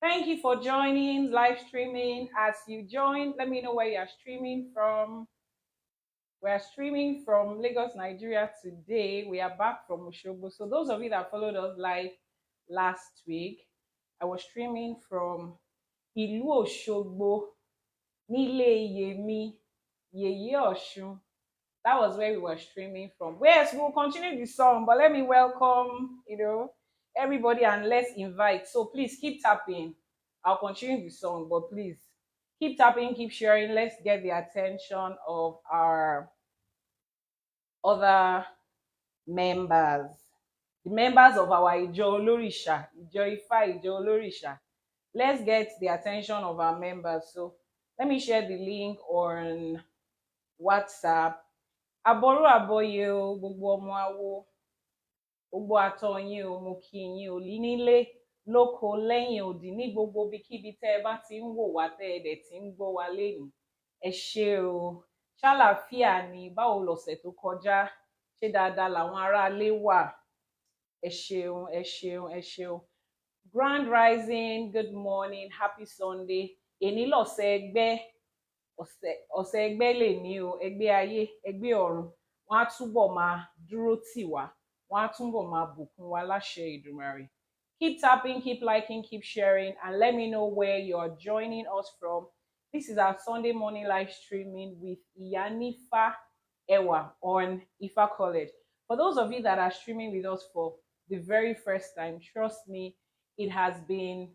Thank you for joining live streaming. As you join, let me know where you are streaming from. We are streaming from Lagos, Nigeria today. We are back from Osogbo. So those of you that followed us live last week, I was streaming from Ìlú Osogbo, Nílé Yemi, Yeye Osun. That was where we were streaming from. Yes, we'll continue the song, but let me welcome, everybody, and let's invite. So please keep tapping. I'll continue the song, but please keep tapping, keep sharing. Let's get the attention of our other members, the members of our Ijo Olorisha, Ijo Ifa, Ijo Olorisha. Let's get the attention of our members. So let me share the link on WhatsApp. Aboru aboye o, gbogbo ọmọ awo, gbogbo àtọ yín o, mo kí yín o, nílé lóko lẹ́yìn odi ní gbogbo ibikíbi tẹ́ ẹ bá ti ń wò wá tẹ́ ẹ dẹ̀ ti ń gbọ́ wa lénìí. Ẹ ṣé o, ṣàlàáfíà ni, báwo lọ̀sẹ̀ tó kọjá, ṣé dáadáa làwọn aráalé wà? Ẹ ṣeun, ẹ ṣeun, ẹ ṣeun. Grand Rising, good morning, happy Sunday. Èní lọ̀sẹ̀ ẹgbẹ́, ọ̀sẹ̀ ẹgbẹ́ lè ní o, ẹgbẹ́ ayé, ẹgbẹ́ ọ̀run. Wọ́n á túbọ̀ máa dúró tì wá, wọ́n á túbọ̀ máa bùkún wa láṣẹ Ìdùmarè. Keep tapping, keep liking, keep sharing, and let me know where you're joining us from. This is our Sunday morning live streaming with IYANIFA Ewa on Ifa College. For those of you that are streaming with us for the very first time, trust me, it has been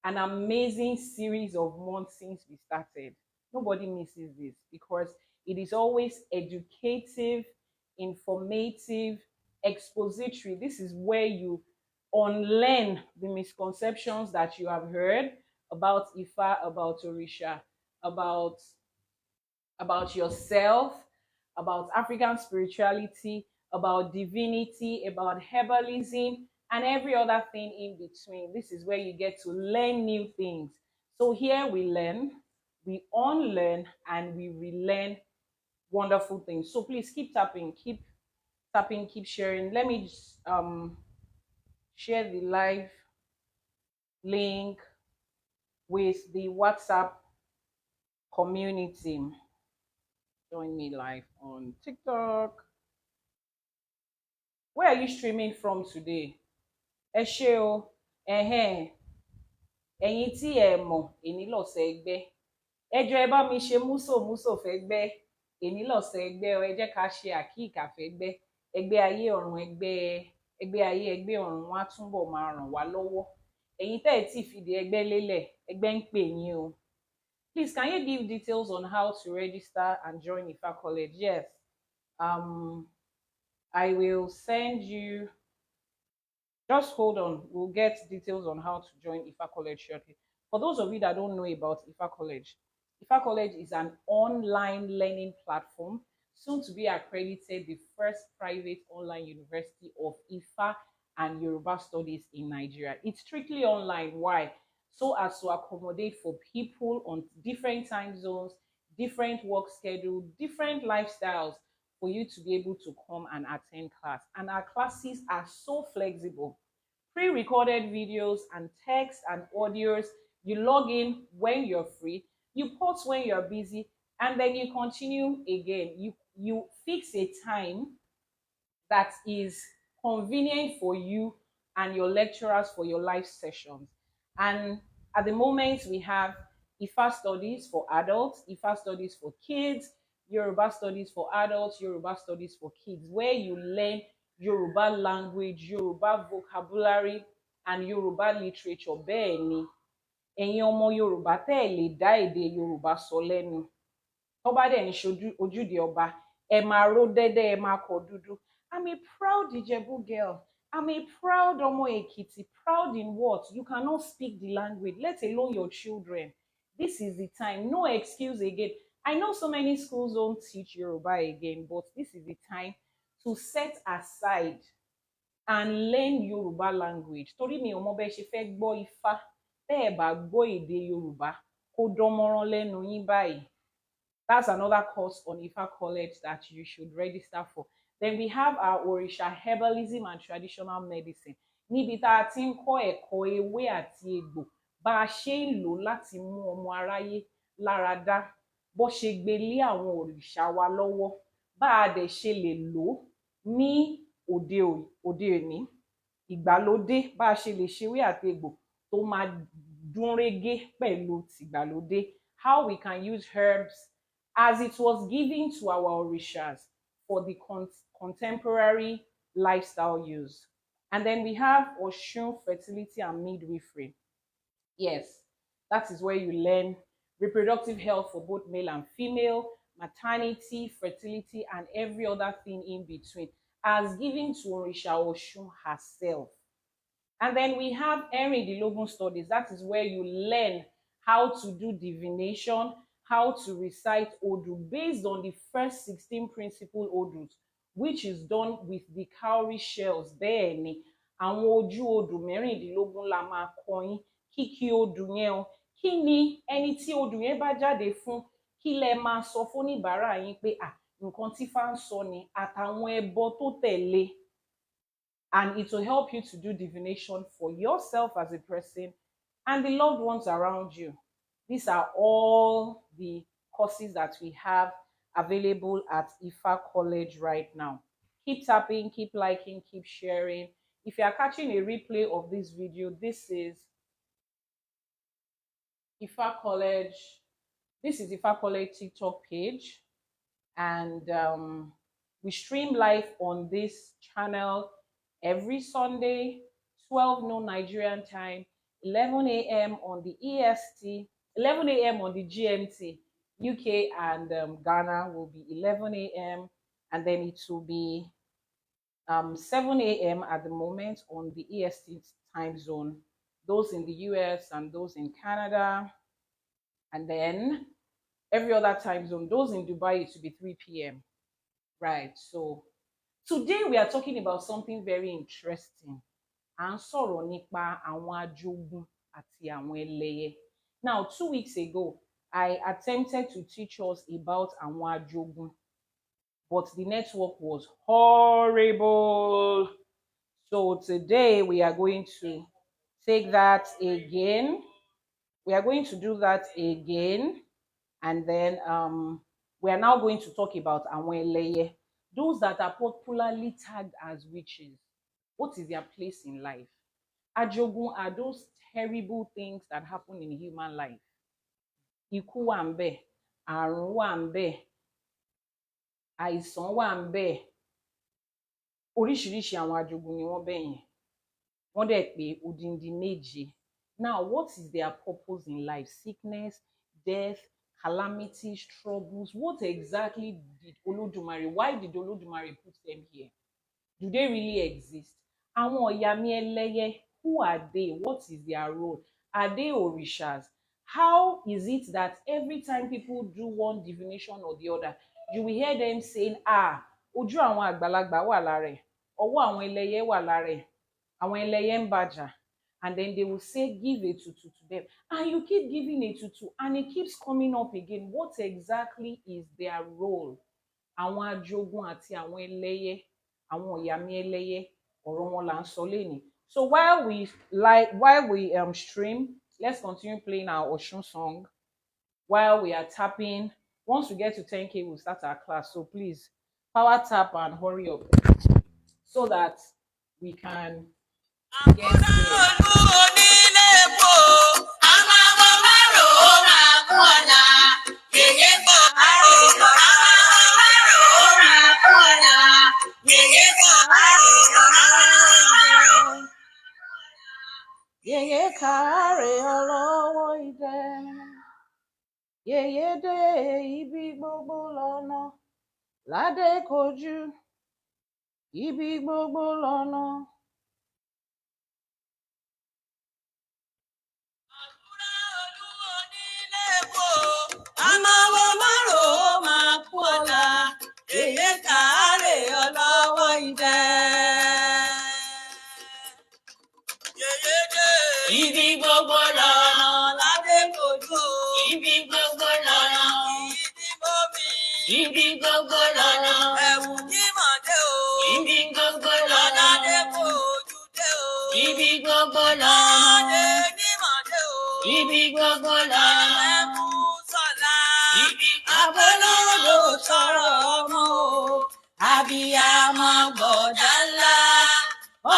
an amazing series of months since we started. Nobody misses this because it is always educative, informative, expository. This is where you unlearn the misconceptions that you have heard about Ifa, about Orisha, about yourself, about African spirituality, about divinity, about herbalism, and every other thing in between. This is where you get to learn new things. So here we learn, we unlearn, and we relearn wonderful things. So please keep tapping, keep sharing. Let me just, share the live link with the WhatsApp community. Join me live on TikTok. Where are you streaming from today? Ẹ ṣé o, ẹ̀yin tí ẹ mọ̀, èní lọ̀sẹ̀ ẹgbẹ́. Ẹ jọ̀ọ́ ẹ bá mi ṣe músò fẹ́gbẹ́. Èní lọ̀sẹ̀ ẹgbẹ́ o, ẹ jẹ́ ká ṣe àkíkà fẹ́gbẹ́. Ẹgbẹ́ ayé ọ̀run, ẹgbẹ́ ayé ẹgbẹ́ ọ̀run, wọ́n á túbọ̀ máa ràn wá lọ́wọ́. Ẹ̀yin tẹ́ ẹ tí fìdí ẹgbẹ́ lélẹ̀, ẹgbẹ́ ń pè yín o. Please, can you give details on how to register and join Ifa College? Yes. I will send you. Just hold on. We'll get details on how to join Ifa College shortly. For those of you that don't know about Ifa College is an online learning platform, soon to be accredited the first private online university of Ifa and Yoruba studies in Nigeria. It's strictly online. Why? So as to accommodate for people on different time zones, different work schedule, different lifestyles, for you to be able to come and attend class. And our classes are so flexible. Pre-recorded videos and text and audios. You log in when you're free, you pause when you're busy, and then you continue again. You fix a time that is convenient for you and your lecturers for your live sessions. And at the moment, we have IFA studies for adults, IFA studies for kids, Yoruba studies for adults, Yoruba studies for kids, where you learn Yoruba language, Yoruba vocabulary, and Yoruba literature. Bẹ́ẹ̀ ni, ẹ̀yin ọmọ Yorùbá tẹ́ ẹ̀ lè dá èdè Yorùbá sọ lẹ́nu. Tó bá dẹ̀ ń ṣojú ojúde ọba, ẹ máa ró dẹ́dẹ́, ẹ máa kọ dúdú. I'm a proud Ijebu girl. I'm a proud Omo Ekiti. Proud in what? You cannot speak the language, let alone your children. This is the time. No excuse again. I know so many schools don't teach Yoruba again, but this is the time to set aside and learn Yoruba language. Torí mi ò mọ bẹ́ẹ̀ ṣe fẹ́ gbọ́ Ifá tẹ́ ẹ̀ bá gbọ́ èdè Yorùbá kó dánmọ́rán lẹ́nu yín báyìí. That's another course on IFA College that you should register for. Then we have our Orisha Herbalism and Traditional Medicine. Níbi tá a ti ń kọ́ ẹ̀kọ́ ewé àti egbò, bá a ṣe ń lò láti mú ọmọ aráyé lára dá, bó ṣe gbé lé àwọn òrìṣà wa lọ́wọ́, bá a dẹ̀ ṣe lè lò ó ní òde òní, ìgbàlódé, bá a ṣe lè ṣe ewé àti egbò tó máa dún régé pẹ̀lú tìgbàlódé. How we can use herbs as it was given to our orishas for the contemporary lifestyle use. And then we have Oshun fertility and midwifery. Yes, that is where you learn reproductive health for both male and female, maternity, fertility, and every other thing in between, as given to Orisha Oshun herself. And then we have Erindilogun studies. That is where you learn how to do divination, how to recite Odu based on the first 16 principal Odus, which is done with the cowrie shells. Bẹ́ẹ̀ ni, àwọn ojú odù mẹ́rìndínlógún la máa kọ́ yín. Kíkí odù yẹn o, kí ni ẹni tí odù yẹn bá jáde fún, kí lẹ máa sọ fún oníbàárà yín pé nǹkan tí Ifá ń sọ ni, àtàwọn ẹbọ tó tẹ̀lé. And it will help you to do divination for yourself as a person and the loved ones around you. These are all the courses that we have available at IFA College right now. Keep tapping, keep liking, keep sharing. If you are catching a replay of this video, this is IFA College. This is IFA College TikTok page. And we stream live on this channel every Sunday, 12 noon Nigerian time, 11 a.m. on the EST, 11 a.m. on the GMT. UK and Ghana will be 11 a.m. and then it will be 7 a.m. at the moment on the EST time zone. Those in the US and those in Canada. And then every other time zone, those in Dubai, it will be 3 p.m. Right, so today we are talking about something very interesting. À ń sọ̀rọ̀ nípa àwọn ajogun àti àwọn ẹlẹ́yẹ. Now, 2 weeks ago, I attempted to teach us about àwọn ajogun, but the network was horrible. So today we are going to take that again. We are going to do that again, and then we are now going to talk about àwọn ẹlẹ́yẹ, those that are popularly tagged as witches. What is their place in life? Ajogun are those terrible things that happen in human life. Ikú wà ńbẹ̀, àrùn wà ńbẹ̀, àìsàn wà ńbẹ̀. Oríṣiríṣi àwọn ajogun ni wọ́n bẹ̀ yẹn. Wọ́n dẹ̀ pé odindi méje. Now, what is their purpose in life? Sickness, death, calamities, troubles. What exactly did Olódùmarè, why did Olódùmarè put them here? Do they really exist? Àwọn Ọ̀yàmí ẹlẹ́yẹ, who are they? What is their role? Are they orishas? How is it that every time people do one divination or the other, you will hear them saying, ojú àwọn àgbàlagbà wà lára ẹ̀, ọwọ́ àwọn ẹlẹ́yẹ wà lára ẹ̀, àwọn ẹlẹ́yẹ ń bàjà. And then they will say, give a tutu to them. And you keep giving a tutu, and it keeps coming up again. What exactly is their role? Àwọn ajogun àti àwọn ẹlẹ́yẹ, àwọn Ọ̀yàmí ẹlẹ́yẹ, ọ̀rọ̀ wọn là ń sọ lénìí. So while we stream, let's continue playing our Oshun song while we are tapping. Once we get to 10K, we'll start our class. So please power tap and hurry up so that we can get there. yèyé kàárè ọlọ́wọ́ idẹ, yèyé dé ibi gbogbo lọ́nà, ládé kojú ibi gbogbo lọ́nà. Amáwo márò ó máa kú ọ̀la, yèyé kàárè ọlọ́wọ́ idẹ. Yèyé dé ibi gbogbo lọ́nà, ládé kojú ibi gbogbo lọ́nà. Ibi bomi ibi gbogbo lọ́nà, ẹ̀wù jímọ̀dé o ibi gbogbo lọ́nà. Ládé kojú dé o ibi gbogbo lọ́nà. Ládé nímọ̀dé o ibi gbogbo lọ́nà. Ẹ̀kú sọ̀la ibi abolódò sọ̀rọ̀ ọmọ o, abiyamọ gbọ̀dá ńlá,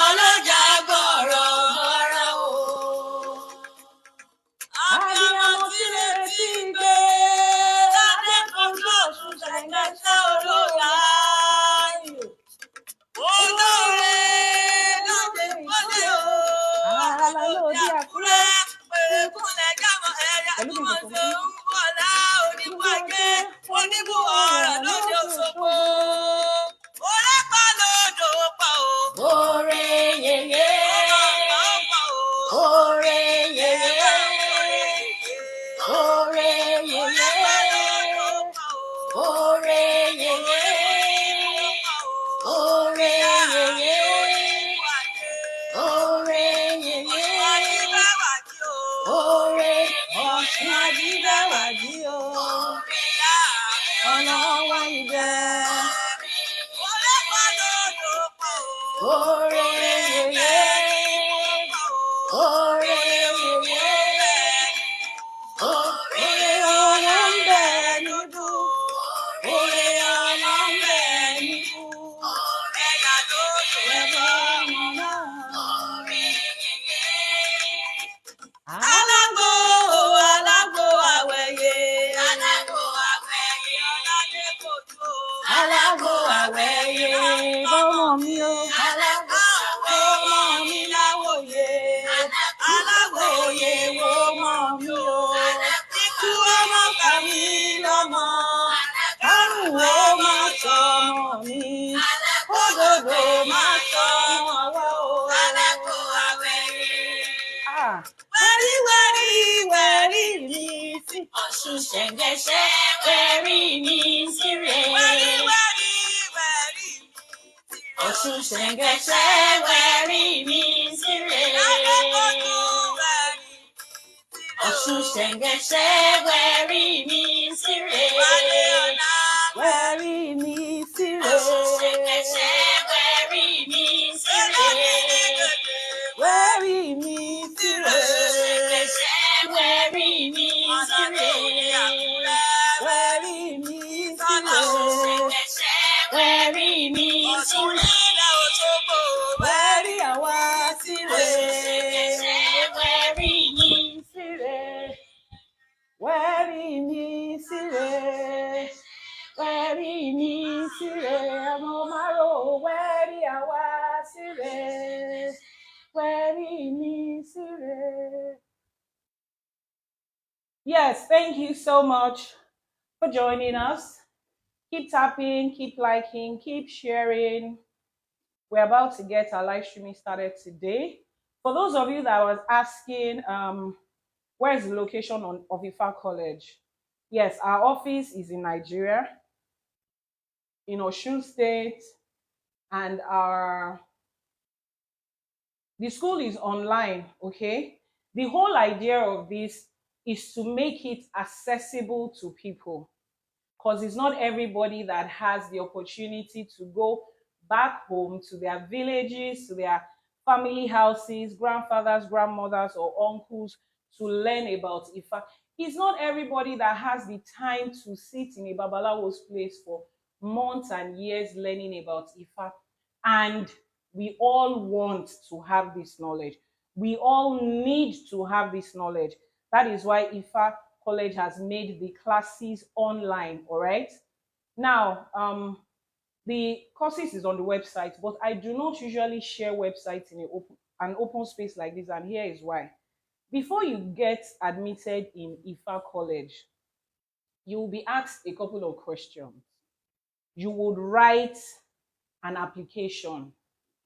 ọlọ́jà gbọ̀rọ̀ gbọ̀rọ̀ o. Abiyamọ tí retí gbé, ládé kojú Ọ̀ṣun ṣẹ̀ǹgẹ̀ṣẹ̀ olóyà ayò. Olóore lóde kọ́lé o, alálòdì Àkúrẹ́, pèrèkúnlẹ̀ jámọ̀ ẹ̀yà tó mọ̀ ṣe ń bọ̀lá onígbàjẹ́, oníbùwọ̀rọ̀ lóde Òṣogbo. Oré pa lódò pa o. Oore yèyé. Oore yèyé. Oore yèyé. Oore yèyé. Oore yèyé. Oore yèyé. Oore Ọ̀ṣun Ajíbẹ́wàjí o. Ọlọ́wọ́ idẹ. Oore yèyé. Oore yèyé. Oore ọ̀la ń bẹ níbú. Oore ọ̀la ń bẹ níbú. Ẹ̀yà ló ṣe ẹ̀bọ̀ ọmọ náà. Alágbó alágbó àwẹ̀yẹ. Alágbó àwẹ̀yẹ ọ̀làdé kojú. Alágbó àwẹ̀yẹ bọ́mọ mi o. Alágbó àwẹ̀yẹ ọmọ mi láwòye. Alágbó òye wo mọ mi o. Ikú ọmọ kà mí lọ́mọ. Kárùn ó máa sọmọ mi. Òdòdó máa sọmọ wá o. Alágbó àwẹ̀yẹ. Wẹ́rí wẹ́rí wẹ́rí mi sí Ọ̀ṣun ṣẹ̀ǹgẹ̀ṣẹ̀, wẹ́rí mi sí rè. Wẹ́rí wẹ́rí wẹ́rí mi sí rè. Ọ̀ṣun ṣẹ̀ǹgẹ̀ṣẹ̀, wẹ́rí mi sí rè. Ọ̀ṣun ṣẹ̀ǹgẹ̀ṣẹ̀, wẹ́rí mi sí rè. Wẹ́rí mi sí rè. Ọ̀ṣun ṣẹ̀ǹgẹ̀ṣẹ̀, wẹ́rí mi sí rè. Wẹ́rí mi sí rè. Wẹ́rí mi sí rè. Wẹ́rí mi sí rè. Wẹ́rí mi sí rè. Wẹ́rí àwa sí rè. Wẹ́rí mi sí rè. Wẹ́rí mi sí rè. Wẹ́rí mi sí rè. Ọmọ márò wẹ́rí àwa sí rè. Wẹ́rí mi sí rè. Yes, thank you so much for joining us. Keep tapping, keep liking, keep sharing. We're about to get our live streaming started today. For those of you that was asking, where is the location of IFA College? Yes, our office is in Nigeria, in Osun State, and the school is online, okay? The whole idea of this is to make it accessible to people, because it's not everybody that has the opportunity to go back home to their villages, to their family houses, grandfathers, grandmothers, or uncles to learn about Ifa. It's not everybody that has the time to sit in a Babalawo's place for months and years learning about Ifa. And we all want to have this knowledge. We all need to have this knowledge. That is why IFA College has made the classes online, all right? Now, the courses is on the website, but I do not usually share websites in an open space like this, and here is why. Before you get admitted in Ifa College, you will be asked a couple of questions. You would write an application.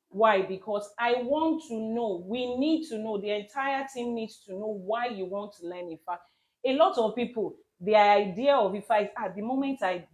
Why? Because I want to know, we need to know, the entire team needs to know why you want to learn Ifa. A lot of people, their idea of Ifa is at the moment I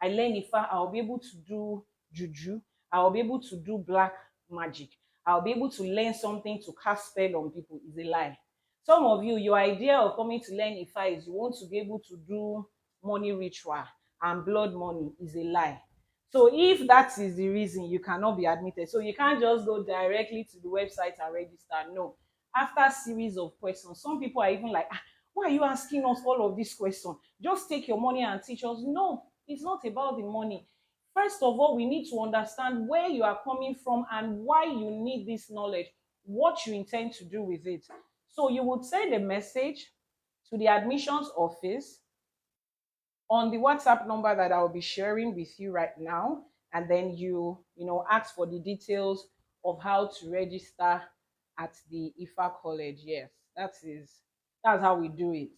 learn Ifa, I'll be able to do juju, I'll be able to do black magic, I'll be able to learn something to cast spell on people. Is a lie. Some of you, your idea of coming to learn Ifa is you want to be able to do money ritual and blood money. Is a lie. So if that is the reason, you cannot be admitted. So you can't just go directly to the website and register. No. After a series of questions, some people are even like, why are you asking us all of these questions? Just take your money and teach us. No, it's not about the money. First of all, we need to understand where you are coming from and why you need this knowledge, what you intend to do with it. So you would send a message to the admissions office on the WhatsApp number that I'll be sharing with you right now, and then ask for the details of how to register at the IFA college. Yes, that's how we do it.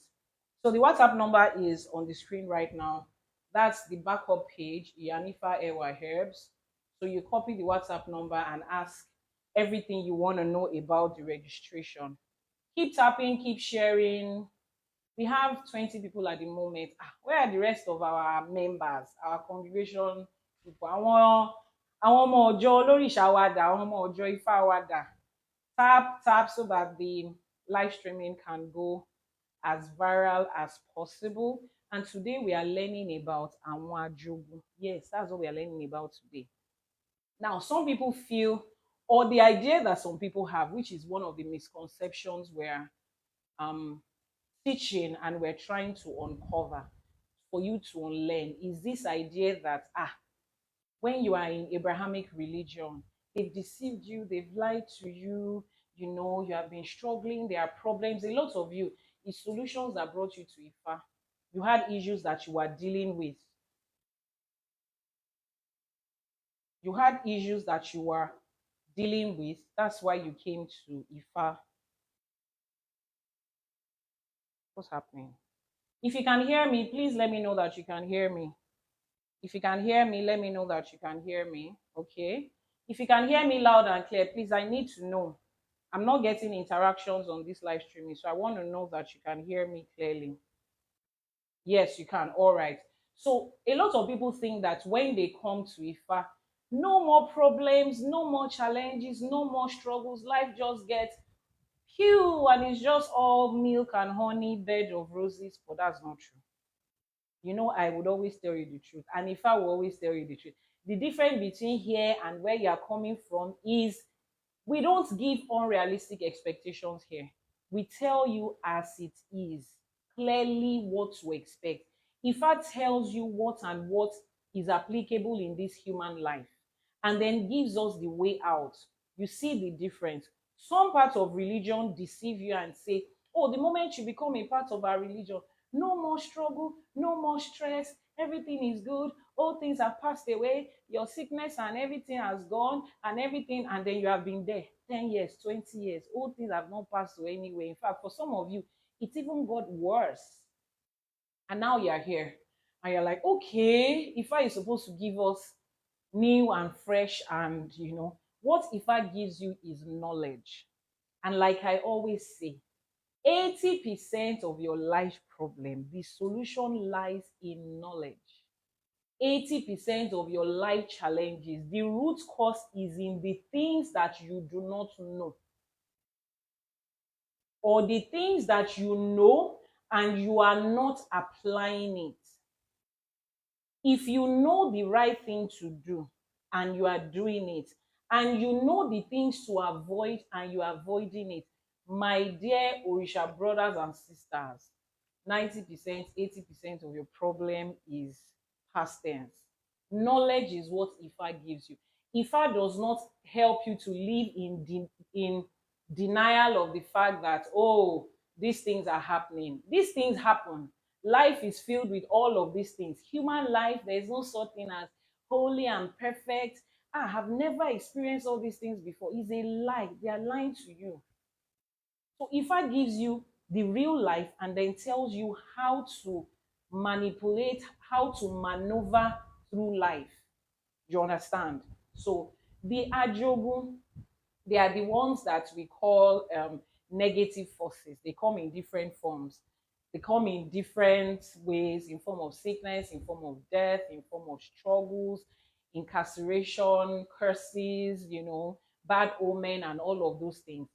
So the WhatsApp number is on the screen right now. That's the backup page, IYANIFA Ewa Herbs. So you copy the WhatsApp number and ask everything you want to know about the registration. Keep tapping, keep sharing. We have 20 people at the moment. Where are the rest of our members, our congregation people? Àwọn ọmọ ọjọ́ olórìṣà wa dà, àwọn ọmọ ọjọ́ Ifá wa dà. Tap so that the live streaming can go as viral as possible. And today we are learning about àwọn ajogun. Yes, that's what we are learning about today. Now, some people feel, or the idea that some people have, which is one of the misconceptions where teaching and we're trying to uncover for you to unlearn, is this idea that when you are in Abrahamic religion, they've deceived you, they've lied to you, you have been struggling, there are problems. A lot of you, it's solutions that brought you to Ifa. You had issues that you were dealing with. You had issues that you were dealing with. That's why you came to Ifa. What's happening? If you can hear me, please let me know that you can hear me. If you can hear me, let me know that you can hear me. Okay. If you can hear me loud and clear, please, I need to know. I'm not getting interactions on this live streaming, so I want to know that you can hear me clearly. Yes, you can. All right. So a lot of people think that when they come to Ifa, no more problems, no more challenges, no more struggles. Life just gets pure and it's just all milk and honey, bed of roses. But that's not true. I would always tell you the truth. And if I will always tell you the truth, the difference between here and where you are coming from is we don't give unrealistic expectations here. We tell you as it is, clearly what to expect. Ifa tells you what and what is applicable in this human life and then gives us the way out. You see the difference. Some parts of religion deceive you and say, oh, the moment you become a part of our religion, no more struggle, no more stress, everything is good, all things have passed away, your sickness and everything has gone and everything, and then you have been there 10 years, 20 years, all things have not passed away anyway. In fact, for some of you, it even got worse. And now you're here and you're like, okay, Ifa is supposed to give us new and fresh, and what Ifa gives you is knowledge. And like I always say, 80% of your life problem, the solution lies in knowledge. 80% of your life challenges, the root cause is in the things that you do not know, or the things that you know and you are not applying it. If you know the right thing to do and you are doing it, and you know the things to avoid and you are avoiding it, my dear Orisha brothers and sisters, 90%, 80% of your problem is past tense. Knowledge is what Ifa gives you. Ifa does not help you to live in denial of the fact that, oh, these things are happening. These things happen. Life is filled with all of these things. Human life, there is no such thing as holy and perfect I have never experienced all these things before, is a lie. They are lying to you. So Ifa gives you the real life and then tells you how to manipulate, how to maneuver through life. You understand? So the Ajogun, they are the ones that we call negative forces. They come in different forms. They come in different ways, in form of sickness, in form of death, in form of struggles, incarceration, curses, bad omen, and all of those things.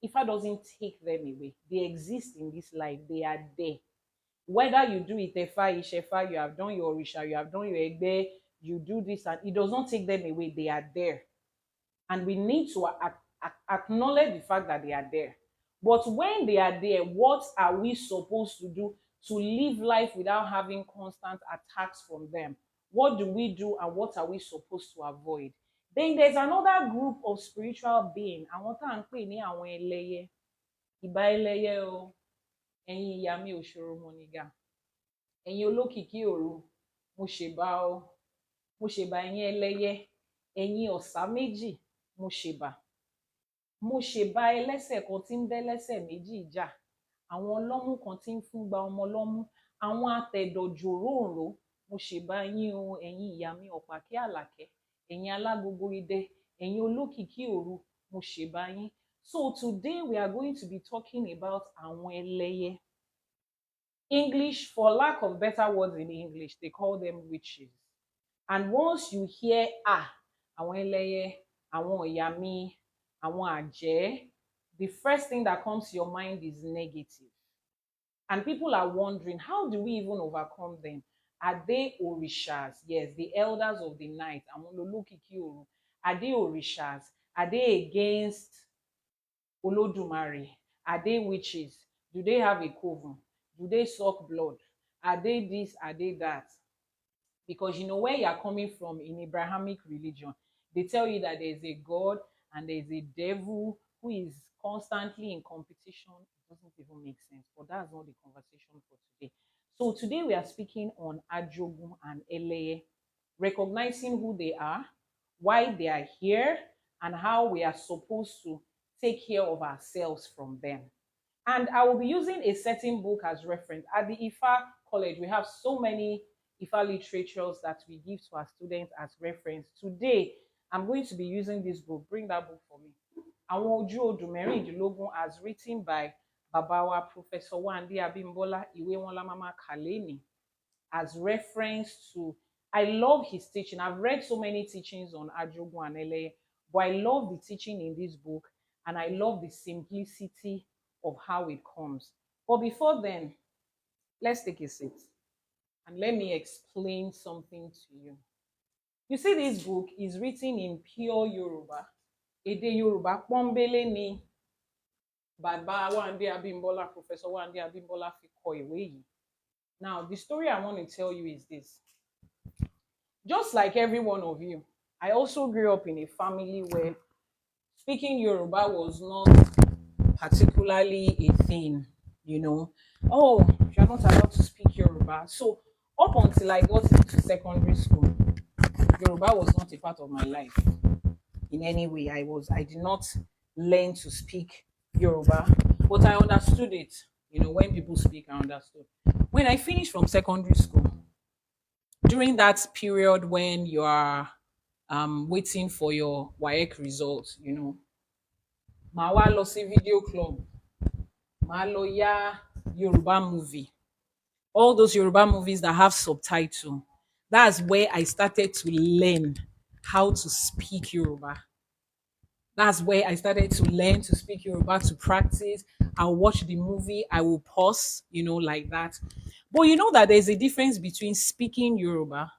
Ifa doesn't take them away. They exist in this life. They are there. Whether you do Itefa, Ishefa, you have done your Orisha, you have done your Egbe, you do this, and it does not take them away. They are there. And we need to acknowledge the fact that they are there. But when they are there, what are we supposed to do to live life without having constant attacks from them? What do we do and what are we supposed to avoid? Then there's another group of spiritual being. Àwọn tá à ń pè ní àwọn ẹlẹ́yẹ. Ìbà ẹlẹ́yẹ o, ẹ̀yin ìyá mi òṣòro mọ̀nìgà. Ẹ̀yin olókìkí òru, mo ṣèbà o. Mo ṣèbà ẹ̀yin ẹlẹ́yẹ. Ẹ̀yin ọ̀sà méjì, mo ṣèbà. Mo ṣèbà ẹlẹ́sẹ̀ kan tí ń bẹ́lẹ́sẹ̀ méjì jà. Àwọn ọlọ́mú kan tí ń fún gba ọmọ lọ́mú. Àwọn atẹ̀dọ̀jòróòró, mo ṣèbà yín o, ẹ̀yin ìyá mi ọ̀pàkẹ́ àlàkẹ́. Ẹ̀yin alágogo idẹ, ẹ̀yin olókìkí òru, mo ṣèbà yín. So today we are going to be talking about àwọn ẹlẹ́yẹ. English, for lack of better words in English, they call them witches. And once you hear àwọn ẹlẹ́yẹ, àwọn ọ̀yà mi, àwọn àjẹ́, the first thing that comes to your mind is negative. And people are wondering, how do we even overcome them? Are they orishas? Yes, the elders of the night. Àwọn olókìkí òru. Are they orishas? Are they against Olódùmarè? Are they witches? Do they have a coven? Do they suck blood? Are they this? Are they that? Because you know where you are coming from in Abrahamic religion, they tell you that there is a God and there is a devil who is constantly in competition. It doesn't even make sense, but that's not the conversation for today. So today we are speaking on Ajogun and Eleye, recognizing who they are, why they are here, and how we are supposed to take care of ourselves from them. And I will be using a certain book as reference. At the Ifa College, we have so many Ifa literatures that we give to our students as reference. Today, I'm going to be using this book. Bring that book for me. Àwọn Ojú Odù Mẹ́rìndínlógún, as written by Babawa Professor Wande Abimbola Ìwé Wọn La Mama Kaleni, as reference to, I love his teaching. I've read so many teachings on Ajogun and Eleye, but I love the teaching in this book, and I love the simplicity of how it comes. But before then, let's take a seat and let me explain something to you. You see, this book is written in pure Yoruba. Èdè Yoruba pọ́nbélé ni Bàbá Wande Abimbola, Professor Wande Abimbola fi kọ ìwé yìí. Now, the story I want to tell you is this. Just like every one of you, I also grew up in a family where speaking Yoruba was not particularly a thing, Oh, you're not allowed to speak Yoruba. So up until I got into secondary school, Yoruba was not a part of my life in any way. I did not learn to speak Yoruba, but I understood it. When people speak, I understood. When I finished from secondary school, during that period when you are waiting for your WAEC results, màá wá lọ sí video club, màá lọ yá Yoruba movie, all those Yoruba movies that have subtitle. That's where I started to learn how to speak Yoruba. That's where I started to learn to speak Yoruba, to practice. I'll watch the movie, I will pause, like that. But you know that there's a difference between speaking Yoruba,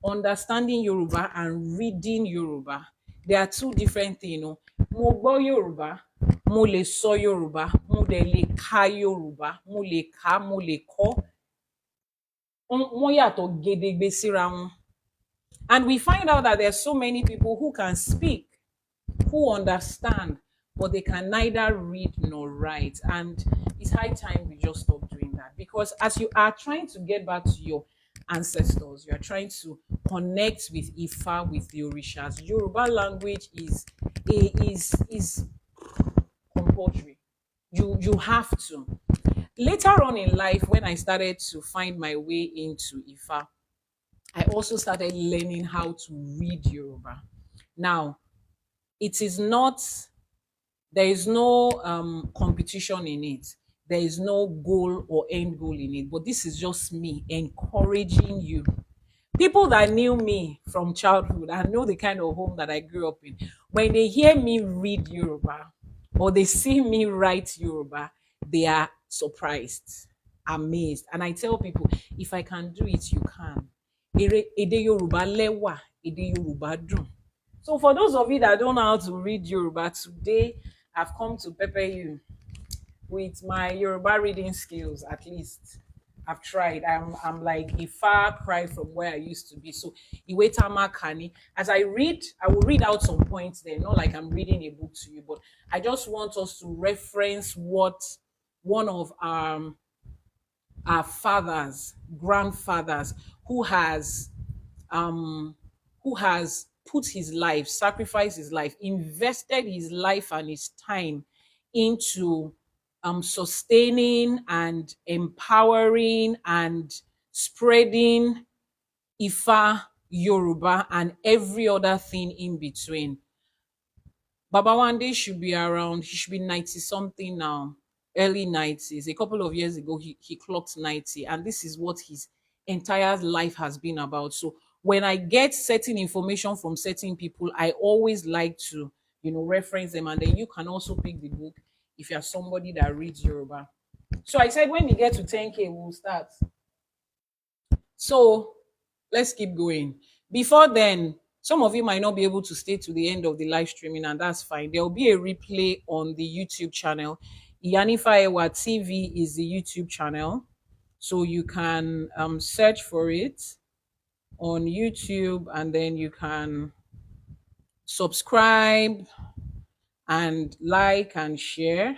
understanding Yoruba, and reading Yoruba. There are two different things, Mo gbọ́ Yoruba, mo lè sọ Yoruba, mo dẹ̀ lè ka Yoruba, mo lè kà, mo lè kọ́. Wọ́n yàtọ̀ gedegbe síra wọn. And we find out that there are so many people who can speak, who understand, but they can neither read nor write. And it's high time we just stop doing that. Because as you are trying to get back to your ancestors. You are trying to connect with Ifa, with the Orishas. Yoruba language is compulsory. You have to. Later on in life, when I started to find my way into Ifa, I also started learning how to read Yoruba. Now, it is not, there is no competition in it. There is no goal or end goal in it. But this is just me encouraging you. People that knew me from childhood and know the kind of home that I grew up in, when they hear me read Yoruba or they see me write Yoruba, they are surprised, amazed. And I tell people, if I can do it, you can. Èdè Yoruba lẹ́wà, èdè Yoruba dùn. So for those of you that don't know how to read Yoruba, today I've come to pepper you with my Yoruba reading skills. At least I've tried. I'm like a far cry from where I used to be. So Iwetama Kani. As I read, I will read out some points there, not like I'm reading a book to you, but I just want us to reference what one of our fathers, grandfathers, who has um who has put his life, sacrificed his life, invested his life and his time into sustaining and empowering and spreading Ifa, Yoruba, and every other thing in between. Baba Wande should be around, he should be 90 something now, early 90s. A couple of years ago, he clocked 90, and this is what his entire life has been about. So when I get certain information from certain people, I always like to, reference them, and then you can also pick the book if you're somebody that reads Yoruba. So I said when we get to 10K, we'll start. So let's keep going. Before then, some of you might not be able to stay to the end of the live streaming, and that's fine. There will be a replay on the YouTube channel. IYANIFA Ewa TV is the YouTube channel. So you can search for it on YouTube, and then you can subscribe and like and share.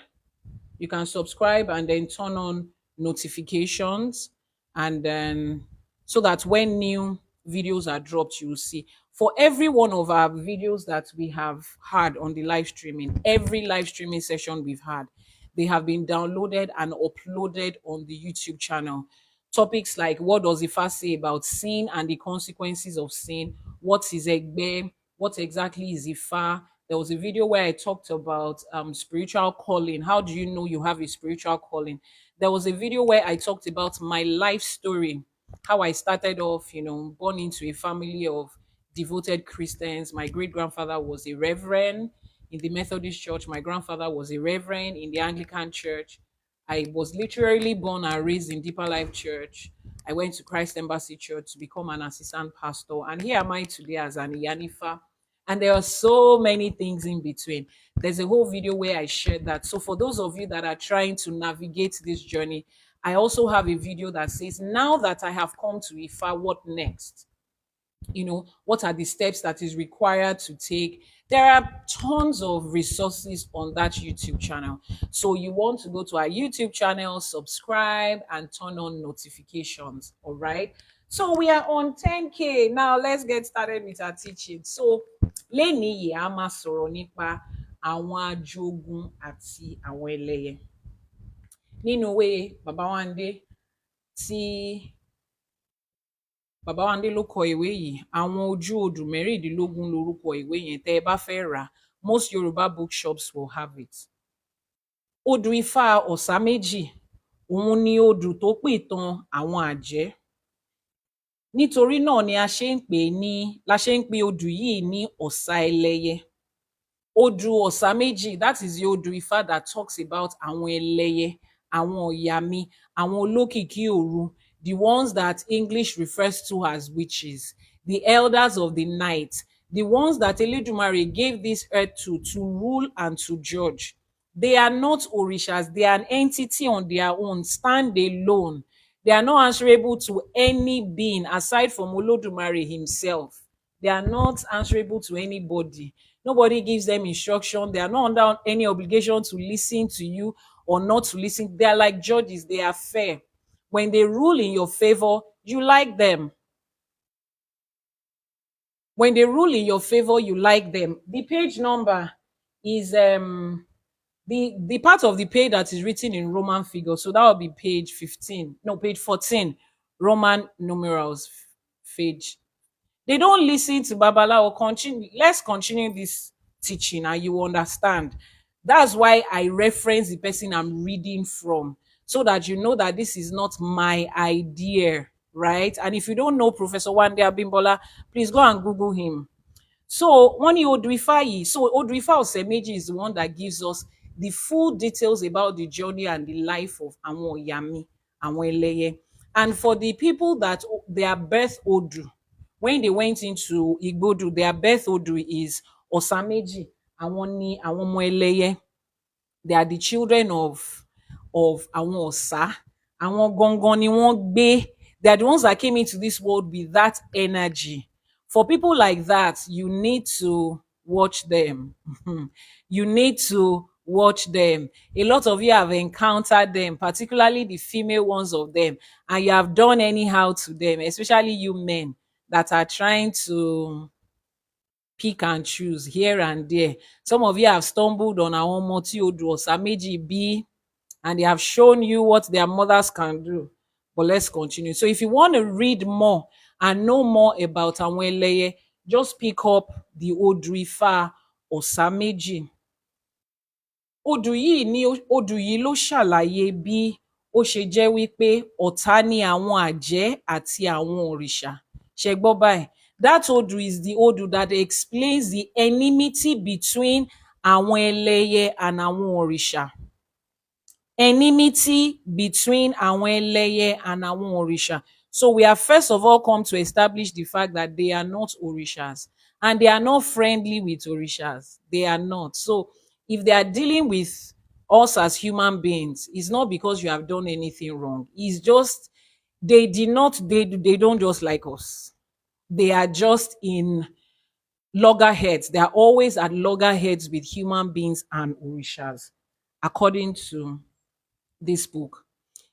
You can subscribe and then turn on notifications, and then so that when new videos are dropped, you will see. For every one of our videos that we have had on the live streaming, every live streaming session we've had, they have been downloaded and uploaded on the YouTube channel. Topics like, what does Ifa say about sin and the consequences of sin? What is Egbe? What exactly is Ifa? There was a video where I talked about spiritual calling. How do you know you have a spiritual calling? There was a video where I talked about my life story, how I started off, born into a family of devoted Christians. My great grandfather was a reverend in the Methodist church. My grandfather was a reverend in the Anglican church. I was literally born and raised in Deeper Life Church. I went to Christ Embassy Church to become an assistant pastor. And here am I today as an IYANIFA. And there are so many things in between. There's a whole video where I shared that. So for those of you that are trying to navigate this journey, I also have a video that says, now that I have come to Ifa, what next? What are the steps that is required to take? There are tons of resources on that YouTube channel. So you want to go to our YouTube channel, subscribe, and turn on notifications. All right. So we are on 10K. Now let's get started with our teaching. So lẹ́ni yìí a máa sọ̀rọ̀ nípa àwọn ajogun àti àwọn ẹlẹ́yẹ. Nínú ìwé Baba Wande tí Baba Wande ló kọ ìwé yìí, àwọn ojú odù mẹ́rìndínlógún lórúkọ ìwé yẹn. Tẹ́ ẹ bá fẹ́ rà, most Yoruba bookshops will have it. Odù Ifá Ọ̀sà méjì, òun ni odù tó pìtàn àwọn àjẹ́. Nítorí náà ni la ṣe ń pè odù yìí ní Ọ̀sà ẹlẹ́yẹ. Odù Ọ̀sà méjì, that is the odù Ifá that talks about àwọn ẹlẹ́yẹ, àwọn ọ̀yàmí, àwọn olókìkí òru, the ones that English refers to as witches, the elders of the night, the ones that Eledumare gave this earth to rule and to judge. They are not orishas, they are an entity on their own, stand alone. They are not answerable to any being aside from Olodumare himself. They are not answerable to anybody. Nobody gives them instruction. They are not under any obligation to listen to you or not to listen. They are like judges. They are fair. When they rule in your favor, you like them. When they rule in your favor, you like them. The page number is the part of the page that is written in Roman figures. So that will be page 15. No, page 14. Roman numerals page. They don't listen to Babalawo. Continue. Let's continue this teaching and you will understand. That's why I reference the person I'm reading from, so that you know that this is not my idea, right? And if you don't know Professor Wande Abimbola, please go and Google him. So wọ́n ní odù Ifá yìí, so odù Ifá ọ̀sẹ̀ méjì is the one that gives us the full details about the journey and the life of àwọn Ọ̀yàmí, àwọn ẹlẹ́yẹ. And for the people that their birth odù, when they went into Igbodu, their birth odù is Ọ̀sà méjì, àwọn ni àwọn ọmọ ẹlẹ́yẹ. They are the children of àwọn Ọ̀sà. Àwọn gangan ni wọ́n gbé. They are the ones that came into this world with that energy. For people like that, you need to watch them. You need to watch them. A lot of you have encountered them, particularly the female ones of them, and you have done anyhow to them, especially you men that are trying to pick and choose here and there. Some of you have stumbled on our Moti Odu or Sameji B, and they have shown you what their mothers can do. But let's continue. So if you want to read more and know more about Aweleye, just pick up the Odu Ifa Ọ̀sà méjì. Odù yìí ló ṣàlàyé bí ó ṣe jẹ́ wípé ọ̀tá ni àwọn àjẹ́ àti àwọn òrìṣà. Ṣé gbọ́ báyìí? That Odu is the Odu that explains the enmity between àwọn ẹlẹ́yẹ and àwọn òrìṣà. Enmity between àwọn ẹlẹ́yẹ and àwọn òrìṣà. So we have first of all come to establish the fact that they are not orishas and they are not friendly with orishas. They are not. So if they are dealing with us as human beings, it's not because you have done anything wrong. It's just they don't just like us. They are just in loggerheads. They are always at loggerheads with human beings and orishas, according to this book.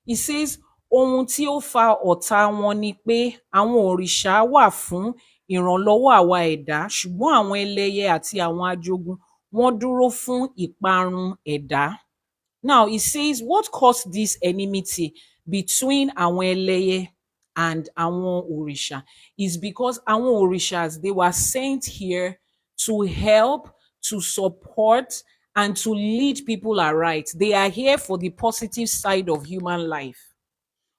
It says, ohun tí ó fa ọ̀tá wọn ni pé àwọn òrìṣà wà fún ìrànlọ́wọ́ àwa ẹ̀dá, ṣùgbọ́n àwọn ẹlẹ́yẹ àti àwọn ajogun wọ́n dúró fún ìparun ẹ̀dá. Now it says, what caused this enmity between àwọn ẹlẹ́yẹ and àwọn òrìṣà is because àwọn òrìṣàs, they were sent here to help, to support, and to lead people aright. They are here for the positive side of human life.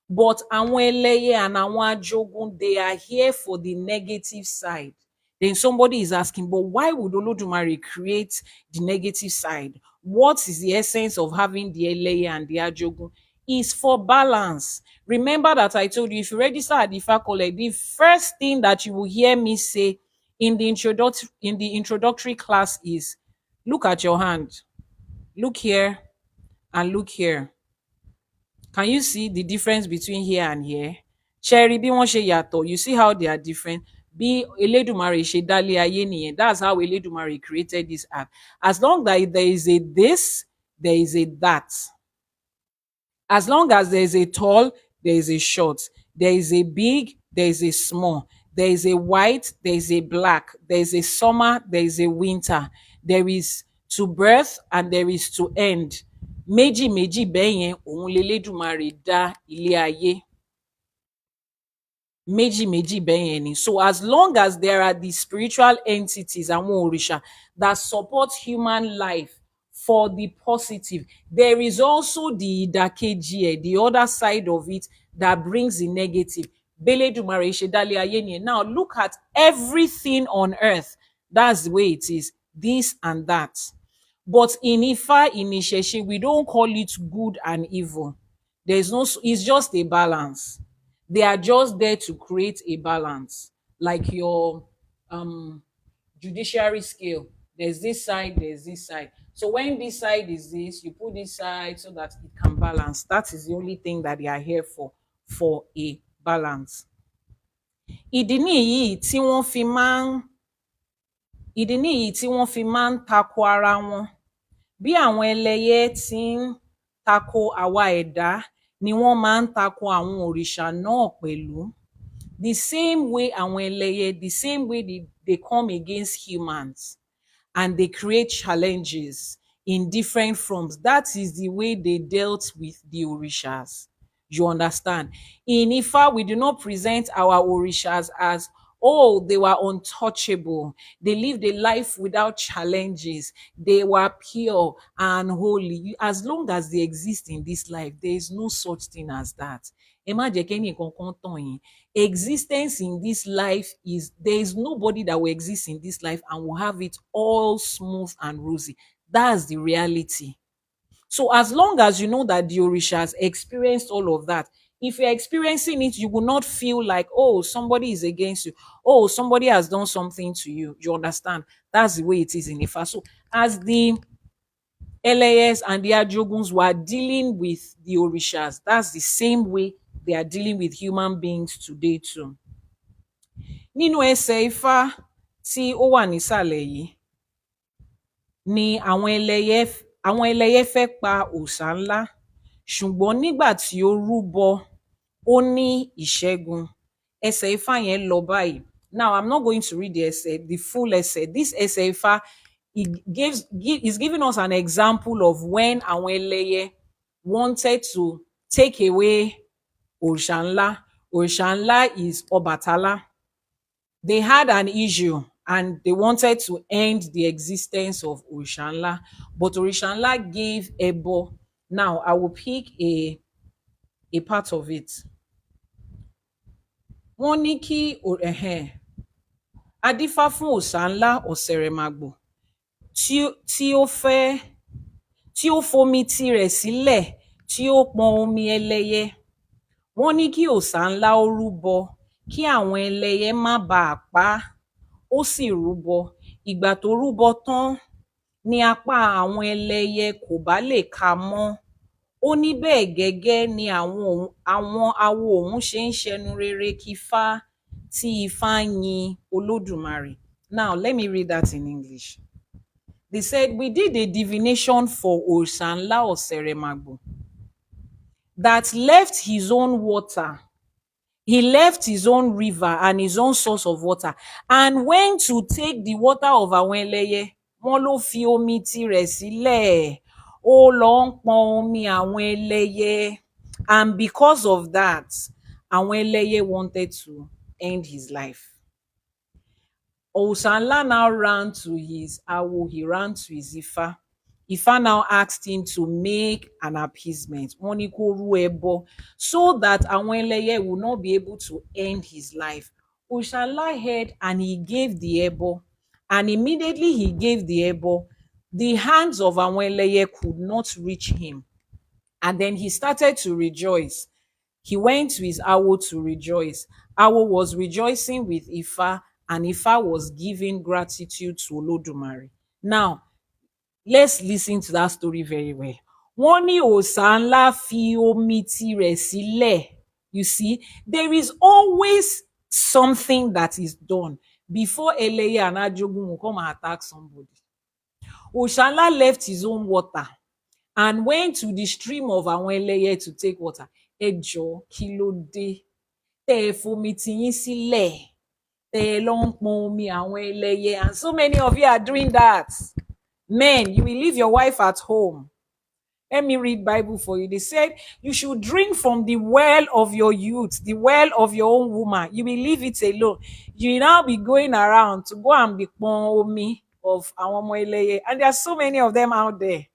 But àwọn ẹlẹ́yẹ and àwọn ajogun, they are here for the negative side. Then somebody is asking, but why would Olodumare create the negative side? What is the essence of having the ẹlẹ́yẹ and the ajogun? Is for balance. Remember that I told you, if you register at the Ifa College, the first thing that you will hear me say in the introductory class is, look at your hand. Look here and look here. Can you see the difference between here and here? Cherry bí wọ́n ṣe yàtọ̀. You see how they are different? Bí Elédùmarè ṣe dálé ayé nìyẹn. That's how Elédùmarè created this earth. As long as there is a this, there is a that. As long as there is a tall, there is a short. There is a big, there is a small. There is a white, there is a black. There is a summer, there is a winter. There is to birth and there is to end. Méjì méjì bẹ́ẹ̀ yẹn òun l'Elédùmarè dá ilé ayé. Méjì méjì bẹ́ẹ̀ yẹn ni. So as long as there are the spiritual entities, àwọn òrìṣà, that support human life for the positive, there is also the ìdàkejì, the other side of it that brings the negative. B'Elédùmarè ṣe dálé ayé nìyẹn. Now look at everything on earth. That's the way it is. This and that. But in Ifa, in Iṣẹṣe, we don't call it good and evil. There's no, it's just a balance. They are just there to create a balance. Like your judiciary scale. There's this side, there's this side. So when this side is this, you put this side so that it can balance. That is the only thing that they are here for a balance. Ìdí nìyí tí wọ́n fi máa ń tako ara wọn. Bí àwọn ẹlẹ́yẹ tí ń tako àwa ẹ̀dá ni wọ́n máa ń tako àwọn òrìṣà náà pẹ̀lú. The same way àwọn ẹlẹ́yẹ, the same way they come against humans and they create challenges in different forms. That is the way they dealt with the Orishas. You understand? In Ifa, we do not present our Orishas as, oh, they were untouchable. They lived a life without challenges. They were pure and holy. As long as they exist in this life, there is no such thing as that. Ẹ má jẹ́ kẹ́ni kankan tàn yín. Existence in this life is, there is nobody that will exist in this life and will have it all smooth and rosy. That's the reality. So as long as you know that the Orishas experienced all of that, if you're experiencing it, you will not feel like, oh, somebody is against you. Oh, somebody has done something to you. You understand? That's the way it is in Ifa. So as the LAS and the Ajoguns were dealing with the Orishas, that's the same way they are dealing with human beings today too. Nínú ẹsẹ̀ Ifá tí ó wà nísàlẹ̀ yìí ni àwọn ẹlẹ́yẹ fẹ́ pa òòṣà ńlá, ṣùgbọ́n nígbà tí ó rúbọ, ó ní ìṣẹ́gun. Ẹsẹ̀ Ifá yẹn lọ báyìí. Now, I'm not going to read the full essay. This essay Ifá, is giving us an example of when àwọn ẹlẹ́yẹ wanted to take away òòṣà ńlá. Òòṣà ńlá is Ọbàtálá. They had an issue and they wanted to end the existence of Orishanla, but Orishanla gave Ebo. Now, I will pick a part of it. Wọ́n ní kí Adífá fún Òòṣà Ọ̀sẹ̀rẹ̀màgbò tí ó fomi tirẹ̀ sílẹ̀ tí ó pọn omi ẹlẹ́yẹ. Wọ́n ní kí òòṣà ńlá ó rúbọ kí àwọn ẹlẹ́yẹ má bàa pa á. Ó sì rúbọ. Ìgbà tó rúbọ tán ni apá àwọn ẹlẹ́yẹ kò bá lè ka mọ́. Ó ní bẹ́ẹ̀ gẹ́gẹ́ ni àwọn awo òun ṣe ń ṣẹnu rere kí Ifá tí Ifá yin Olódùmarè. Now, let me read that in English. They said, we did a divination for Òòṣà Ọ̀sẹ̀rẹ̀màgbò that left his own water. He left his own river and his own source of water and went to take the water of àwọn ẹlẹ́yẹ. Wọ́n ló fi omi tirẹ̀ sílẹ̀. Ó lọ ń pọn omi àwọn ẹlẹ́yẹ. And because of that, àwọn ẹlẹ́yẹ wanted to end his life. Òòṣà now ran to his awo, he ran to his Ifá. Ifá now asked him to make an appeasement, wọ́n ní kó rú ẹbọ, so that àwọn ẹlẹ́yẹ will not be able to end his life. Òòṣà heard and he gave the ẹbọ, and immediately he gave the ẹbọ, the hands of àwọn ẹlẹ́yẹ could not reach him. And then he started to rejoice. He went to his awo to rejoice. Awo was rejoicing with Ifá, and Ifá was giving gratitude to Olódùmarè. Now, let's listen to that story very well. Wọ́n ní òòṣà ńlá fi omi tirẹ̀ sílẹ̀. You see, there is always something that is done before ẹlẹ́yẹ and Ajogun will come and attack somebody. Òòṣà ńlá left his own water and went to the stream of àwọn ẹlẹ́yẹ to take water. Ẹ jọ̀ọ́, kí ló dé? Tẹ́ ẹ fomi tiyín sílẹ̀. Tẹ́ ẹ lọ ń pọn omi àwọn ẹlẹ́yẹ. And so many of you are doing that. Men, you will leave your wife at home. Let me read Bible for you. They said you should drink from the well of your youth, the well of your own woman. You will leave it alone. You will now be going around to go and be pọn omi of àwọn ọmọ ẹlẹ́yẹ. And there are so many of them out there.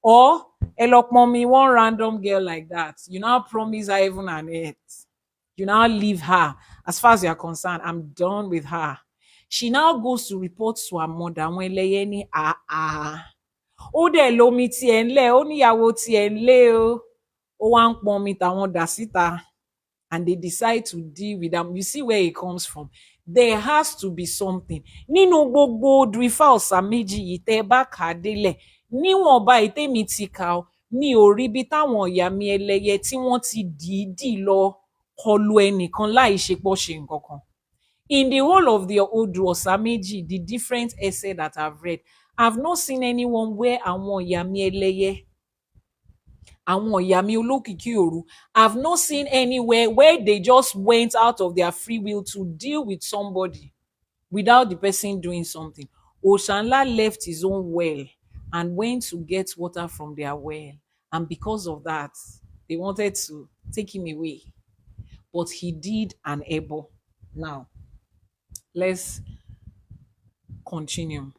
Or ẹ lọ pọn omi one random girl like that. You now promise her heaven and earth. You now leave her. As far as you are concerned, I'm done with her. She now goes to report to her mother. Àwọn ẹlẹ́yẹ ní ó dẹ̀ lómi tiẹ̀ ńlẹ̀, ó níyàwó tiẹ̀ ńlẹ̀ o. Ó wá ń pọn omi tàwọn dà síta. And they decide to deal with them. You see where it comes from. There has to be something. Nínú gbogbo odù Ifá ọ̀sà méjì yìí tẹ́ bá kà á délẹ̀. Níwọ̀nba ìtẹ́mi ti kà ó, mi ò rí bí táwọn ìyá mi ẹlẹ́yẹ tí wọ́n ti dìídì lọ kọlu ẹnìkan láì ṣe pọ̀ ṣe nǹkan kan. In the whole of the Odu Osameji, the different essay that I've read, I've not seen anyone where àwọn ìyá mi ẹlẹ́yẹ àwọn ìyá mi olókìkí òru. I've not seen anywhere where they just went out of their free will to deal with somebody without the person doing something. Oshanla left his own well and went to get water from their well. And because of that, they wanted to take him away. But he did an ebo. Now, let's continue.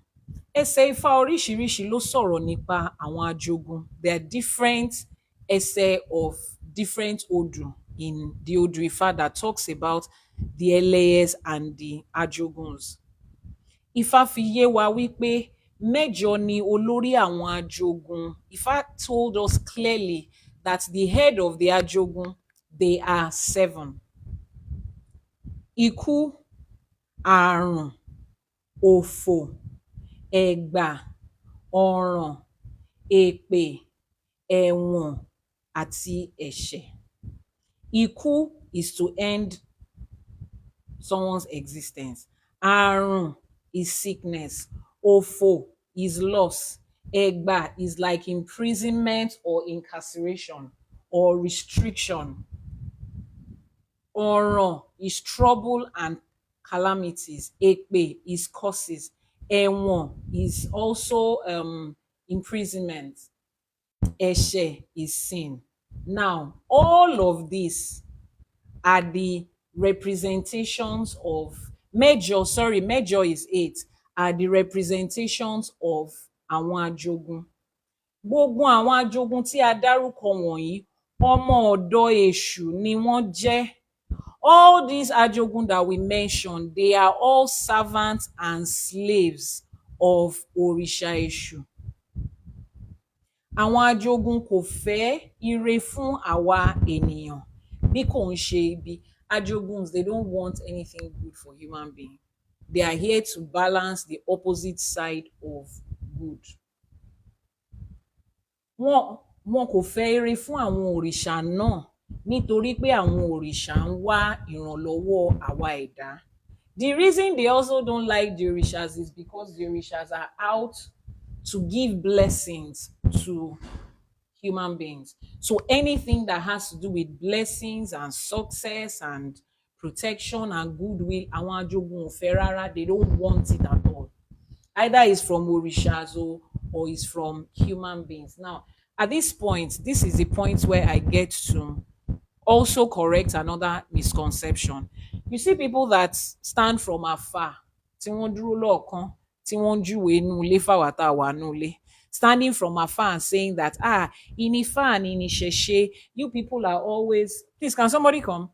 Ẹsẹ̀ Ifá oríṣiríṣi ló sọ̀rọ̀ nípa àwọn ajogun. There are different essay of different Odu in the Odu Ifá that talks about the Eleyes and the ajoguns. Ifá fi yé wa wípé mẹ́jọ ni olórí àwọn ajogun. Ifá told us clearly that the head of the ajogun, they are 7. Ikú, àrùn, òfò, ẹ̀gbà, ọ̀ràn, èpè, ẹ̀wọ̀n, àti ẹ̀ṣẹ̀. Ikú is to end someone's existence. Àrùn is sickness. Òfò is loss. Ẹ̀gbà is like imprisonment or incarceration or restriction. Ọ̀ràn is trouble and calamities. Èpè is curses. Ẹ̀wọ̀n is also imprisonment. Ẹ̀ṣẹ̀ is sin. Now, all of these are the representations of major is 8, are the representations of àwọn ajogun. Gbogbo àwọn ajogun tí a dárúkọ wọ̀nyí, ọmọ ọ̀dọ̀ èṣù ni wọ́n jẹ́. All these ajogun that we mentioned, they are all servants and slaves of Òrìṣà Èṣù. Àwọn ajogun kò fẹ́ ire fún àwa ènìyàn bí kò ń ṣe ibi. Ajoguns, they don't want anything good for human being. They are here to balance the opposite side of good. Wọn kò fẹ́ ire fún àwọn òrìṣà náà nítorí pé àwọn òrìṣà ń wá ìrànlọ́wọ́ àwa ẹ̀dá. The reason they also don't like the òrìṣàs is because the òrìṣàs are out to give blessings to human beings. So anything that has to do with blessings and success and protection and goodwill, àwọn ajogun ò fẹ́ rárá, they don't want it at all. Either it's from òrìṣàs or it's from human beings. Now, at this point, this is the point where I get to also correct another misconception. You see people that stand from afar, tí wọ́n dúró lọ́ọ̀kan, tí wọ́n júwe inú ilé fáwa tá a wà nínú ilé, standing from afar and saying that, in Ifa and in Iṣẹṣe, you people are always, please, can somebody come?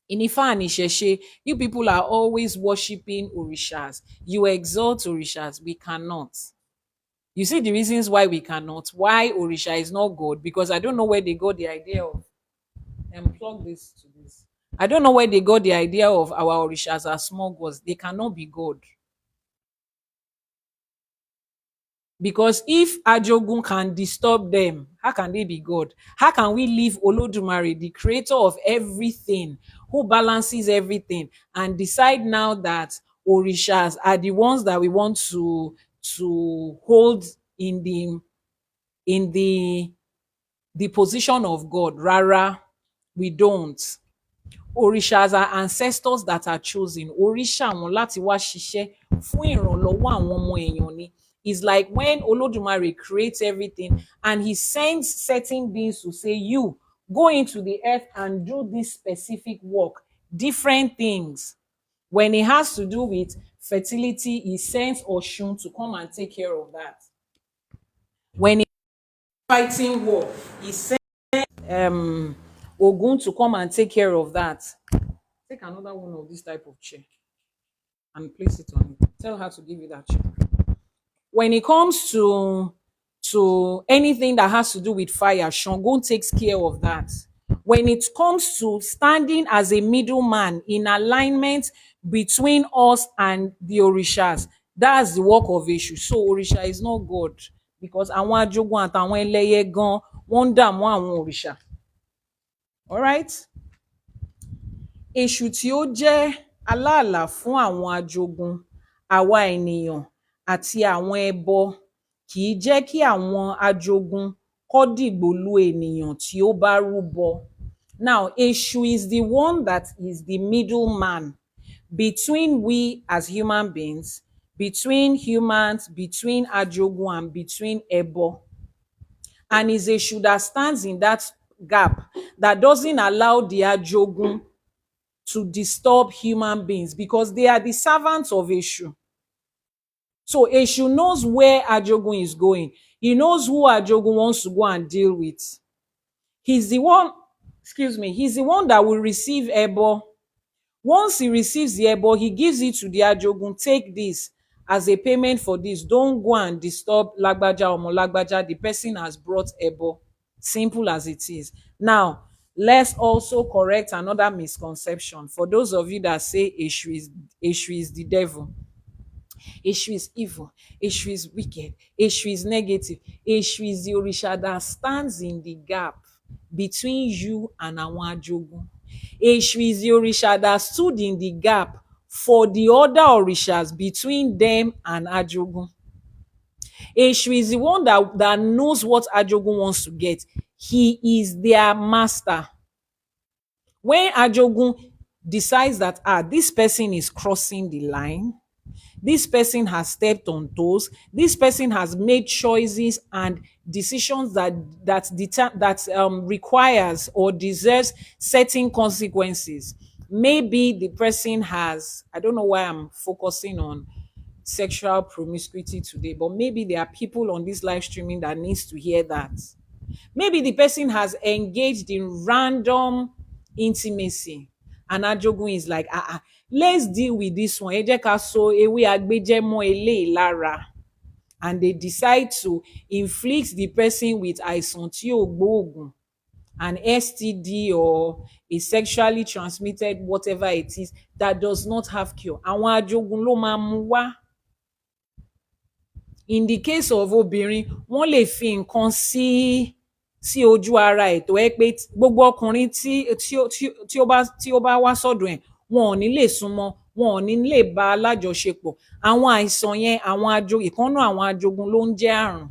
In Ifa and Iṣẹṣe, you people are always worshiping Orishas. You exalt Orishas. We cannot. You see the reasons why we cannot. Why Orisha is not God? Because I don't know where they got the idea of. Plug this to this. I don't know where they got the idea of our Orishas as small gods. They cannot be God. Because if Ajogun can disturb them, how can they be God? How can we leave Olodumare, the creator of everything, who balances everything, and decide now that Orishas are the ones that we want to hold in the position of God? Rara, we don't. Orishas are ancestors that are chosen. Orisha wọn láti wá ṣiṣẹ́ fún ìrànlọ́wọ́ àwọn ọmọ èèyàn ni. It's like when Olodumare creates everything and he sends certain beings to say, you go into the earth and do this specific work, different things. When it has to do with fertility, he sends Oshun to come and take care of that. When it's fighting war, he sends Ogun to come and take care of that. Take another one of this type of chair and place it on it. Tell her to give you that chair. When it comes to anything that has to do with fire, Shangon takes care of that. When it comes to standing as a middleman in alignment between us and the Orishas, that's the work of Eshu. So Orisha is not God, because àwọn ajogun àtàwọn ẹlẹ́yẹ gan wọ́n dààmú àwọn Orisha. All right? Èṣù tí ó jẹ́ aláàlá fún àwọn ajogun, àwa ènìyàn àti àwọn ẹbọ kì í jẹ́ kí àwọn ajogun kọ́ dìgbòlu ènìyàn tí ó bá rúbọ. Now, Èṣù is the one that is the middleman between we as human beings, between humans, between Ajogun and between Ẹbọ. And is Èṣù that stands in that gap, that doesn't allow the Ajogun to disturb human beings, because they are the servants of Èṣù. So Eshu knows where Ajogun is going. He knows who Ajogun wants to go and deal with. He's the one, excuse me, he's the one that will receive Ebo. Once he receives the Ebo, he gives it to the Ajogun. Take this as a payment for this. Don't go and disturb Lagbaja or Molagbaja. The person has brought Ebo. Simple as it is. Now, let's also correct another misconception. For those of you that say Eshu is the devil. Eshu is evil. Eshu is wicked. Eshu is negative. Eshu is the Orisha that stands in the gap between you and àwọn Ajogun. Eshu is the Orisha that stood in the gap for the other Orishas between them and Ajogun. Eshu is the one that knows what Ajogun wants to get. He is their master. When Ajogun decides that this person is crossing the line, this person has stepped on toes, this person has made choices and decisions that requires or deserves certain consequences. Maybe the person has, I don't know why I'm focusing on sexual promiscuity today, but maybe there are people on this live streaming that needs to hear that. Maybe the person has engaged in random intimacy and Ajogun is like, let's deal with this one. Ẹ jẹ́ ká so ewé agbéjẹ́mọ́ eléyìí lára. And they decide to inflict the person with àìsàn tí ò gbóògùn, an STD or a sexually transmitted whatever it is that does not have cure. Àwọn Ajogun ló máa mú wá. In the case of obìnrin, wọ́n lè fi nǹkan sí ojú ara ẹ̀ tó ẹ́ pé gbogbo ọkùnrin tí ó bá wá sọ́dọ̀ ẹ̀, wọn ò ní lè súnmọ́, wọn ò ní lè bá a lájọṣepọ̀. Àwọn àìsàn yẹn, ìkànnà àwọn Ajogun ló ń jẹ́ àrùn.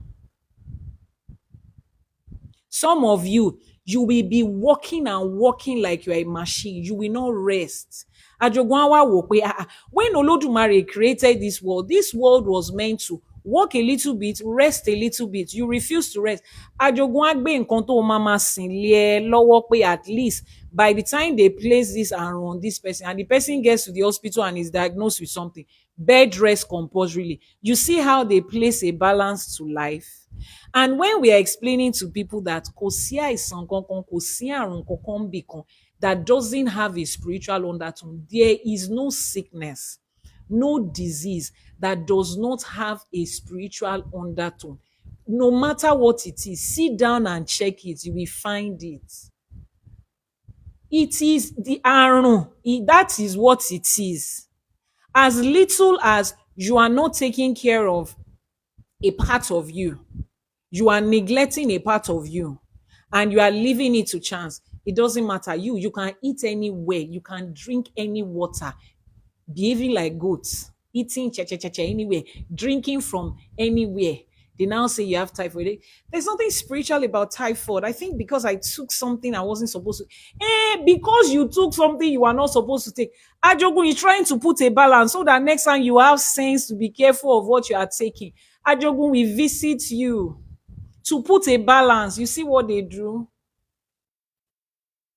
Some of you will be walking and walking like you are a machine. You will not rest. Ajogun á wá wò pé when Olódùmarè created this world was meant to walk a little bit, rest a little bit. You refuse to rest. Ajogun á gbé nǹkan tó máa sìn lé ẹ lọ́wọ́ pé at least by the time they place this àrùn on this person and the person gets to the hospital and is diagnosed with something, bed rest compulsorily. You see how they place a balance to life? And when we are explaining to people that kò sí àìsàn kankan, kò sí àrùn kankan bí kan that doesn't have a spiritual undertone, there is no sickness, no disease that does not have a spiritual undertone. No matter what it is, sit down and check it, you will find it. It is the àrùn, that is what it is. As little as you are not taking care of a part of you, you are neglecting a part of you, and you are leaving it to chance, it doesn't matter. You can eat anywhere, you can drink any water, behaving like goats, eating anywhere, drinking from anywhere. They now say you have typhoid. There's nothing spiritual about typhoid. I think because I took something I wasn't supposed to. Because you took something you are not supposed to take. Ajogun is trying to put a balance so that next time you have sense to be careful of what you are taking. Ajogun will visit you to put a balance. You see what they do?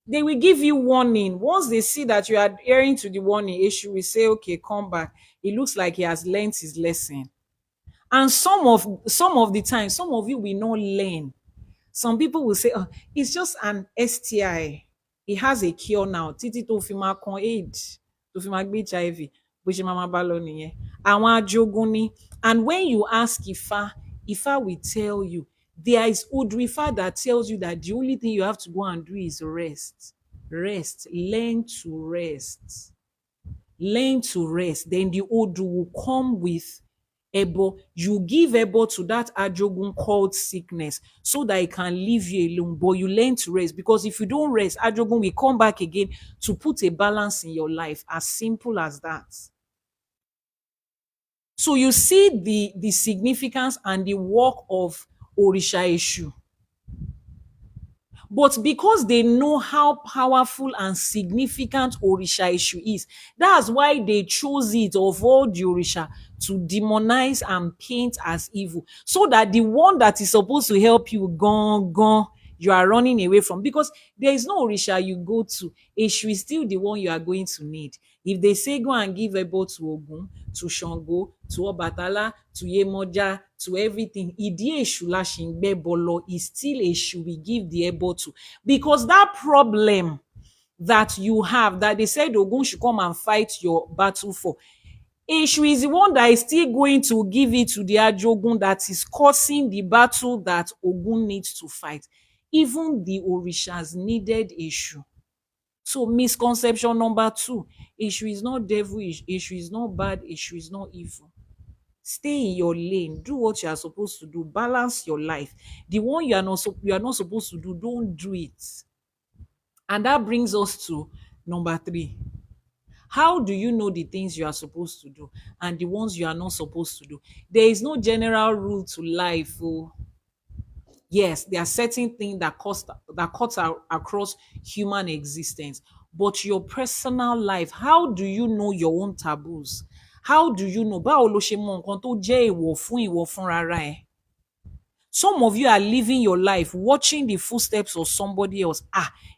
They will give you warning. Once they see that you are adhering to the warning, Eshu will say, okay, come back. It looks like he has learned his lesson. And some of the time, some of you will not learn. Some people will say, it's just an STI. It has a cure now. Títí tó fi máa kan AIDS, tó fi máa gbé HIV, bó ṣe máa bá lọ nìyẹn. Àwọn Ajogun ni. And when you ask Ifa will tell you, there is Udrifa that tells you that the only thing you have to go and do is rest. Rest. Learn to rest. Learn to rest. Then the Odu will come with Ebo. You give Ebo to that Ajogun called sickness so that it can leave you alone. But you learn to rest, because if you don't rest, Ajogun will come back again to put a balance in your life. As simple as that. So you see the significance and the work of Orisha Eshu. But because they know how powerful and significant Orisha Eshu is, that's why they chose it of all the Orisha to demonize and paint as evil. So that the one that is supposed to help you, gone, you are running away from. Because there is no Orisha you go to. Eshu is still the one you are going to need. If they say go and give Ebo to Ogun, to Shango, to Obatala, to Yemoja, to everything, Idi Eshu la shingbe bolo is still Eshu we give the Ebo to. Because that problem that you have, that they said Ogun should come and fight your battle for, Eshu is the one that is still going to give it to the Ajogun that is causing the battle that Ogun needs to fight. Even the Orishas needed Eshu. So misconception number two, Eshu is not devilish, Eshu is not bad, Eshu is not evil. Stay in your lane, do what you are supposed to do, balance your life. The one you are not supposed to do, don't do it. And that brings us to number three. How do you know the things you are supposed to do and the ones you are not supposed to do? There is no general rule to life. Oh. Yes, there are certain things that cuts across human existence. But your personal life, how do you know your own taboos? How do you know? Báwo lo ṣe mọ nǹkan tó jẹ́ èèwọ̀ fún ìwọ fúnrara ẹ? Some of you are living your life watching the footsteps of somebody else.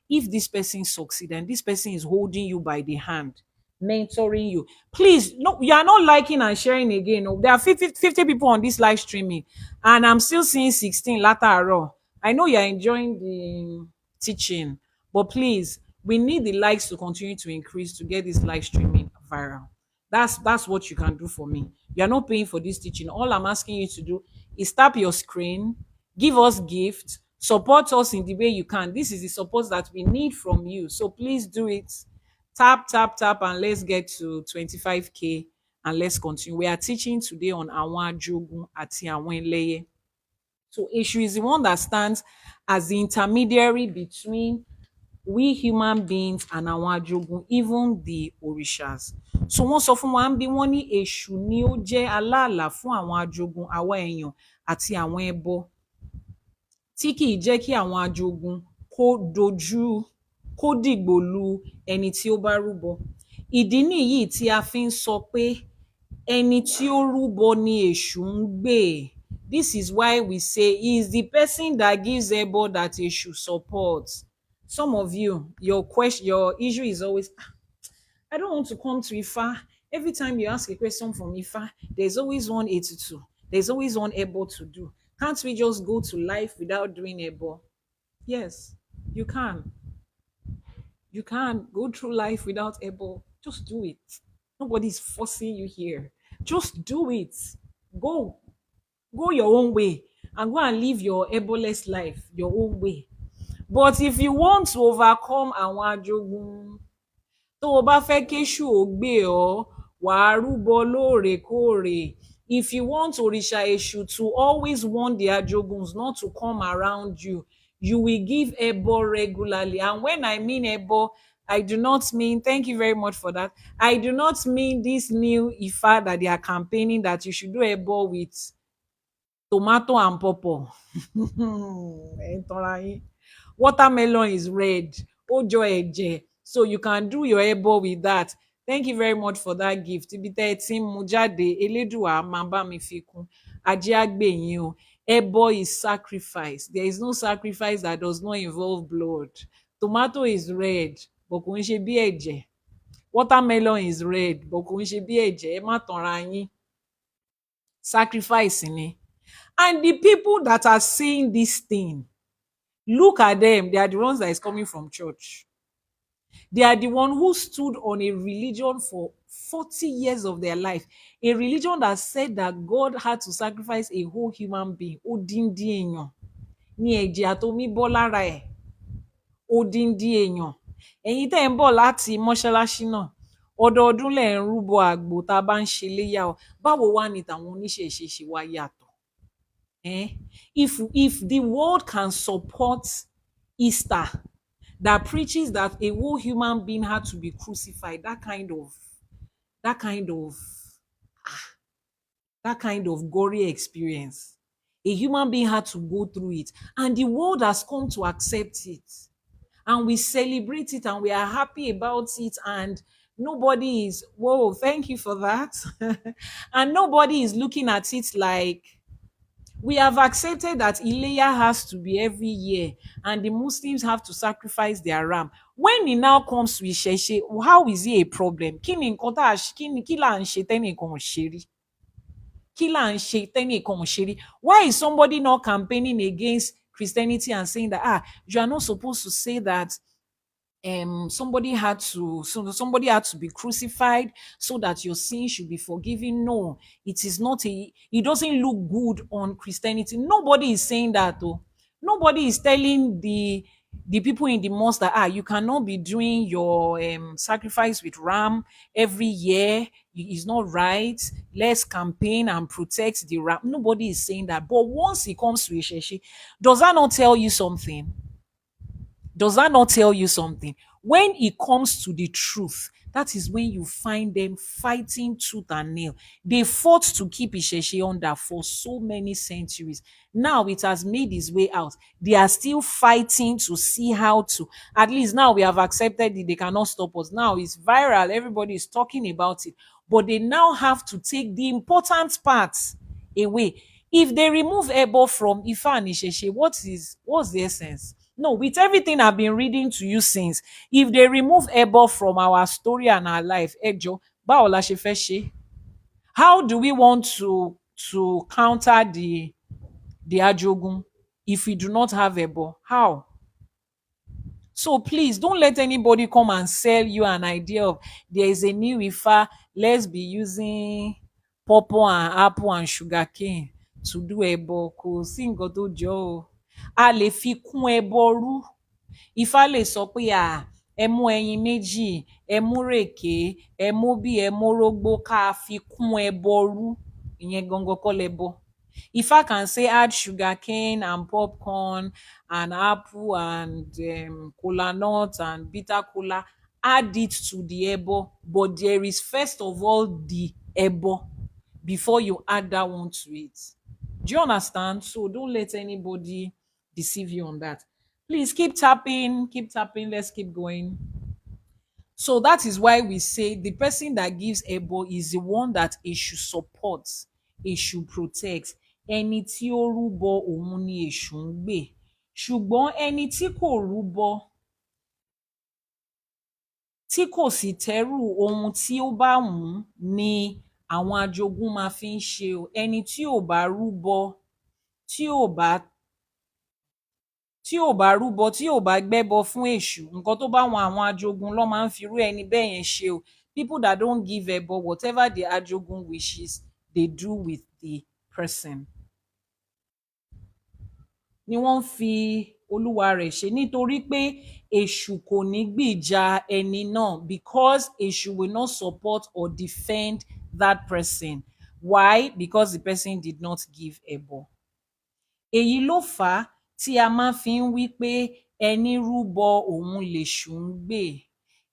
If this person succeeds and this person is holding you by the hand, mentoring you, please, no, you are not liking and sharing again. No. There are 50 people on this live streaming, and I'm still seeing 16 later. I know you're enjoying the teaching, but please, we need the likes to continue to increase to get this live streaming viral. That's what you can do for me. You're not paying for this teaching. All I'm asking you to do is tap your screen, give us gifts, support us in the way you can. This is the support that we need from you. So please do it. Tap, tap, tap, and let's get to 25K and let's continue. We are teaching today on Àwọn Ajogun àti Àwọn Ẹlẹ́yẹ. So Eshu is the one that stands as the intermediary between we human beings and àwọn ajogun, even the orishas. So wọ́n sọ fún wa ń bí wọ́n ní èṣù ni ó jẹ́ aláàlá fún àwọn ajogun, àwa èèyàn àti àwọn ẹbọ tí kì í jẹ́ kí àwọn ajogun kó dìgbò lu ẹni tí ó bá rúbọ. Ìdí nìyí tí a fi ń sọ pé ẹni tí ó rúbọ ni èṣù ń gbè. This is why we say he is the person that gives ẹbọ that èṣù supports. Some of you, your issue is always, I don't want to come to Ifa. Every time you ask a question from Ifa, there's always one 82. There's always one ebo to do. Can't we just go to life without doing ebo? Yes, you can. You can go through life without ebo. Just do it. Nobody's forcing you here. Just do it. Go your own way and go and live your eboless life your own way. But if you want to overcome àwọn ajogun, tó o bá fẹ́ kéṣù ó gbé ọ, wàá rúbọ lóòrèkóòrè. If you want Òrìṣà Èṣù to always want the ajoguns not to come around you, you will give ẹbọ regularly. And when I mean ẹbọ, I do not mean, thank you very much for that, I do not mean this new Ifa that they are campaigning that you should do ẹbọ with tomato and pawpaw. Watermelon is red. Ojo ẹ̀jẹ̀. So you can do your ẹbọ with that. Thank you very much for that gift. Ibi tẹ́ ẹ ti ń mú jáde, Elédùà máa bá mi fi kún. Ajé á gbè yín o. Ẹbọ is sacrifice. There is no sacrifice that does not involve blood. Tomato is red, but kò ń ṣe bí ẹ̀jẹ̀. Watermelon is red, but kò ń ṣe bí ẹ̀jẹ̀. Ẹ má tanra yín. Sacrifice ni. And the people that are saying this thing, look at them. They are the ones that is coming from church. They are the one who stood on a religion for 40 years of their life. A religion that said that God had to sacrifice a whole human being. Odindi èèyàn. Ní ẹ̀jẹ̀ àtomi bọ́ lára ẹ̀. Odindi èèyàn. Ẹ̀yin tẹ́ ń bọ̀ láti mọ́ṣáláṣí náà. Ọdọọdún lẹ̀ ń rúbọ àgbò tá a bá ń ṣe léyà o. Báwo wá ni tàwọn oníṣẹ̀ṣe ṣe wá yàtọ̀? If the world can support Easter that preaches that a whole human being had to be crucified, that kind of gory experience, A human being had to go through it, and the world has come to accept it. And we celebrate it and we are happy about it. And nobody is, whoa, thank you for that. And nobody is looking at it like, we have accepted that Ileya has to be every year and the Muslims have to sacrifice their ram. When it now comes to Iṣẹṣe, how is it a problem? Kí ni nǹkan tá a ṣe- kí là ń ṣe tẹ́nìkan ò ṣe rí? Kí là ń ṣe tẹ́nìkan ò ṣe rí? Why is somebody not campaigning against Christianity and saying that, you are not supposed to say that somebody had to be crucified so that your sin should be forgiven? No, it is not it doesn't look good on Christianity. Nobody is saying that though. Nobody is telling the people in the mosque that you cannot be doing your sacrifice with ram every year. It's not right. Let's campaign and protect the ram. Nobody is saying that. But once it comes to Iṣẹṣe, does that not tell you something? Does that not tell you something? When it comes to the truth, that is when you find them fighting tooth and nail. They fought to keep Iṣẹṣe under for so many centuries. Now it has made its way out. They are still fighting to see how to. At least now we have accepted it. They cannot stop us. Now it's viral. Everybody is talking about it. But they now have to take the important parts away. If they remove Ebo from Ifa and Isheshe, what's the essence? No, with everything I've been reading to you since, if they remove Ebo from our story and our life, Ejo, báwo la ṣe fẹ́ ṣe? How do we want to counter the Ajogun if we do not have Ebo? How? So please don't let anybody come and sell you an idea of there is a new Ifa. Let's be using pawpaw and apple and sugar cane to do ẹbọ. Kò sí nǹkan tó jọ o. A lè fi kún ẹbọ rú. Ifá lè sọ pé ẹ mú ẹyin méjì, ẹ mú rèké, ẹ mú bí ẹ mú rógbó ká fi kún ẹbọ rú. Ìyẹn gangan kọ́ lẹbọ. Ifa can say add sugar cane and popcorn and apple and cola nut and bitter cola. Add it to the ebo, but there is first of all the ebo before you add that one to it. Do you understand? So don't let anybody deceive you on that. Please keep tapping, keep tapping. Let's keep going. So that is why we say the person that gives ebo is the one that Eshu supports, Eshu protects. Ẹni tí ó rúbọ òun ni Èṣù ń gbè. Ṣùgbọ́n ẹni tí kò rúbọ, tí kò sì tẹ́rù ohun tí ó bá wù ú ni àwọn ajogun máa fi ń ṣe o. Ẹni tí ò bá rúbọ, tí ò bá rúbọ, tí ò bá gbẹ́bọ fún Èṣù, nǹkan tó bá wọn àwọn ajogun ló máa ń fi irú ẹni bẹ́ẹ̀ yẹn ṣe o. People that don't give ẹbọ, whatever the ajogun wishes, they do with the person. Ni wọ́n fi olúwa rẹ̀ ṣe, nítorí pé Èṣù kò ní gbìjà ẹni náà, because Èṣù will not support or defend that person. Why? Because the person did not give ẹbọ. Èyí ló fà á tí a máa fi ń wí pé ẹni rúbọ òun lèṣù ń gbè.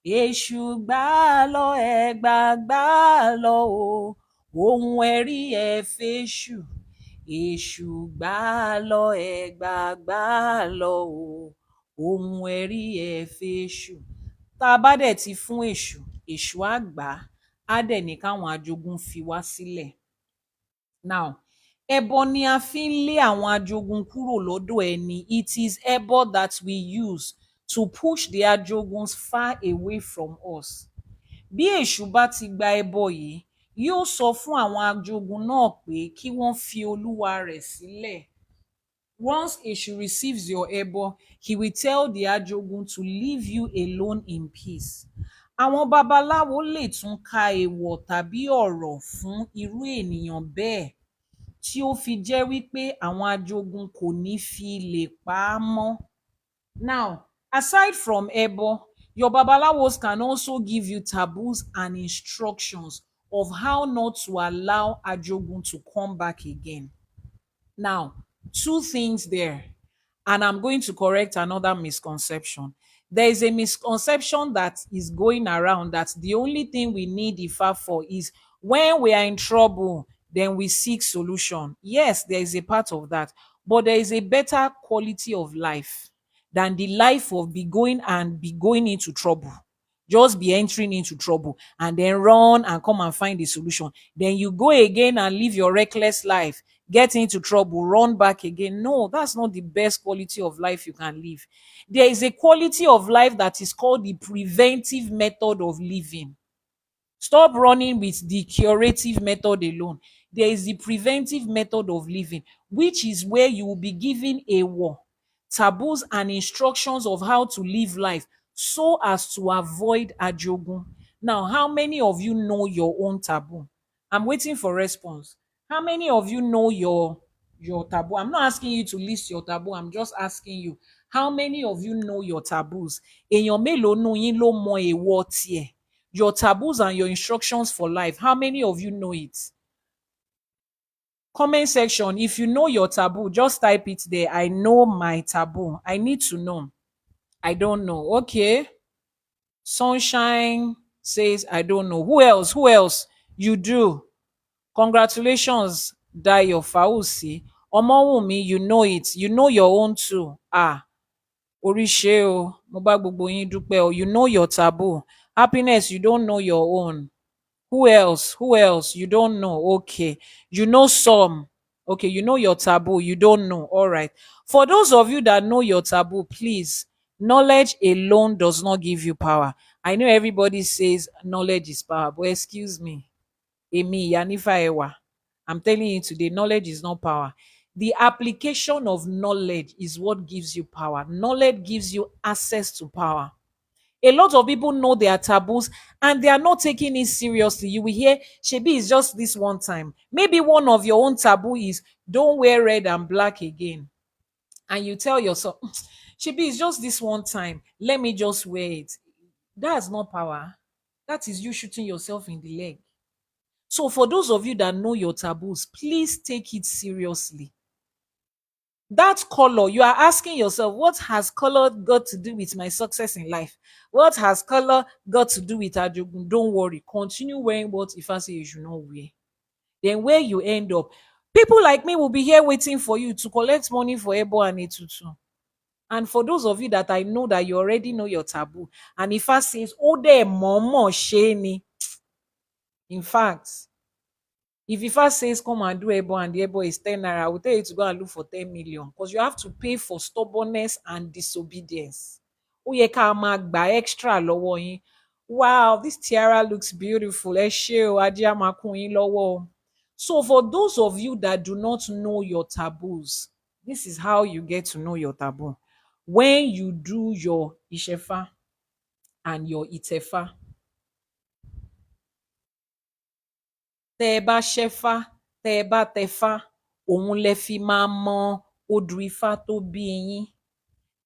Èṣù gbà á lọ, ẹgbà gbà á lọ o, ohun ẹ̀rí ẹ fèṣù. Èṣù gbà á lọ, ẹgbà gbà á lọ o, ohun ẹ̀rí ẹ fèṣù. Tá a bá dẹ̀ ti fún Èṣù, Èṣù á gbà á dẹ̀ ní káwọn ajogun fi wá sílẹ̀. Now, ẹbọ ni a fi ń lé àwọn ajogun kúrò lọ́dọ̀ ẹni. It is ẹbọ that we use to push the ajoguns far away from us. Bí Èṣù bá ti gba ẹbọ yìí, yóò sọ fún àwọn ajogun náà pé kí wọ́n fi olúwa rẹ̀ sílẹ̀. Once Èṣù receives your ẹbọ, he will tell the ajogun to leave you alone in peace. Àwọn babaláwo lè tún ka èèwọ̀ tàbí ọ̀rọ̀ fún irú ènìyàn bẹ́ẹ̀, tí ó fi jẹ́ wípé àwọn ajogun kò ní fi lè pa á mọ́. Now, aside from ẹbọ, your babalawos can also give you taboos and instructions of how not to allow ajogun to come back again. Now, two things there, and I'm going to correct another misconception. There is a misconception that is going around that the only thing we need Ifa for is when we are in trouble, then we seek solution. Yes, there is a part of that, but there is a better quality of life than the life of be going into trouble. Just be entering into trouble and then run and come and find the solution. Then you go again and live your reckless life, get into trouble, run back again. No, that's not the best quality of life you can live. There is a quality of life that is called the preventive method of living. Stop running with the curative method alone. There is the preventive method of living, which is where you will be given a war, taboos, and instructions of how to live life so as to avoid ajogun. Now, how many of you know your own taboo? I'm waiting for response. How many of you know your taboo? I'm not asking you to list your taboo. I'm just asking you, how many of you know your taboos? Èèyàn mélòó nínú yín ló mọ èèwọ̀ tiẹ̀? Your taboos and your instructions for life. How many of you know it? Comment section. If you know your taboo, just type it there. I know my taboo. I need to know. I don't know. Okay. Sunshine says, I don't know. Who else? Who else? You do. Congratulations, Dayo Fausi. Omowumi, you know it. You know your own too. Ah, Orishe o. Mo bá gbogbo yín dúpẹ́ o. You know your taboo. Happiness, you don't know your own. Who else? Who else? You don't know. Okay. You know some. Okay, you know your taboo. You don't know. All right. For those of you that know your taboo, please, knowledge alone does not give you power. I know everybody says knowledge is power, but excuse me. Emi Yanifa Ewa. I'm telling you today, knowledge is not power. The application of knowledge is what gives you power. Knowledge gives you access to power. A lot of people know their taboos and they are not taking it seriously. You will hear, Shebi is just this one time. Maybe one of your own taboo is don't wear red and black again. And you tell yourself, Shebi is just this one time. Let me just wear it. That's not power. That is you shooting yourself in the leg. So for those of you that know your taboos, please take it seriously. That color, you are asking yourself, what has color got to do with my success in life? What has color got to do with ajogun? Don't worry, continue wearing what Ifa say you should not wear. Then where you end up, people like me will be here waiting for you to collect money for Ebo and Etutu. And for those of you that I know that you already know your taboo, and Ifa says, oh, there, momo sheni. In fact, if Ifa says come and do Ebo and the Ebo is 10 naira, I will tell you to go and look for 10 million because you have to pay for stubbornness and disobedience. Ó yẹ ká máa gba extra lọ́wọ́ yín. Wow, this tiara looks beautiful. Ẹ ṣé o, ajé á máa kún yín lọ́wọ́ o. So for those of you that do not know your taboos, this is how you get to know your taboo. When you do your Ishefa and your Itefa, tẹ́ ẹ bá ṣẹ́fá, tẹ́ ẹ bá tẹfá, òun lẹ fi máa mọ odù ifá tó bí yín.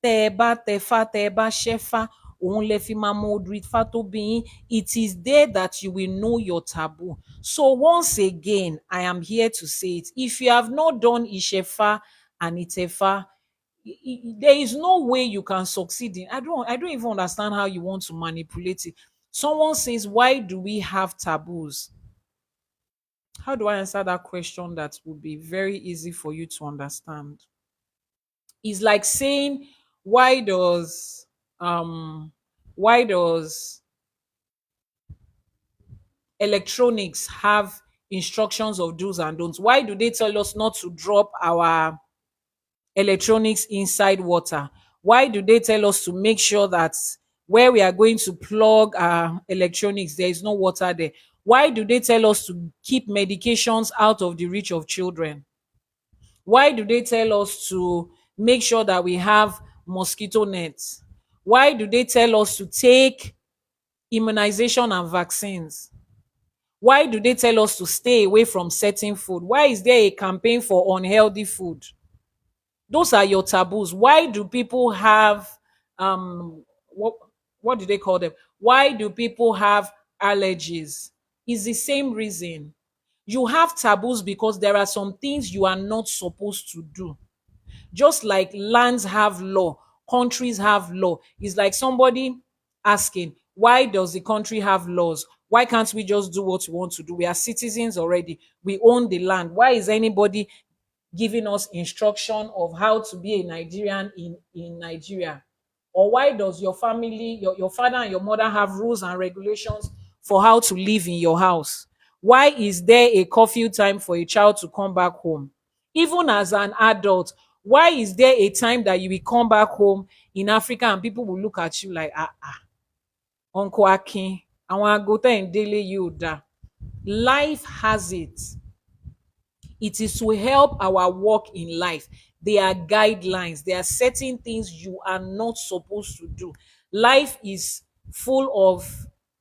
Tẹ́ ẹ bá tẹfá, tẹ́ ẹ bá ṣẹ́fá, òun lẹ fi máa mọ odù ifá tó bí yín. It is there that you will know your taboo. So once again, I am here to say it. If you have not done Ishefa and Itefa, there is no way you can succeed in. I don't even understand how you want to manipulate it. Someone says, why do we have taboos? How do I answer that question that would be very easy for you to understand? It's like saying, why does um why does electronics have instructions of do's and don'ts? Why do they tell us not to drop our electronics inside water? Why do they tell us to make sure that where we are going to plug our electronics, there is no water there? Why do they tell us to keep medications out of the reach of children? Why do they tell us to make sure that we have mosquito nets? Why do they tell us to take immunization and vaccines? Why do they tell us to stay away from certain food? Why is there a campaign for unhealthy food? Those are your taboos. Why do people have what do they call them? Why do people have allergies? It's the same reason. You have taboos because there are some things you are not supposed to do. Just like lands have law, countries have law. It's like somebody asking, why does the country have laws? Why can't we just do what we want to do? We are citizens already. We own the land. Why is anybody giving us instruction of how to be a Nigerian in Nigeria? Or why does your family, your father and your mother have rules and regulations for how to live in your house? Why is there a curfew time for a child to come back home? Even as an adult, why is there a time that you will come back home in Africa and people will look at you like, Uncle Akin, àwọn aago tẹ̀ ń délé yìí ò dáa. Life has it. It is to help our walk in life. There are guidelines. There are certain things you are not supposed to do. Life is full of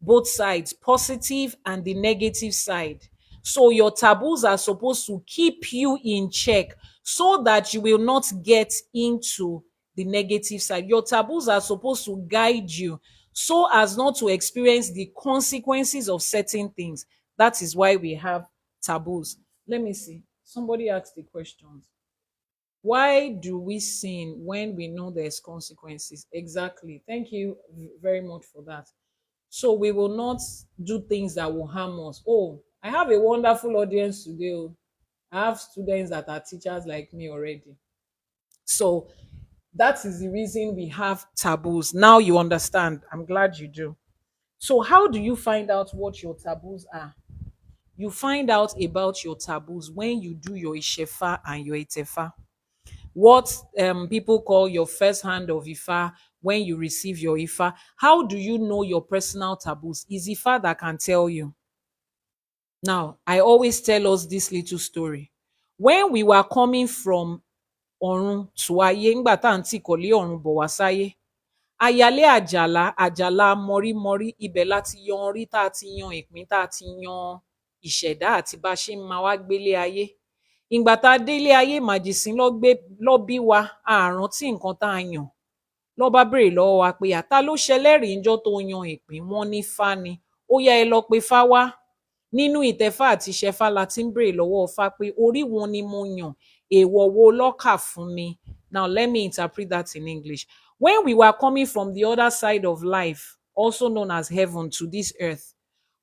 both sides, positive and the negative side. So your taboos are supposed to keep you in check so that you will not get into the negative side. Your taboos are supposed to guide you so as not to experience the consequences of certain things. That is why we have taboos. Let me see. Somebody asked the questions. Why do we sin when we know there's consequences? Exactly. Thank you very much for that. So we will not do things that will harm us. Oh, I have a wonderful audience today. Oh. I have students that are teachers like me already. So that is the reason we have taboos. Now you understand. I'm glad you do. So how do you find out what your taboos are? You find out about your taboos when you do your Ishefa and your Itefa. What people call your first hand of Ifa when you receive your Ifa. How do you know your personal taboos? Is Ifa that can tell you. Now, I always tell us this little story. When we were coming from Ọ̀run to Ayé, ńgbà tá à ń tìkọ̀lé ọ̀run bọ̀ wá sáyé, ayálé àjàlá àjàlá mọrímọrí, ibẹ̀ láti yan orí tá a ti yan ìpín tá a ti yan ìṣẹ̀dá àti bá a ṣe ń máa wá gbélé ayé. Ìgbà tá a délé ayé màjèsín ló bí wa, àrántí nǹkan tá a yàn. Ló bá béèrè lọ́wọ́ wa pé àta ló ṣẹlẹ́rìí ńjọ́ tó yan ìpín, wọ́n ní Fá ni. Ó yá ẹ lọ pe Fá wá. Nínú ìtẹ̀fá àti ìṣẹ̀fá la ti ń béèrè lọ́wọ́ Fá pé orí wo ni mo yàn, èèwọ̀ wo ló kà fún mi. Now let me interpret that in English. When we were coming from the other side of life, also known as heaven, to this earth,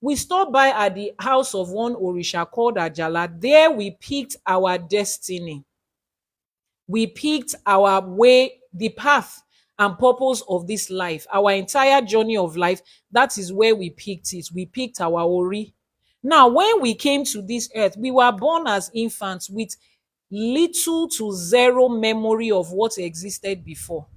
we stopped by at the house of one Orisha called Ajala. There we picked our destiny. We picked our way, the path and purpose of this life. Our entire journey of life, that is where we picked it. We picked our Ori. Now, when we came to this earth, we were born as infants with little to zero memory of what existed before.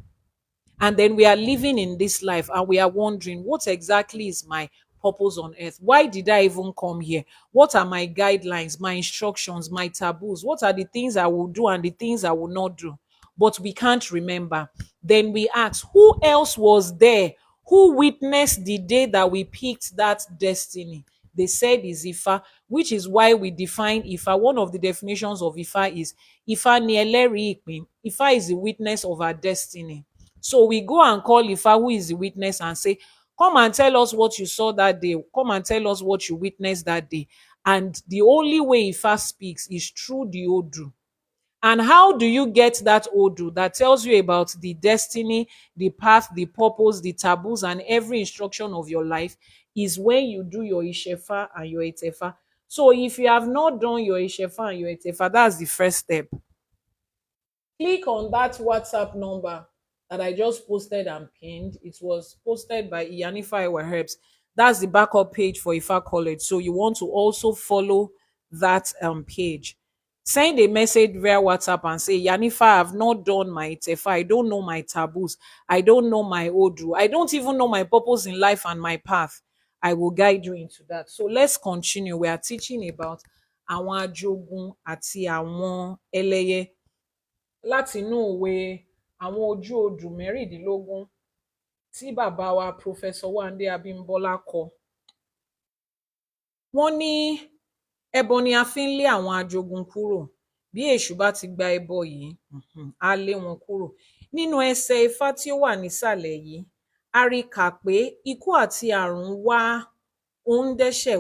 And then we are living in this life and we are wondering, what exactly is my purpose on earth? Why did I even come here? What are my guidelines, my instructions, my taboos? What are the things I will do and the things I will not do? But we can't remember. Then we ask, who else was there who witnessed the day that we picked that destiny? They said is Ifa, which is why we define Ifa. One of the definitions of Ifa is Ifa ni ẹlẹ́rìí ìpín. Ifa is the witness of our destiny. So we go and call Ifa, who is the witness, and say, come and tell us what you saw that day. Come and tell us what you witnessed that day. And the only way Ifa speaks is through the Odu. And how do you get that Odu that tells you about the destiny, the path, the purpose, the taboos, and every instruction of your life? Is when you do your Ishefa and your Etefa. So if you have not done your Ishefa and your Etefa, that's the first step. Click on that WhatsApp number that I just posted and pinned. It was posted by IYANIFA Herbs. That's the backup page for Ifa College. So you want to also follow that page. Send a message via WhatsApp and say, Yanifa, I've not done my Itefa. I don't know my taboos. I don't know my Odu. I don't even know my purpose in life and my path. I will guide you into that. So let's continue. We are teaching about àwọn ajogun àti àwọn ẹlẹ́yẹ láti inú òwe àwọn ojú odù mẹ́rìndínlógún tí bàbá wa Professor Wande Abímbọ́lá kọ. Wọ́n ní ẹbọ ni a fi ń lé àwọn ajogun kúrò. Bí èṣù bá ti gba ẹbọ yìí, á lé wọn kúrò. Nínú ẹsẹ̀ Ifá tí ó wà nísàlẹ̀ yìí, a rí kà pé ikú àti àrùn wá òǹdẹ́sẹ̀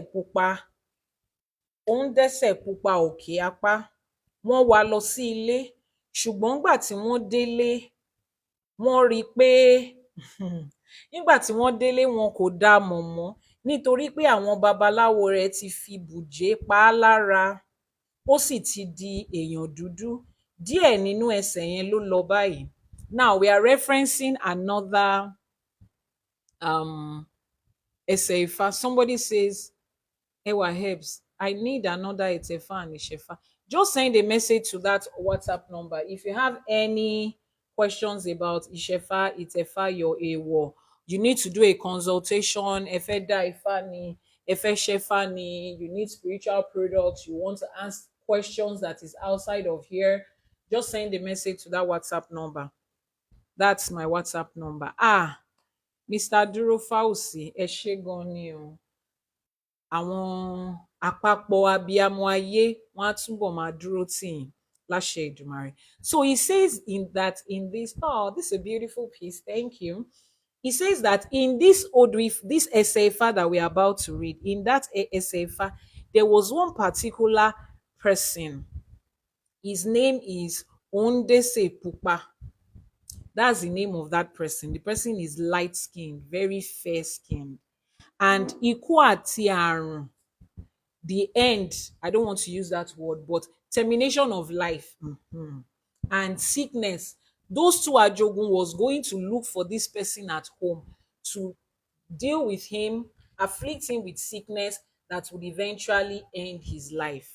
pupa òkè apá. Wọ́n wá lọ sí ilé, ṣùgbọ́n nígbà tí wọ́n délé, wọ́n rí pé nígbà tí wọ́n délé wọn kò dá mọ̀ mọ́. nítorí pé àwọn babaláwo rẹ̀ ti fi bùjé pa á lára, ó sì ti di èèyàn dúdú. Díẹ̀ nínú ẹsẹ̀ yẹn ló lọ báyìí. Now we are referencing another um ẹsẹ̀ Ifá. Somebody says, Ewa helps. I need another Etefa and Ishefa. Just send a message to that WhatsApp number. If you have any questions about Ishefa, Itefa, your Ewo, you need to do a consultation. Efe da Ifa ni, Efe Shefa ni, you need spiritual products, you want to ask questions that is outside of here, just send a message to that WhatsApp number. That's my WhatsApp number. Mr. Duro Fauci, ẹ ṣé gan ni o. Àwọn àpapọ̀ abiyamọ ayé wọn á túbọ̀ máa dúró tì yín láṣẹ Èdùmàrè. So he says in this, this is a beautiful piece, thank you. He says that in this this Esefa that we are about to read, in that Esefa, there was one particular person. His name is Ondese Pupa. That's the name of that person. The person is light skinned, very fair skinned. And ikú àti àrùn, the end, I don't want to use that word, but termination of life, and sickness, those two Ajogun was going to look for this person at home to deal with him, afflict him with sickness that would eventually end his life.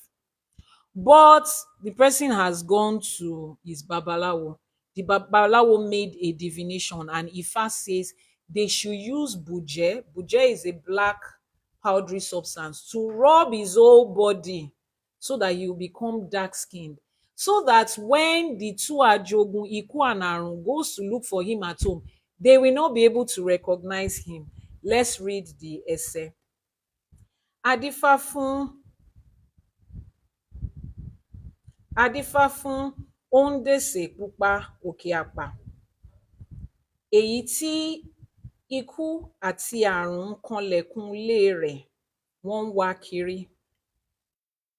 But the person has gone to his babalawo. The babalawo made a divination, and Ifa says they should use buje. Buje is a black powdery substance to rub his whole body so that he will become dark skinned. So that when the two Ajogun, Iku and Arun, goes to look for him at home, they will not be able to recognize him. Let's read the essay. Adífá fún Ondese Pupa Òkè Àpà, èyí tí ikú àti àrùn kanlẹ̀kùn ilé rẹ̀ wọ́n ń wá kiri.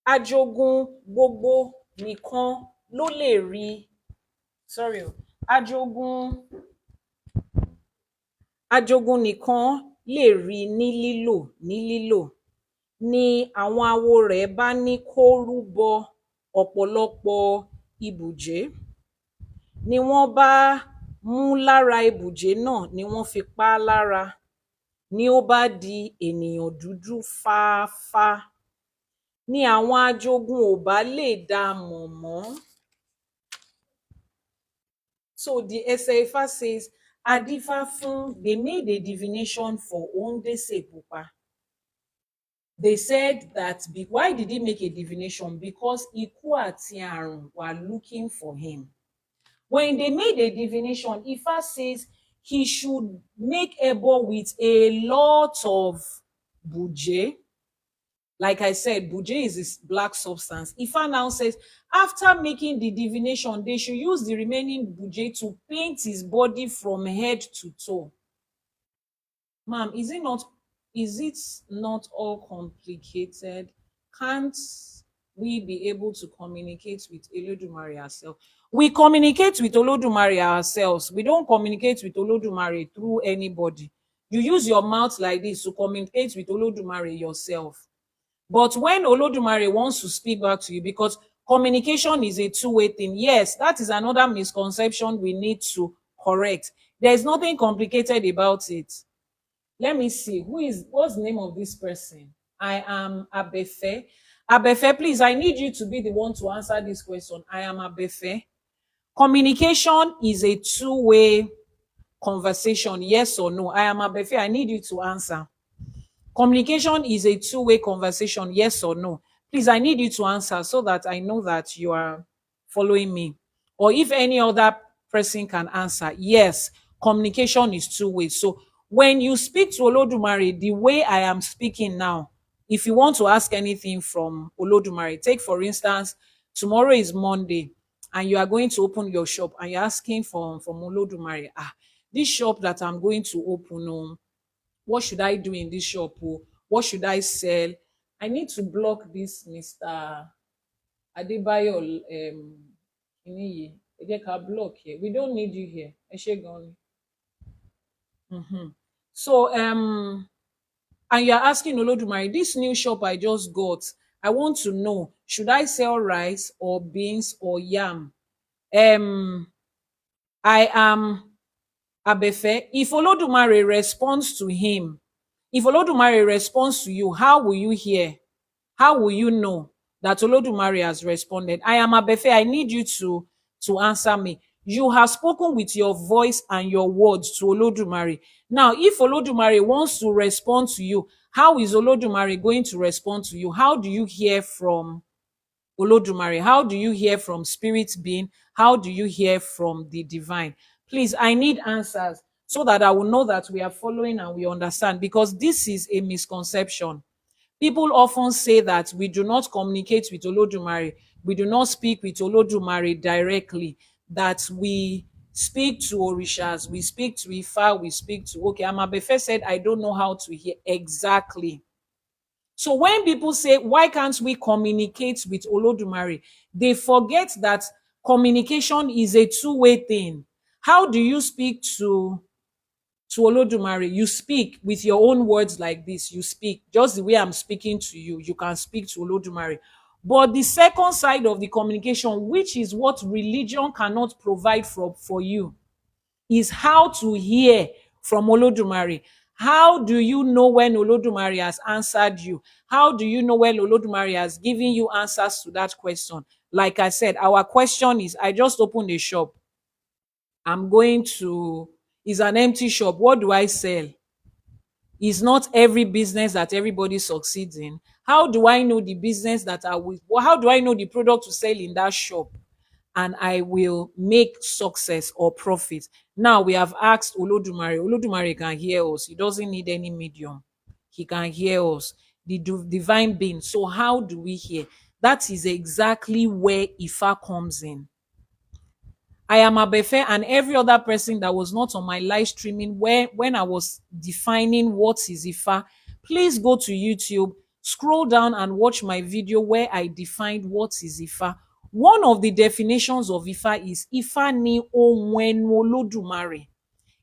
Ajogun gbogbo nìkan ló lè rí Ajogun nìkan lè rí ní lílò ni àwọn awo rẹ̀ bá ní kó rúbọ ọ̀pọ̀lọpọ̀ ibùjé, ni wọ́n bá mú lára ibùjé náà ni wọ́n fi pa á lára, ni ó bá di ènìyàn dúdú fááfá, ni àwọn Ajogun ò bá lè dá a mọ̀ mọ́. So the Eseifa says, Adífá fún, they made a divination for Ondese Pupa. They said that, why did he make a divination? Because Ikú àti àrùn were looking for him. When they made a divination, Ifa says he should make ebo with a lot of buje. Like I said, buje is this black substance. Ifa now says, after making the divination, they should use the remaining buje to paint his body from head to toe. Ma'am, is it not all complicated? Can't we be able to communicate with Olodumare ourselves? We communicate with Olodumare ourselves. We don't communicate with Olodumare through anybody. You use your mouth like this to communicate with Olodumare yourself. But when Olodumare wants to speak back to you, because communication is a two-way thing, yes, that is another misconception we need to correct. There is nothing complicated about it. Let me see. What's the name of this person? I am Abefe. Abefe, please, I need you to be the one to answer this question. I am Abefe. Communication is a two-way conversation, yes or no? I am Abefe. I need you to answer. Communication is a two-way conversation, yes or no? Please, I need you to answer so that I know that you are following me. Or if any other person can answer, yes, communication is two-way. So when you speak to Olodumare the way I am speaking now, if you want to ask anything from Olodumare, take for instance, tomorrow is Monday and you are going to open your shop and you're asking from Olodumare, this shop that I'm going to open, what should I do in this shop? What should I sell? I need to block this Mr. Adebayo block here. We don't need you here. So and you're asking Olodumare, this new shop I just got, I want to know, should I sell rice or beans or yam? Um, I am Abefe. If Olodumare responds to him, if Olodumare responds to you, how will you hear? How will you know that Olodumare has responded? I am Abefe. I need you to answer me. You have spoken with your voice and your words to Olodumare. Now, if Olodumare wants to respond to you, how is Olodumare going to respond to you? How do you hear from Olodumare? How do you hear from spirit being? How do you hear from the divine? Please, I need answers so that I will know that we are following and we understand, because this is a misconception. People often say that we do not communicate with Olodumare, we do not speak with Olodumare directly, that we speak to Orishas, we speak to Ifa, we speak to, okay, Amabefe said, I don't know how to hear exactly. So when people say, why can't we communicate with Olodumare? They forget that communication is a two-way thing. How do you speak to Olodumare? You speak with your own words like this. You speak just the way I'm speaking to you. You can speak to Olodumare. But the second side of the communication, which is what religion cannot provide for you, is how to hear from Olodumare. How do you know when Olodumare has answered you? How do you know when Olodumare has given you answers to that question? Like I said, our question is, I just opened a shop. I'm going to, it's an empty shop. What do I sell? It's not every business that everybody succeeds in. How do I know the business that I will, well, how do I know the product to sell in that shop and I will make success or profit? Now we have asked Olodumare. Olodumare can hear us. He doesn't need any medium. He can hear us, the divine being. So how do we hear? That is exactly where Ifa comes in. I am Abefe and every other person that was not on my live streaming where when I was defining what is Ifa, please go to YouTube, scroll down and watch my video where I defined what is Ifa. One of the definitions of Ifa is Ifa ni ohun Olódùmarè.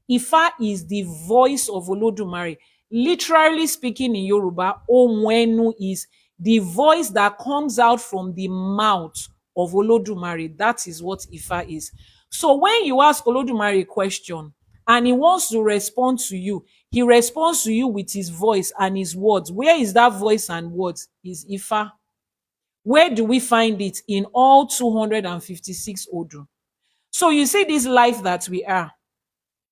Ifa is the voice of Olodumare. Literally speaking in Yoruba, Onwenu is the voice that comes out from the mouth of Olodumare. That is what Ifa is. So when you ask Olodumare a question and he wants to respond to you, he responds to you with his voice and his words. Where is that voice and words? Is Ifa. Where do we find it? In all 256 Odu. So you see this life that we are,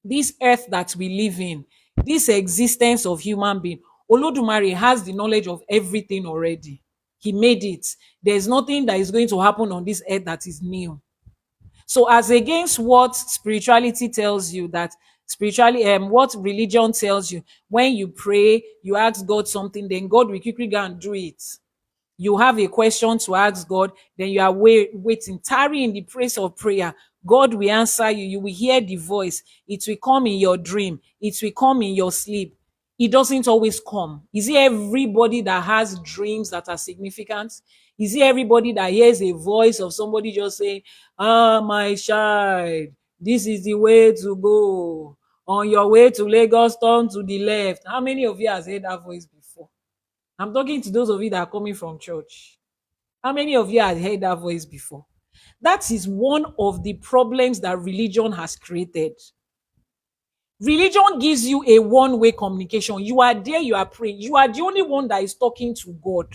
this earth that we live in, this existence of human being, Olodumare has the knowledge of everything already. He made it. There's nothing that is going to happen on this earth that is new. So as against what spirituality tells you, that spiritually what religion tells you, when you pray, you ask God something, then God will quickly go and do it. You have a question to ask God, then you are waiting, tarry in the place of prayer. God will answer you. You will hear the voice. It will come in your dream. It will come in your sleep. It doesn't always come. Is it everybody that has dreams that are significant? Is it everybody that hears a voice of somebody just saying, ah, my child, this is the way to go. On your way to Lagos, turn to the left. How many of you has heard that voice before? I'm talking to those of you that are coming from church. How many of you have heard that voice before? That is one of the problems that religion has created. Religion gives you a one-way communication. You are there, you are praying. You are the only one that is talking to God.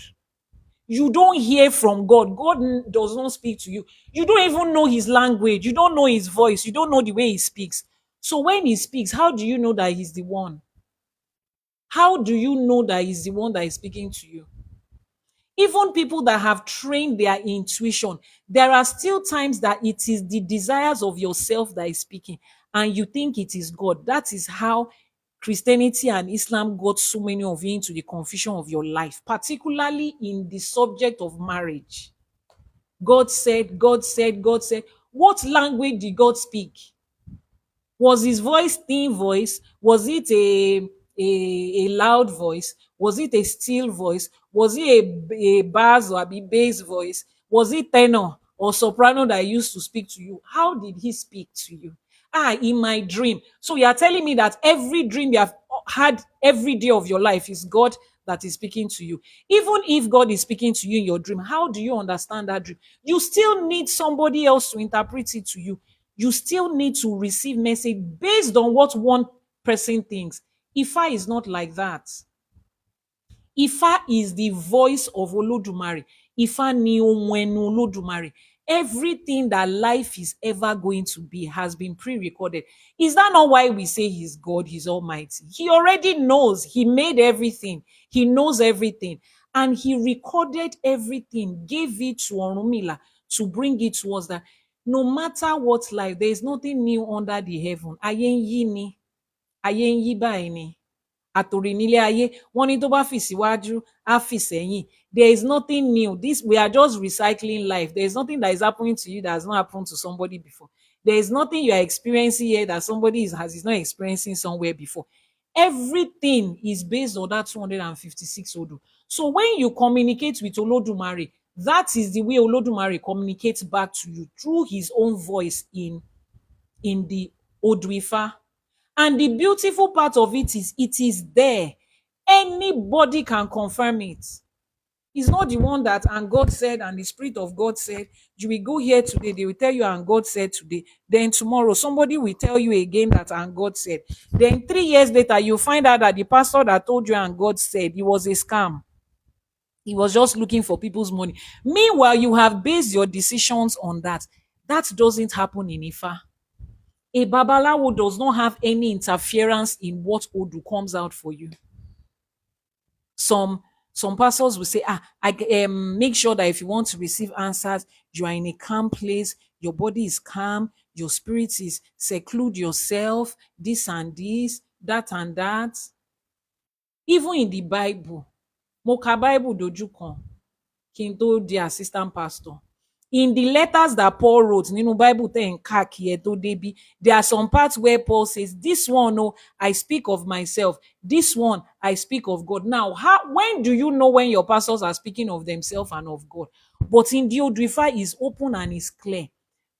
You don't hear from God. God does not speak to you. You don't even know his language. You don't know his voice. You don't know the way he speaks. So when he speaks, how do you know that he's the one? How do you know that he's the one that is speaking to you? Even people that have trained their intuition, there are still times that it is the desires of yourself that is speaking and you think it is God. That is how Christianity and Islam got so many of you into the confusion of your life, particularly in the subject of marriage. God said, God said, God said. What language did God speak? Was his voice thin voice? Was it a loud voice? Was it a still voice? Was it a bass or a bass voice? Was it tenor or soprano that used to speak to you? How did he speak to you? Ah, in my dream. So you are telling me that every dream you have, had every day of your life is God that is speaking to you. Even if God is speaking to you in your dream, how do you understand that dream? You still need somebody else to interpret it to you. You still need to receive message based on what one person thinks. Ifa is not like that. Ifa is the voice of Olodumare. Ifa ni ohun ẹnu Olodumare. Everything that life is ever going to be has been pre-recorded. Is that not why we say he's God, he's almighty? He already knows. He made everything. He knows everything. And he recorded everything, gave it to Orunmila to bring it to us that no matter what life, there is nothing new under the heaven. Ayé ń yí ni, ayé ń yí báyìí ni. Àtòrè nílé ayé wọn ní tó bá fì síwájú á fì sẹ́yìn. There is nothing new. This we are just recycling life. There is nothing that is happening to you that has not happened to somebody before. There is nothing you are experiencing here that somebody is not experiencing somewhere before. Everything is based on that 256 odo. So when you communicate with Olodumare, that is the way Olodumare communicates back to you through his own voice in the Oduifa. And the beautiful part of it is there. Anybody can confirm it. It's not the one that and God said and the Spirit of God said. You will go here today, they will tell you and God said today. Then tomorrow, somebody will tell you again that and God said. Then 3 years later, you find out that the pastor that told you and God said it was a scam. He was just looking for people's money. Meanwhile, you have based your decisions on that. That doesn't happen in Ifa. A babalawo does not have any interference in what Odu comes out for you. Some pastors will say, I make sure that if you want to receive answers, you are in a calm place, your body is calm, your spirit is seclude yourself, this and this, that and that. Even in the Bible, mo ka Bible dojú kan kí n tó di assistant pastor. In the letters that Paul wrote, nínú Bible tẹ́ ń kà kí ẹ tó débí, there are some parts where Paul says, this one, no, I speak of myself. This one, I speak of God. Now, when do you know when your pastors are speaking of themselves and of God? But in the Odrifa is open and is clear.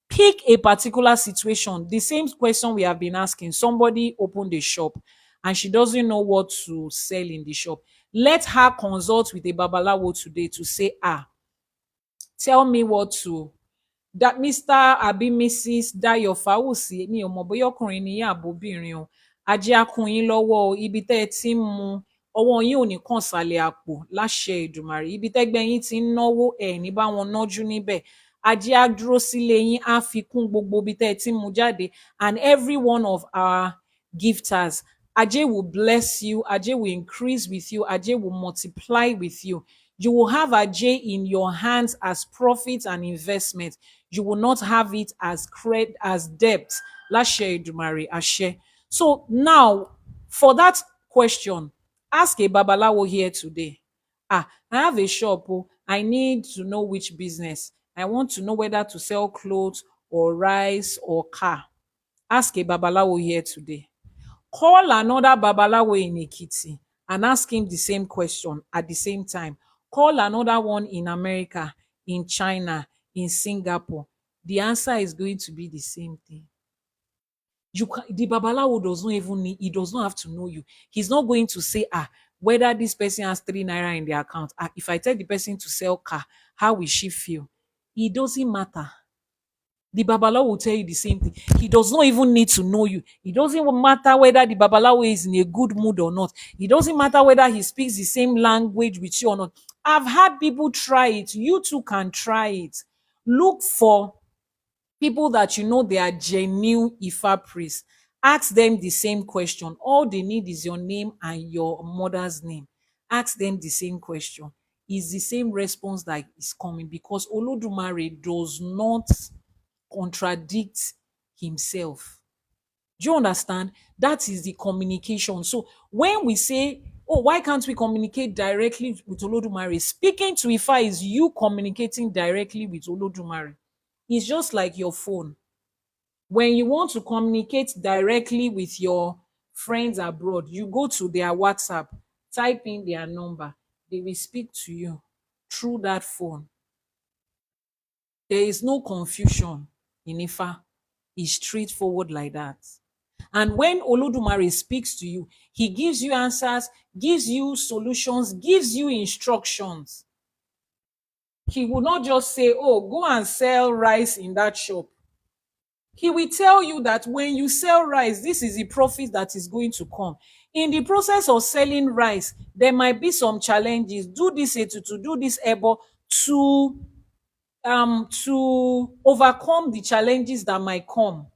Pick a particular situation. The same question we have been asking. Somebody opened a shop and she doesn't know what to sell in the shop. Let her consult with a babalawo today to say, tell me what to that Mr. Abi Mrs. Dayo Fawusi mi ò mọ̀ bóyá ọkùnrin ni yín àbóbìnrin o ajé akun yín lọ́wọ́ o ibi tẹ́ ẹ ti ń mu ọwọ́ yín ò ní kàn sàlẹ̀ àpò láṣẹ Èdùmàrè ibi tẹ́gbẹ́ yín ti ń náwó ẹ̀ ní bá wọn nájú níbẹ̀ ajé á dúró sílé yín á fi kún gbogbo ibi tẹ́ ẹ ti ń mu jáde and every one of our gifters ajé will bless you ajé will increase with you ajé will multiply with you. You will have Ajay in your hands as profit and investment. You will not have it as credit, as debt. Lashe Edumare Ashe. So now, for that question, ask a babalawo here today. I have a shop. Oh, I need to know which business. I want to know whether to sell clothes or rice or car. Ask a babalawo here today. Call another babalawo in Ekiti and ask him the same question at the same time. Call another one in America, in China, in Singapore. The answer is going to be the same thing. The babalawo does not even need, he does not have to know you. He's not going to say, whether this person has 3 naira in the account. If I tell the person to sell car, how will she feel? It doesn't matter. The babalawo will tell you the same thing. He does not even need to know you. It doesn't matter whether the babalawo is in a good mood or not. It doesn't matter whether he speaks the same language with you or not. I've had people try it. You too can try it. Look for people that you know they are genuine Ifa priests. Ask them the same question. All they need is your name and your mother's name. Ask them the same question. It's the same response that is coming because Olodumare does not contradict himself. Do you understand? That is the communication. So when we say, oh, why can't we communicate directly with Olodumare? Speaking to Ifa is you communicating directly with Olodumare. It's just like your phone. When you want to communicate directly with your friends abroad, you go to their WhatsApp, type in their number. They will speak to you through that phone. There is no confusion in Ifa. It's straightforward like that. And when Olodumare speaks to you, he gives you answers, gives you solutions, gives you instructions. He will not just say, oh, go and sell rice in that shop. He will tell you that when you sell rice, this is the profit that is going to come. In the process of selling rice, there might be some challenges. Do this to do this ebo to overcome the challenges that might come.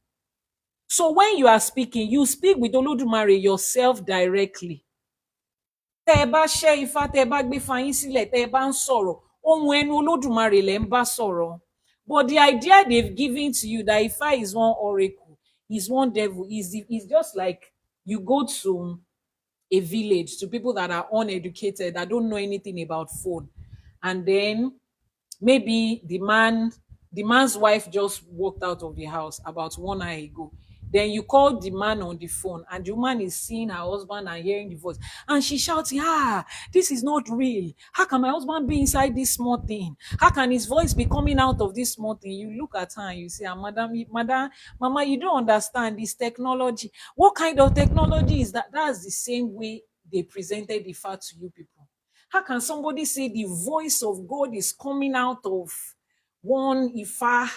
So when you are speaking, you speak with Olodumare yourself directly. Tẹ́ ẹ bá ṣẹ́ ifá, tẹ́ ẹ bá gbé fáyín sílẹ̀, tẹ́ ẹ bá ń sọ̀rọ̀, ohun ẹnu Olódùmarè lẹ̀ ń bá sọ̀rọ̀. But the idea they've given to you that Ifa is one oracle, is one devil, is just like you go to a village, to people that are uneducated, that don't know anything about phone, and then maybe the man's wife just walked out of the house about 1 hour ago. Then you call the man on the phone, and the woman is seeing her husband and hearing the voice, and she's shouting, this is not real. How can my husband be inside this small thing? How can his voice be coming out of this small thing? You look at her and you say, madam, mama, you don't understand this technology. What kind of technology is that? That's the same way they presented the fact to you people. How can somebody say the voice of God is coming out of one Ifa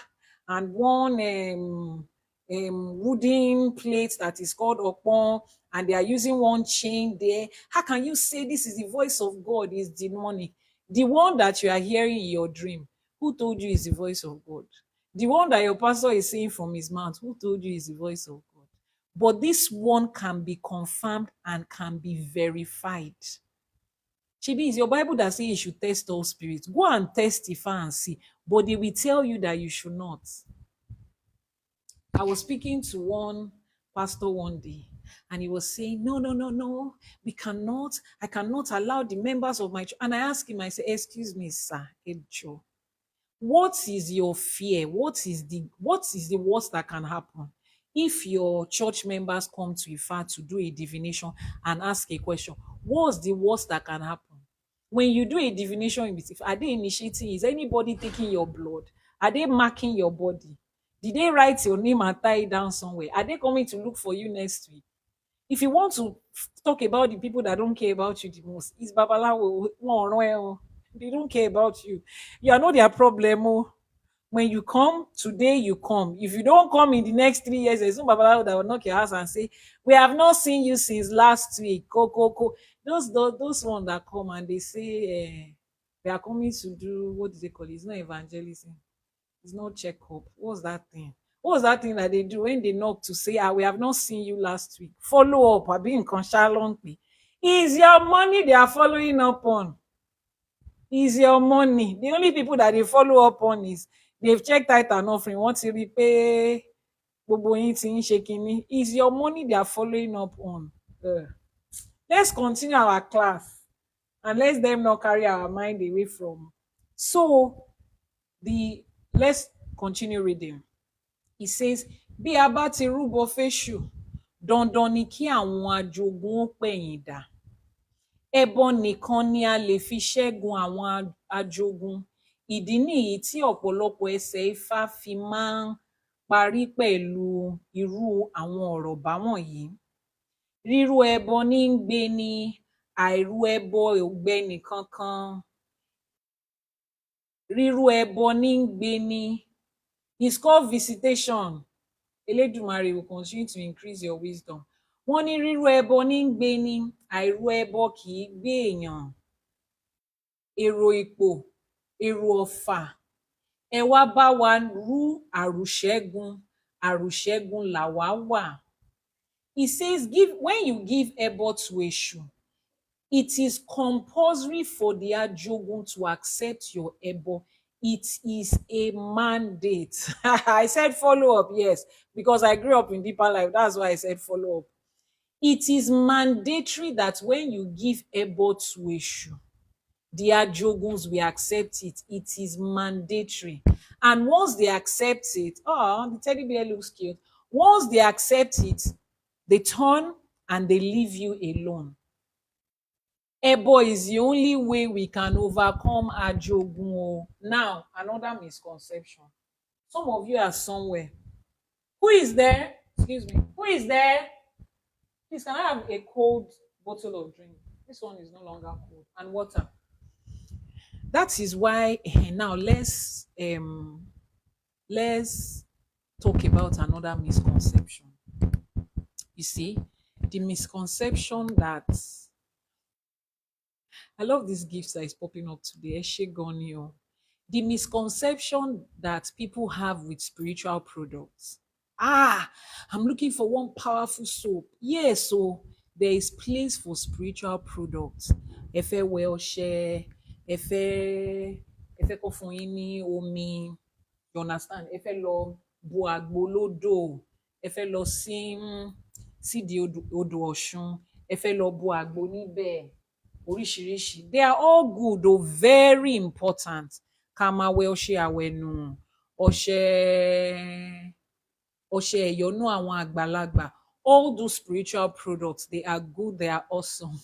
and one wooden plate that is called Opon, and they are using one chain there? How can you say this is the voice of God? Is demonic? The one that you are hearing in your dream, who told you is the voice of God? The one that your pastor is saying from his mouth, who told you is the voice of God? But this one can be confirmed and can be verified. Chibi, is your Bible that says you should test all spirits? Go and testify and see. But they will tell you that you should not. I was speaking to one pastor one day, and he was saying, no, we cannot, I cannot allow the members of my church. And I asked him, I said, excuse me, sir, Ejo, what is your fear? What is the worst that can happen if your church members come to Ifa to do a divination and ask a question? What's the worst that can happen? When you do a divination, are they initiating? Is anybody taking your blood? Are they marking your body? Did they write your name and tie it down somewhere? Are they coming to look for you next week? If you want to talk about the people that don't care about you the most, it's Babalawo. They don't care about you. You are not their problem. Oh. When you come today, you come. If you don't come in the next 3 years, there's no Babalawo that will knock your house and say, we have not seen you since last week. Go. Those ones that come and they say they are coming to do, what do they call it? It's not evangelism. It's not checkup. What's that thing? What's that thing that they do when they knock to say, we have not seen you last week? Follow up. I've been conscious. Is your money they are following up on? Is your money? The only people that they follow up on is they've checked tithe and offering. Want to repay? Is your money they are following up on? Let's continue our class and let them not carry our mind away from. So let's continue reading. He says, bí a bá ti rúbọ fésù, dandan ni kí àwọn ajogun ó pẹ̀yìn dà. Ẹbọ nìkan ni a lè fi ṣẹ́gun àwọn ajogun. Ìdí nìyí tí ọ̀pọ̀lọpọ̀ ẹsẹ̀ Ifá fi máa ń parí pẹ̀lú irú àwọn ọ̀rọ̀ báwọ̀nyí. Rírú ẹbọ ní ń gbé ni, àìrú ẹbọ ò gbé nìkankan. Rírú ẹbọ ní ń gbé ni. It's called visitation. Elédùmarè will continue to increase your wisdom. Wọ́n ní rírú ẹbọ ní ń gbé ni, àìrú ẹbọ kì í gbé èèyàn. Èrò ipò, èrò ọ̀fà, ẹ wá bá wa rú àrùṣẹ́gun, àrùṣẹ́gun làwa wà. He says, when you give ẹbọ to Èṣù, it is compulsory for the ajogun to accept your ẹbọ. It is a mandate. I said follow up, yes, because I grew up in deeper life. That's why I said follow up. It is mandatory that when you give ẹbọ to Èṣù, the ajoguns will accept it. It is mandatory. And once they accept it, the teddy bear looks cute. Once they accept it, they turn and they leave you alone. Ẹbọ is the only way we can overcome ajogun. Now, another misconception. Some of you are somewhere. Who is there? Excuse me. Who is there? Please, can I have a cold bottle of drink? This one is no longer cold. And water. That is why now let's talk about another misconception. You see, the misconception that I love these gifts that is popping up today. Eshe gan ni o. The misconception that people have with spiritual products. Ah, I'm looking for one powerful soap. Yes, so there is place for spiritual products. Ẹ fẹ́ wẹ ọṣẹ, ẹ fẹ́ ẹ fẹ́ kó fún yín ní omi, you understand? Ẹ fẹ́ lọ bu àgbo lódò, ẹ fẹ́ lọ sídìí odò Ọ̀ṣun, ẹ fẹ́ lọ bu àgbo níbẹ̀, oríṣiríṣi. They are all good or very important. Ká máa wẹ ọṣẹ àwẹ̀nù, ọṣẹ ọṣẹ ẹ̀yọ́nú àwọn àgbàlagbà. All those spiritual products, they are good, they are awesome.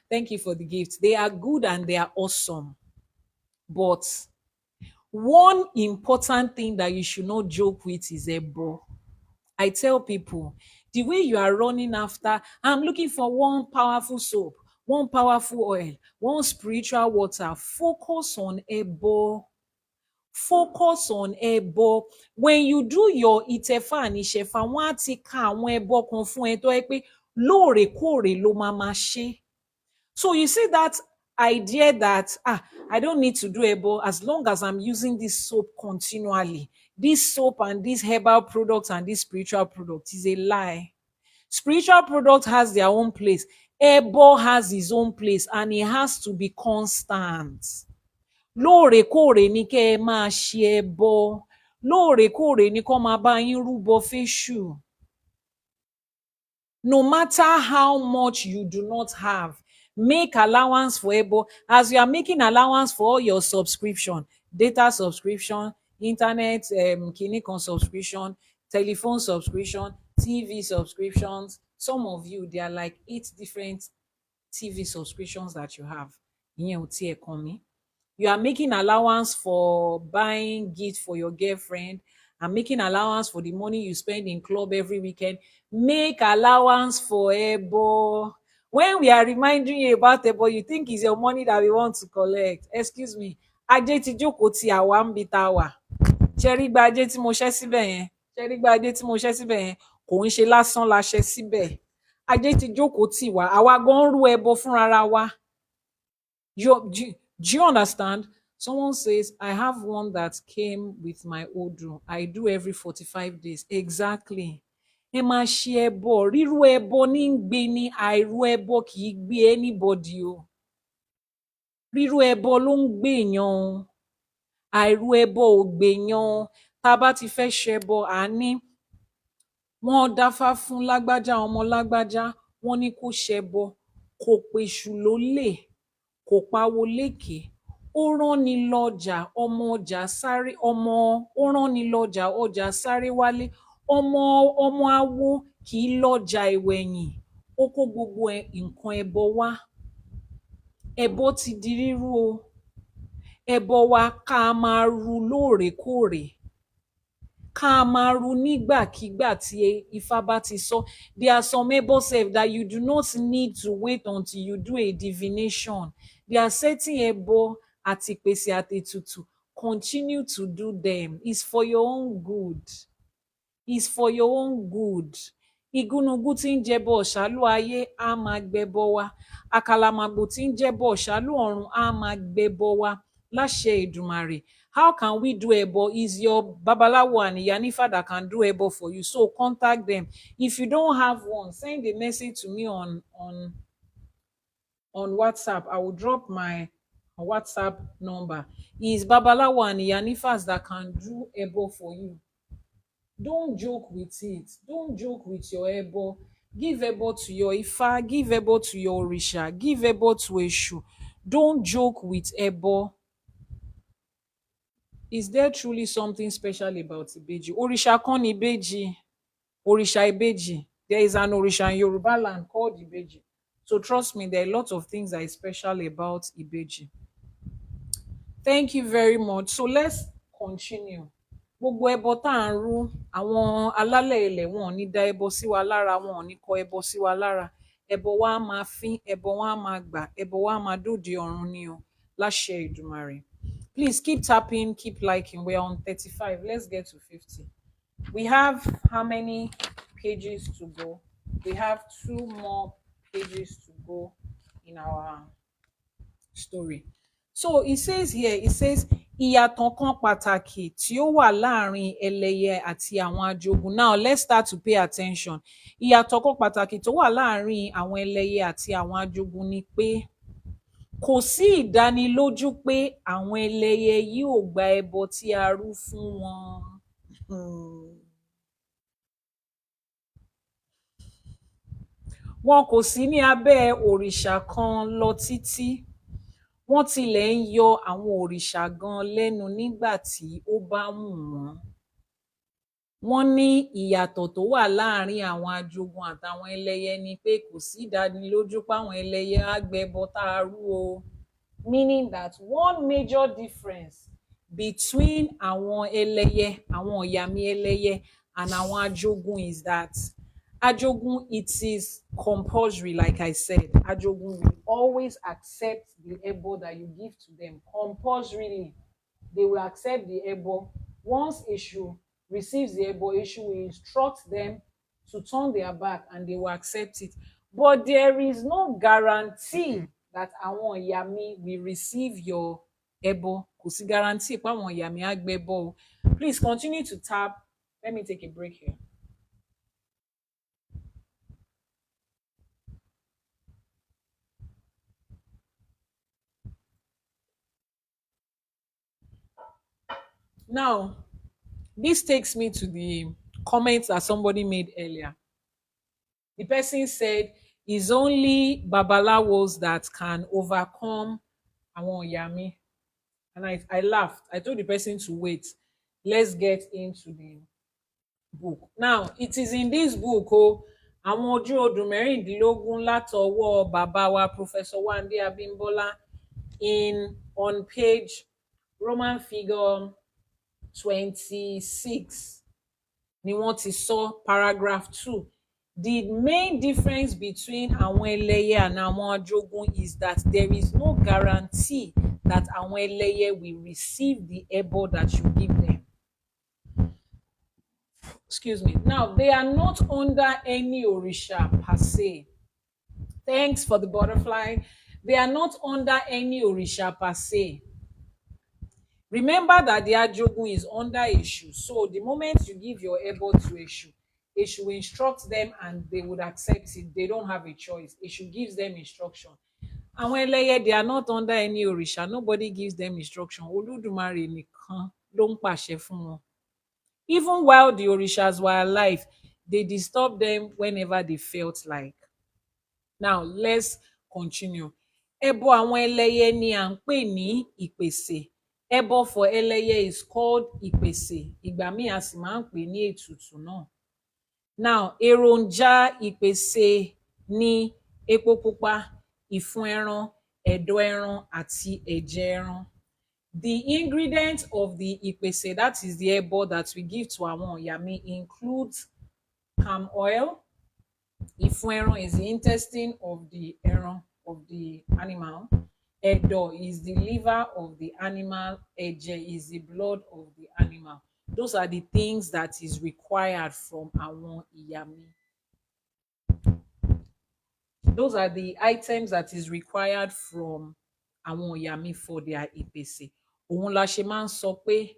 Thank you for the gift. They are good and they are awesome. But one important thing that you should not joke with is ebo. I tell people, the way you are running after, I'm looking for one powerful soap, one powerful oil, one spiritual water. Focus on ebo. Focus on ẹbọ. When you do your ìtẹ̀fà and ìṣẹ̀fà, wọ́n á ti ka àwọn ẹbọ kan fún ẹ tó jẹ́ pé lóòrèkóòrè ló máa máa ṣe. So you see that idea that I don't need to do ẹbọ as long as I'm using this soap continually. This soap and these herbal products and this spiritual product is a lie. Spiritual product has their own place. Ẹbọ has his own place and it has to be constant. Lóòrèkóòrè ni kẹ́ ẹ máa ṣe ẹbọ. Lóòrèkóòrè ni kọ́ máa bá yín rúbọ fésù. No matter how much you do not have, make allowance for ẹbọ. As you are making allowance for all your subscription, data subscription, internet kìíní kan subscription, telephone subscription, TV subscriptions. Some of you, there are like 8 different TV subscriptions that you have. Ìyẹn ò tiẹ̀ kàn mí. You are making allowance for buying gift for your girlfriend and making allowance for the money you spend in club every weekend. Make allowance for ebo. When we are reminding you about ebo, you think it's your money that we want to collect. Excuse me. Ajé ti jókòó ti àwa ń bi tá wà. Ṣé rí gba ajé tí mo ṣẹ́ síbẹ̀ yẹn? Ṣé rí gba ajé tí mo ṣẹ́ síbẹ̀ yẹn? Kò ń ṣe lásán la ṣẹ́ síbẹ̀. Ajé ti jókòó ti wà. Àwa gan ń rú ẹbọ fúnra wa. Do you understand? Someone says, I have one that came with my odoo. I do every 45 days. Exactly. Ẹ máa ṣe ẹbọ. Rírú ẹbọ ní ń gbé ní, àìrú ẹbọ kì í gbé anybody o. Rírú ẹbọ ló ń gbé èèyàn o. Àìrú ẹbọ ò gbé èèyàn o. Tá a bá ti fẹ́ ṣẹbọ, à ní wọ́n dáfá fún lágbájá ọmọ lágbájá, wọ́n ní kó ṣẹbọ, kò pèṣù lólè, kò pawó lékè, ó rán ni lọ́jà, ọmọ ọjà sáré, ó rán ni lọ́jà, ọjà sáré wálé, ọmọ awo kì í lọ́jà ìwẹ̀yìn, ó kó gbogbo nǹkan ẹbọ wá. Ẹbọ ti di rírú o. Ẹbọ wa ká máa ru lóòrèkóòrè. Ká máa ru nígbàkígbà tí Ifá bá ti sọ. There are some ebo sef that you do not need to wait until you do a divination. There are certain ebo àti ìpèsè àtètùtù. Continue to do them. It's for your own good. It's for your own good. Igúnnugún tí ń jẹbọ ọ̀ṣálú ayé á máa gbẹbọ wa. Àkàlàmàgbò tí ń jẹbọ ọ̀ṣálú ọ̀run á máa gbẹbọ wa. Láṣẹ Èdùmàrè. How can we do ẹbọ? Is your Babalawo and IYANIFA that can do ẹbọ for you. So contact them. If you don't have one, send a message to me on WhatsApp. I will drop my WhatsApp number. It's Babalawo and IYANIFAs that can do ẹbọ for you. Don't joke with it. Don't joke with your ẹbọ. Give ẹbọ to your Ifá. Give ẹbọ to your Òrìṣà. Give ẹbọ to Èṣù. Don't joke with ẹbọ. Is there truly something special about Ìbejì? Òrìṣà kan ni Ìbejì. Òrìṣà Ìbejì. There is an Òrìṣà in Yoruba land called Ìbejì. So trust me, there are a lot of things that is special about Ìbejì. Thank you very much. So let's continue. gbogbo ẹbọ tá à ń rú, àwọn alálẹ̀ ilẹ̀ wọn ò ní da ẹbọ sí wa lára, wọn ò ní kọ ẹbọ sí wa lára. Ẹbọ wa á máa fín, ẹbọ wa á máa gbà, ẹbọ wa á máa dòde ọ̀run ni o, láṣẹ Èdùmàrè. Please keep tapping, keep liking. We are on 35. Let's get to 50. We have how many pages to go? We have 2 more pages to go in our story. So it says here, it says, ìyàtọ̀ kan pàtàkì tí ó wà láàrin ẹlẹ́yẹ àti àwọn ajogun. Now let's start to pay attention. Ìyàtọ̀ kan pàtàkì tó wà láàrin àwọn ẹlẹ́yẹ àti àwọn ajogun ni pé kò sí ìdánilójú pé àwọn ẹlẹ́yẹ yóò gba ẹbọ tí a rú fún wọn. Wọn kò sí ní abẹ́ òrìṣà kan lọ títí. Wọ́n tilẹ̀ ń yọ àwọn òrìṣà gan lẹ́nu nígbà tí ó bá wù wọ́n. Wọ́n ní ìyàtọ̀ tó wà láàrin àwọn ajogun àtàwọn ẹlẹ́yẹ ni pé kò sí ìdánilójú páwọn ẹlẹ́yẹ á gbẹbọ tá a rú o. Meaning that one major difference between àwọn ẹlẹ́yẹ, àwọn ọ̀yàmí ẹlẹ́yẹ and àwọn ajogun is that ajogun, it is compulsory, like I said. Ajogun will always accept the ebo that you give to them compulsorily. They will accept the ebo. Once Eshu receives the ebo, Eshu will instruct them to turn their back and they will accept it. But there is no guarantee that àwọn ìyàmí will receive your ebo. Kò sí guarantee pé àwọn ìyàmí á gbẹ́bọ. Please continue to tap. Let me take a break here. Now, this takes me to the comments that somebody made earlier. The person said, it's only babalawos that can overcome àwọn ìyàmí. And I laughed. I told the person to wait. Let's get into the book. Now, it is in this book, àwọn ojú odù mẹ́rìndínlógún látọwọ́ bàbá wa Professor Wande Abimbola, on page Roman figure 26 ni wọ́n ti sọ paragraph 2. The main difference between àwọn ẹlẹ́yẹ and àwọn ajogun is that there is no guarantee that àwọn ẹlẹ́yẹ will receive the ebo that you give them. Excuse me. Now, they are not under any orisha per se. Thanks for the butterfly. They are not under any orisha per se. Remember that the ajogun is under Eshu. So the moment you give your ebo to Eshu, Eshu will instruct them and they would accept it. They don't have a choice. Eshu gives them instruction. And when they are not under any orisha, nobody gives them instruction. Olódùmarè nìkan ló ń pàṣẹ fún wọn. Even while the orishas were alive, they disturbed them whenever they felt like. Now, let's continue. Ẹbọ àwọn ẹlẹ́yẹ ni à ń pè ní ìpèsè. Ẹbọ for ẹlẹ́yẹ is called ìpèsè. Ìgbà míì a sì máa ń pè ní ètùtù náà. Now, èròjà ìpèsè ni epo pupa, ìfun ẹran, ẹ̀dọ̀ ẹran àti ẹ̀jẹ̀ ẹran. The ingredients of the ìpèsè, that is the ẹbọ that we give to àwọn ìyàmí, includes palm oil. Ìfun ẹran is the intestine of the ẹran, of the animal. Ẹ̀dọ̀ is the liver of the animal. Ẹ̀jẹ̀ is the blood of the animal. Those are the things that is required from àwọn ìyàmí. Those are the items that is required from àwọn ìyàmí for their ìpèsè. Òun la ṣe máa ń sọ pé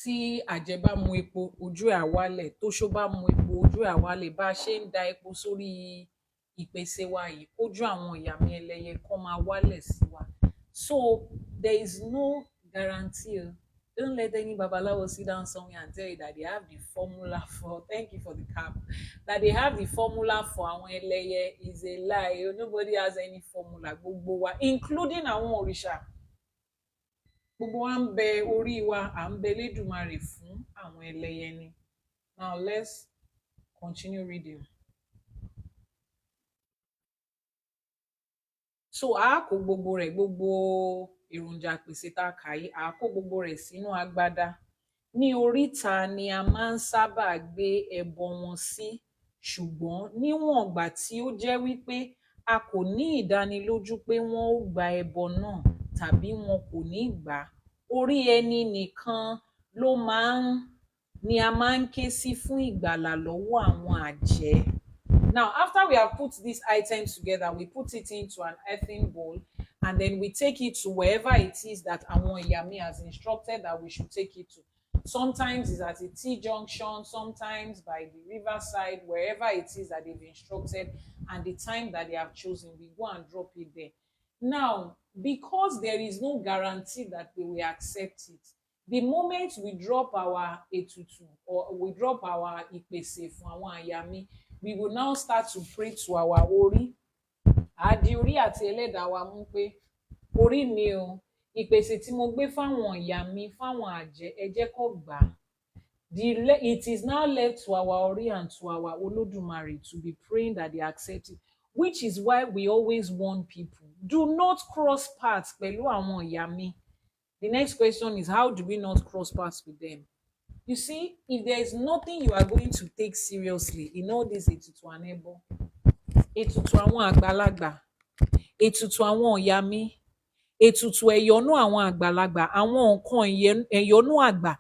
tí àjẹ́ bá mu epo, ojú ẹ̀ á wálẹ̀. Tóṣó bá mu epo, ojú ẹ̀ á wálẹ̀. Bá a ṣe ń da epo sórí ìpèsè wa yìí, ojú àwọn ìyàmí ẹlẹ́yẹ kó máa wálẹ̀ sí wa. So there is no guarantee. Don't let any babalawo sit down somewhere and tell you that they have the formula for, thank you for the cap, that they have the formula for àwọn ẹlẹ́yẹ is a lie. Nobody has any formula. Gbogbo wa, including àwọn òrìṣà. Gbogbo wa ń bẹ orí wa, à ń bẹ Lédùmarè fún àwọn ẹlẹ́yẹ ni. Now let's continue reading. So a kó gbogbo rẹ̀, gbogbo èròjà ìpèsè tá a kà yìí, à á kó gbogbo rẹ̀ sínú agbada. Ní oríta ni a máa ń sábà gbé ẹbọ wọn sí, ṣùgbọ́n níwọ̀n ìgbà tí ó jẹ́ wípé a kò ní ìdánilójú pé wọ́n ó gba ẹbọ náà tàbí wọn kò ní gbà á, orí ẹni nìkan ló máa ń ni a máa ń ké sí fún ìgbàlà lọ́wọ́ àwọn àjẹ́. Now, after we have put these items together, we put it into an earthen bowl, and then we take it to wherever it is that àwọn ìyá has instructed that we should take it to. Sometimes it's at a T junction, sometimes by the riverside, wherever it is that they've instructed, and the time that they have chosen, we go and drop it there. Now, because there is no guarantee that they will accept it, the moment we drop our etutu or we drop our ìpèsè fún àwọn àyàmí, we will now start to pray to our orí. Àdí orí àti ẹlẹ́dàá wa mú pé orí mi o, ìpèsè tí mo gbé fáwọn ìyá mi fáwọn àjẹ́, ẹ jẹ́ kó gbà á. It is now left to our orí and to our Olódùmarè to be praying that they accept it, which is why we always warn people, do not cross paths pẹ̀lú àwọn ìyá mi. The next question is, how do we not cross paths with them? You see, if there is nothing you are going to take seriously in all this ètùtù ànẹ́bọ, ètùtù àwọn àgbàlagbà, ètùtù àwọn ìyá mi, ètùtù ẹ̀yọ́nú àwọn àgbàlagbà, àwọn nǹkan ẹ̀yọ́nú àgbà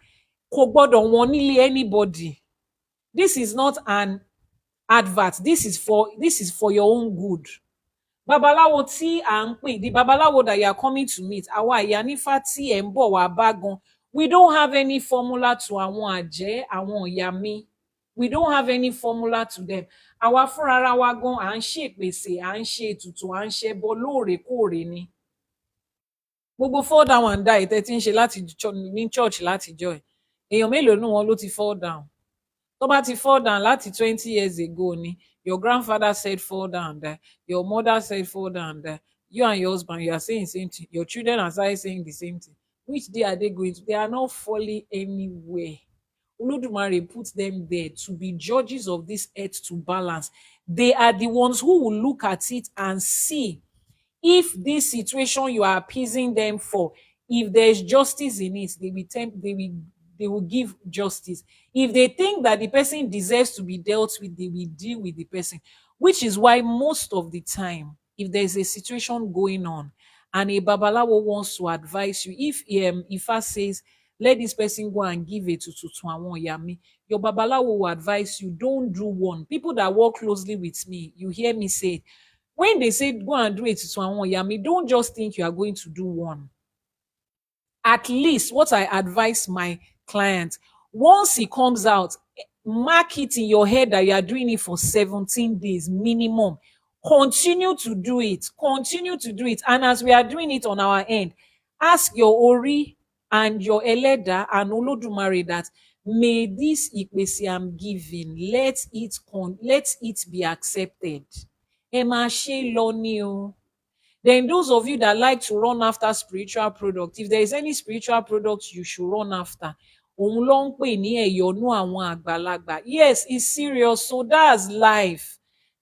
kò gbọ́dọ̀ wọn nílé anybody. This is not an advert. This is for your own good. Babaláwo tí à ń pè, the babaláwo that you are coming to meet, àwa IYANIFA tí ẹ̀ ń bọ̀ wá bá gan, we don't have any formula to àwọn àjẹ́, àwọn ìyá mi. We don't have any formula to them. Àwa fúnra wa gan à ń ṣe ìpèsè, à ń ṣe ètùtù, à ń ṣe ẹbọ lóòrèkóòrè ni. Gbogbo fall down and die tẹ́ tí ń ṣe láti ní church látijọ́ ẹ̀. Èèyàn mélòó nínú wọn ló ti fall down? Tó bá ti fall down láti 20 years ago ni, your grandfather said fall down and die, your mother said fall down and die, you and your husband, you are saying the same thing, your children are saying the same thing. Which day are they going to? They are not falling anywhere. Olódùmarè put them there to be judges of this earth to balance. They are the ones who will look at it and see if this situation you are appeasing them for, if there is justice in it, they will give justice. If they think that the person deserves to be dealt with, they will deal with the person. Which is why most of the time, if there's a situation going on and a babalawo wants to advise you, if Ifa says, let this person go and give it to àwọn ìyá mi, your babalawo will advise you, don't do one. People that work closely with me, you hear me say it. When they say go and do it to àwọn ìyá mi, don't just think you are going to do one. At least what I advise my client, once he comes out, mark it in your head that you are doing it for 17 days minimum. Continue to do it. Continue to do it. And as we are doing it on our end, ask your Ori and your Eleda and Olodumare that may this ìpèsè I'm giving, let it be accepted. Ẹ máa ṣe lọ ni o. Then those of you that like to run after spiritual product, if there is any spiritual product you should run after, òun ló ń pè ní ẹ̀yọ́nú àwọn àgbàlagbà. Yes, it's serious. So that's life.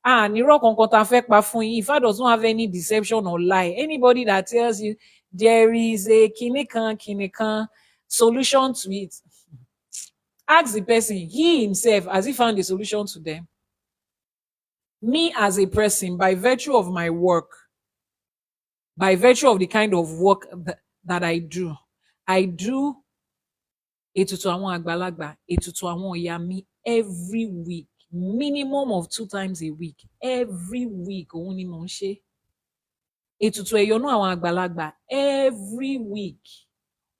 Nírọ̀ kankan tá fẹ́ pa fún yín. Ifá does not have any deception or lie. Anybody that tells you there is a kinikan solution to it, ask the person. He himself, has he found a solution to them? Me as a person, by virtue of my work, by virtue of the kind of work that I do ètùtù àwọn àgbàlagbà, ètùtù àwọn ìyá mi every week, minimum of 2 times a week. Every week, òun ni mò ń ṣe. Ètùtù ẹ̀yọ́nú àwọn àgbàlagbà every week,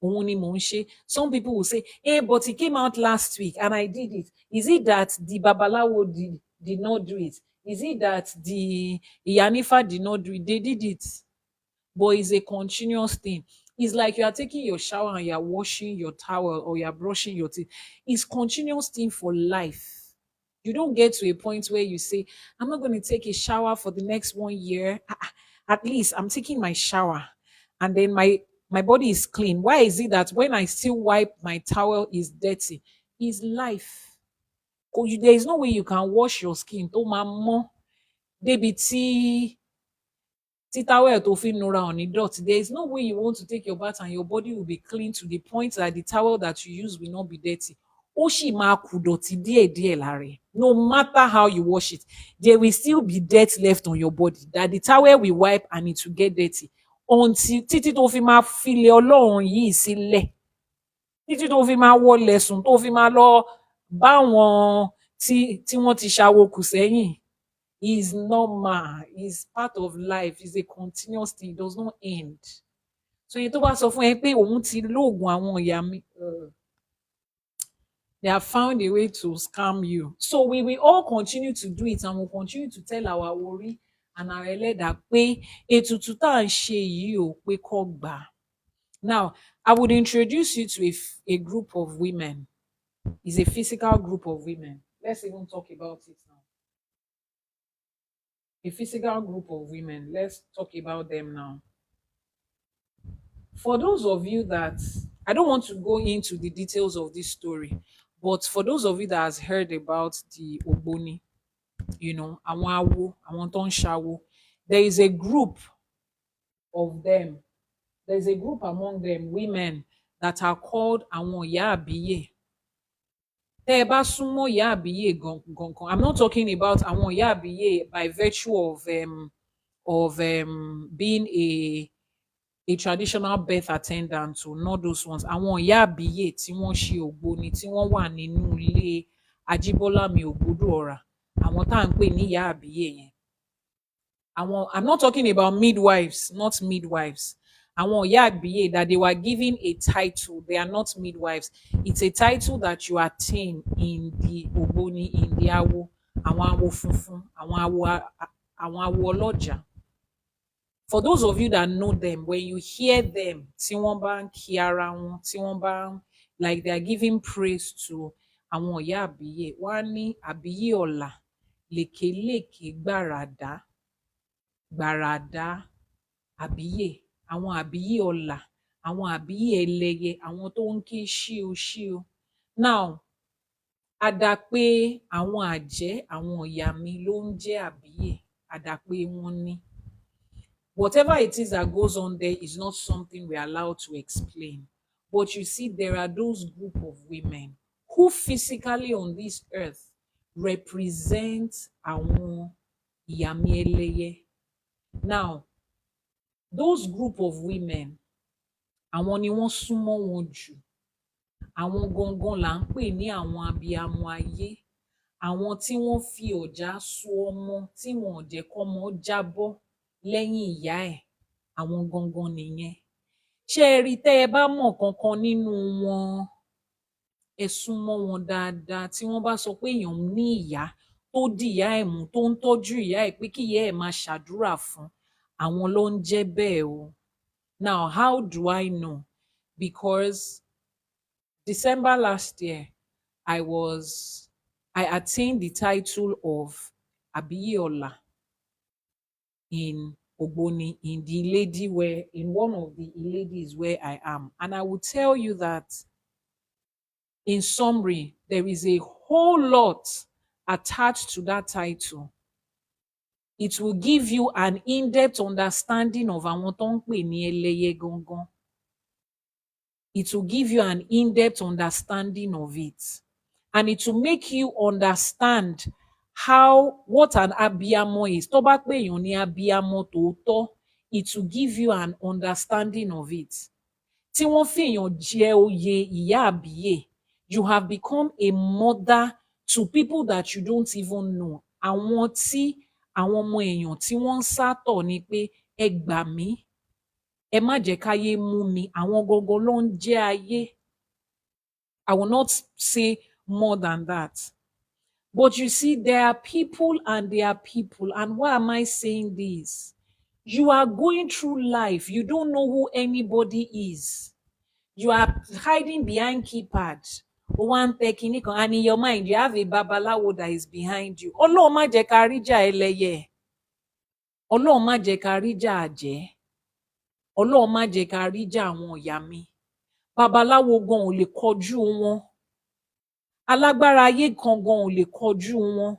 òun ni mò ń ṣe. Some people will say, hey, but it came out last week and I did it. Is it that the babalawo did not do it? Is it that the IYANIFA did not do it? They did it. But it's a continuous thing. It's like you are taking your shower and you are washing your towel or you are brushing your teeth. It's continuous thing for life. You don't get to a point where you say, I'm not going to take a shower for the next 1 year. At least I'm taking my shower and then my body is clean. Why is it that when I still wipe my towel is dirty? It's life. There is no way you can wash your skin. Tó máa mọ́ débi tí tí towel tó fi nura ò ní dọ̀tí. There is no way you want to take your bath and your body will be clean to the point that the towel that you use will not be dirty. Ó sì máa kù dọ̀tí díẹ̀díẹ̀ lára ẹ̀. No matter how you wash it, there will still be dirt left on your body that the towel will wipe and it will get dirty. Until títí tó fi máa filẹ̀ Ọlọ́run yìí sílẹ̀. Títí tó fi máa wọlé sùn, tó fi máa lọ bá wọn tí wọ́n ti ṣàwòkù sẹ́yìn. Is normal, is part of life, is a continuous thing, it does not end. So yẹn tó bá sọ fún ẹ pé òun ti lóògùn àwọn ìyá mi, they have found a way to scam you. So we will all continue to do it and we'll continue to tell our worry and our ẹlẹ́dàá pé ètùtù tá à ń ṣe yìí ò pé kó gbà. Now, I would introduce you to a group of women. It's a physical group of women. Let's even talk about it now. A physical group of women. Let's talk about them now. For those of you that, I don't want to go into the details of this story, but for those of you that has heard about the Ogboni, you know, àwọn awo, àwọn tó ń ṣawo, there is a group of them. There is a group among them, women, that are called àwọn ìyá àbíyè. Tẹ́ ẹ bá súnmọ́ ìyá àbíyè gangan, I'm not talking about àwọn ìyá àbíyè by virtue of being a traditional birth attendant, or not those ones. Àwọn ìyá àbíyè tí wọ́n ṣe ògbóni, tí wọ́n wà nínú ilé Ajíbọ́lámi Ògbódùọ̀rà, àwọn tá à ń pè ní ìyá àbíyè yẹn. I'm not talking about midwives, not midwives. Àwọn ìyá àbíyè that they were given a title, they are not midwives. It's a title that you attain in the Ogboni, in the awo, àwọn awo funfun, àwọn awo ọlọ́jà. For those of you that know them, when you hear them, tí wọ́n bá ń kí ara wọn, tí wọ́n bá ń, like they are giving praise to àwọn ìyá àbíyè, wọ́n á ní àbíyè ọ̀la, lèkélèké gbàràdá, gbàràdá àbíyè, àwọn àbíyè ọ̀la, àwọn àbíyè ẹlẹ́yẹ, àwọn tó ń ké ṣío ṣío. Now, àdàpé àwọn àjẹ́, àwọn ìyá mi ló ń jẹ́ àbíyè, àdàpé wọn ní. Whatever it is that goes on there is not something we're allowed to explain. But you see, there are those group of women who physically on this earth represent àwọn ìyá mi ẹlẹ́yẹ. Now, those group of women, àwọn ni wọ́n súnmọ́ wọn jù. Àwọn gangan là ń pè ní àwọn abiyamọ ayé. Àwọn tí wọ́n fi ọ̀já so ọmọ tí wọn ò jẹ́ kọ́mọ jábọ́ lẹ́yìn ìyá ẹ̀. Àwọn gangan nìyẹn. Ṣé ẹ rí tẹ́ ẹ bá mọ̀ kankan nínú wọn, ẹ súnmọ́ wọn dáadáa. Tí wọ́n bá sọ pé èèyàn ní ìyá tó di ìyá ẹ̀ mú, tó ń tọ́jú ìyá ẹ̀ pé kí ìyá ẹ̀ máa ṣàdúrà fún, àwọn ló ń jẹ́ bẹ́ẹ̀ o. Now, how do I know? Because December last year, I attained the title of Abiye Ola in Ogboni, in one of the ladies where I am. And I will tell you that, in summary, there is a whole lot attached to that title. It will give you an in-depth understanding of àwọn tó ń pè ní ẹlẹ́yẹ gangan. It will give you an in-depth understanding of it. And it will make you understand what an abiyamọ is. Tó bá pè èèyàn ní abiyamọ tòótọ́, it will give you an understanding of it. Tí wọ́n fi èèyàn jẹ oyè ìyá àbíyè, you have become a mother to people that you don't even know. Àwọn ọmọ èèyàn tí wọ́n ń sátọ̀ ni pé ẹ gbà mí, ẹ má jẹ́ káyé mú mi, àwọn gangan ló ń jẹ́ ayé. I will not say more than that. But you see, there are people and there are people. And why am I saying this? You are going through life. You don't know who anybody is. You are hiding behind keypad. One technique, and in your mind, you have a babalawo that is behind you. Ọlọ́run má jẹ́ ká ríjà ẹlẹ́yẹ. Ọlọ́run má jẹ́ ká ríjà àjẹ́. Ọlọ́run má jẹ́ ká ríjà àwọn ìyá mi. Babaláwo gan ò lè kọjú wọn. Alágbára ayé gangan ò lè kọjú wọn.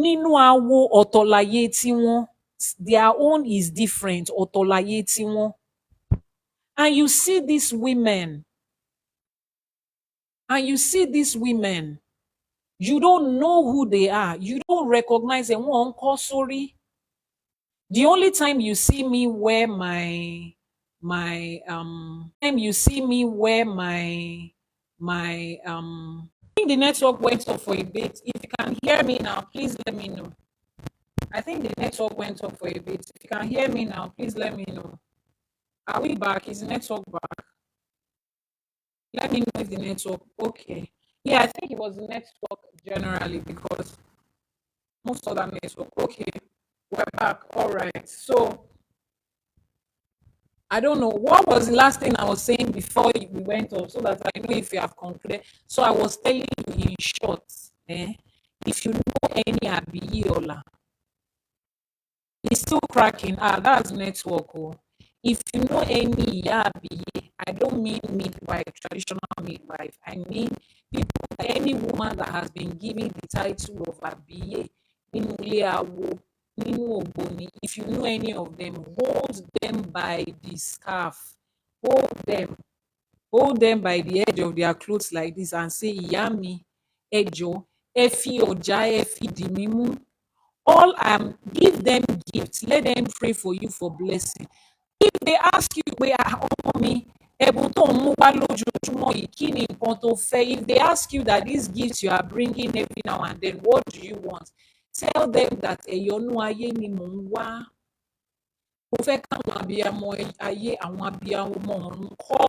Nínú awo ọ̀tọ̀ láyé tí wọn. their own is different. Ọ̀tọ̀ tiwọn. And you see these women, you don't know who they are. You don't recognize them. Wọ́n kọ́ sórí. The only time you see me wear I think the network went off for a bit. If you can hear me now, please let me know. I think the network went off for a bit. If you can hear me now, please let me know. Are we back? Is the network back? Let me know if the network okay. Yeah, I think it was the network generally because most of that network. Okay, we're back. All right. So I don't know what was the last thing I was saying before we went off, so that I know if you have concluded. So I was telling you in short, if you know any Abiola, it's still cracking. That's network. Oh. If you know any Abiye, I don't mean midwife, traditional midwife. I mean people, any woman that has been given the title of Abiye, if you know any of them, hold them by the scarf, hold them by the edge of their clothes like this and say, Yami, Ejo, Efi Oja, Efi Dimimu. All give them gifts. Let them pray for you for blessing. If they ask you, where are me? If they ask you that these gifts you are bringing every now and then, what do you want? Tell them that ẹ̀yọ́nú ayé ni mò ń wá. Mo fẹ́ káwọn abiyamọ ayé, àwọn abiyamọ ọ̀run kọ́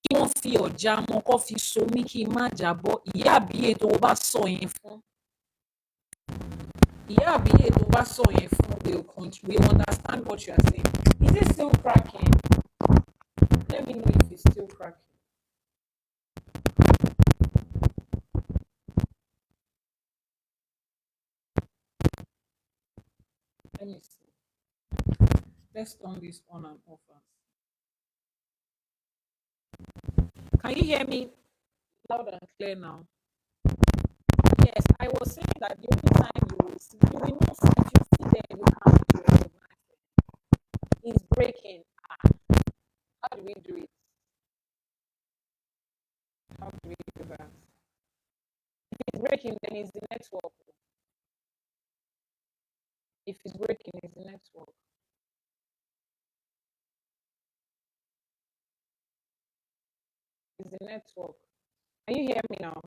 kí wọ́n fi ọ̀já wọn kọ́ fi so mí kí n má jábọ́. Ìyá àbíyè tó bá sọ yẹn fún. Ìyá àbíyè tó bá sọ yẹn fún will understand what you are saying. Is it still cracking? Let me know if it's still cracking. Let me see. Let's turn this on and off. Can you hear me loud and clear now? Yes, I was saying that the only time you will see, you will not see, if you see them, you can't recognize them. It's breaking. How do we do it? How do we do that? If it's breaking, then it's the network. If it's breaking, it's the network. It's the network. Can you hear me now?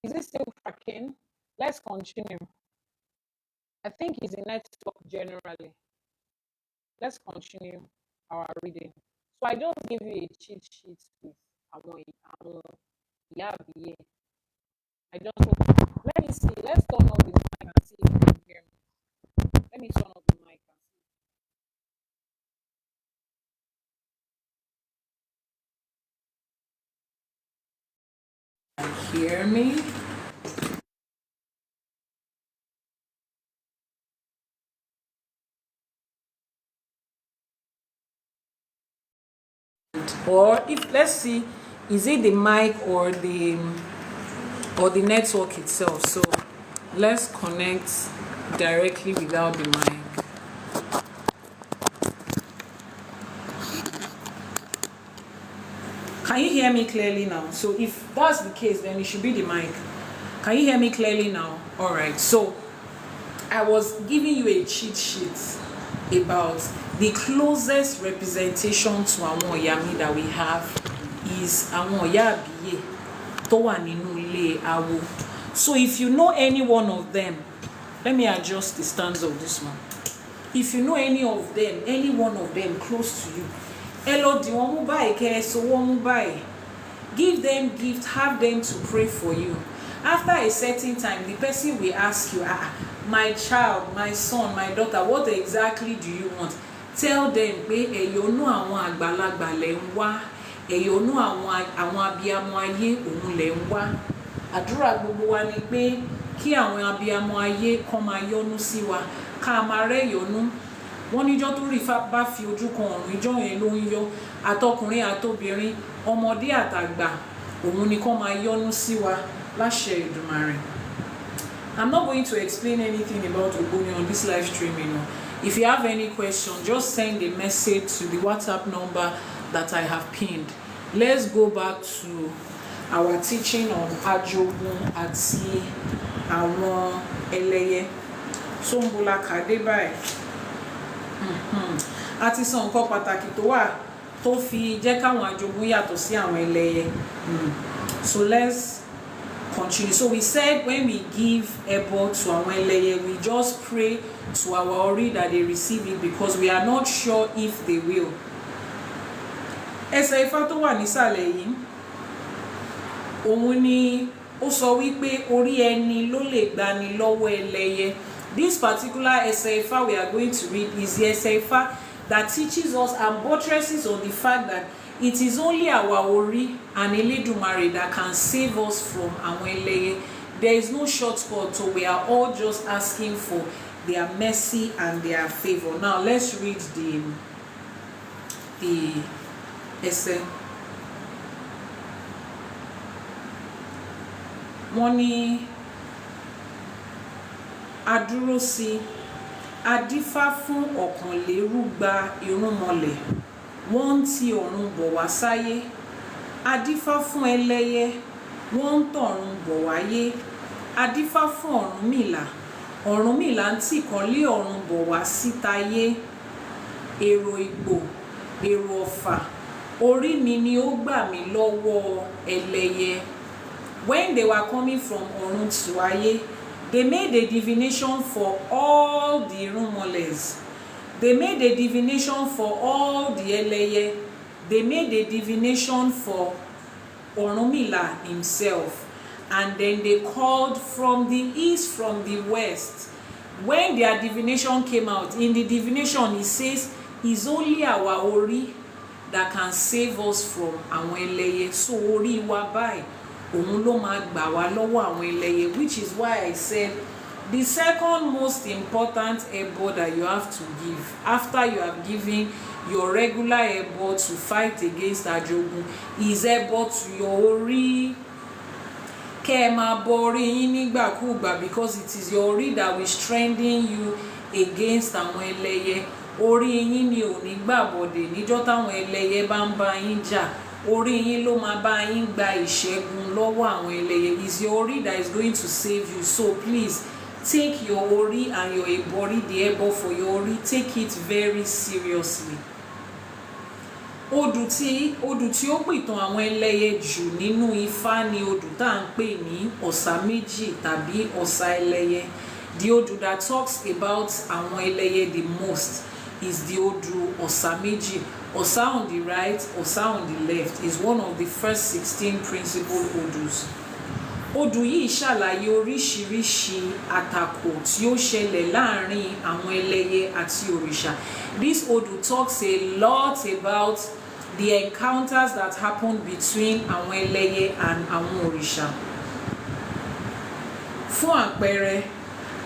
Is it still cracking? Let's continue. I think it's the network generally. Let's continue our reading. So I just give you a cheat sheet with Yabiye. Let me see. Let's turn off the mic and see if you can hear me. Let me turn off the mic and see. Hear me? Or if let's see, is it the mic or the network itself? So let's connect directly without the mic. Can you hear me clearly now? So if that's the case, then it should be the mic. Can you hear me clearly now? All right. So I was giving you a cheat sheet about the closest representation to àwọn ìyá mi that we have is àwọn ìyá àbíyè tó wà nínú ilé awo. So if you know any one of them, let me adjust the stance of this one. If you know any one of them close to you, hello, do you want to buy? Give them gift, have them to pray for you. After a certain time, the person will ask you, my child, my son, my daughter, what exactly do you want? Tell them pé ẹ̀yọ́nú àwọn àgbàlagbà lẹ̀ ń wá, ẹ̀yọ́nú àwọn abiyamọ ayé òun lẹ̀ ń wá. Àdúrà gbogbo wa ni pé kí àwọn abiyamọ ayé kán máa yọ́nú sí wa, ká máa rẹ́yọ̀nú. Wọ́n níjọ́ tó rí bá fi ojú kan ọ̀run, ìjọ́ yẹn ló ń yọ. Àtọkùnrin àtobìnrin, ọmọdé àtàgbà, òun ni kán máa yọ́nú sí wa láṣẹ Èdùmàrè. I'm not going to explain anything about Ogoni on this live stream, you know. If you have any question, just send a message to the WhatsApp number that I have pinned. Let's go back to our teaching on Ajogun àti àwọn ẹlẹ́yẹ. So ń bola kàdé báyìí. A ti sọ nǹkan pàtàkì tó wà tó fi jẹ́ káwọn Ajogun yàtọ̀ sí àwọn ẹlẹ́yẹ. So let's continue. So we said when we give ebo to àwọn ẹlẹ́yẹ, we just pray to our Ori that they receive it because we are not sure if they will. Ẹsẹ̀ Ifá tó wà nísàlẹ̀ yìí, òun ni ó sọ wípé orí ẹni ló lè gbani lọ́wọ́ ẹlẹ́yẹ. This particular Ẹsẹ̀ Ifá we are going to read is the Ẹsẹ̀ Ifá that teaches us and buttresses on the fact that it is only our Ori and Elédùmarè that can save us from àwọn ẹlẹ́yẹ. There is no shortcut, so we are all just asking for their mercy and their favor. Now let's read the essay. Wọ́n ní adúró sí adífá fún ọ̀kànlérúgba irúnmọlẹ̀, wọ́n ń ti ọ̀run bọ̀ wá sáyé. Adífá fún ẹlẹ́yẹ, wọ́n ń tọ̀run bọ̀ wáyé. Adífá fún Ọ̀rúnmìlà, Ọ̀rúnmìlà ń tìkan lé ọ̀run bọ̀ wá sítáyé. Èrò Ìgbò, èrò Ọ̀fà, orí mi ni ó gbà mí lọ́wọ́ ẹlẹ́yẹ. When they were coming from ọ̀run to ayé, they made a divination for all the irúnmọlẹ̀s. They made a divination for all the ẹlẹ́yẹ. They made a divination for Ọ̀rúnmìlà himself. And then they called from the east, from the west. When their divination came out, in the divination it says, it's only our Ori that can save us from àwọn ẹlẹ́yẹ. So orí wa báyìí, òun ló máa gbà wá lọ́wọ́ àwọn ẹlẹ́yẹ, which is why I said the second most important ebo that you have to give after you have given your regular ebo to fight against Ajogun is ebo to your Ori. Kẹ́ ẹ máa bọ orí yín nígbàkúùgbà because it is your Ori that will strengthen you against àwọn ẹlẹ́yẹ. Orí yín ni ò ní gbàbọ̀dè níjọ́ táwọn ẹlẹ́yẹ bá ń bá yín jà. Orí yín ló máa bá yín gba ìṣẹ́gun lọ́wọ́ àwọn ẹlẹ́yẹ. It's your Ori that is going to save you. So please take your Ori and your ebori, the ebo for your Ori, take it very seriously. Odù tí ó pìtàn àwọn ẹlẹ́yẹ jù nínú Ifá ni odù tá à ń pè ní Ọ̀sà méjì tàbí Ọ̀sà ẹlẹ́yẹ. The odù that talks about àwọn ẹlẹ́yẹ the most is the odù Ọ̀sà méjì. Ọ̀sà on the right, Ọ̀sà on the left is one of the first 16 principal odus. Odù yìí ṣàlàyé oríṣiríṣi àtakò tí ó ṣẹlẹ̀ láàrin àwọn ẹlẹ́yẹ àti òrìṣà. This odù talks a lot about the encounters that happened between àwọn ẹlẹ́yẹ and àwọn òrìṣà. Fún àpẹẹrẹ,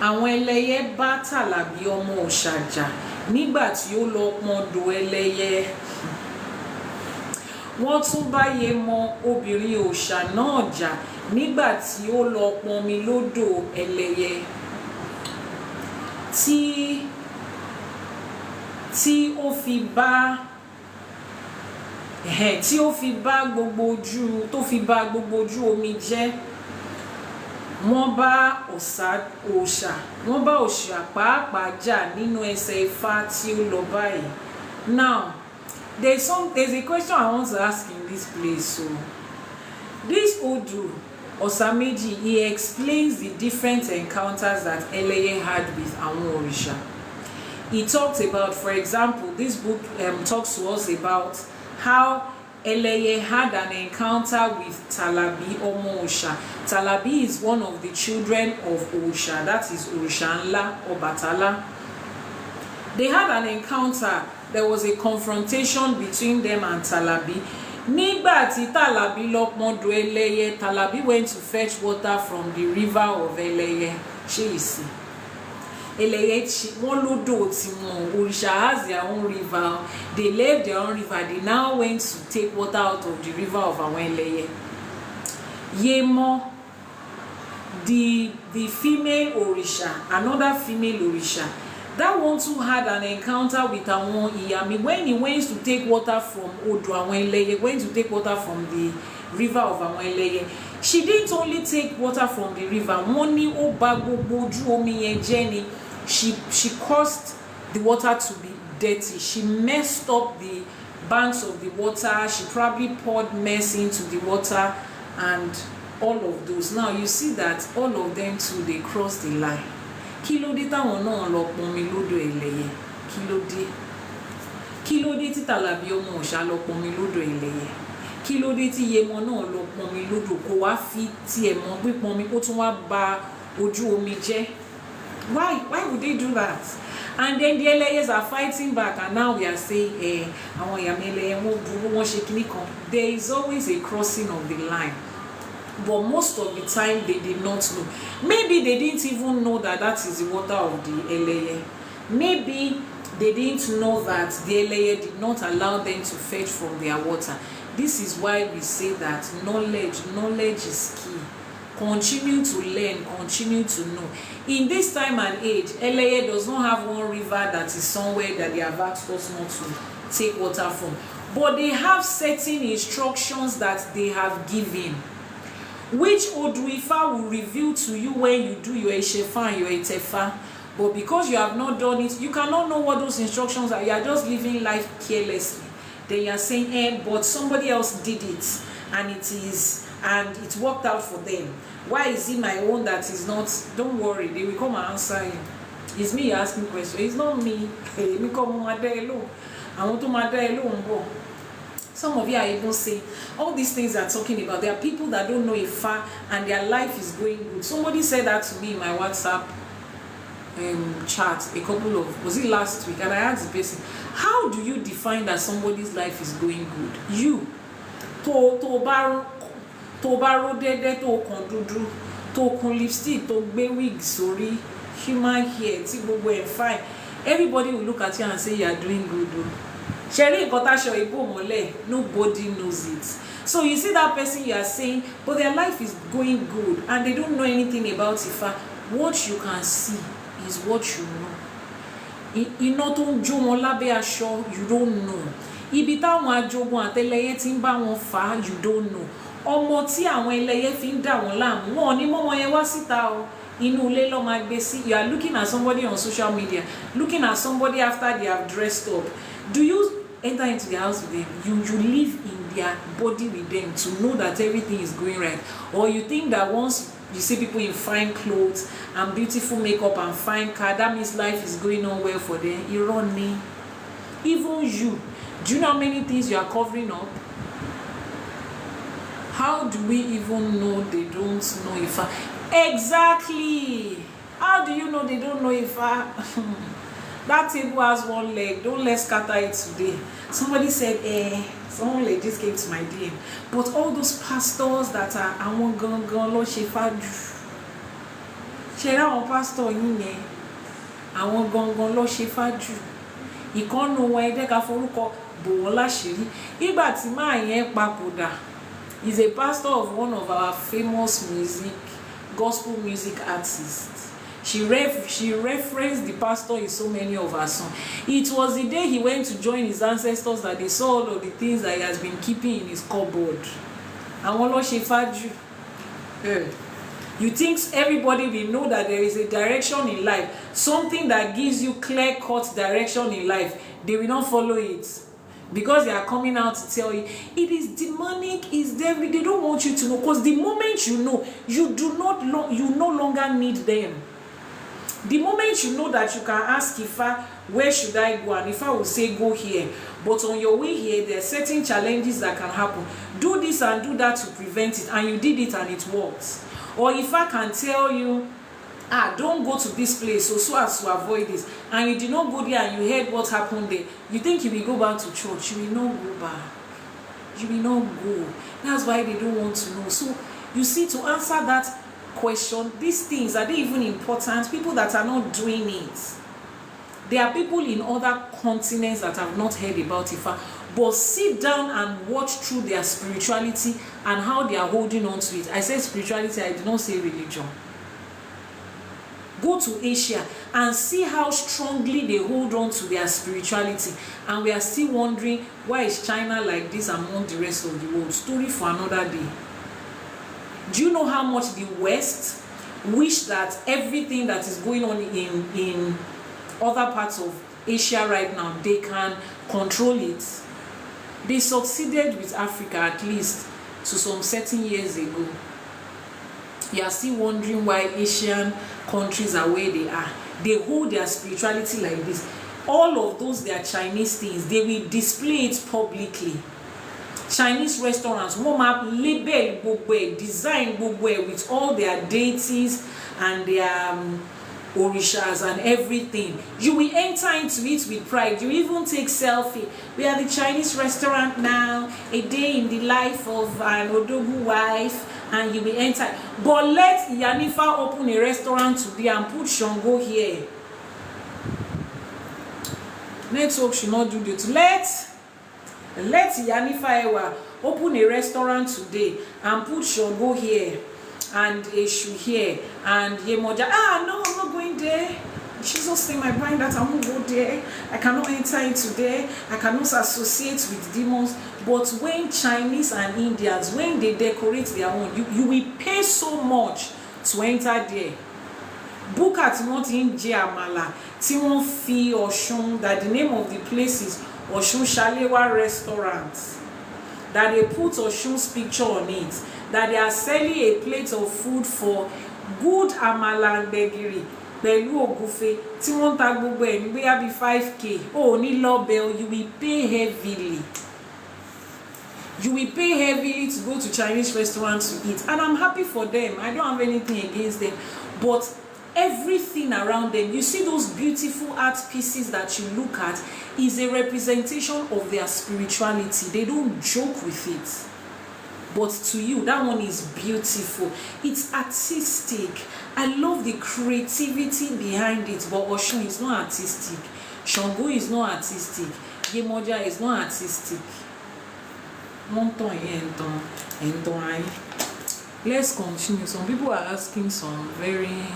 àwọn ẹlẹ́yẹ bá Tàlàbí ọmọ Òòṣà jà nígbà tí ó lọ pọn odò ẹlẹ́yẹ. Wọ́n tún bá Yemọ obìnrin òòṣà náà jà nígbà tí ó lọ pọnmi lódò ẹlẹ́yẹ. Tí ó fi bá gbogbo ojú omi jẹ́. Wọ́n bá òòṣà pàápàá jà nínú Ẹsẹ̀ Ifá tí ó lọ báyìí. Now, there's a question I want to ask in this place. So, this Odu Ọ̀sà méjì, he explains the different encounters that ẹlẹ́yẹ had with àwọn òrìṣà. He talks about, for example, this book talks to us about how ẹlẹ́yẹ had an encounter with Tàlàbí ọmọ Òòṣà. Tàlàbí is one of the children of Òòṣà, that is Òrìṣà ńlá Ọbàtálá. They had an encounter. There was a confrontation between them and Tàlàbí. Nígbà tí Tàlàbí lọ pọn odò ẹlẹ́yẹ, Tàlàbí went to fetch water from the river of ẹlẹ́yẹ. Ṣé ìsìn? Ẹlẹ́yẹ wọ́n lódò tiwọn. Òrìṣà has their own river. They left their own river. They now went to take water out of the river of àwọn ẹlẹ́yẹ. Yemọ, the female Orisha, another female Orisha, that one too had an encounter with àwọn Ìyá when he went to take water from Odò àwọn Ẹlẹ́yẹ, went to take water from the river of àwọn Ẹlẹ́yẹ. She didn't only take water from the river, wọ́n ní ó bà gbogbo ojú omi yẹn jẹ́ ni. She caused the water to be dirty. She messed up the banks of the water. She probably poured mess into the water and all of those. Now you see that all of them too, they crossed the line. Kí ló dé táwọn náà lọ pọnmi lódò Ẹlẹ́yẹ? Kí ló dé? Kí ló dé tí Tàlàbí ọmọ Ọ̀ṣà lọ pọnmi lódò Ẹlẹ́yẹ? Kí ló dé tí Yemọ náà lọ pọnmi lódò, kó wá fi tiẹ̀ mọ́ pípọnmi kó tún wá ba ojú omi jẹ́? Why would they do that? And then the Ẹlẹ́yẹs are fighting back, and now we are saying àwọn Ìyá Ẹlẹ́yẹ wọ́n burú, wọ́n ṣe kíní kan. There is always a crossing of the line, but most of the time they did not know. Maybe they didn't even know that that is the water of the Ẹlẹ́yẹ. Maybe they didn't know that the Ẹlẹ́yẹ did not allow them to fetch from their water. This is why we say that knowledge is key. Continue to learn, continue to know. In this time and age, Ẹlẹ́yẹ does not have one river that is somewhere that they have asked us not to take water from, but they have certain instructions that they have given, which Ifa will reveal to you when you do your Ìṣẹ̀fà and your Ìtẹ̀fà. But because you have not done it, you cannot know what those instructions are. You are just living life carelessly. Then you are saying, but somebody else did it, and it worked out for them. Why is it my own that is not? Don't worry, they will come and answer you. It's me asking questions. It's not me. Me come alone. I want to alone. Some of you are even saying all these things are talking about. There are people that don't know Ifa and their life is going good. Somebody said that to me in my WhatsApp chat was it last week, and I asked the person, how do you define that somebody's life is going good? You tó bá ró dédé, tó kàn dúdú, tó kun lipstick, tó gbé wig sórí, human hair tí gbogbo ẹ̀ fine, everybody will look at you and say you are doing good. Ṣẹ̀rí nǹkan táṣọ ìbò mọ́lẹ̀, nobody knows it. So you see that person, you are saying, but their life is going good and they don't know anything about Ifa. What you can see is what you know. Iná tó ń jó wọn lábẹ́ aṣọ, you don't know. Ibi táwọn ajogun àtẹlẹyẹ tí ń bá wọn fà, you don't know. Ọmọ tí àwọn ẹlẹ́yẹ fi ń dà wọ́n láàmú, wọn ò ní mọ́ wọn yẹn wá síta o. Inú ilé ló máa gbé sí. You are looking at somebody on social media, looking at somebody after they have dressed up. Do you enter into the house with them? You live in their body with them to know that everything is going right? Or you think that once you see people in fine clothes and beautiful makeup and fine car, that means life is going on well for them? Irọ́ ni. Even you, do you know how many things you are covering up? How do we even know they don't know Ifa? Exactly. How do you know they don't know Ifa? That table has one leg. Don't let's scatter it today. Somebody said, someone like this came to my DM. But all those pastors that are àwọn gangan ló ṣe fájù. Ṣé àwọn pastor yín yẹn? Àwọn gangan ló ṣe fájù. Ìkànnù wọn ẹ jẹ́ ká forúkọ bò wọ́n láṣìírí. Ìgbà tí máa yẹn papòdà, is a pastor of one of our famous gospel music artists. She referenced the pastor in so many of her songs. It was the day he went to join his ancestors that they saw all of the things that he has been keeping in his cupboard. Àwọn ló ṣe fájù. You think everybody will know that there is a direction in life, something that gives you clear-cut direction in life. They will not follow it because they are coming out to tell you it is demonic, is there. They don't want you to know, because the moment you know, you no longer need them. The moment you know that you can ask Ifa, where should I go, and Ifa will say go here, but on your way here there are certain challenges that can happen. Do this and do that to prevent it, and you did it and it works. Or Ifa can tell you, don't go to this place so as to avoid this, and you did not go there and you heard what happened there. You think you will go back to church. You will not go back. You will not go. That's why they don't want to know. So you see, to answer that question, these things, are they even important? People that are not doing it. There are people in other continents that have not heard about Ifa, but sit down and watch through their spirituality and how they are holding on to it. I said spirituality, I did not say religion. go to Asia and see how strongly they hold on to their spirituality, and we are still wondering why is China like this among the rest of the world. Story for another day. Do you know how much the West wish that everything that is going on in other parts of Asia right now, they can control it? They succeeded with Africa, at least to some certain years ago. You are still wondering why Asian countries are where they are. They hold their spirituality like this. All of those their Chinese things, they will display it publicly. Chinese restaurants, warm up, label gbogbo, design gbogbo with all their deities and their orishas and everything. You will enter into it with pride. You even take selfie. We are the Chinese restaurant now, a day in the life of an Odogu wife, and you will enter. But let IYANIFA open a restaurant today and put Shango here. Network should not do this. Let IYANIFA open a restaurant today and put Shango here and Eshu here and Yemoja. No, I'm not going there. Jesus name, I bind that, I won't go there. I cannot enter into there. I cannot associate with demons. But when Chinese and Indians, when they decorate their own, you will pay so much to enter there. Book at not in Amala, Timon Fi Oshun, that the name of the place is Oshun Shalewa Restaurant. That they put Oshun's picture on it. That they are selling a plate of food for good amala and gbegiri pẹ̀lú ògúfe tí wọ́n ta gbogbo ẹ̀ ní bóyá bí 5k. Ní lọ́bẹ̀, you will pay heavily. You will pay heavily to go to Chinese restaurants to eat, and I'm happy for them. I don't have anything against them, but everything around them, you see those beautiful art pieces that you look at, is a representation of their spirituality. They don't joke with it. But to you, that one is beautiful. It's artistic. I love the creativity behind it. But Oshun is not artistic. Shango is not artistic. Yemoja is not artistic. Let's continue. Some people are asking some very...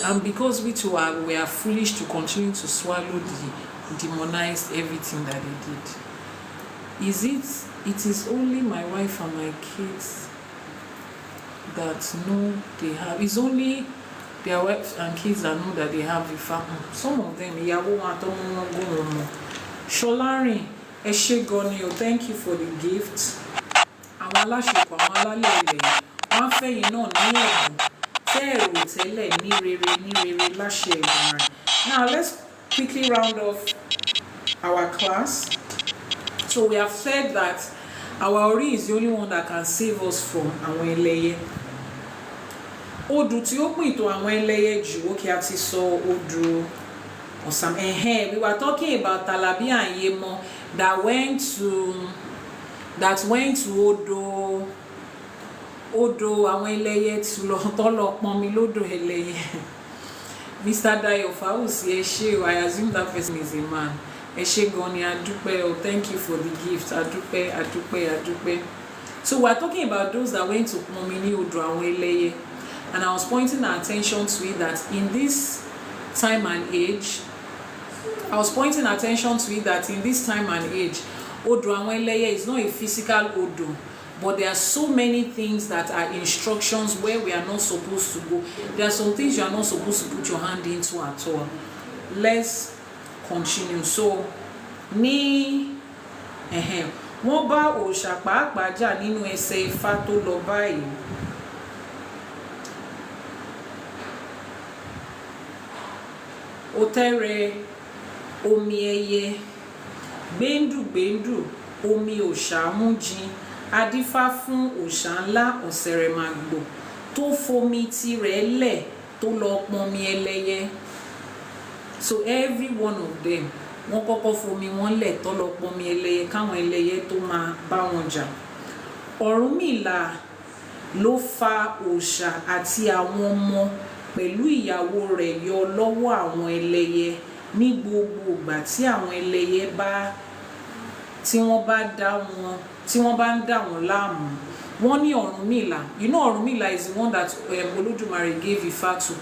And because we too are foolish to continue to swallow the demonized everything that they did. It is only my wife and my kids that know they have. It's only their wives and kids that know that they have the family. Some of them, Sholarin, Eshegonio, thank you for the gift. Now let's quickly round off our class. So we have said that our Ori is the only one that can save us from àwọn ẹlẹ́yẹ. Odù tí ó pín tó àwọn ẹlẹ́yẹ jù, okay, a ti sọ odù Ọ̀sàm. We were talking about Talabi and Yemo that went to Odo àwọn ẹlẹ́yẹ tí tó lọ pọnmi lódò ẹlẹ́yẹ. Mr. Dayo Fausi, I assume that person is a man. Eshegoni Adupe, thank you for the gift. Adupe. So we're talking about those that went to Momini Udraweleye, and I was pointing our attention to it that in this time and age, Udraweleye is not a physical Odo, but there are so many things that are instructions where we are not supposed to go. There are some things you are not supposed to put your hand into at all. Let's continue. So wọ́n bá òòṣà pàápàá jà nínú ẹsẹ̀ Ifá tó lọ báyìí. Òtẹ́rẹ omi ẹyẹ, gbéndùgbéndù omi òòṣà mú jin, adífá fún òòṣà ńlá Ọ̀sẹ̀rẹ̀màgbò tó fomi tirẹ̀ lẹ̀ tó lọ pọnmi ẹlẹ́yẹ. So every one of them, wọ́n kọ́kọ́ fomi wọn lẹ̀ tó lọ pọnmi ẹlẹ́yẹ káwọn ẹlẹ́yẹ tó máa bá wọn jà. Ọ̀rúnmìlà ló fa òòṣà àti àwọn ọmọ pẹ̀lú ìyàwó rẹ̀ yọ lọ́wọ́ àwọn ẹlẹ́yẹ ní gbogbo ìgbà tí àwọn ẹlẹ́yẹ tí wọ́n bá ń dà wọ́n láàmú. Wọ́n ní Ọ̀rúnmìlà. You know Ọ̀rúnmìlà is the one that Olódùmarè gave Ifá to.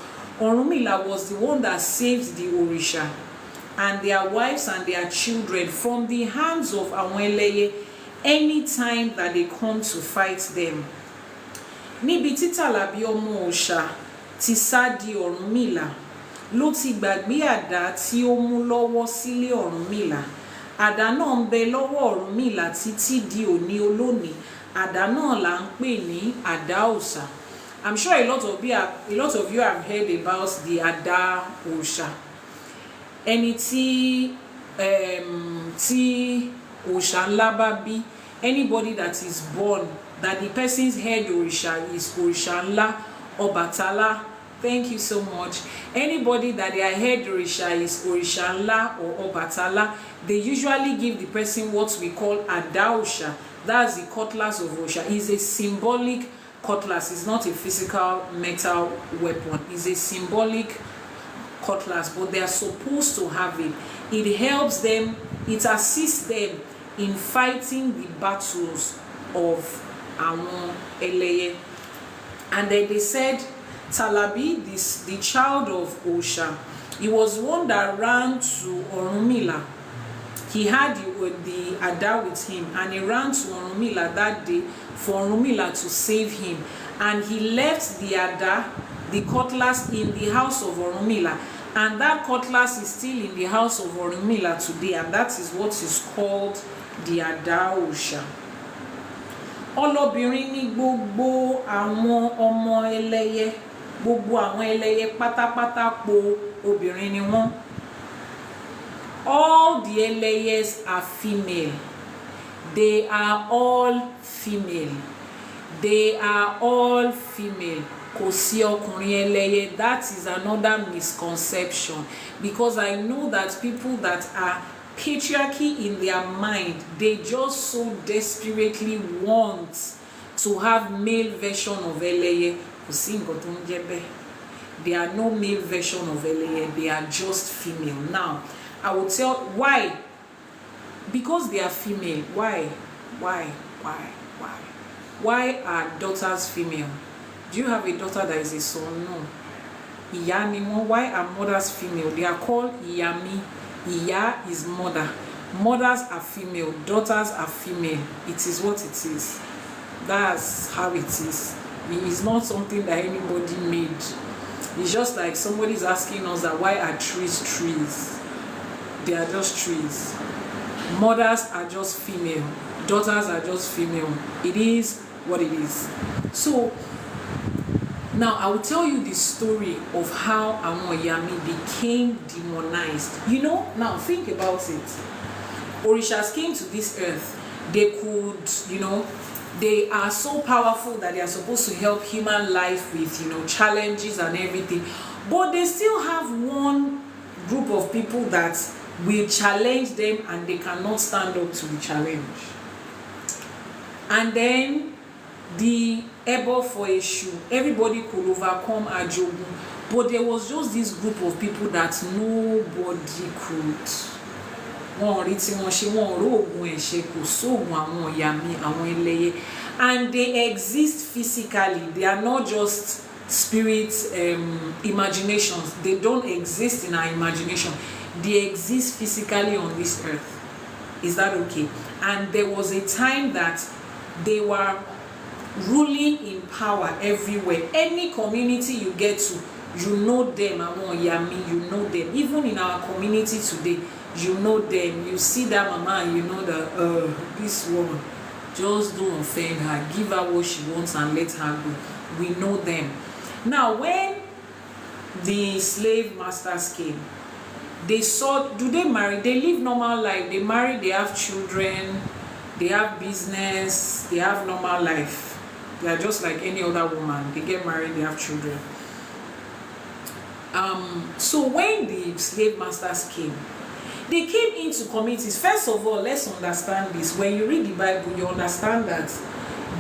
Ọ̀rúnmìlà was the one that saved the Òrìṣà and their wives and their children from the hands of àwọn ẹlẹ́yẹ anytime that they come to fight them. Níbi tí Tàlàbí ọmọ Òòṣà ti sá di Ọ̀rúnmìlà ló ti gbàgbé àdá tí ó mú lọ́wọ́ sílé Ọ̀rúnmìlà. Àdá náà ń bẹ lọ́wọ́ Ọ̀rúnmìlà títí di òní olónìí. Àdá náà là ń pè ní àdá òòṣà. I'm sure a lot of you have heard about the àdá òòṣà. Ẹni tí òòṣà ńlá bá bí, anybody that is born that the person's head òrìṣà is òrìṣà ńlá, Ọbàtálá. Thank you so much. Anybody that their head òrìṣà is òrìṣà ńlá or Ọbàtálá, they usually give the person what we call àdá òòṣà. That's the cutlass of Òòṣà. It's a symbolic cutlass. It's not a physical metal weapon. It's a symbolic cutlass, but they are supposed to have it. It helps them, it assists them in fighting the battles of àwọn ẹlẹ́yẹ. And then they said Tàlàbí, the child of Òòṣà, he was one that ran to Ọ̀rúnmìlà. He had the àdá with him, and he ran to Ọ̀rúnmìlà that day for Ọ̀rúnmìlà to save him. And he left the àdá, the cutlass, in the house of Ọ̀rúnmìlà. And that cutlass is still in the house of Ọ̀rúnmìlà today, and that is what is called the àdá òòṣà. Ọlọ́bìnrin ní gbogbo àwọn ọmọ ẹlẹ́yẹ, gbogbo àwọn ẹlẹ́yẹ pátápátá po obìnrin ni wọ́n. All the ẹlẹ́yẹs are female. They are all female. They are all female. Kò sí ọkùnrin ẹlẹ́yẹ. That is another misconception, because I know that people that are patriarchy in their mind, they just so desperately want to have male version of ẹlẹ́yẹ. Kò sí nǹkan tó ń jẹ́ bẹ́ẹ̀. There are no male version of ẹlẹ́yẹ. They are just female. Now, I will tell why. Because they are female. Why are daughters female? Do you have a daughter that is a son? No. Ìyá ni wọ́n. Why are mothers female? They are called ìyàmí. Ìyá is mother. Mothers are female. Daughters are female. It is what it is. That's how it is. It is not something that anybody made. It's just like somebody is asking us that why are trees? They are just trees. Mothers are just female. Daughters are just female. It is what it is. So now I will tell you the story of how àwọn Ìyàmí became demonized. You know, now think about it. Orishas came to this earth. They could, you know, they are so powerful that they are supposed to help human life with, you know, challenges and everything. But they still have one group of people that will challenge them, and they cannot stand up to the challenge. And then the Ebo for Eshu, everybody could overcome Ajogun, but there was just this group of people that nobody could. And they exist physically. They are not just spirit imaginations. They don't exist in our imagination. They exist physically on this earth. Is that okay? And there was a time that they were ruling in power everywhere. Any community you get to, you know them. You know them. Even in our community today, you know them. You see that mama and you know that this woman, just don't offend her. Give her what she wants and let her go. We know them. Now, when the slave masters came, they saw, do they marry? They live normal life. They marry, they have children, they have business, they have normal life. They are just like any other woman. They get married, they have children. So when the slave masters came, they came into communities. First of all, let's understand this. When you read the Bible, you understand that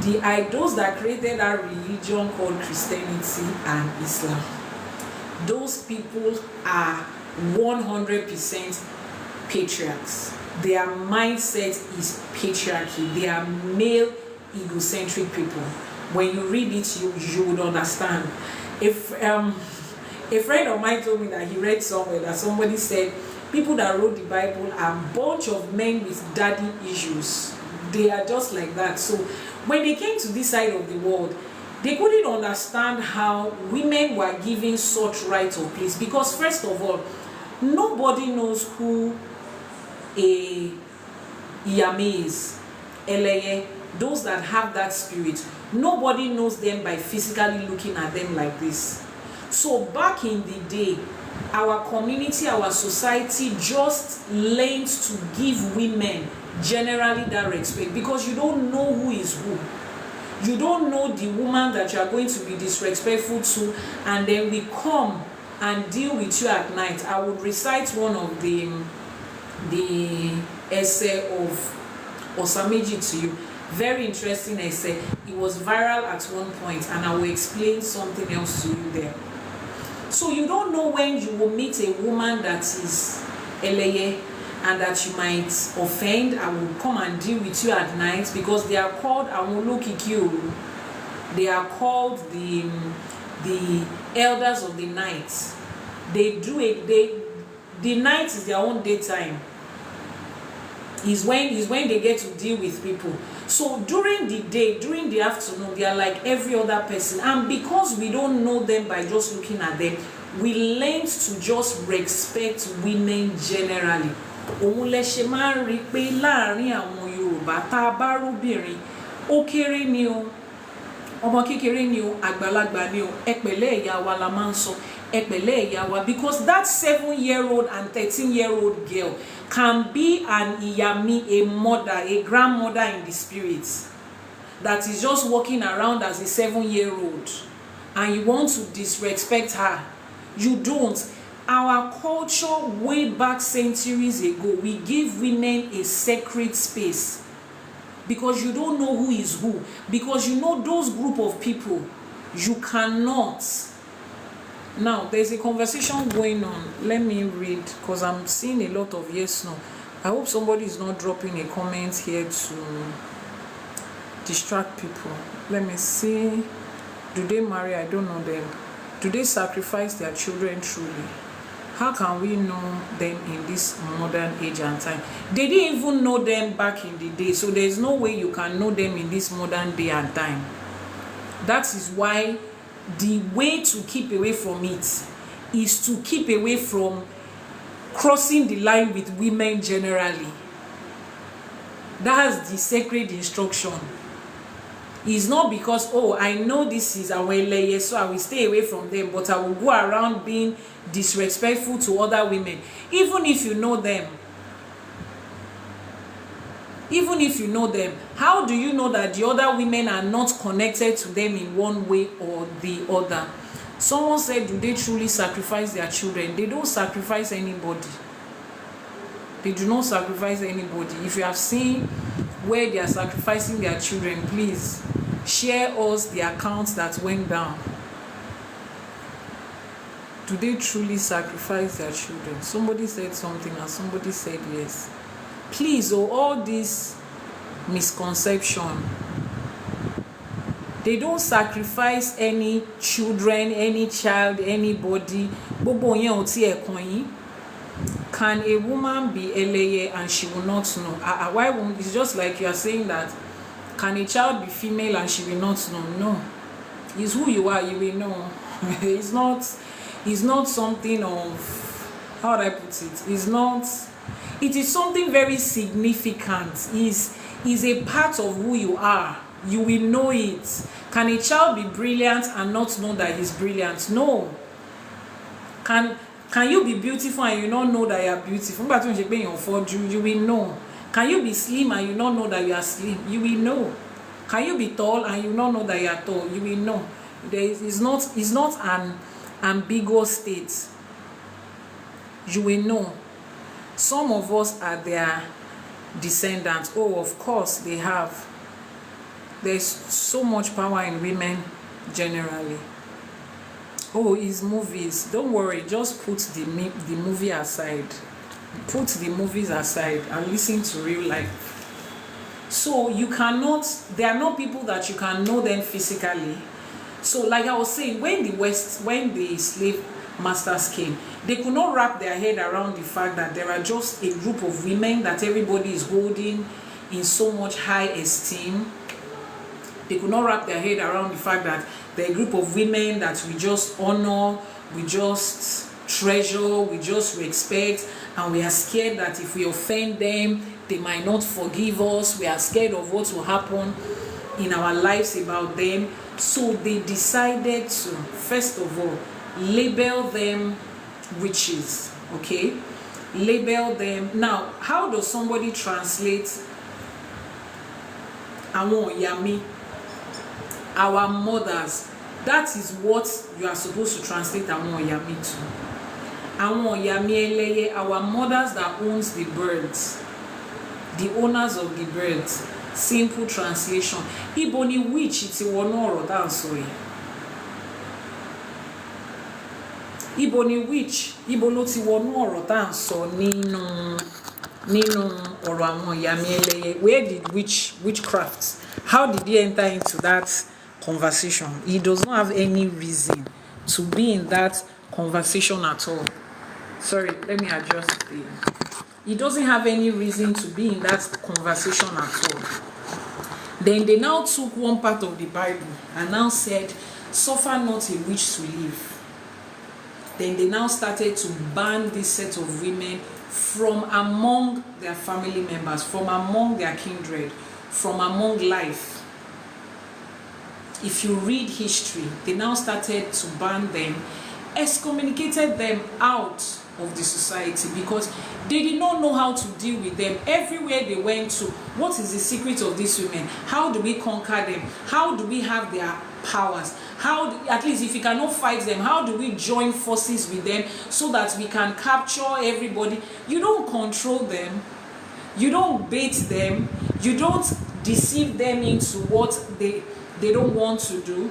the idols that created that religion called Christianity and Islam, those people are 100% patriarchs. Their mindset is patriarchy. They are male egocentric people. When you read it, you would understand. If a friend of mine told me that he read somewhere that somebody said people that wrote the Bible are a bunch of men with daddy issues. They are just like that. So when they came to this side of the world, they couldn't understand how women were given such right of place. Because first of all, nobody knows who a Iyame is, Eleye, those that have that spirit. Nobody knows them by physically looking at them like this. So back in the day, our community, our society just learned to give women generally that respect, because you don't know who is who. You don't know the woman that you are going to be disrespectful to, and then we come and deal with you at night. I would recite one of the essay of Osameji to you. Very interesting essay. It was viral at one point, and I will explain something else to you there. So you don't know when you will meet a woman that is Eleye and that you might offend. I will come and deal with you at night, because they are called Amolokikyo. They are called the elders of the night. They do the night is their own daytime. Is when they get to deal with people. So during the day, during the afternoon, they are like every other person. And because we don't know them by just looking at them, we learn to just respect women generally. Òun lẹ ṣe máa ń rí pé láàárín àwọn Yorùbá tá a bá róbìnrin, ó kéré ni o, ọmọ kékeré ni o, àgbàlagbà ni o, ẹ pẹ̀lẹ́ ìyá wa la máa ń sọ, ẹ pẹ̀lẹ́ ìyá wa, because that 7-year-old and 13-year-old girl can be an Iyami, a mother, a grandmother in the spirit, that is just walking around as a 7-year-old, and you want to disrespect her. You don't. Our culture way back centuries ago, we give women a sacred space, because you don't know who is who, because you know those group of people, you cannot. Now there's a conversation going on. Let me read, because I'm seeing a lot of yes no. I hope somebody is not dropping a comment here to distract people. Let me see. Do they marry? I don't know them. Do they sacrifice their children truly? How can we know them in this modern age and time? They didn't even know them back in the day, so there's no way you can know them in this modern day and time. That is why the way to keep away from it is to keep away from crossing the line with women generally. That's the sacred instruction. It's not because, oh, I know this is Aweleye, so I will stay away from them, but I will go around being disrespectful to other women. Even if you know them, how do you know that the other women are not connected to them in one way or the other? Someone said, do they truly sacrifice their children? They don't sacrifice anybody. They do not sacrifice anybody. If you have seen where they are sacrificing their children, please share us the accounts that went down. Do they truly sacrifice their children? Somebody said something and somebody said yes. Please, all this misconception. They don't sacrifice any children, any child, anybody. Can a woman be Eleye and she will not know? Why won't? It's just like you are saying that. Can a child be female and she will not know? No. It's who you are, you will know. It's not something of, how would I put it? It is something very significant. Is a part of who you are. You will know it. Can a child be brilliant and not know that he's brilliant? No. Can you be beautiful and you not know that you are beautiful? You will know. Can you be slim and you not know that you are slim? You will know. Can you be tall and you not know that you are tall? You will know. It's not an ambiguous state. You will know. Some of us are their descendants. Oh, of course they have. There's so much power in women generally. Oh, it's movies. Don't worry, just put the movie aside. Put the movies aside and listen to real life. So they are not people that you can know them physically. So like I was saying, when the slave masters came, they could not wrap their head around the fact that there are just a group of women that everybody is holding in so much high esteem. They could not wrap their head around the fact that they're a group of women that we just honor, we just treasure, we just respect, and we are scared that if we offend them, they might not forgive us. We are scared of what will happen in our lives about them. So they decided to, first of all, label them witches. Okay, label them. Now, how does somebody translate àwọn ìyá our mothers? That is what you are supposed to translate àwọn ìyá to. Àwọn ìyá ẹlẹ́yẹ, our mothers that owns the birds, the owners of the birds. Simple translation. Ibo ni witch ti wọnú ọ̀rọ̀ tá à ń sọ yìí. Ibo ni witch, ibo ló ti wọnú ọ̀rọ̀ tá à ń sọ nínú ọ̀rọ̀ àwọn ìyá mi ẹlẹ́yẹ. Where did witchcraft, how did he enter into that conversation? He does not have any reason to be in that conversation at all. Sorry, let me adjust the... He doesn't have any reason to be in that conversation at all. Then they now took one part of the Bible and now said, suffer not a witch to live. Then they now started to ban this set of women from among their family members, from among their kindred, from among life. If you read history, they now started to ban them, excommunicated them out of the society because they did not know how to deal with them. Everywhere they went to, what is the secret of these women? How do we conquer them? How do we have their powers? At least if we cannot fight them, how do we join forces with them so that we can capture everybody? You don't control them, you don't bait them, you don't deceive them into what they don't want to do.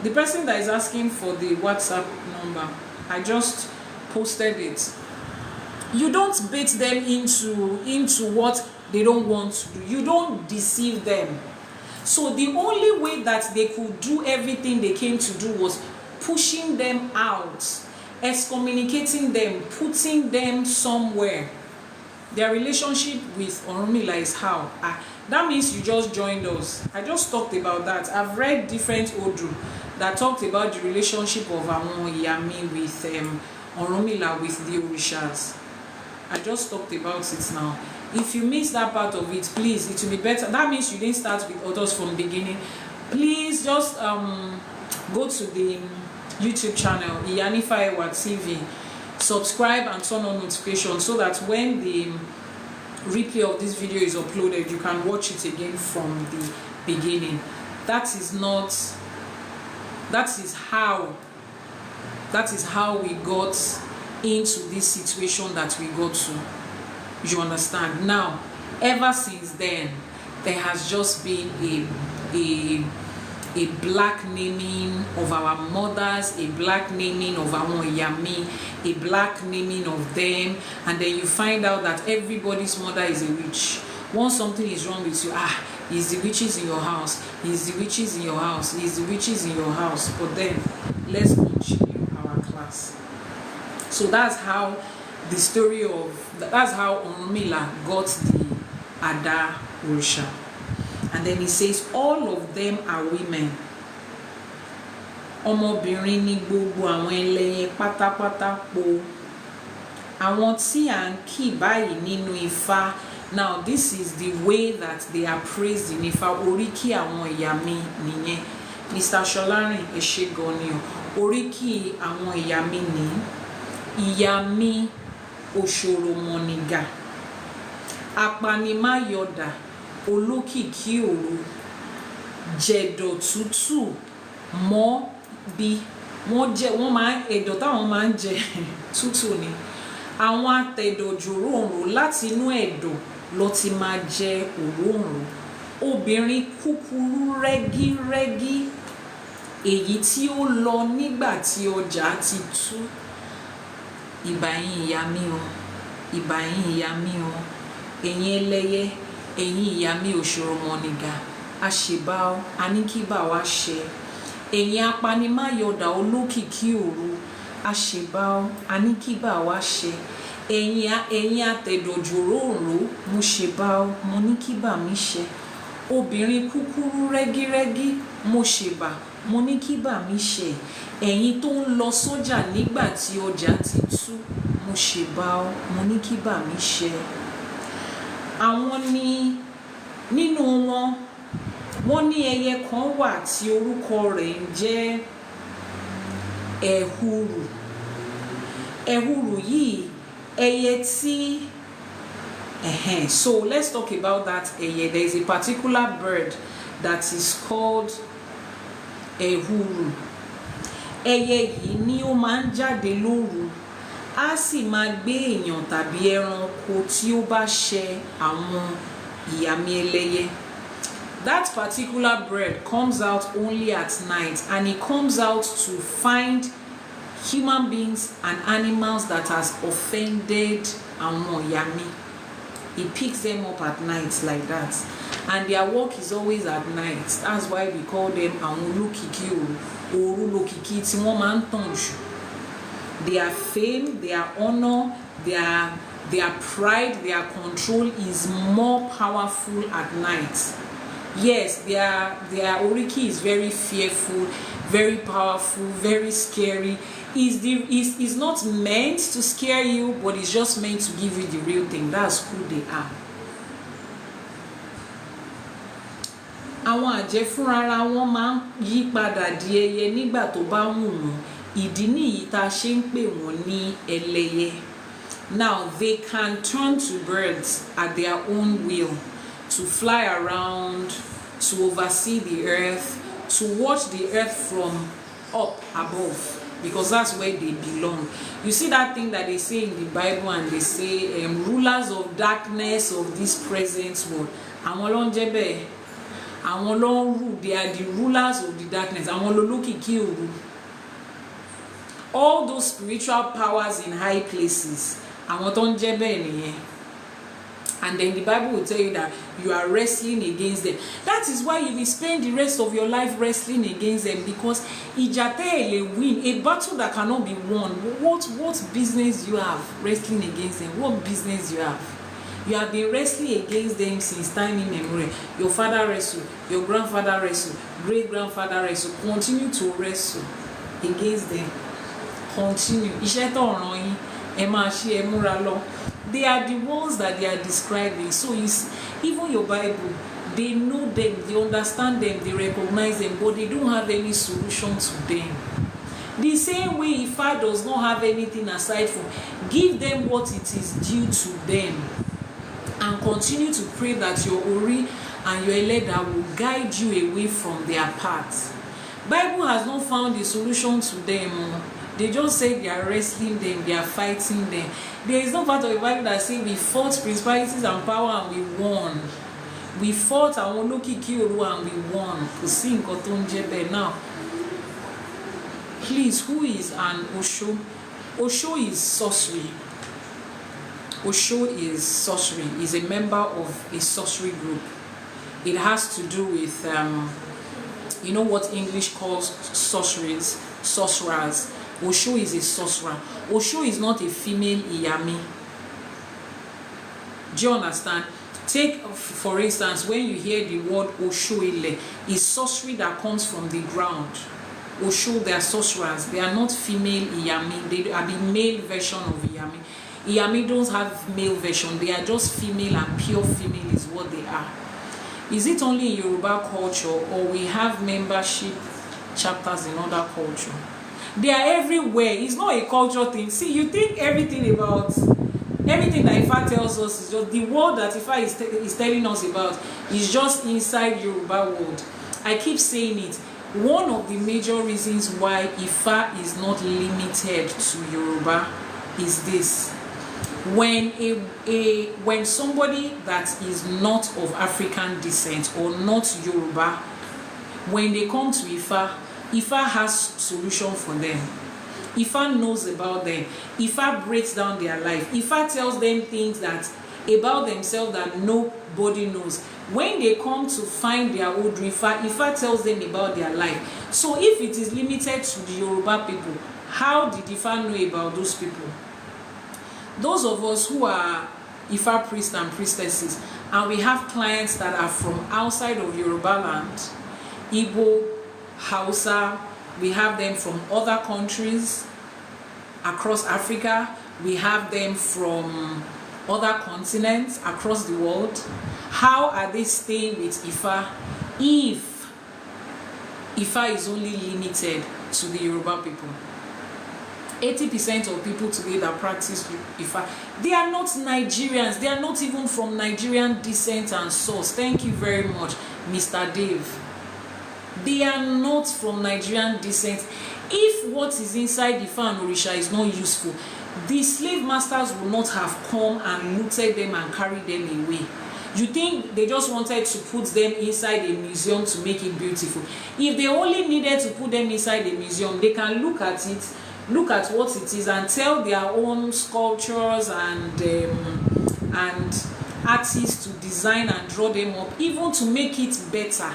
The person that is asking for the WhatsApp number, I just posted it. You don't bait them into what they don't want to do. You don't deceive them. So the only way that they could do everything they came to do was pushing them out, excommunicating them, putting them somewhere. Their relationship with Orunmila is how? That means you just joined us. I just talked about that. I've read different Odu that talked about the relationship of Àwọn Ìyá with Orunmila with the Orishas. I just talked about it now. If you missed that part of it, please, it will be better. That means you didn't start with others from the beginning. Please just go to the YouTube channel, IYANIFA TV, subscribe and turn on notifications so that when the replay of this video is uploaded, you can watch it again from the beginning. That is how we got into this situation that we got to. You understand? Now, ever since then, there has just been a black naming of our mothers, a black naming of our yami, a black naming of them, and then you find out that everybody's mother is a witch. Once something is wrong with you, is the witches in your house, is the witches in your house, is the witches in your house. But then let's continue our class. So that's how Orunmila got the Ada Orisha. And then he says all of them are women. Ọmọbìnrin ni gbogbo àwọn ẹlẹ́yẹ pátápátá po. Àwọn tí à ń kì báyìí nínú Ifá. Now this is the way that they are praised in Ifá. Oríkì àwọn ìyá mi nìyẹn. Mr. Ṣọlárin ẹ ṣé gan ni o. Oríkì àwọn ìyá mi ni ìyá mi Òṣòròmọ̀nìgà, Apanimáyọ̀dà, Olókìkí òru, Jẹ̀dọ̀ tútù mọ́ bí wọ́n máa ẹ̀dọ̀ táwọn máa ń jẹ tútù ni. Àwọn atẹ̀dọ̀jò òróǹro láti inú ẹ̀dọ̀ ló ti máa jẹ òróǹro. Obìnrin kúkúrú rẹ́gírẹ́gí, èyí tí ó lọ nígbà tí ọjà ti tú. Ìbà yín ìyá mi o, ìbà yín ìyá mi o, ẹ̀yin ẹlẹ́yẹ, ẹ̀yin ìyá mi òṣòròmọ̀nìgà àṣebá ọ aníkíbà wá ṣe ẹ̀yin apanimáyọ̀dà olókìkí òru àṣebá ọ aníkíbà wá ṣe ẹ̀yin àtẹ̀dọ̀jòròrò mo ṣèbá ọ mo ní kíbà mi ṣe obìnrin kúkúrú rẹ́gírẹ́gí mo ṣèbà mo ní kíbà mi ṣe ẹ̀yin tó ń lọ sọ́jà nígbà tí ọjà ti tú mo ṣèbá ọ mo ní kíbà mi ṣe. Àwọn ni nínú wọn wọ́n ní ẹyẹ kan wà tí orúkọ rẹ̀ ń jẹ́ ẹ̀hurù. Ẹ̀hurù yìí ẹyẹ tí so let's talk about that ẹyẹ. There is a particular bird that is called ẹ̀hurù. Ẹyẹ yìí ni ó máa ń jáde lóru á sì máa gbé èèyàn tàbí ẹranko tí ó bá ṣẹ àwọn ìyàmí ẹlẹ́yẹ. That particular bird comes out only at night, and it comes out to find human beings and animals that has offended àwọn ìyàmí. It picks them up at night like that, and their work is always at night. That's why we call them àwọn olókìkí òru lókìkí tí wọ́n máa ń tàn jù. Their fame, their honor, their pride, their control is more powerful at night. Yes, their oriki is very fearful, very powerful, very scary. Is not meant to scare you, but it's just meant to give you the real thing. That's who they are. Àwọn àjẹ́ fúnra wọn máa ń yí padà di ẹyẹ nígbà tó bá wù wọ́n. Ìdí nìyí tá a ṣe ń pè wọ́n ní ẹlẹ́yẹ. Now they can turn to birds at their own will, to fly around, to oversee the earth, to watch the earth from up above, because that's where they belong. You see that thing that they say in the Bible, and they say rulers of darkness of this present world. Àwọn ló ń jẹ́ bẹ́ẹ̀. Àwọn ló ń rule. They are the rulers of the darkness. Àwọn lolókìkí òru. All those spiritual powers in high places, àwọn tó ń jẹ́ bẹ́ẹ̀ nìyẹn. And then the Bible will tell you that you are wrestling against them. That is why you will spend the rest of your life wrestling against them, because ìjà tẹ́ ẹ lè win, a battle that cannot be won. What business you have wrestling against them? What business you have? You have been wrestling against them since time immemorial. Your father wrestled, your grandfather wrestled, great grandfather wrestled. Continue to wrestle against them. Continue. Iṣẹ́ tó ràn yín, ẹ máa ṣe, ẹ múra lọ. They are the ones that they are describing. So even your Bible, they know them, they understand them, they recognize them, but they don't have any solution to them. The same way Ifa does not have anything aside from, give them what it is due to them, and continue to pray that your Ori and your Eleda will guide you away from their path. Bible has not found a solution to them. They just say they are wrestling them, they are fighting them. There is no part of the Bible that says we fought principalities and power and we won. We fought àwọn olókìkí òru and we won. Kò sí nǹkan tó ń jẹ́ bẹ́ẹ̀. Now, please, who is an Osho? Osho is sorcery. Osho is sorcery. Is a member of a sorcery group. It has to do with you know what English calls sorceries, sorcerers. Osho is a sorcerer. Osho is not a female Iyami. Do you understand? Take, for instance, when you hear the word Oshoile, is sorcery that comes from the ground. Osho, they are sorcerers. They are not female Iyami. They are the male version of Iyami. Iyami don't have male version. They are just female, and pure female is what they are. Is it only in Yoruba culture, or we have membership chapters in other culture? They are everywhere. It's not a cultural thing. See, you think everything that Ifa tells us is just the world that Ifa is telling us about is just inside Yoruba world. I keep saying it. One of the major reasons why Ifa is not limited to Yoruba is this: when somebody that is not of African descent or not Yoruba, when they come to Ifa has solution for them. Ifa knows about them. Ifa breaks down their life. Ifa tells them things that about themselves that nobody knows. When they come to find their old Ifa tells them about their life. So if it is limited to the Yoruba people, how did Ifa know about those people? Those of us who are Ifa priests and priestesses, and we have clients that are from outside of Yoruba land, Igbo, Hausa, we have them from other countries across Africa, we have them from other continents across the world. How are they staying with Ifa if Ifa is only limited to the Yoruba people? 80% of people today that practice Ifa, they are not Nigerians. They are not even from Nigerian descent and source. Thank you very much, Mr. Dave. They are not from Nigerian descent. If what is inside Ifa and Orisha is not useful, the slave masters would not have come and looted them and carried them away. You think they just wanted to put them inside a museum to make it beautiful? If they only needed to put them inside a museum, they can look at it, look at what it is, and tell their own sculptures and artists to design and draw them up, even to make it better.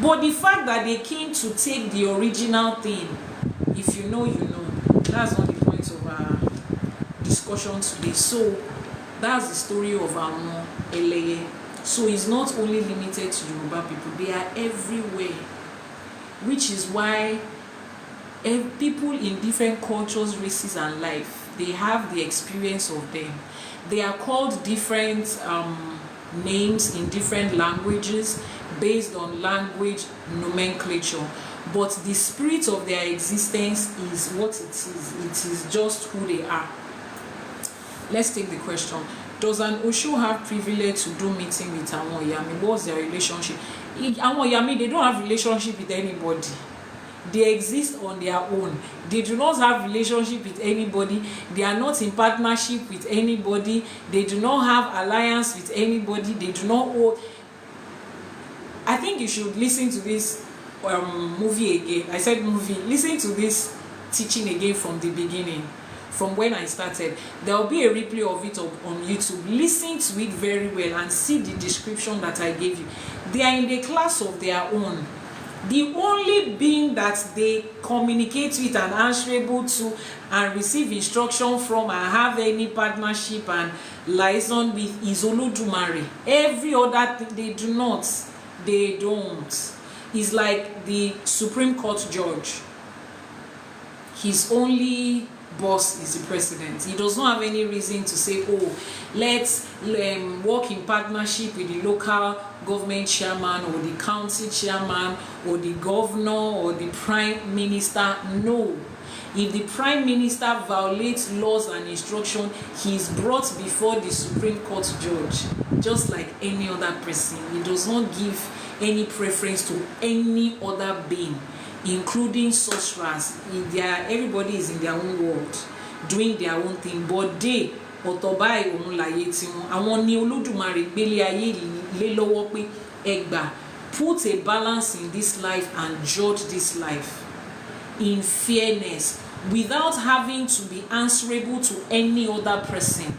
But the fact that they came to take the original thing, if you know, you know. That's not the point of our discussion today. So that's the story of Àwọn Ẹlẹ́yẹ. So it's not only limited to Yoruba people, they are everywhere, which is why people in different cultures, races and life, they have the experience of them. They are called different names in different languages based on language nomenclature, but the spirit of their existence is what it is. It is just who they are. Let's take the question. Does an Osho have privilege to do meeting with Àwọn Ìyá-mi? What's their relationship? Àwọn Ìyá-mi, they don't have relationship with anybody. They exist on their own. They do not have relationship with anybody. They are not in partnership with anybody. They do not have alliance with anybody. They do not owe. I think you should listen to this movie again. I said movie. Listen to this teaching again from the beginning, from when I started. There will be a replay of it on YouTube. Listen to it very well and see the description that I gave you. They are in a class of their own. The only being that they communicate with and answerable to and receive instruction from and have any partnership and liaison with is Olodumare. Every other thing they do not. They don't. It's like the Supreme Court judge. His only boss is the president. He does not have any reason to say, oh, let's work in partnership with the local government chairman or the county chairman or the governor or the prime minister. No. If the prime minister violates laws and instruction, he is brought before the Supreme Court judge, just like any other person. He does not give any preference to any other being, including sorcerers. Everybody is in their own world, doing their own thing. But they, ọ̀tọ̀báì òun láyé tiwọn, àwọn ni Olódùmarè gbélé ayé lé lọ́wọ́ pé ẹgbà, put a balance in this life and judge this life in fairness, without having to be answerable to any other person.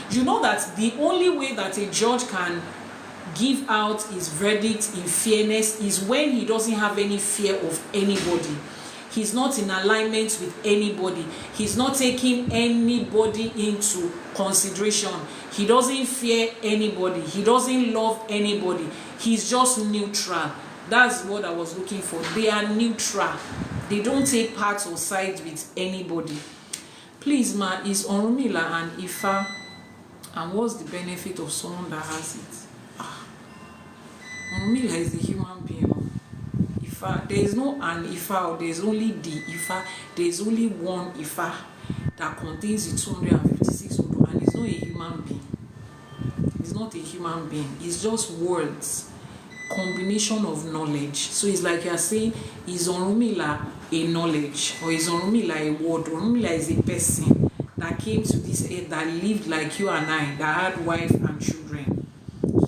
You know that the only way that a judge can give out his verdict in fairness is when he doesn't have any fear of anybody. He's not in alignment with anybody. He's not taking anybody into consideration. He doesn't fear anybody. He doesn't love anybody. He's just neutral. That's what I was looking for. They are neutral. They don't take part or sides with anybody. Please, ma, is Orunmila and Ifa, and what's the benefit of someone that has it? Orunmila is a human being. Ifa, there is no an Ifa, there is only the Ifa. There is only one Ifa that contains the 256 Odu, and it's not a human being. It's not a human being. It's just words, combination of knowledge. So it's like you are saying, is Orunmila a knowledge, or is Orunmila a word? Orunmila is a person that came to this earth, that lived like you and I, that had wife and children.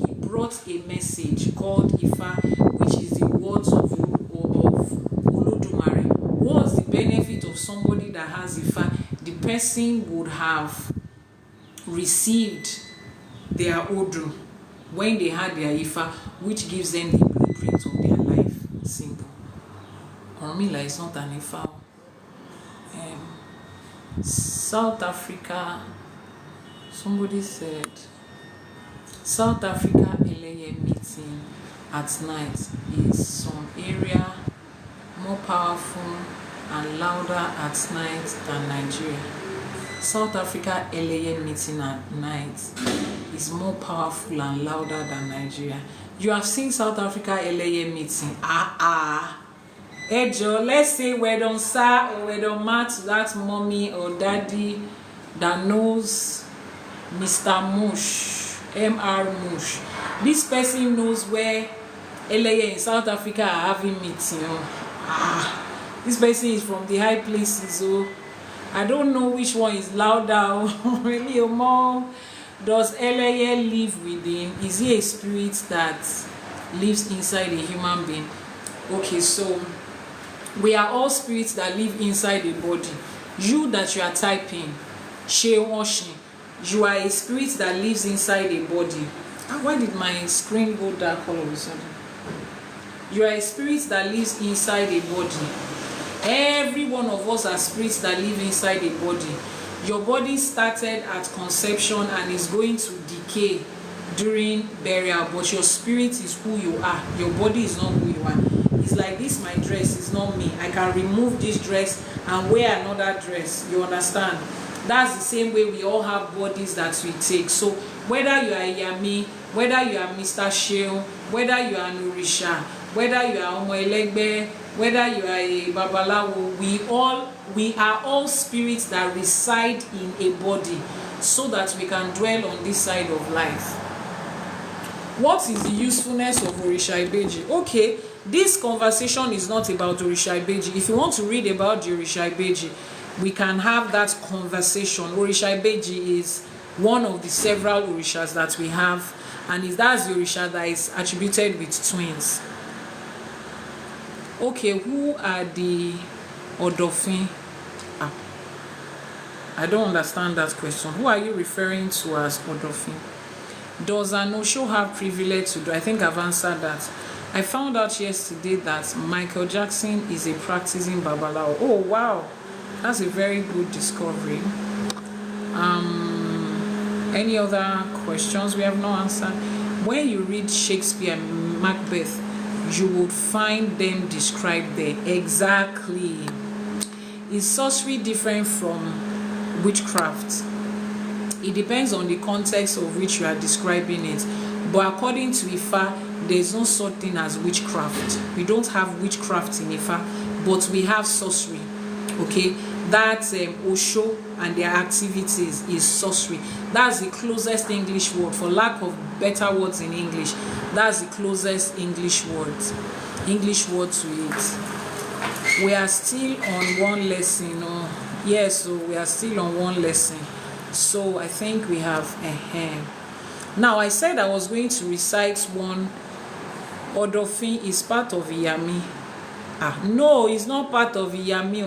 He brought a message called Ifa, which is the words of Olodumare. What's the benefit of somebody that has Ifa? The person would have received their Odu when they had their Ifa, which gives them the blueprint of their life. Simple. Orunmila is not an Ifa. South Africa, somebody said, South Africa Eleye meeting at night is some area more powerful and louder at night than Nigeria. South Africa Eleye meeting at night is more powerful and louder than Nigeria. You have seen South Africa Eleye meeting. Ejo, let's say we're on sir or we're on mat, that mommy or daddy that knows Mr. Mush, Mr. Mush. This person knows where Eleye in South Africa are having meeting. This person is from the high places, so I don't know which one is louder. Really, more. Does Eleye live within? Is he a spirit that lives inside a human being? Okay, so we are all spirits that live inside a body. You that you are typing, you are a spirit that lives inside a body. Why did my screen go dark all of a sudden? You are a spirit that lives inside a body. Every one of us are spirits that live inside a body. Your body started at conception and is going to decay during burial, but your spirit is who you are. Your body is not who you are. It's like this, my dress is not me. I can remove this dress and wear another dress. You understand? That's the same way we all have bodies that we take. So whether you are Yami, whether you are Mr. Sheo, whether you are Nurisha, whether you are Omo Elegbe, whether you are a Babalawo, we are all spirits that reside in a body so that we can dwell on this side of life. What is the usefulness of Orisha Ibeji? Okay, this conversation is not about Orisha Ibeji. If you want to read about the Orisha Ibeji, we can have that conversation. Orisha Ibeji is one of the several Orishas that we have, and that's the Orisha that is attributed with twins. Okay, who are the Odofin? I don't understand that question. Who are you referring to as Odofin? Does an Osho have privilege to do? I think I've answered that. I found out yesterday that Michael Jackson is a practicing Babalawo. Oh, wow. That's a very good discovery. Any other questions we have not answered? When you read Shakespeare, Macbeth, you would find them described there. Exactly. Is sorcery different from witchcraft? It depends on the context of which you are describing it. But according to Ifa, there is no such thing as witchcraft. We don't have witchcraft in Ifa, but we have sorcery. Okay, that's Osho and their activities is sorcery. That's the closest English word, for lack of better words in English. That's the closest English word to it. We are still on one lesson. Yes, so we are still on one lesson. So I think we have Now I said I was going to recite one. Odofin is part of Iyami. No, it's not part of Iyami.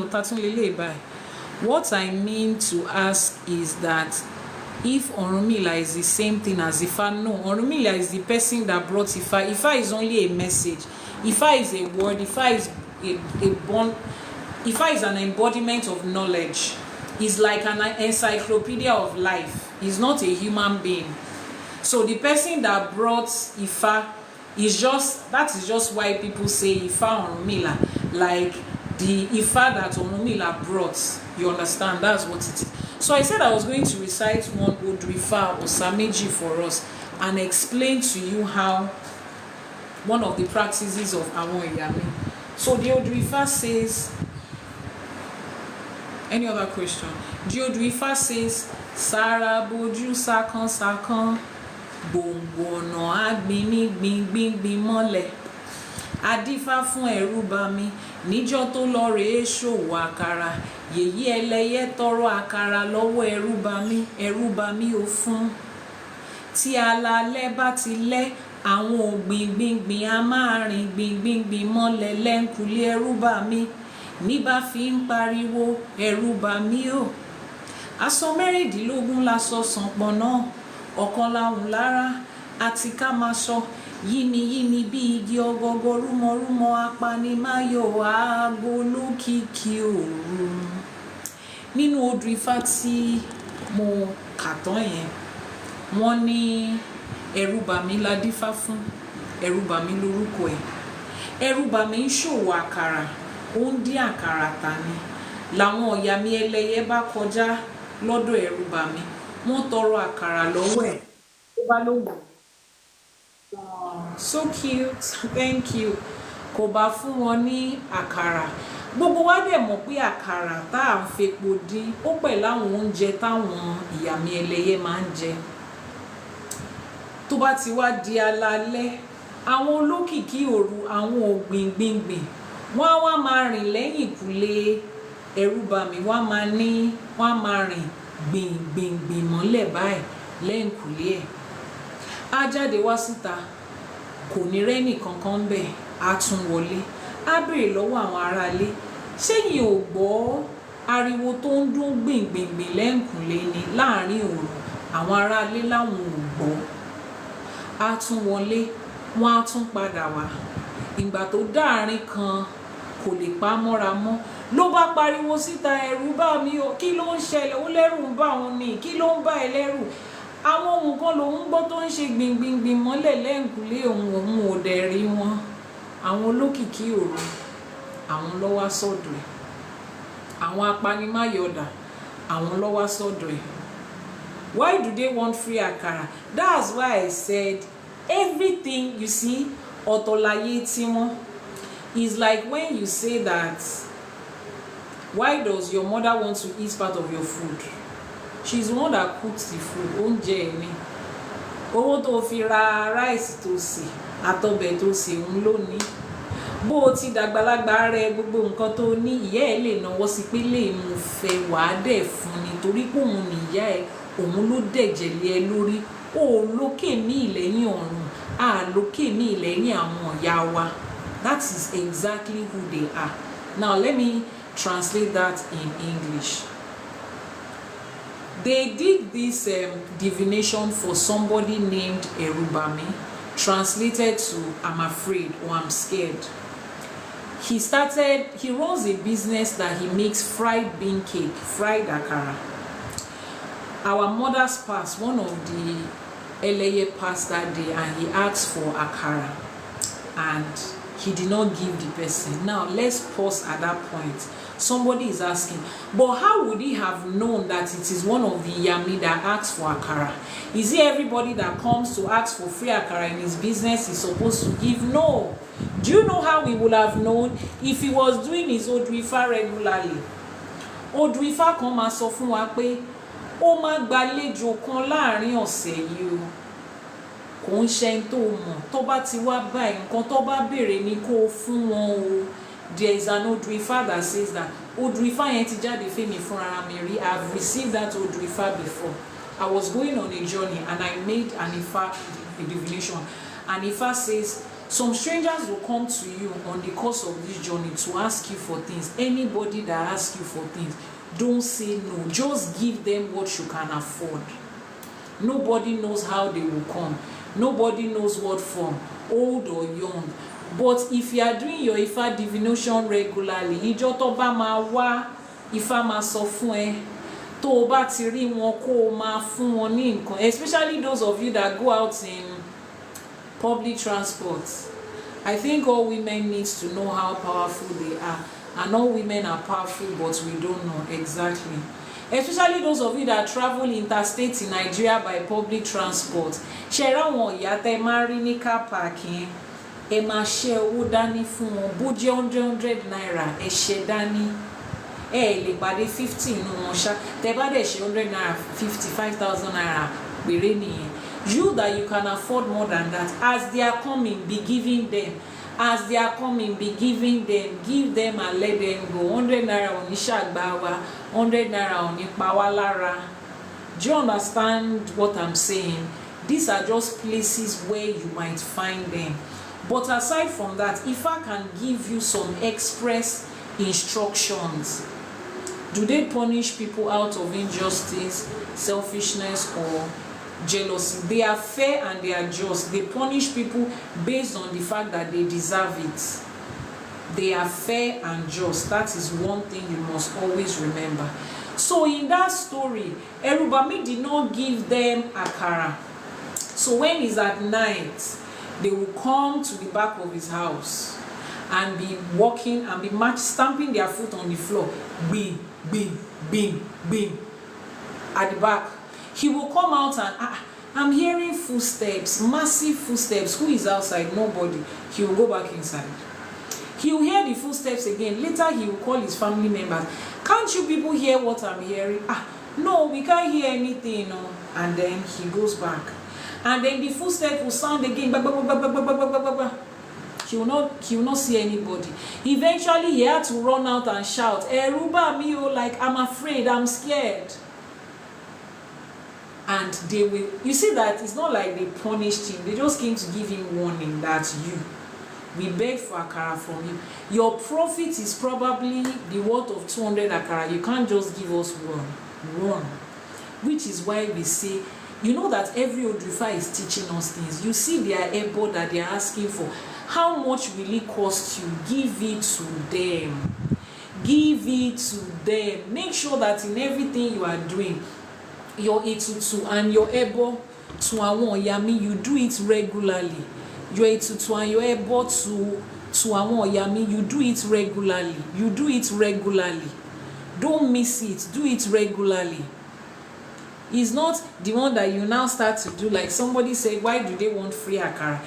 What I mean to ask is that if Orunmila is the same thing as Ifa, no, Orunmila is the person that brought Ifa. Ifa is only a message. Ifa is a word. Ifa is Ifa is an embodiment of knowledge. It's like an encyclopedia of life. It's not a human being. So the person that brought Ifa that is just why people say Ifa Orunmila, like the Ifa that Orunmila brought. You understand? That's what it is. So I said I was going to recite one Odu Ifa or Sameji for us and explain to you how one of the practices of Awon Iyami. So the Odu Ifa says, any other question? The Odu Ifa says, Sara boju sakan sakan, bongono agbini gbin mole. Adífá fún ẹ̀rù bà mí níjọ́ tó lọ rèé ṣòwò àkàrà, yèyí ẹlẹ́yẹ tọrọ àkàrà lọ́wọ́ ẹ̀rù bà mí ò fún. Tí alalẹ́ bá ti lẹ́, àwọn ògbìn gbìngbìn a máa rìn gbìngbìn mọ́lẹ̀ lẹ́ńkulé ẹ̀rù bà mí, níbà fi ń pariwo ẹ̀rù bà mí o. Aṣọ mẹ́rìndínlógún la sọ sànpọ̀n náà, ọ̀kan láhùn lára àti ká máa sọ yíniyíni bí igi ọgọgọ rúmọrúmọ apanimáyọ̀ aago lókìkí òru. Nínú odù Ifá tí mo kà tán yẹn, wọ́n ní ẹrúbàmí la dífá fún, ẹrúbàmí lórúkọ ẹ̀. Ẹrúbàmí ń ṣòwò àkàrà, ó ń dín àkàrà tà ni. Làwọn ọ̀yàmí ẹlẹ́yẹ bá kọjá lọ́dọ̀ ẹrúbàmí, wọ́n tọrọ àkàrà lọ́wọ́ ẹ̀. Ó bá lóhùn, so cute, thank you. Kò bá fún wọn ní àkàrà. Gbogbo wa dẹ̀ mọ̀ pé àkàrà tá à ń fepo dín ó pẹ̀lú àwọn oúnjẹ táwọn ìyàmí ẹlẹ́yẹ máa ń jẹ. Tó bá ti wá di alaalẹ́, àwọn olókìkí òru, àwọn ògbìngbìngbìn, wọ́n á wá máa rìn lẹ́yìn ìkùlé ẹrúbàmí, wọ́n á máa rìn gbìngbìngbìn mọ́lẹ̀ báyìí lẹ́yìn ìkùlé ẹ̀. Á jáde wá síta, kò ní rẹ́nì kankan ń bẹ̀, á tún wọlé, á béèrè lọ́wọ́ àwọn aráalé, ṣẹ́yìn ò gbọ́ ariwo tó ń dún gbìngbìngbìn lẹ́yìnkùlé ni láàrin òru? Àwọn aráalé láwọn ò gbọ́. Á tún wọlé, wọ́n á tún padà wá. Ìgbà tó dáàrin kan kò lè pa mọ́ra mọ́, ló bá pariwo síta, ẹ̀rù bá mi o, kí ló ń ṣẹlẹ̀? Ó lẹ́rù ń bá òun ni, kí ló ń bá ẹ lẹ́rù? Àwọn ohun kan lòun gbọ́ tó ń ṣe gbìngbìngbìn mọ́lẹ̀ lẹ́yìnkùlé òun ò dẹ̀ rí wọn. Àwọn olókìkí òru, àwọn ló wá sọ́dọ̀ ẹ̀. Àwọn apanimáyọ̀dà, àwọn ló wá sọ́dọ̀ ẹ̀. Why do they want free akara? That's why I said everything you see, ọ̀tọ̀láyé tiwọn. Is like when you say that, why does your mother want to eat part of your food? She's the one that cooks the food. Oúnjẹ ẹ̀ ni. Owó tó fi ra ráìsì tó sè, àtọbẹ̀ tó sè ń lò ní. Bó o ti dàgbàlagbà rẹ, gbogbo nǹkan tó ní, ìyá ẹ̀ lè náwó sí pé lè mú fẹ́ wàá dẹ̀ fún ni, torí pé òun ni ìyá ẹ̀, òun ló dẹ̀jẹ̀ lé ẹ lórí. O lókè ní ìlẹ́yìn ọ̀run, a lókè ní ìlẹ́yìn àwọn ìyá wa. That is exactly who they are. Now let me translate that in English. They did this divination for somebody named Erubami, translated to I'm afraid or I'm scared. He runs a business that he makes fried bean cake, fried akara. Our mother's passed, one of the Eleye passed that day, and he asked for akara, and he did not give the person. Now let's pause at that point. Somebody is asking, but how would he have known that it is one of the yami that asks for akara? Is it everybody that comes to ask for free akara in his business is supposed to give? No. Do you know how he would have known? If he was doing his odù Ifá regularly. Odù Ifá kan máa sọ fún wa pé ó máa gbàlejò kan láàrin ọ̀sẹ̀ yìí o. Kò ń ṣe tó mọ̀, tó bá ti wá báyìí, nǹkan tó bá béèrè ni kó fún wọn o. There is an odù Ifá that says that odù Ifá yẹn ti jáde fẹ́mi fúnra mi rí. I've received that odù Ifá before. I was going on a journey and I made an Ifá divination. And Ifá says some strangers will come to you on the course of this journey to ask you for things. Anybody that asks you for things, don't say no. Just give them what you can afford. Nobody knows how they will come. Nobody knows what form, old or young. But if you are doing your Ifá divination regularly, ìjọ́ tó bá máa wá, Ifá máa sọ fún ẹ. Tó o bá ti rí wọn, kó o máa fún wọn ní nǹkan. Especially those of you that go out in public transport. I think all women need to know how powerful they are. And all women are powerful, but we don't know exactly. Especially those of you that travel interstate in Nigeria by public transport. Ṣé ráwọn ìyá tẹ́ máa rí ní car parking, ẹ máa ṣe owó dání fún wọn, bó jẹ́ 100 naira, ẹ ṣe dání. Ẹ lè pàdé 50 nínú wọn ṣá. Tẹ́ bá dẹ̀ ṣe 100 naira, 55,000 naira péré nìyẹn. You that you can afford more than that, as they are coming, be giving them. As they are coming, be giving them, give them and let them go. 100 naira ò ní ṣàgbá wa, 100 naira ò ní pa wá lára. Do you understand what I'm saying? These are just places where you might find them. But aside from that, if I can give you some express instructions, do they punish people out of injustice, selfishness, or jealousy. They are fair and they are just. They punish people based on the fact that they deserve it. They are fair and just. That is one thing you must always remember. So in that story, Erubami did not give them akara. So when it's at night, they will come to the back of his house and be walking and be stamping their foot on the floor. Bing, bing, bing, bing. At the back. He will come out and, I'm hearing footsteps, massive footsteps. Who is outside? Nobody. He will go back inside. He will hear the footsteps again. Later, he will call his family members. Can't you people hear what I'm hearing? No, we can't hear anything. No. And then he goes back. And then the footsteps will sound again. He will not see anybody. Eventually, he had to run out and shout, Eruba mi o, like, I'm afraid, I'm scared. And they will, you see that it's not like they punished him. They just came to give him warning that we beg for akara from you. Your profit is probably the worth of 200 akara. You can't just give us one. Which is why we say, you know that every Odrifa is teaching us things. You see their ebo that they are asking for. How much will it cost you? Give it to them. Give it to them. Make sure that in everything you are doing, your etutu and your ebo to awon yami, you do it regularly. Your etutu and your ebo to awon yami, you do it regularly. You do it regularly. Don't miss it. Do it regularly. It's not the one that you now start to do. Like somebody said, why do they want free akara?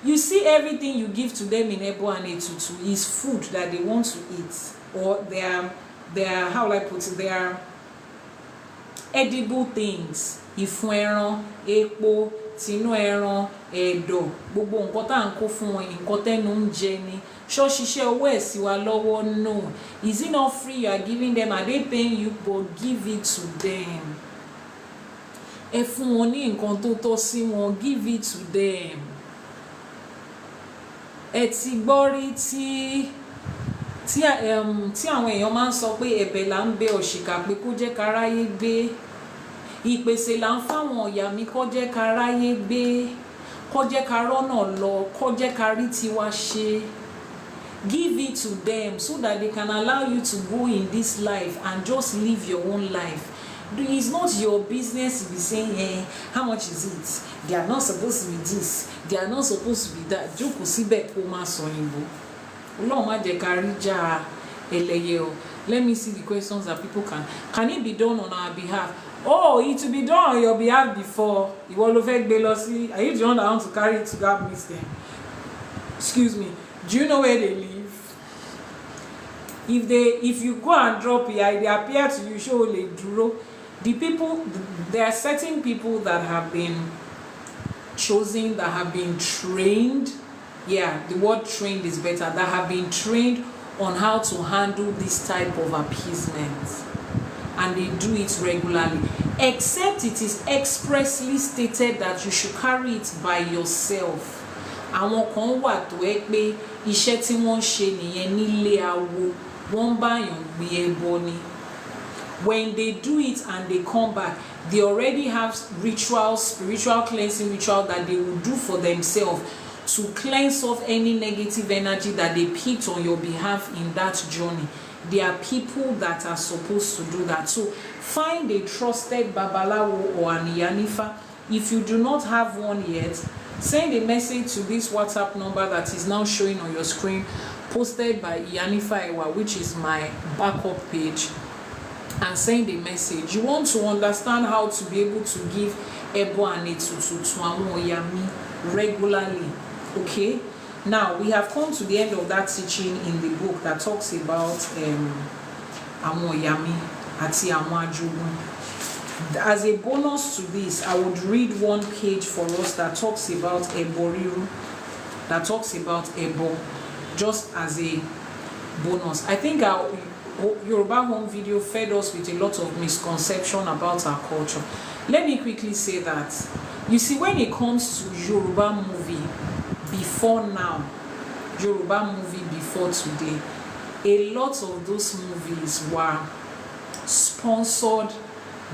You see, everything you give to them in ebo and etutu is food that they want to eat, or they are how will I put it? They are edible things. Ìfun ẹran, epo, tinú ẹran, ẹ̀dọ̀, gbogbo nǹkan tá ń kó fún wọn, nǹkan tẹ́nu ń jẹ ni. Ṣó ṣiṣẹ́ owó ẹ̀ sí wa lọ́wọ́? No. Is it not free you are giving them? Are they paying you? But give it to them. Ẹ fún wọn ní nǹkan tó tọ́ sí wọn. Give it to them. Ẹ ti gbọ́ rí tí àwọn èèyàn máa ń sọ pé ẹ̀bẹ̀ là ń bẹ òṣìkà pé kó jẹ́ káráyé gbé. Ìpèsè là ń fáwọn ọ̀yà mi kó jẹ́ káráyé gbé. Kó jẹ́ ká rọ́nà lọ. Kó jẹ́ ká rí tiwa ṣe. Give it to them so that they can allow you to go in this life and just live your own life. It's not your business to be saying, how much is it? They are not supposed to be this. They are not supposed to be that. Jókòó síbẹ̀ kó má sọ Ìgbò. Ọlọ́run má jẹ́ ká rí jà ẹlẹ́yẹ o. Let me see the questions that people can it be done on our behalf? Oh, it will be done on your behalf before. Ìwọ ló fẹ́ gbé lọ sí. Are you the one that want to carry it to God meet them? Excuse me. Do you know where they live? If you go and drop it, they appear to you, show le duro. The people, there are certain people that have been chosen, that have been trained. Yeah, the word trained is better. That have been trained on how to handle this type of appeasement. And they do it regularly. Except it is expressly stated that you should carry it by yourself. Àwọn kan wà tó ẹ pé iṣẹ́ tí wọ́n ṣe nìyẹn nílé awo, wọ́n bá yàn gbé ẹbọ ni. When they do it and they come back, they already have rituals, spiritual cleansing ritual that they will do for themselves to cleanse off any negative energy that they picked on your behalf in that journey. There are people that are supposed to do that. So find a trusted babalawo or an IYANIFA. If you do not have one yet, send a message to this WhatsApp number that is now showing on your screen, posted by IYANIFA, which is my backup page, and send a message. You want to understand how to be able to give ebo and etutu to àwọn oyami regularly. Okay? Now, we have come to the end of that teaching in the book that talks about àwọn oyami àti àwọn ajogun. As a bonus to this, I would read one page for us that talks about eboriru, that talks about ebo, just as a bonus. I think our Yoruba home video fed us with a lot of misconception about our culture. Let me quickly say that, you see, when it comes to Yoruba movie before now, Yoruba movie before today, a lot of those movies were sponsored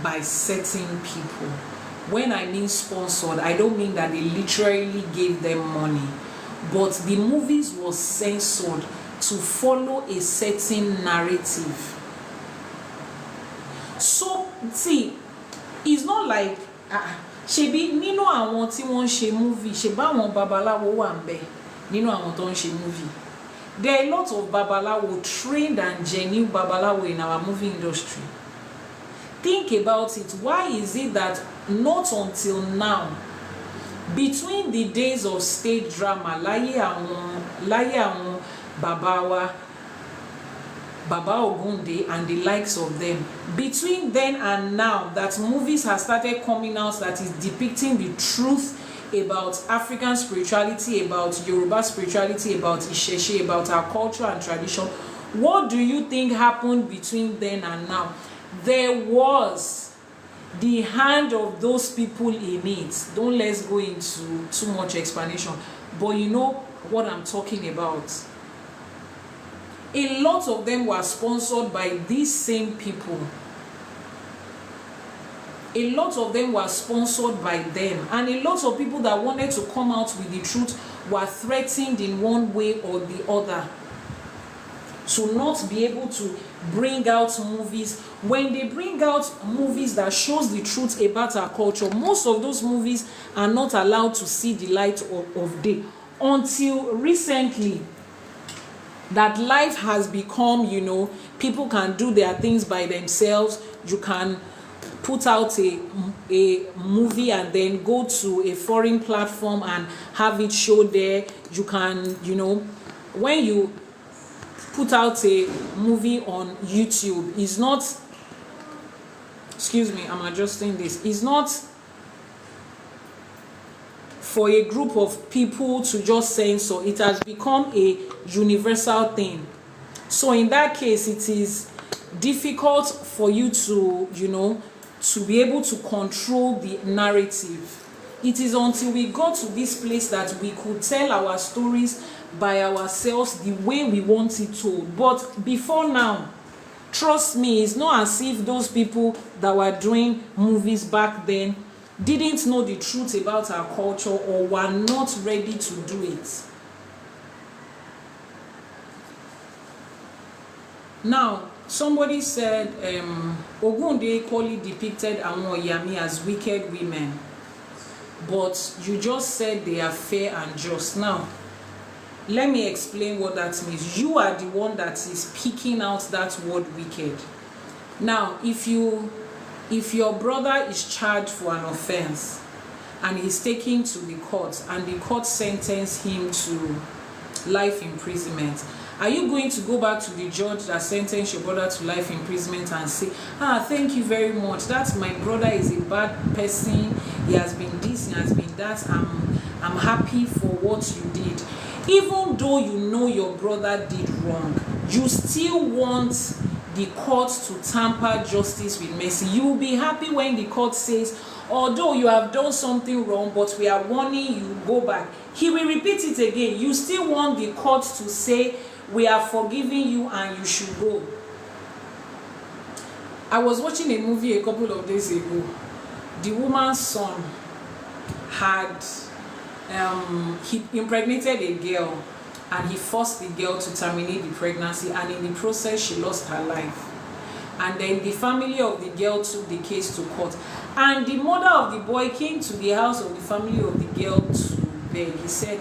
by certain people. When I mean sponsored, I don't mean that they literally gave them money, but the movies was censored to follow a certain narrative. So see, it's not like ṣebí nínú àwọn tí wọ́n ṣe movie, ṣebí àwọn babaláwo wà ńbẹ̀ nínú àwọn tó ń ṣe movie. There are a lot of babalawo, trained and genuine babalawo in our movie industry. Think about it. Why is it that not until now, between the days of stage drama, láyé àwọn Baba Ogunde and the likes of them, between then and now, that movies have started coming out that is depicting the truth about African spirituality, about Yoruba spirituality, about Iṣẹṣe, about our culture and tradition. What do you think happened between then and now? There was the hand of those people in it. Don't let's go into too much explanation, but you know what I'm talking about. A lot of them were sponsored by these same people. A lot of them were sponsored by them, and a lot of people that wanted to come out with the truth were threatened in one way or the other to not be able to bring out movies. When they bring out movies that shows the truth about our culture, most of those movies are not allowed to see the light of day until recently. That life has become, you know, people can do their things by themselves. You can put out a movie and then go to a foreign platform and have it show there. You can, you know, when you put out a movie on YouTube, it's not, excuse me, I'm adjusting this, it's not for a group of people to just censor. It has become a universal thing. So in that case, it is difficult for you to, you know, to be able to control the narrative. It is until we got to this place that we could tell our stories by ourselves the way we want it told. But before now, trust me, it's not as if those people that were doing movies back then didn't know the truth about our culture or were not ready to do it. Now, somebody said Ogunde equally depicted àwọn Iyami as wicked women, but you just said they are fair and just. Now, let me explain what that means. You are the one that is picking out that word wicked. Now, if your brother is charged for an offense and he's taken to the court and the court sentenced him to life imprisonment, are you going to go back to the judge that sentenced your brother to life imprisonment and say, thank you very much, that's my brother, is a bad person, he has been this, he has been that, I'm happy for what you did? Even though you know your brother did wrong, you still want the court to tamper justice with mercy. You will be happy when the court says, although you have done something wrong, but we are warning you, go back. He will repeat it again. You still want the court to say, we are forgiving you and you should go. I was watching a movie a couple of days ago. The woman's son had he impregnated a girl and he forced the girl to terminate the pregnancy, and in the process she lost her life. And then the family of the girl took the case to court, and the mother of the boy came to the house of the family of the girl to beg. He said,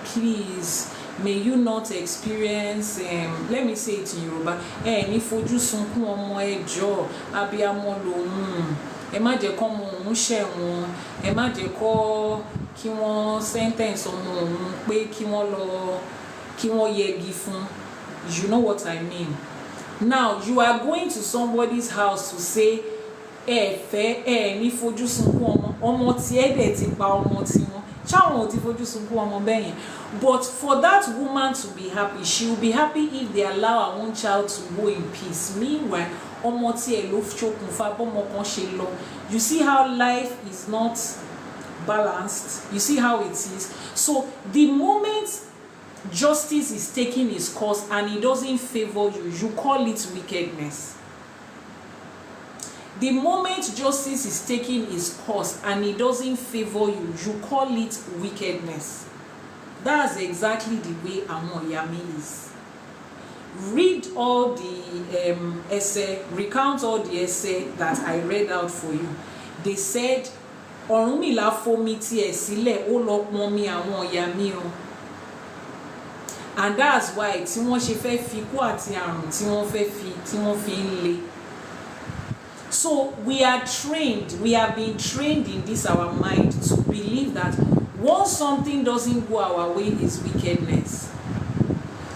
please, may you not experience, let me say it in Yoruba, ní fojú sunkún ọmọ ẹ jọ̀ọ́, abiyamọ lòun, ẹ má jẹ́ kó ọmọ òun ṣẹ̀wọ̀n, ẹ má jẹ́ kó kí wọ́n sentence ọmọ òun pé kí wọ́n yẹgi fún. You know what I mean? Now you are going to somebody's house to say, ní fojú sunkún ọmọ tí ẹ dẹ̀ ti pa ọmọ tí wọ́n. But for that woman to be happy, she will be happy if they allow her own child to go in peace. Meanwhile, you see how life is not balanced. You see how it is. So the moment justice is taking its course and it doesn't favor you, you call it wickedness. The moment justice is taking its course and it doesn't favor you, you call it wickedness. That's exactly the way àwọn ìyá mi is. Read all the essay, recount all the essay that I read out for you. They said, Ọ̀rúnmìlà fomi tiẹ̀ sílẹ̀, ó lọ pọnmi àwọn ìyá mi o. And that's why tí wọ́n ṣe fẹ́ fi ikú àti àrùn tí wọ́n fi ń lé. So we are trained, we have been trained in this our mind to believe that once something doesn't go our way is wickedness.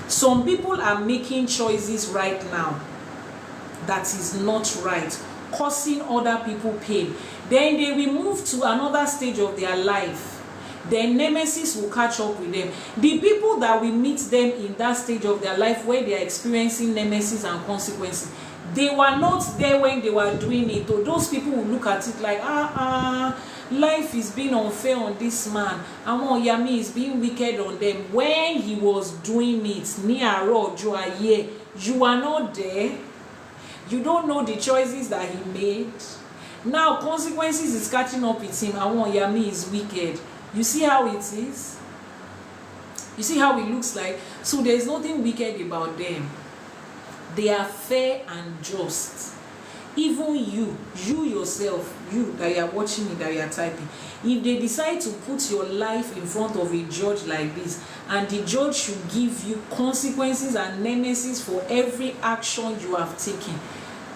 Some people are making choices right now that is not right, causing other people pain. Then they will move to another stage of their life. Then nemesis will catch up with them. The people that will meet them in that stage of their life where they are experiencing nemesis and consequences, they were not there when they were doing it. Or those people will look at it like, life is being unfair on this man. Àwọn ìyá mi is being wicked on them. When he was doing it, ní àárọ̀ ọjọ́ ayé, you are not there. You don't know the choices that he made. Now consequences is catching up with him. Àwọn ìyá mi is wicked. You see how it is? You see how it looks like? So there is nothing wicked about them. They are fair and just. Even you yourself, you that you are watching me, that you are typing, if they decide to put your life in front of a judge like this, and the judge should give you consequences and nemesis for every action you have taken,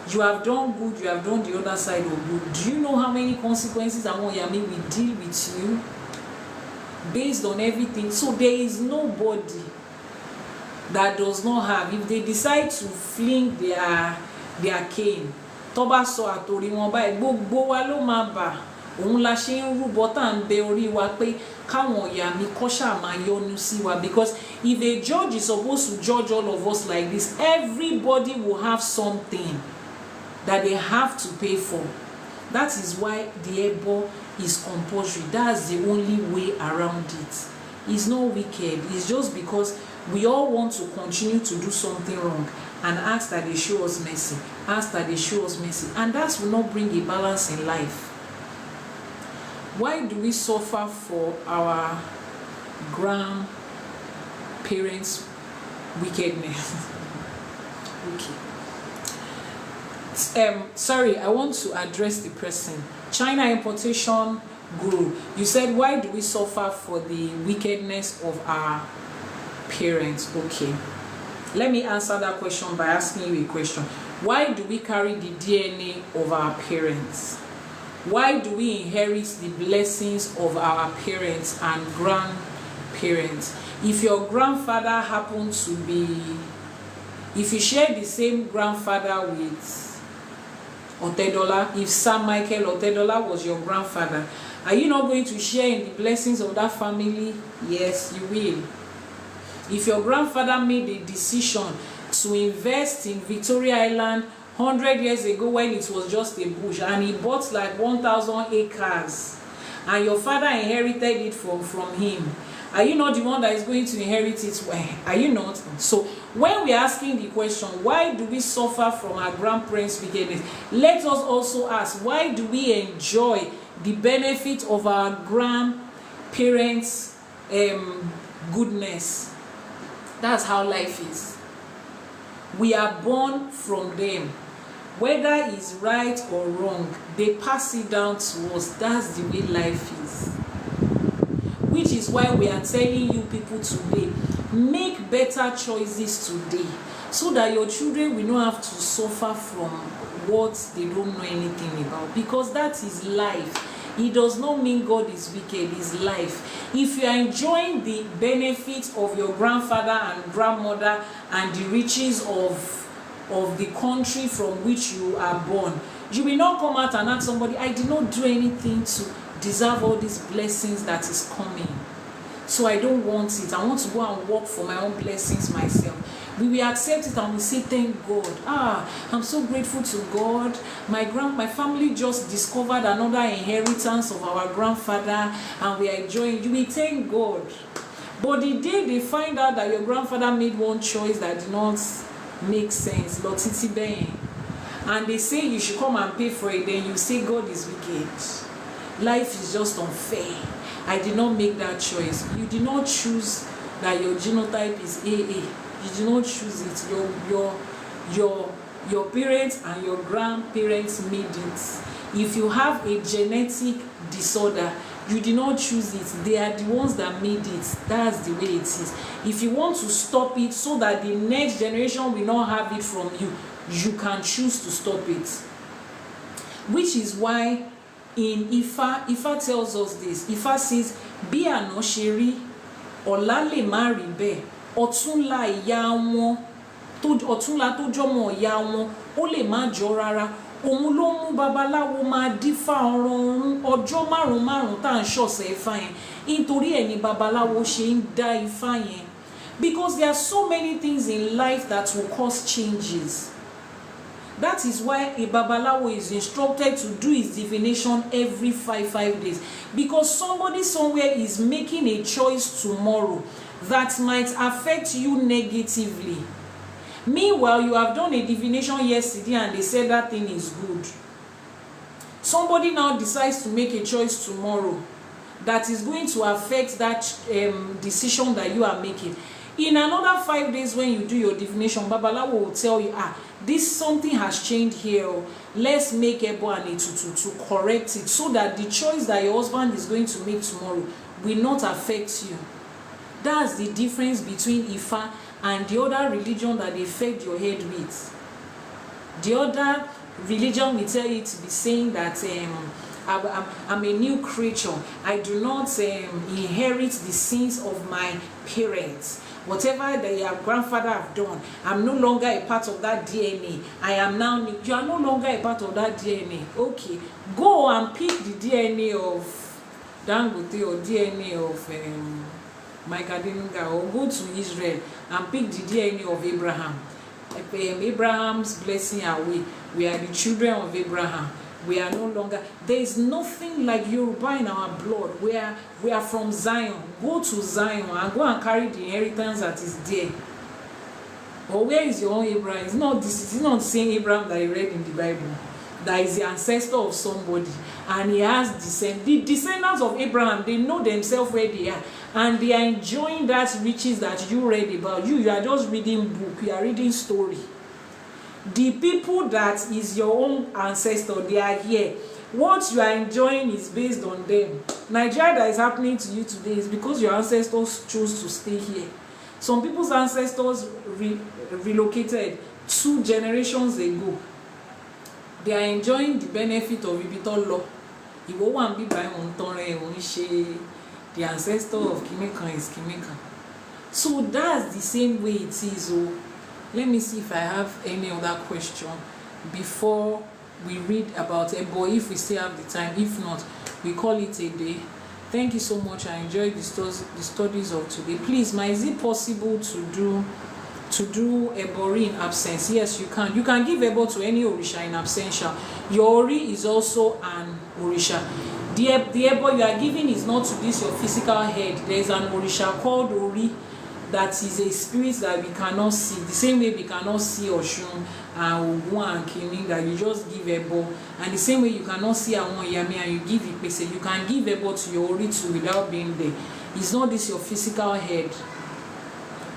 you have done good, you have done the other side of good. Do you know how many consequences àwọn ìyá mi will deal with you based on everything? So there is nobody that does not have, if they decide to fling their cane, tó bá sọ àtòrí wọn báyìí, gbogbo wa ló máa bà. Òun la ṣe ń rúbọ tá ń bẹ orí wa pé káwọn ìyá mi kó ṣáà máa yọ́nú sí wa, because if a judge is supposed to judge all of us like this, everybody will have something that they have to pay for. That is why the ebo is compulsory. That's the only way around it. It's not wicked. It's just because we all want to continue to do something wrong and ask that they show us mercy. Ask that they show us mercy. And that will not bring a balance in life. Why do we suffer for our grandparents' wickedness? Okay. Sorry, I want to address the person. China importation guru. You said, why do we suffer for the wickedness of our parents? Okay. Let me answer that question by asking you a question. Why do we carry the DNA of our parents? Why do we inherit the blessings of our parents and grandparents? If your grandfather happened to be, if you share the same grandfather with Otedola, if Sam Michael Otedola was your grandfather, are you not going to share in the blessings of that family? Yes, you will. If your grandfather made a decision to invest in Victoria Island 100 years ago when it was just a bush, and he bought like 1,000 acres, and your father inherited it from him, are you not the one that is going to inherit it? Are you not? So when we are asking the question, why do we suffer from our grandparents' wickedness, let us also ask, why do we enjoy the benefit of our grandparents' goodness? That's how life is. We are born from them. Whether it's right or wrong, they pass it down to us. That's the way life is. Which is why we are telling you people today, make better choices today, so that your children will not have to suffer from what they don't know anything about, because that is life. It does not mean God is wicked. It's life. If you are enjoying the benefits of your grandfather and grandmother and the riches of the country from which you are born, you will not come out and ask somebody, I did not do anything to deserve all these blessings that is coming, so I don't want it. I want to go and work for my own blessings myself. We will accept it and we say, thank God. I'm so grateful to God. My family just discovered another inheritance of our grandfather and we are enjoying. You will thank God. But the day they find out that your grandfather made one choice that did not make sense, and they say you should come and pay for it, then you say God is wicked. Life is just unfair. I did not make that choice. You did not choose that your genotype is AA. You did not choose it. Your parents and your grandparents made it. If you have a genetic disorder, you did not choose it. They are the ones that made it. That's the way it is. If you want to stop it so that the next generation will not have it from you, you can choose to stop it. Which is why in Ifa tells us this. Ifa says, bí àná ṣe rí, ọ̀la lè má rí bẹ́ẹ̀. Ọ̀túnla ìyá wọn, ọ̀túnla tó jọmọ ìyá wọn, ó lè má jọ rárá. Òun ló mú babaláwo máa dífá ọ̀run ọjọ́ márùn-ún tá à ń ṣọ̀sẹ̀ Ifá yẹn. Nítorí ẹ̀ ni babaláwo ṣe ń dá Ifá yẹn. Because there are so many things in life that will cause changes. That is why a babalawo is instructed to do his divination every five days. Because somebody somewhere is making a choice tomorrow that might affect you negatively. Meanwhile, you have done a divination yesterday and they said that thing is good. Somebody now decides to make a choice tomorrow that is going to affect that decision that you are making. In another 5 days when you do your divination, babalawo will tell you, this something has changed here. Let's make ebo and etutu to correct it so that the choice that your husband is going to make tomorrow will not affect you. That's the difference between Ifa and the other religion that they fed your head with. The other religion will tell you to be saying that I'm a new creature. I do not inherit the sins of my parents. Whatever your grandfather have done, I'm no longer a part of that DNA. I am now, you are no longer a part of that DNA. Okay, go and pick the DNA of Dangote or DNA of Mike Adenuga, or go to Israel and pick the DNA of Abraham. Abraham's blessing away. We are the children of Abraham. We are no longer, there is nothing like Yoruba in our blood. We are from Zion. Go to Zion and go and carry the inheritance that is there. But where is your own Abraham? It's not this, it's not the same Abraham that you read in the Bible. That is the ancestor of somebody. And he has descent. The descendants of Abraham, they know themselves where they are. And they are enjoying that riches that you read about. You are just reading book. You are reading story. The people that is your own ancestor, they are here. What you are enjoying is based on them. Nigeria that is happening to you today is because your ancestors chose to stay here. Some people's ancestors relocated 2 generations ago. They are enjoying the benefit of Ibito law. Ìwọ wà ń bí báyìí wọ́n tán rẹ̀ wọ́n ṣe the ancestor of Kimikan is Kimikan. So that's the same way it is. Oh. Let me see if I have any other question before we read about Ebo, if we still have the time. If not, we call it a day. Thank you so much. I enjoyed the studies of today. Please, is it possible to do Ebori in absence? Yes, you can. You can give Ebo to any Orisha in absentia. Your Ori is also an Orisha. The Ebo you are giving is not to this your physical head. There is an Orisha called Ori that is a spirit that we cannot see. The same way we cannot see Oshun and Ogun and Kini, that you just give Ebo. And the same way you cannot see Awon Yami and you give Ipese, you can give Ebo to your Ori too without being there. It's not this your physical head.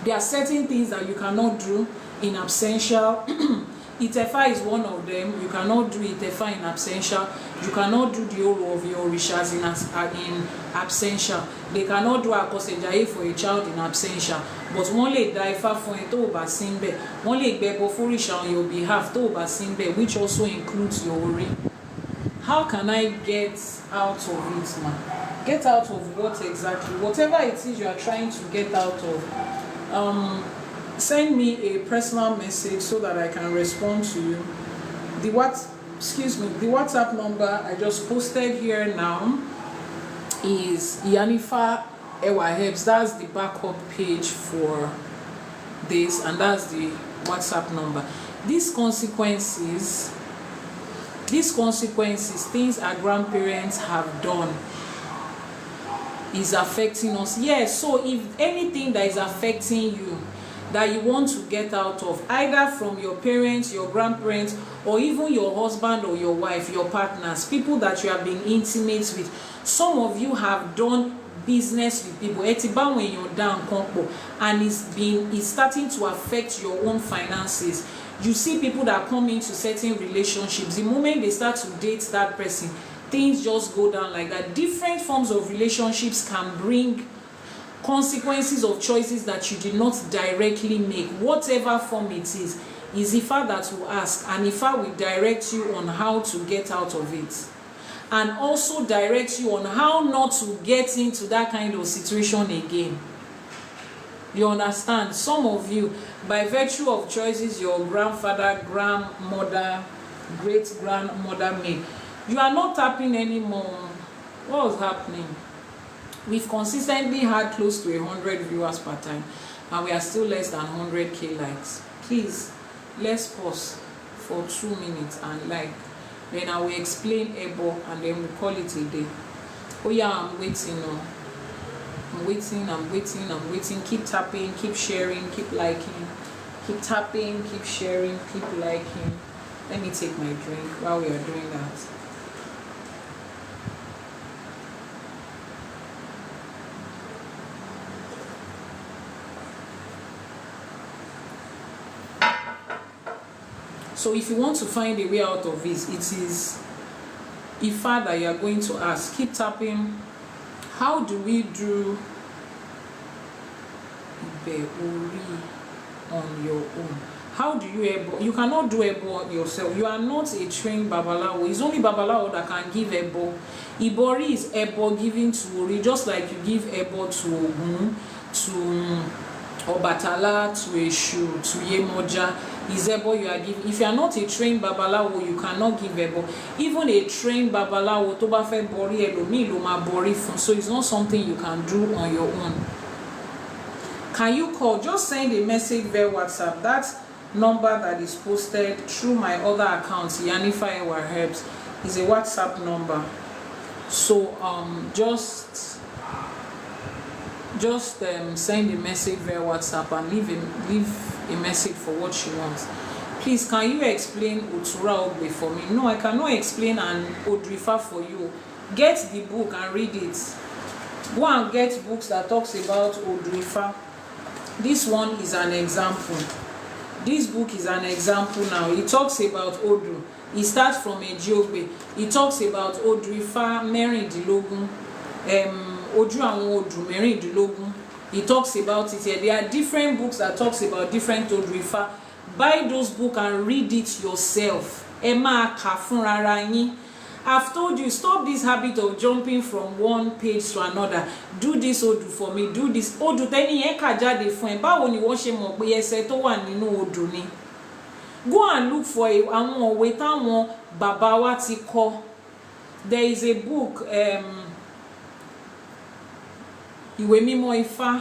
There are certain things that you cannot do in absentia. Itefa is one of them. You cannot do Itefa in absentia. You cannot do the Oro of your Orishas in absentia. They cannot do Akosejaye for a child in absentia. But one lè da Ifá fún ẹ tó bá sí ńbẹ̀. One lè gbẹ́bọ fóríṣà on your behalf tó bá sí ńbẹ̀, which also includes your Ori. How can I get out of it, ma? Get out of what exactly? Whatever it is you are trying to get out of. Send me a personal message so that I can respond to you. The WhatsApp number I just posted here now is IYANIFA Ewa Helps. That's the backup page for this, and that's the WhatsApp number. These consequences, things our grandparents have done is affecting us. Yes, so if anything that is affecting you, that you want to get out of, either from your parents, your grandparents, or even your husband or your wife, your partners, people that you have been intimate with. Some of you have done business with people, when you're down, and it's starting to affect your own finances. You see people that come into certain relationships, the moment they start to date that person, things just go down like that. Different forms of relationships can bring consequences of choices that you did not directly make. Whatever form it is Ifa that will ask, and Ifa will direct you on how to get out of it, and also direct you on how not to get into that kind of situation again. You understand? Some of you, by virtue of choices your grandfather, grandmother, great grandmother made, you are not tapping anymore. What was happening? We've consistently had close to 100 viewers per time, and we are still less than 100k likes. Please, let's pause for 2 minutes and like. Then I will explain Ebo, and then we'll call it a day. Oh yeah, I'm waiting. No. I'm waiting. Keep tapping, keep sharing, keep liking. Keep tapping, keep sharing, keep liking. Let me take my drink while we are doing that. So if you want to find a way out of this, it is Ifa that you are going to ask. Keep tapping. How do we do Ibe Ori on your own? How do you Ebo? You cannot do Ebo yourself. You are not a trained Babalawo. It's only Babalawo that can give Ebo. Ibori is Ebo given to Ori, just like you give Ebo to Ogun, to Obatala, to Eshu, to Yemoja. Is Ebo you are giving. If you are not a trained Babalawo, you cannot give Ebo. Even a trained Babalawo, to ba fe bori elomi lo ma bori fun. So it's not something you can do on your own. Can you call? Just send a message via WhatsApp. That number that is posted through my other accounts, IYANIFA Herbs, is a WhatsApp number. So just send a message via WhatsApp and leave a message for what she wants. Please, can you explain Utura Ogbe for me? No, I cannot explain an Odrifa for you. Get the book and read it. Go and get books that talks about Odrifa. This one is an example. This book is an example now. It talks about Odu. It starts from Ejiogbe. It talks about Odrifa Merindilogun. Oju àwọn Odu Merindilogun. He talks about it here. There are different books that talks about different Odrifa. Buy those books and read it yourself. Ẹ máa kà fúnra yín. I've told you, stop this habit of jumping from one page to another. Do this Odu for me, do this. Odu tẹ́ni yẹn kà jáde fún ẹ. Báwo ni wọ́n ṣe mọ̀ pé ẹsẹ̀ tó wà nínú Odu ni? Go and look for àwọn òwe táwọn bàbá wa ti kọ. There is a book, Ìwé Mímọ́ Ifá.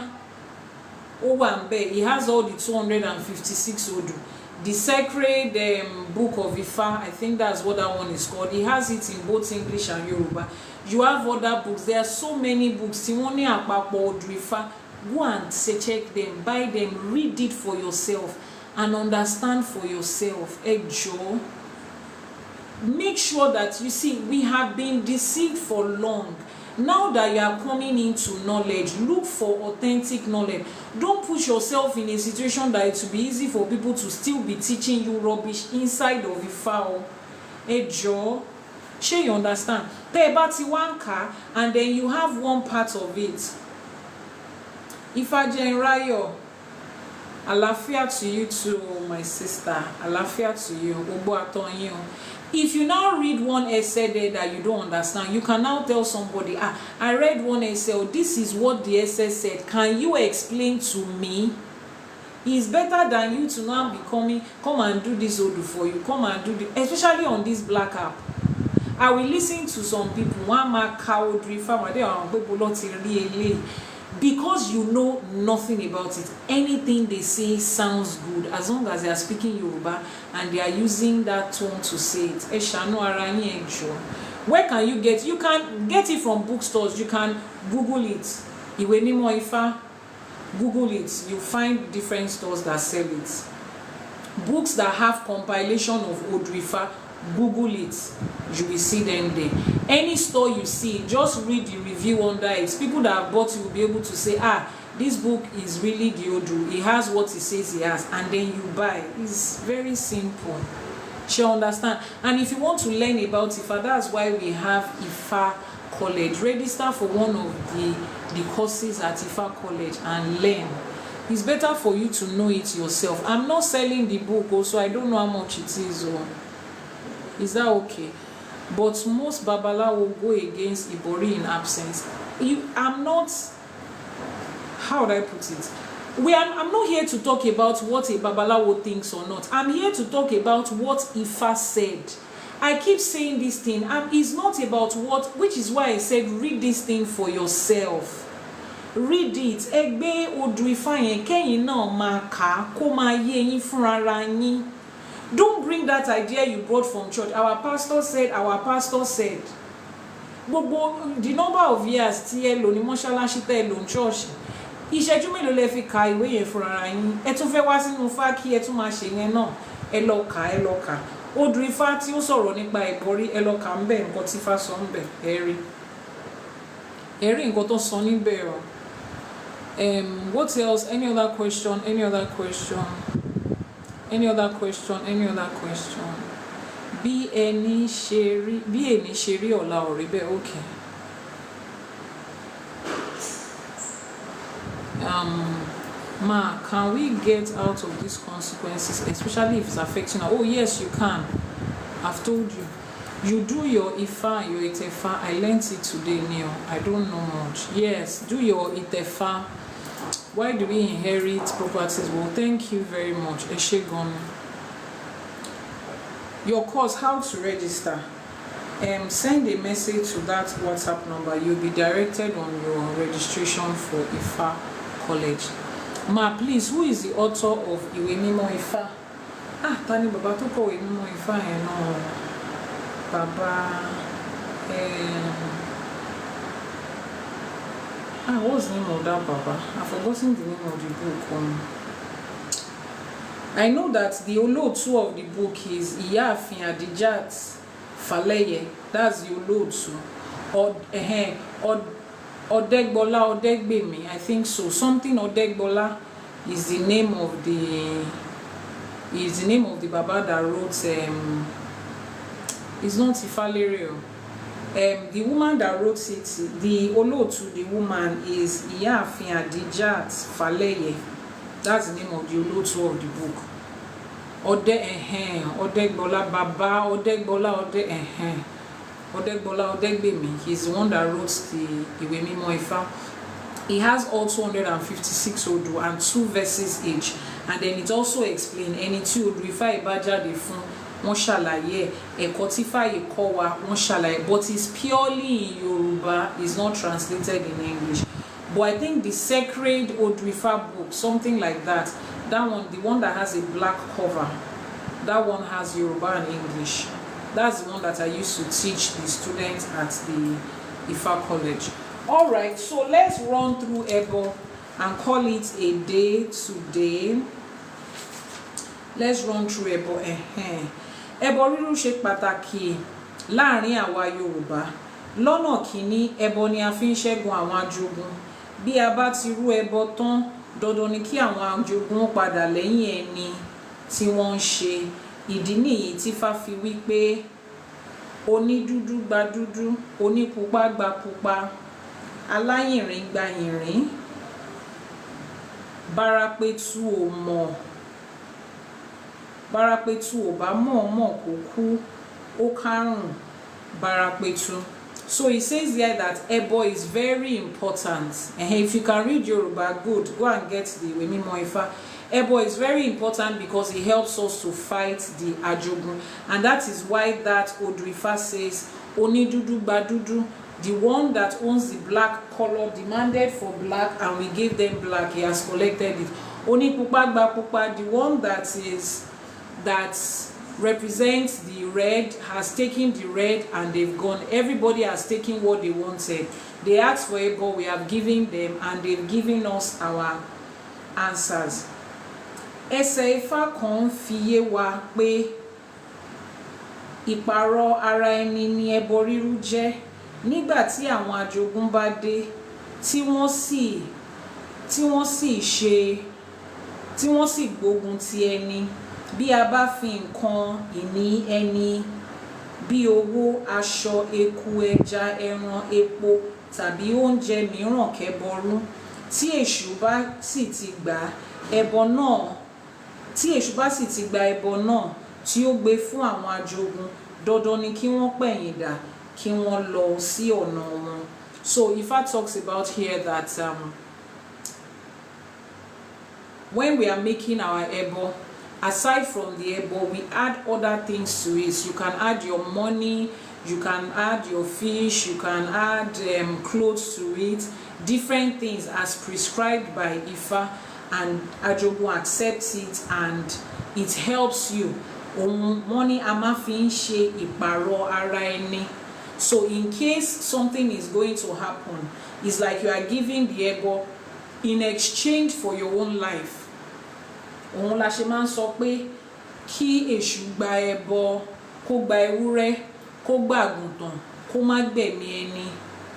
Ó wà ńbẹ̀. It has all the 256 Odu. The Sacred Book of Ifa, I think that's what that one is called. It has it in both English and Yoruba. You have other books. There are so many books. Tí wọ́n ní àpapọ̀ Odu Ifa. Go and check them, buy them, read it for yourself, and understand for yourself. Ẹ jọ̀ọ́. Make sure that, you see, we have been deceived for long. Now that you are coming into knowledge, look for authentic knowledge. Don't put yourself in a situation that it will be easy for people to still be teaching you rubbish inside of Ifa. Ẹ jọ̀ọ́, ṣé you understand? Tẹ́ bá ti wá ń kà, and then you have one part of it. Ifa Jenrayo, àlàáfíà to you too, my sister. Àlàáfíà to you. Gbogbo àtọ̀ yín. If you now read one essay there that you don't understand, you can now tell somebody, I read one essay, this is what the essay said. Can you explain to me? It's better than you to now be coming, come and do this Odu for you, come and do this, especially on this black app. I will listen to some people, one mark cow because you know nothing about it. Anything they say sounds good as long as they are speaking Yoruba and they are using that tone to say it. Where can you get? You can get it from bookstores. You can Google it. Ìwé Mímọ́ Ifá. Google it, you find different stores that sell it. Books that have compilation of Odrifa, Google it, you will see them there. Any store you see, just read the review under it. People that have bought it will be able to say, this book is really the Odu, it has what it says it has, and then you buy. It's very simple. She understand. And if you want to learn about Ifa, that's why we have Ifa College. Register for one of the courses at Ifa College and learn. It's better for you to know it yourself. I'm not selling the book also, I don't know how much it is. Is that okay? But most Babala will go against Ibori in absence. I'm not, how would I put it? I'm not here to talk about what a Babalawo thinks or not. I'm here to talk about what Ifa said. I keep saying this thing, and it's not about what, which is why I said read this thing for yourself. Read it. Egbe Odu Ifa yen keyin náà máa kà kó máa yé yín fúnra yín. Don't bring that idea you brought from church. Our pastor said. Gbogbo the number of years tí ẹ lò ní mọ́ṣáláṣí tẹ́ ẹ lò ní church. Ìṣẹ́jú mélòó lẹ fi ka ìwé yẹn fúnra yín? Ẹ tún fẹ́ wá sínú fá kí ẹ tún máa ṣe yẹn náà. Ẹ lọ kà. Odu Ifa tí ó sọ̀rọ̀ nípa ìbọ̀rí, ẹ lọ kà ńbẹ̀ nǹkan tí Ifá sọ ńbẹ̀, ẹ rí nǹkan tó sọ níbẹ̀ o. What else? Any other question? Bí ẹni ṣe rí ọ̀la ò rí bẹ́ẹ̀, okay. Ma, can we get out of these consequences, especially if it's affecting her? Oh yes, you can. I've told you. You do your Ifa, your Itefa. I learnt it today, Neil. I don't know much. Yes, do your Itefa. Why do we inherit properties? Well, thank you very much. Eshegon. Your course, how to register. Send a message to that WhatsApp number. You'll be directed on your registration for Ifa College. Ma, please, who is the author of Iwe Mimo Ifa? Tani Baba to ko Iwe Mimo Ifa yẹn náà. Baba, what's the name of that Baba? I've forgotten the name of the book. I know that the Olóòtú of the book is Ìyáàfin Adijat Faleye. That's the Olóòtú. Odegbola Odegbemi, I think so. Something Odegbola is the name of the Baba that wrote. It's not Ifalere. The woman that wrote it, the Olóòtú, the woman is Ìyáàfin Adijat Faleye. That's the name of the Olóòtú of the book. Odegbola Baba Odegbola Odegbemi. He's the one that wrote the Iwe Mimo Ifa. He has all 256 Odu and 2 verses each. And then it also explains any 2 Odu Ifa Ibajade fún wọ́n ṣàlàyé ẹ̀kọ́ tí Ifá kọ́ wa wọ́n ṣàlàyé, but it's purely in Yoruba, it's not translated in English. But I think the Sacred Odu Ifa book, something like that, that one, the one that has a black cover, that one has Yoruba and English. That's the one that I used to teach the students at the Ifa College. Alright, so let's run through Ebo and call it a day today. Let's run through Ebo. Ebo rírú ṣe pàtàkì láàrin àwa Yorùbá. Lọ́nà kìíní, ẹbọ ni a fi ń ṣẹ́gun àwọn ajogun. Bí a bá ti rú ẹbọ tán, dandan ni kí àwọn ajogun padà lẹ́yìn ẹni tí wọ́n ń ṣe. Ìdí nìyí tí Ifá fi wí pé onídúdú gba dúdú, onípupa gba pupa, aláyìnrín gba yìnrín, bárápétú ò mọ̀, bárápétú ò bá mọ̀ kó kú, ó kárùn bárápétú. So he says here that Ebo is very important. And if you can read Yoruba, good. Go and get the Iwe Mimo Ifa. Ebo is very important because it helps us to fight the Ajogun. And that is why that Odu Ifa says, Onidudu Badudu, the one that owns the black color demanded for black and we gave them black. He has collected it. Onipupa Gbapupa, the one that represents the red, has taken the red and they've gone. Everybody has taken what they wanted. They asked for Ebo, we have given them, and they've given us our answers. Ẹsẹ̀ Ifá kan fi yé wa pé ìpààrọ̀ ara ẹni ni ẹbọ rírú jẹ́ nígbà tí àwọn ajogun bá dé tí wọ́n sì gbógun ti ẹni. Bí a bá fi nǹkan ìní ẹni bí owó, aṣọ, eku, ẹja, ẹran, epo tàbí oúnjẹ mìíràn kẹ́bọrú, tí èṣù bá sì ti gba ẹbọ náà tí ó gbé fún àwọn ajogun, dandan ni kí wọ́n pẹ̀yìn dà kí wọ́n lọ sí ọ̀nà wọn. So Ifá talks about here that when we are making our ẹbọ, aside from the ẹbọ, we add other things to it. You can add your money, you can add your fish, you can add clothes to it, different things as prescribed by Ifá, and ajogun accepts it and it helps you. Wọ́n ní a máa fi ń ṣe ìpààrọ̀ ara ẹni. So in case something is going to happen, it's like you are giving the ẹbọ in exchange for your own life. Òun la ṣe máa ń sọ pé kí èṣù gba ẹbọ, kó gba ewúrẹ́, kó gba àgùntàn, kó má gbẹ̀mí ẹni,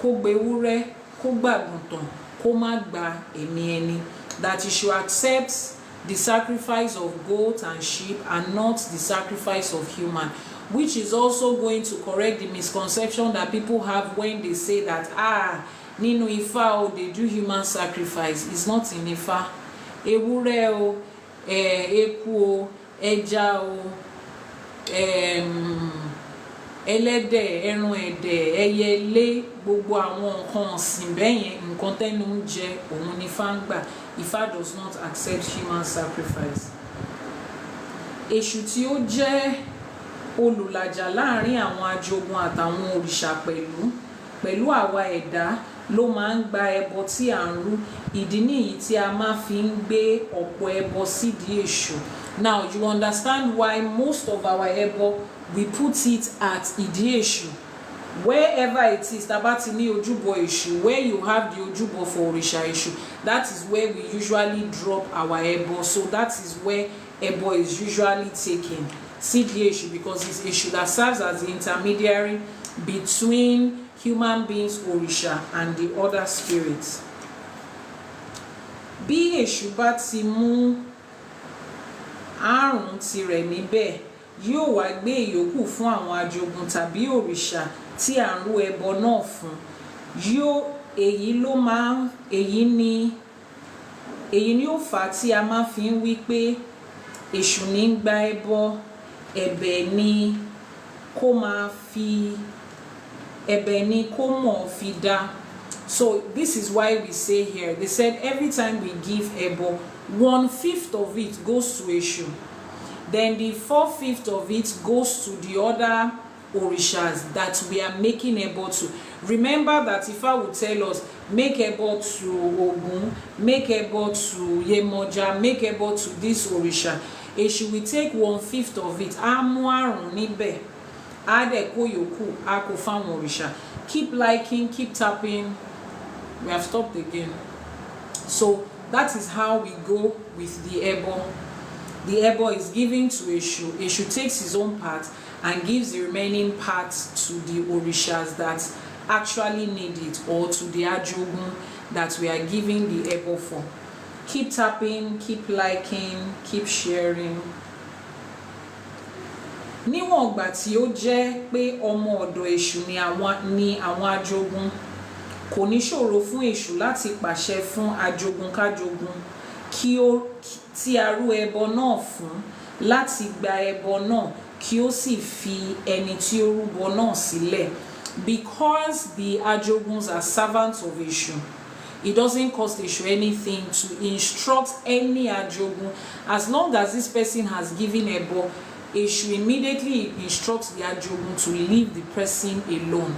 kó gba ewúrẹ́, kó gba àgùntàn, kó má gba ẹ̀mí ẹni. That you should accept the sacrifice of goat and sheep and not the sacrifice of human, which is also going to correct the misconception that people have when they say that nínú Ifá o they do human sacrifice. It's not in Ifá. Ewúrẹ́ o, eku o, ẹja o, ẹlẹ́dẹ̀, ẹran ẹ̀dẹ̀, ẹyẹlé, gbogbo àwọn nǹkan ọ̀sìn bẹ́yẹn, nǹkan tẹ́nu ń jẹ, òun ni Ifá ń gbà. Ifá does not accept human sacrifice. Èṣù tí ó jẹ́ olùlàjà láàrin àwọn ajogun àtàwọn òrìṣà pẹ̀lú àwa ẹ̀dá ló máa ń gba ẹbọ tí à ń rú. Ìdí nìyí tí a máa fi ń gbé ọ̀pọ̀ ẹbọ sídìí èṣù. Now you understand why most of our ẹbọ we put it at ìdí èṣù. Wherever it is, tabati ní ojúbọ èṣù, where you have the ojúbọ for òrìṣà èṣù, that is where we usually drop our ẹbọ. So that is where ẹbọ is usually taken, sídìí èṣù, because it's èṣù that serves as the intermediary between human beings, òrìṣà, and the other spirits. Bí èṣù bá ti mú àrùn tirẹ̀ níbẹ̀, yóò wá gbé ìyókù fún àwọn ajogun tàbí òrìṣà tí à ń rú ẹbọ náà fún. Èyí ni ó fà á tí a máa fi ń wí pé èṣù ní ń gba ẹbọ, ẹ̀bẹ̀ ni kó mọ̀ fi dá. So this is why we say here, they said every time we give ẹbọ, 1/5 of it goes to èṣù. Then the 4/5 of it goes to the other orishas that we are making ẹbọ to. Remember that Ifá will tell us, make ẹbọ to Ògún, make ẹbọ to Yemọja, make ẹbọ to this orisha. Èṣù will take 1/5 of it. Á mú àrùn níbẹ̀, á dẹ̀ kó yòókù, á kó fáwọn òrìṣà. Keep liking, keep tapping. We have stopped again. So that is how we go with the ẹbọ. The ẹbọ is given to Èṣù. Èṣù takes his own part and gives the remaining part to the orishas that actually need it, or to the ajogun that we are giving the ẹbọ for. Keep tapping, keep liking, keep sharing. Níwọ̀n ìgbà tí ó jẹ́ pé ọmọ ọ̀dọ̀ Èṣù ni àwọn ajogun, kò ní ṣòro fún Èṣù láti pàṣẹ fún ajogun kájogun tí a rú ẹbọ náà fún láti gba ẹbọ náà kí ó sì fi ẹni tí ó rúbọ náà sílẹ̀. Because the ajoguns are servants of Èṣù, it doesn't cost Èṣù anything to instruct any ajogun. As long as this person has given ẹbọ, Èṣù immediately instructs the ajogun to leave the person alone.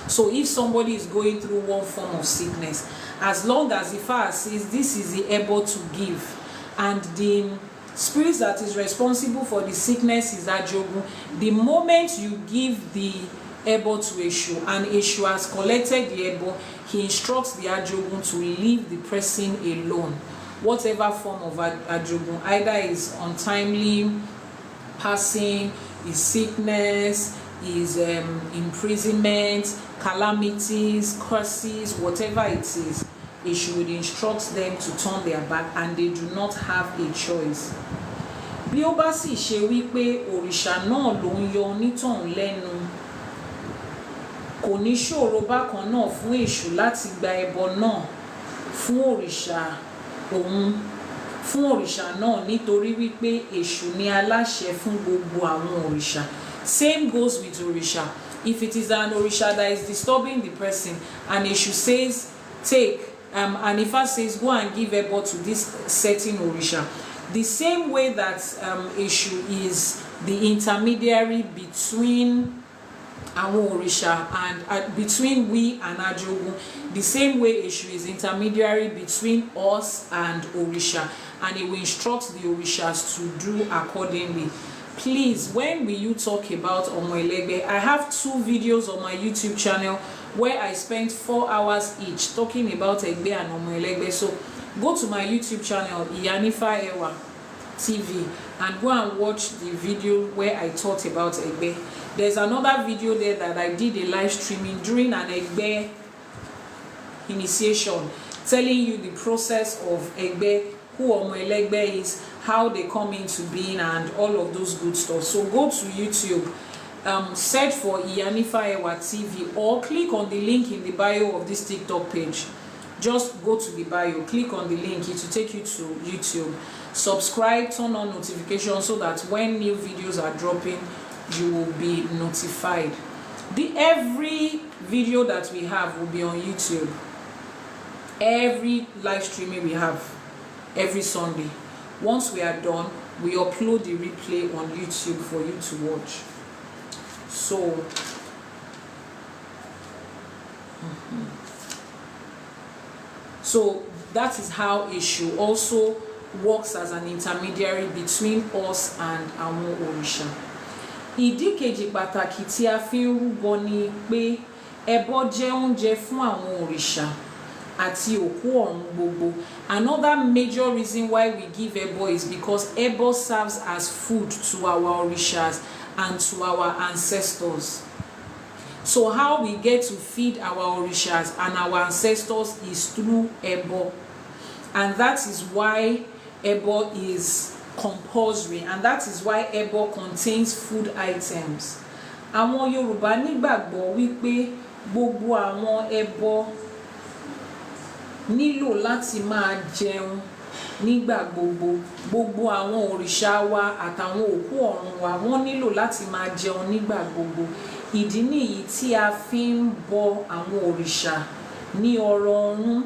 So if somebody is going through one form of sickness, as long as Ifá says this is the ẹbọ to give, and the spirit that is responsible for the sickness is ajogun, the moment you give the ẹbọ to Èṣù and Èṣù has collected the ẹbọ, he instructs the ajogun to leave the person alone. whatever form of ajogun, either is untimely passing, is sickness, is imprisonment, calamities, curses, whatever it is, Èṣù would instruct them to turn their back, and they do not have a choice. Bí ó bá sì ṣe wípé òrìṣà náà ló ń yọ onítọ̀hún lẹ́nu, kò ní ṣòro bákan náà fún Èṣù láti gba ẹbọ náà fún òrìṣà náà, nítorí wípé Èṣù ni aláṣẹ fún gbogbo àwọn òrìṣà. Same goes with òrìṣà. If it is an òrìṣà that is disturbing the person, and Èṣù says, take, and Ifa says, go and give ẹbọ to this certain òrìṣà, the same way that Èṣù is the intermediary between àwọn òrìṣà and between we and ajogun, the same way Èṣù is intermediary between us and òrìṣà, and he will instruct the òrìṣàs to do accordingly. Please, when will you talk about Ọmọ Ẹlẹ́gbẹ́? I have 2 videos on my YouTube channel where I spent 4 hours each talking about Ẹgbẹ́ and Ọmọ Ẹlẹ́gbẹ́. So go to my YouTube channel, IYANIFA TV, and go and watch the video where I talked about Ẹgbẹ́. There's another video there that I did a live streaming during an Ẹgbẹ́ initiation, telling you the process of Ẹgbẹ́, who Ọmọ Ẹlẹ́gbẹ́ is, how they come into being, and all of those good stuff. So go to YouTube, search for IYANIFA TV, or click on the link in the bio of this TikTok page. Just go to the bio, click on the link, it will take you to YouTube. Subscribe, turn on notifications so that when new videos are dropping, you will be notified. Every video that we have will be on YouTube. Every live streaming we have every Sunday. Once we are done, we upload the replay on YouTube for you to watch. So so that is how Èṣù also works as an intermediary between us and àwọn òrìṣà. Ìdí kejì pàtàkì tí a fi ń rúbọ ni pé ẹbọ jẹ́ oúnjẹ fún àwọn òrìṣà àti òkú ọ̀run gbogbo. Another major reason why we give ẹbọ is because ẹbọ serves as food to our òrìṣàs and to our ancestors. So how we get to feed our òrìṣàs and our ancestors is through ẹbọ, and that is why ẹbọ is compulsory, and that is why ẹbọ contains food items. Àwọn Yorùbá nígbàgbọ́ wípé gbogbo àwọn ẹbọ nílò láti máa jẹun nígbà gbogbo àwọn òrìṣà wa àtàwọn òkú ọ̀run wa wọ́n nílò láti máa jẹun nígbà gbogbo. Ìdí nìyí tí a fi ń bọ àwọn òrìṣà ní ọrọ̀ ọ̀run,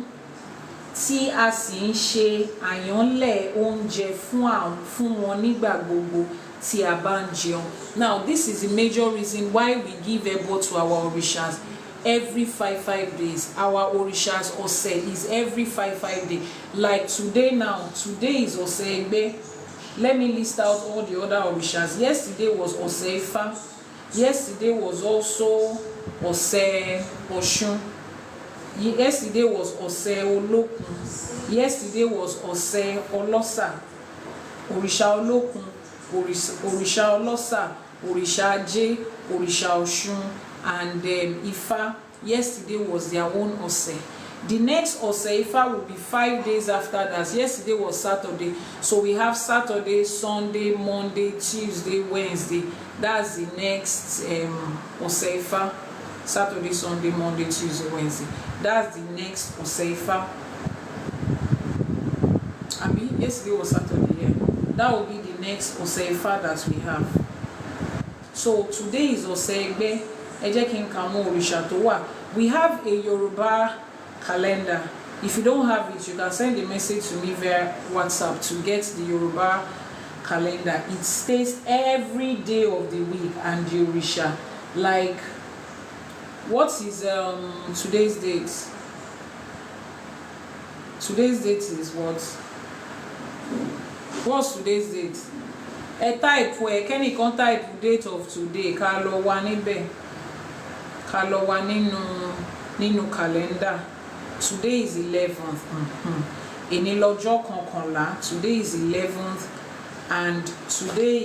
tí a sì ń ṣe àyànlẹ̀ oúnjẹ fún wọn nígbà gbogbo tí a bá ń jẹun. Now, this is the major reason why we give ẹbọ to our òrìṣàs every 5 days. Our òrìṣàs ọ̀sẹ̀ is every 5 days. Like today now, today is Ọ̀sẹ̀ Ẹgbẹ́. Let me list out all the other òrìṣàs. Yesterday was Ọ̀sẹ̀ Ifá. Yesterday was also Ọ̀sẹ̀ Ọ̀ṣun. Yesterday was Ọ̀sẹ̀ Olókun. Yesterday was Ọ̀sẹ̀ Ọlọ́sà. Òrìṣà Olókun, òrìṣà Ọlọ́sà, òrìṣà Ajé, òrìṣà Ọ̀ṣun, and Ifá. Yesterday was their own Ọ̀sẹ̀. The next Ọ̀sẹ̀ Ifá will be 5 days after that. Yesterday was Saturday, so we have Saturday, Sunday, Monday, Tuesday, Wednesday. That's the next Ọ̀sẹ̀ Ifá. Saturday, Sunday, Monday, Tuesday, Wednesday. That's the next Ọ̀sẹ̀ Ifá. I mean, yesterday was Saturday, yeah. That will be the next Ọ̀sẹ̀ Ifá that we have. So today is Ọ̀sẹ̀ Ẹgbẹ́. Ẹ jẹ́ kí n kà àwọn òrìṣà tó wà. We have a Yoruba calendar. If you don't have it, you can send a message to me via WhatsApp to get the Yoruba calendar. It states every day of the week and the òrìṣà. Like, what is today's date? Today's date is what? What's today's date? Ẹ type ẹ kẹ́nìkan type date of today ká lọ wá níbẹ̀, ká lọ wá nínú calendar. Today is 11th. Èní lọ́jọ́ kọkànlá. Today is 11th, and today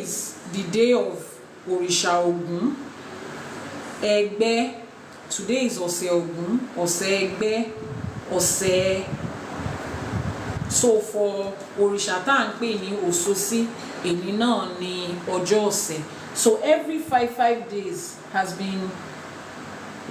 is the day of Òrìṣà Ògún. Ẹgbẹ́. Today is Ọ̀sẹ̀ Ògún, ọ̀sẹ̀ ẹgbẹ́, ọ̀sẹ̀. So for Òrìṣà tá à ń pè ní Òṣòṣì, èní náà ni ọjọ́ ọ̀sẹ̀. So every 5 days has been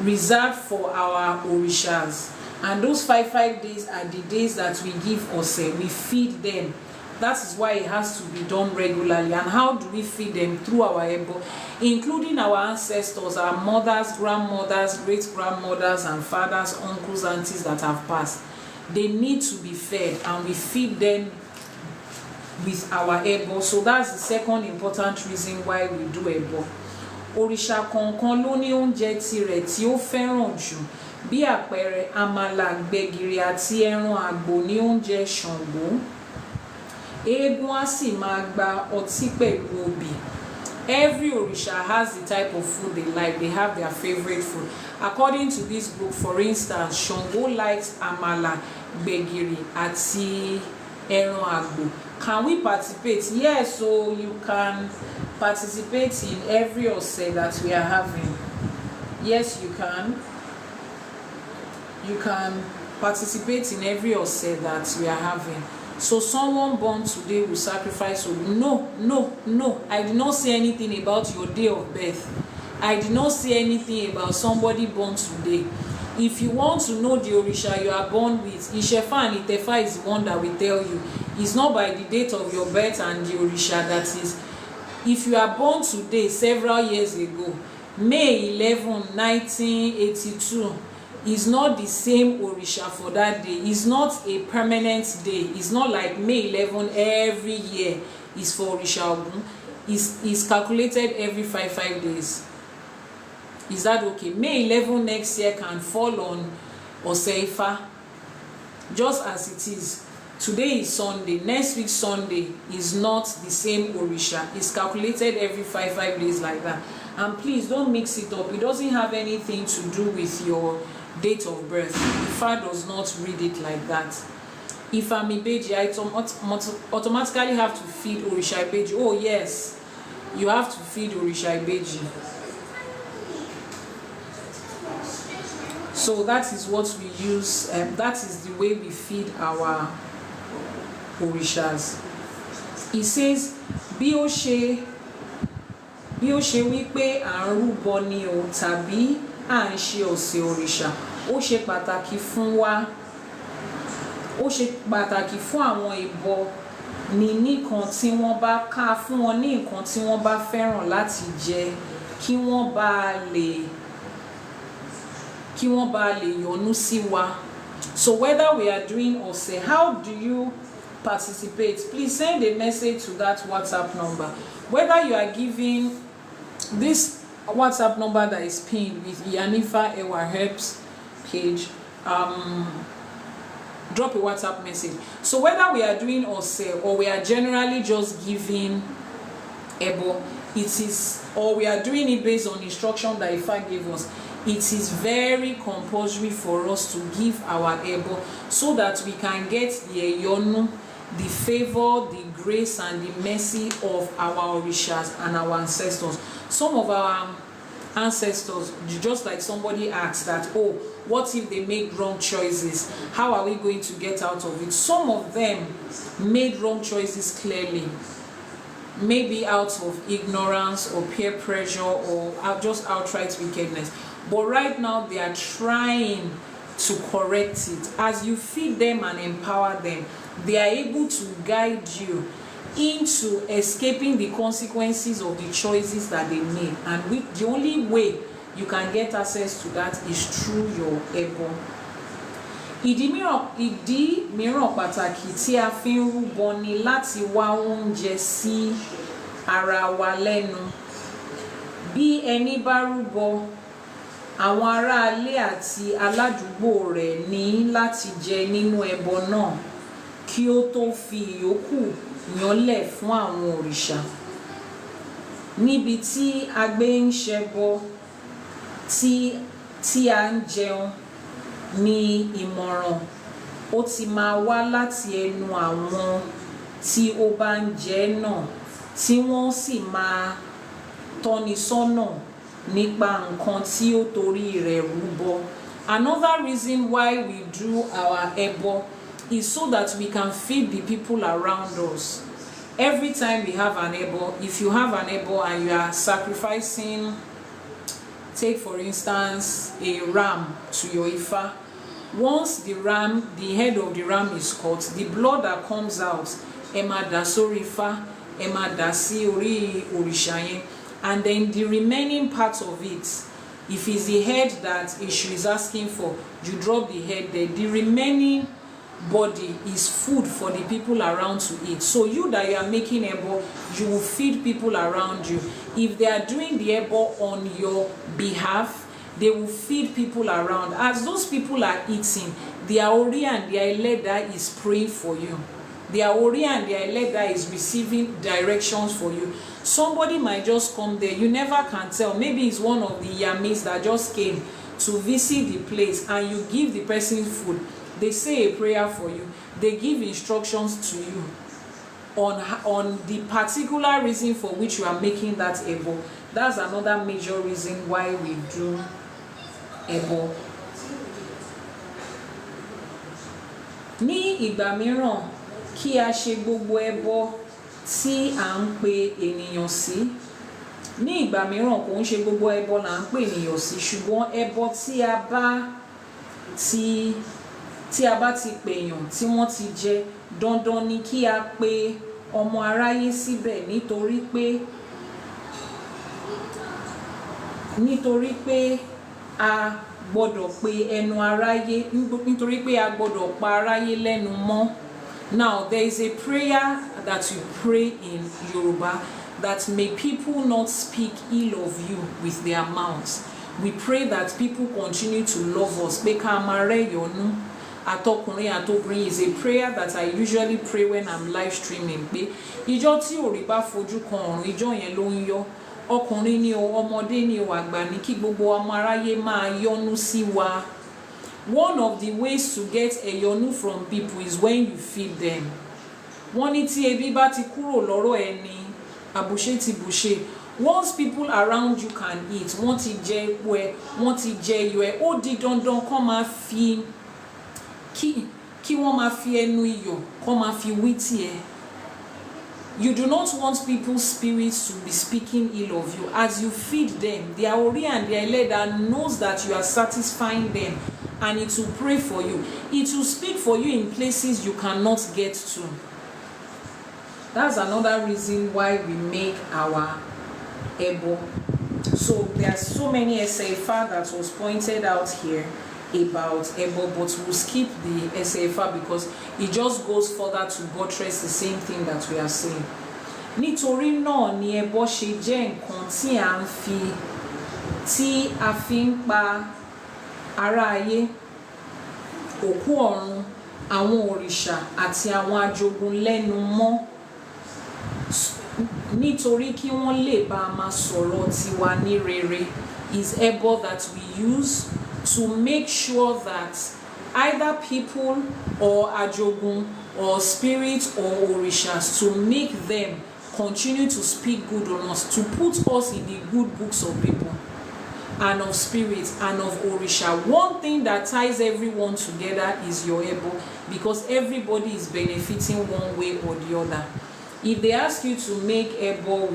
reserved for our Orishas, and those 5 days are the days that we give Ọ̀sẹ̀. We feed them. That is why it has to be done regularly. And how do we feed them? Through our ebo, including our ancestors, our mothers, grandmothers, great-grandmothers, and fathers, uncles, aunties that have passed. They need to be fed, and we feed them with our ebo. So that's the second important reason why we do ebo. Òrìṣà kọ̀ọ̀kan ló ní oúnjẹ tirẹ̀ tí ó fẹ́ràn jù. Bí àpẹẹrẹ, àmàlà, gbẹ̀gìrì àti ẹran àgbò ní oúnjẹ Ṣàngó. Eégún á sì máa gba ọtí pẹ̀lú obì. Every Òrìṣà has the type of food they like. They have their favorite food. According to this book, for instance, Ṣàngó likes àmàlà, gbẹ̀gìrì àti ẹran àgbò. Can we participate? Yes, so you can participate in every Ọ̀sẹ̀ that we are having. Yes, you can. You can participate in every Ọ̀sẹ̀ that we are having. So someone born today will sacrifice. No. I did not say anything about your day of birth. I did not say anything about somebody born today. If you want to know the Òrìṣà you are born with, Ìṣẹ̀fà and Ìtẹ̀fà is the one that will tell you. It's not by the date of your birth and the Òrìṣà that is. If you are born today, several years ago, May 11, 1982, is not the same Òrìṣà for that day. It's not a permanent day. It's not like May 11 every year is for Òrìṣà Ògún. It's calculated every 5 days. Is that okay? May 11 next year can fall on Ọ̀sẹ̀ Ifá, just as it is. Today is Sunday. Next week Sunday is not the same Òrìṣà. It's calculated every 5 days like that. And please don't mix it up. It doesn't have anything to do with your date of birth. Ifá does not read it like that. If I'm Ibeji, I automatically have to feed Òrìṣà Ibeji. Oh yes, you have to feed Òrìṣà Ibeji. So that is what we use. That is the way we feed our Orishas. It says, bí ó ṣe wípé à ń rúbọ ni o tàbí à ń ṣe ọ̀sẹ̀ òrìṣà, ó ṣe pàtàkì fún wa. Ó ṣe pàtàkì fún àwọn ìbọ ní nǹkan tí wọ́n bá ká fún wọn ní nǹkan tí wọ́n bá fẹ́ràn láti jẹ kí wọ́n bá lè yọ́nú sí wa. So whether we are doing ọ̀sẹ̀, how do you participate? Please send a message to that WhatsApp number. Whether you are giving this WhatsApp number that is pinned with IYANIFA Ewa Herbs page, drop a WhatsApp message. So whether we are doing ọ̀sẹ̀ or we are generally just giving ebo, or we are doing it based on instruction that Ifa gave us, it is very compulsory for us to give our ebo so that we can get the eyonu, the favor, the grace, and the mercy of our Orishas and our ancestors. Some of our ancestors, just like somebody asked that, oh, what if they make wrong choices? How are we going to get out of it? Some of them made wrong choices clearly, maybe out of ignorance or peer pressure or just outright wickedness. But right now they are trying to correct it. As you feed them and empower them, they are able to guide you into escaping the consequences of the choices that they made. And the only way you can get access to that is through your ebo. Ìdí mìíràn pàtàkì tí a fi ń rúbọ ni láti wá oúnjẹ sí ara wa lẹ́nu. Bí ẹni bá rúbọ, àwọn aráalé àti aládùúgbò rẹ̀ ní láti jẹ nínú ẹbọ náà kí ó tó fi ìyókù yánlẹ̀ fún àwọn òrìṣà. Níbi tí a gbé ń ṣẹbọ tí a ń jẹun, ni ìmọ̀ràn ó ti máa wá láti ẹnu àwọn tí ó bá ń jẹ náà, tí wọ́n sì máa tọ́ni sọ́nà nípa nǹkan tí ó torí rẹ̀ rúbọ. Another reason why we do our ẹbọ is so that we can feed the people around us. Every time we have an ẹbọ, if you have an ẹbọ and you are sacrificing, take for instance a ram to your Ifa, once the head of the ram is cut, the blood that comes out, ẹ máa dà sórí Ifá, ẹ máa dà sí orí òrìṣà yẹn, and then the remaining part of it, if it's the head that Eshu is asking for, you drop the head there. The remaining body is food for the people around to eat. So you that you are making ẹbọ, you will feed people around you. If they are doing the ẹbọ on your behalf, they will feed people around. As those people are eating, their Ori and their Eleda is praying for you. Their Ori and their Eleda is receiving directions for you. Somebody might just come there, you never can tell. Maybe it's one of the Yamis that just came to visit the place, and you give the person food. They say a prayer for you. They give instructions to you on the particular reason for which you are making that ẹbọ. That's another major reason why we do ẹbọ. Ní ìgbà mìíràn, kí a ṣe gbogbo ẹbọ tí à ń pe ènìyàn sí. Ní ìgbà mìíràn kò ń ṣe gbogbo ẹbọ là ń pe ènìyàn sí, ṣùgbọ́n ẹbọ tí a bá ti pèèyàn tí wọ́n ti jẹ, dandan ni kí a pe ọmọ aráyé síbẹ̀, nítorí pé a gbọ́dọ̀ pe ẹnu aráyé, nítorí pé a gbọ́dọ̀ pa aráyé lẹ́nu mọ́. Now, there is a prayer that you pray in Yoruba that may people not speak ill of you with their mouths. We pray that people continue to love us. Pé ká máa rẹ́yọ̀nú àtọkùnrin àtobìnrin is a prayer that I usually pray when I'm live streaming. Pé ìjọ tí òrì bá fojú kan ọ̀run, ìjọ yẹn ló ń yọ. Ọkùnrin ni o, ọmọdé ni o, àgbà ni, kí gbogbo ọmọ aráyé máa yọ́nú sí wa. One of the ways to get ẹ̀yọ́nú from people is when you feed them. Wọ́n ní tí ebi bá ti kúrò lọ́rọ̀ ẹni, àbùṣe ti bùṣe. Once people around you can eat, wọ́n ti jẹ epo ẹ, wọ́n ti jẹ iyọ̀ ẹ, ó di dandan kán máa fi kí wọ́n máa fi ẹnu iyọ̀ kán máa fi wí tì ẹ. You do not want people's spirits to be speaking ill of you. As you feed them, their Ori and their Eleda knows that you are satisfying them, and it will pray for you. It will speak for you in places you cannot get to. That's another reason why we make our ẹbọ. So there are so many Iṣẹṣe that was pointed out here about ẹbọ, but we'll skip the Iṣẹṣe because it just goes further to buttress the same thing that we are saying. Nítorí náà ni ẹbọ ṣe jẹ́ nǹkan tí a fi ń pa ará ayé, òkú ọ̀run, àwọn òrìṣà àti àwọn ajogun lẹ́nu mọ́, nítorí kí wọ́n lè bá máa sọ̀rọ̀ tiwa ní rere. Is ẹbọ that we use to make sure that either people or ajogun or spirits or orishas, to make them continue to speak good on us, to put us in the good books of people and of spirits and of orisha. One thing that ties everyone together is your ẹbọ, because everybody is benefiting one way or the other. If they ask you to make ẹbọ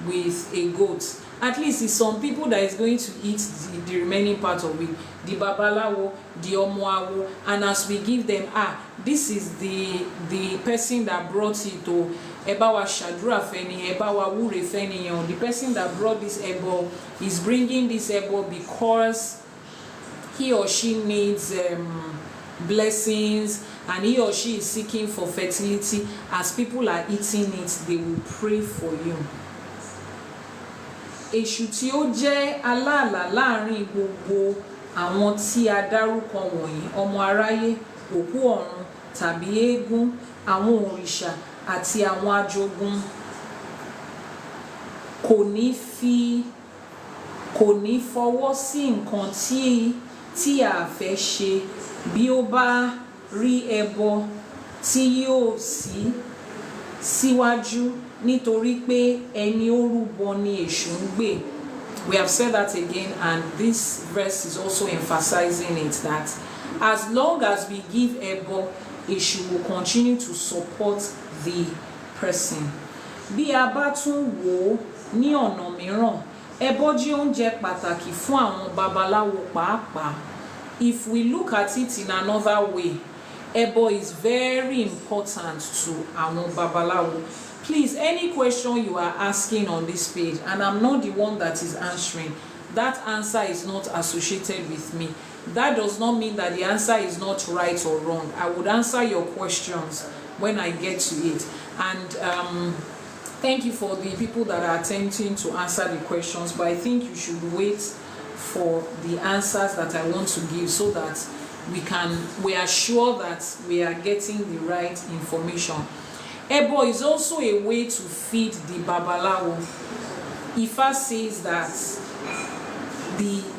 with a goat, at least it's some people that is going to eat the remaining part of it, the babalawo, the omoawo, and as we give them, this is the person that brought it, or ebawa shadura feni, ebawa wure feni, or the person that brought this ẹbọ is bringing this ẹbọ because he or she needs blessings, and he or she is seeking for fertility. As people are eating it, they will pray for you. Èṣù tí ó jẹ́ aláàlá láàrin gbogbo àwọn tí a dárúkọ wọ̀nyí, ọmọ aráyé, òkú ọ̀run tàbí eégún, àwọn òrìṣà àti àwọn ajogun, kò ní fọwọ́ sí nǹkan tí tí a fẹ́ ṣe bí ó bá rí ẹbọ tí yóò sí síwájú nítorí pé ẹni ó rúbọ ni èṣù ń gbè. We have said that again, and this verse is also emphasizing it, that as long as we give ẹbọ, èṣù will continue to support the person. Bí a bá tún wò ó ní ọ̀nà mìíràn, ẹbọ jẹ́ oúnjẹ pàtàkì fún àwọn babaláwo pàápàá. If we look at it in another way, ẹbọ is very important to àwọn babaláwo. Please, any question you are asking on this page, and I'm not the one that is answering, that answer is not associated with me. That does not mean that the answer is not right or wrong. I would answer your questions when I get to it. And thank you for the people that are attempting to answer the questions, but I think you should wait for the answers that I want to give so that we are sure that we are getting the right information. Ẹbọ is also a way to feed the babalawo. Ifa says that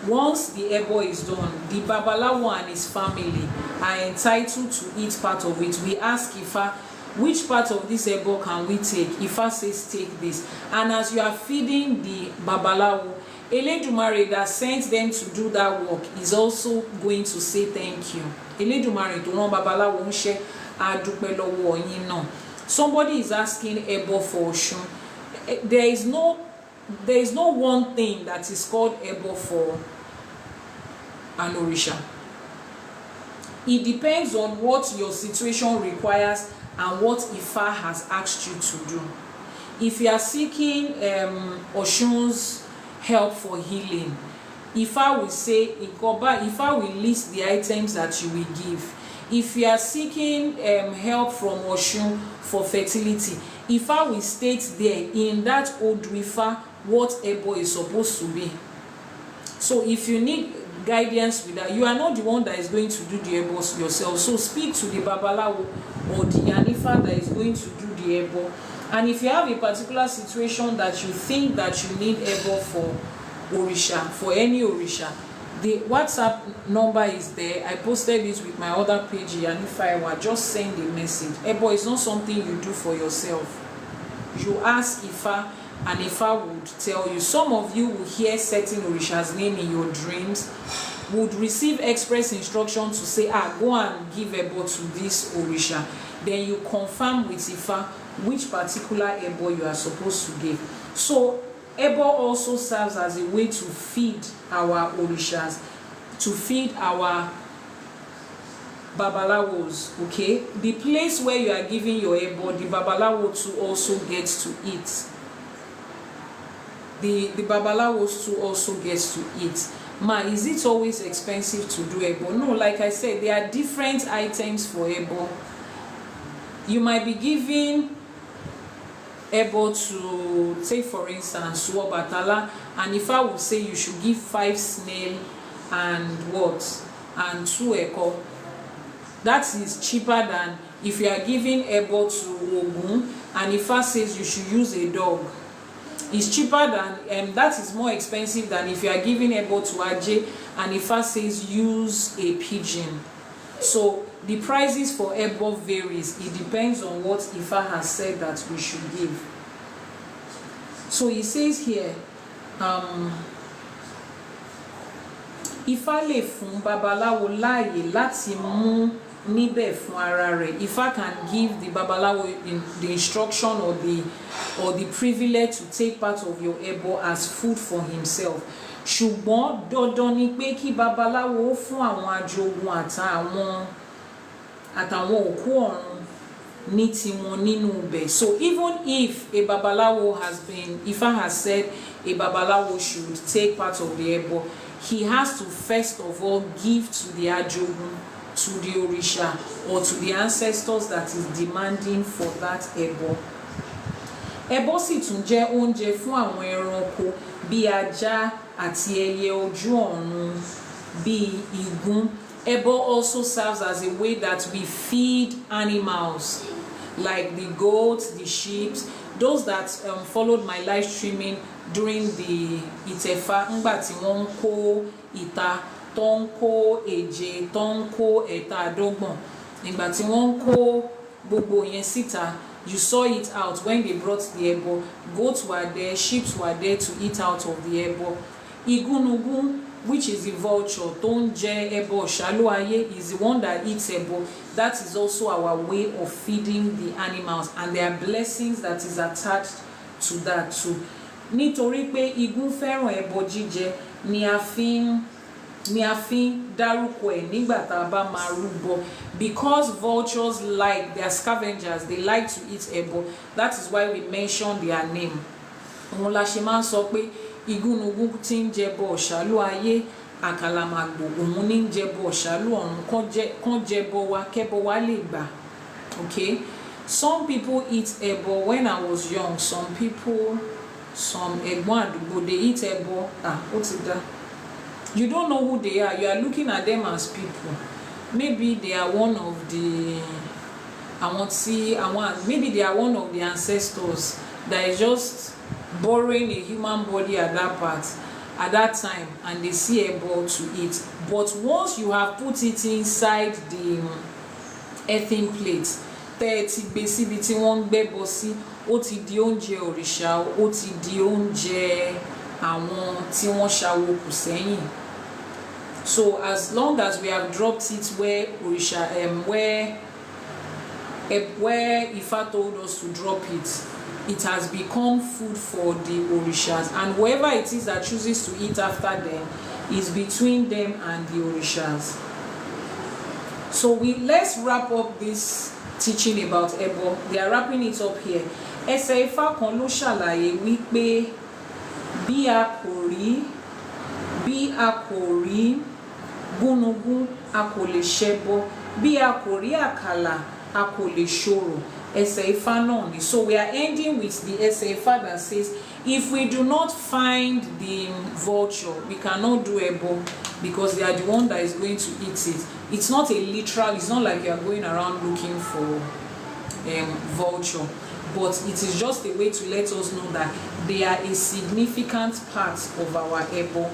once the ẹbọ is done, the babalawo and his family are entitled to eat part of it. We ask Ifa, which part of this ẹbọ can we take? Ifa says take this. And as you are feeding the babalawo, Elédùmarè that sent them to do that work is also going to say thank you. Elédùmarè tó rán babaláwo ńṣẹ́ á dúpẹ́ lọ́wọ́ yín náà. Somebody is asking ẹbọ for Ọ̀ṣun. There is no one thing that is called ẹbọ for an òrìṣà. It depends on what your situation requires and what Ifa has asked you to do. If you are seeking Ọ̀ṣun's help for healing, Ifa will say, Ifa will list the items that you will give. If you are seeking help from Ọ̀ṣun for fertility, Ifa will state there in that old Ifa what ẹbọ is supposed to be. So if you need guidance with that, you are not the one that is going to do the ẹbọ yourself. So speak to the babalawo or the IYANIFA that is going to do the ẹbọ. And if you have a particular situation that you think that you need ẹbọ for òrìṣà, for any òrìṣà, the WhatsApp number is there. I posted it with my other page, IYANIFA. Just send a message. Ẹbọ is not something you do for yourself. You ask Ifa, and Ifa would tell you. Some of you will hear certain òrìṣà's name in your dreams, would receive express instruction to say, go and give ẹbọ to this òrìṣà. Then you confirm with Ifa which particular ẹbọ you are supposed to give. So ẹbọ also serves as a way to feed our òrìṣàs, to feed our babalawos. Okay, the place where you are giving your ẹbọ, the babalawo too also gets to eat. The babalawos too also gets to eat. Is it always expensive to do ẹbọ? No, like I said, there are different items for ẹbọ. You might be giving ẹbọ to, say for instance, Ọbàtálá, and if I would say you should give 5 snail and what? And 2 ẹ̀kọ. That is cheaper than if you are giving ẹbọ to Ogun, and if I says you should use a dog. It's cheaper than, that is more expensive than if you are giving ẹbọ to Ajé, and if I says use a pigeon. So the prices for ẹbọ varies. It depends on what Ifa has said that we should give. So he says here, Ifa lè fún babaláwo láàyè láti mú níbẹ̀ fún ara rẹ̀. Ifa can give the babalawo the instruction or the privilege to take part of your ẹbọ as food for himself. Ṣùgbọ́n dandan ni pé kí babaláwo fún àwọn ajogun àtàwọn òkú ọ̀run ní tiwọn nínú ibẹ̀. So even if a babalawo Ifa has said a babalawo should take part of the ẹbọ, he has to first of all give to the ajogun, to the òrìṣà, or to the ancestors that is demanding for that ẹbọ. Ẹbọ sì tún jẹ́ oúnjẹ fún àwọn ẹranko bí ajá àti ẹyẹ ojú ọ̀run bí igún. Ẹbọ also serves as a way that we feed animals like the goats, the sheep. Those that followed my live streaming during the Itefa, ńgbà tí wọ́n kó ìta tó ń kó èje, tó ń kó ẹ̀tàdọ́gbọ̀n. Nígbà tí wọ́n kó gbogbo yẹn síta, you saw it out when they brought the ẹbọ. Goats were there, sheep were there to eat out of the ẹbọ. Igúnnugún, which is the vulture, tó ń jẹ ẹbọ ṣálú ayé, is the one that eats ẹbọ. That is also our way of feeding the animals, and there are blessings that is attached to that too. Nítorí pé igún fẹ́ràn ẹbọ jíjẹ ni a fi ń dárúkọ ẹ̀ nígbà tá a bá máa rúbọ. Because vultures like, they are scavengers, they like to eat ẹbọ. That is why we mention their name. Òun la ṣe máa ń sọ pé igúnnugún tí ń jẹbọ ọ̀ṣálú ayé, àkàlàmàgbò òun ní ń jẹbọ ọ̀ṣálú ọ̀run, kán jẹbọ wa kẹ́bọ wa lè gbà. Okay? Some people eat ẹbọ. When I was young, some ẹ̀gbọ́n àdúgbò, they eat ẹbọ. Ó ti dá. You don't know who they are. You are looking at them as people. Maybe they are one of the maybe they are one of the ancestors that is just borrowing a human body at that time, and they see a ball to eat. But once you have put it inside the earthen plate, tẹ́ ẹ ti gbé síbi tí wọ́n ń gbẹ́bọ sí, ó ti di oúnjẹ òrìṣà, ó ti di oúnjẹ àwọn tí wọ́n ṣawo kù sẹ́yìn. So as long as we have dropped it where Ifa told us to drop it, it has become food for the orishas, and whoever it is that chooses to eat after them is between them and the orishas. So let's wrap up this teaching about ẹbọ. They are wrapping it up here. Ẹsẹ̀ Ifá kan ló ṣàlàyé wípé bí a kò rí gúnugún, a kò lè ṣẹbọ. Bí a kò rí àkàlà, a kò lè ṣorò. Ẹsẹ̀ Ifá náà ni. So we are ending with the Ẹsẹ̀ Ifá that says, if we do not find the vulture, we cannot do ẹbọ, because they are the one that is going to eat it. It's not a literal, it's not like you are going around looking for vulture, but it is just a way to let us know that they are a significant part of our ẹbọ.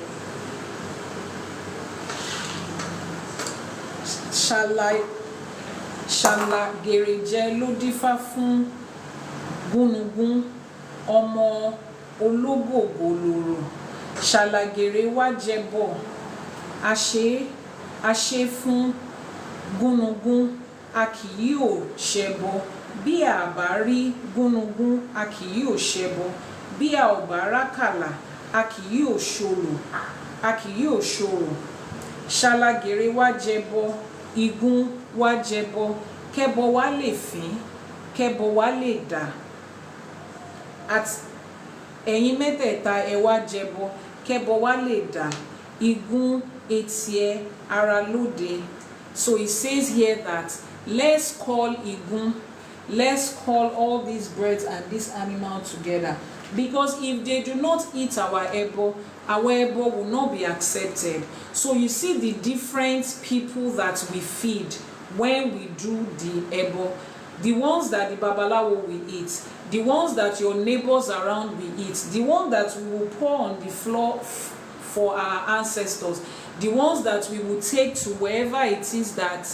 Ṣàlàgèrèjẹ ló dífá fún gúnugún ọmọ ológbògbòlòrò. Ṣàlàgèrè wá jẹbọ, a ṣe fún gúnugún, a kì yóò ṣẹbọ. Bí a bá rí gúnugún, a kì yóò ṣẹbọ. Bí a ò bá rákàlà, a kì yóò ṣorò. Ṣàlàgèrè wá jẹbọ, igún wá jẹbọ, kẹ́bọ wá lè fín, kẹ́bọ wá lè dà. Ẹ̀yin mẹ́tẹ̀ẹ̀ta ẹ wá jẹbọ, kẹ́bọ wá lè dà. Igún etie ara lóde. So it says here that let's call igún, let's call all these birds and this animal together, because if they do not eat our ẹbọ will not be accepted. So you see the different people that we feed when we do the ẹbọ. The ones that the babalawo will eat, the ones that your neighbors around will eat, the one that we will pour on the floor for our ancestors, the ones that we will take to wherever it is that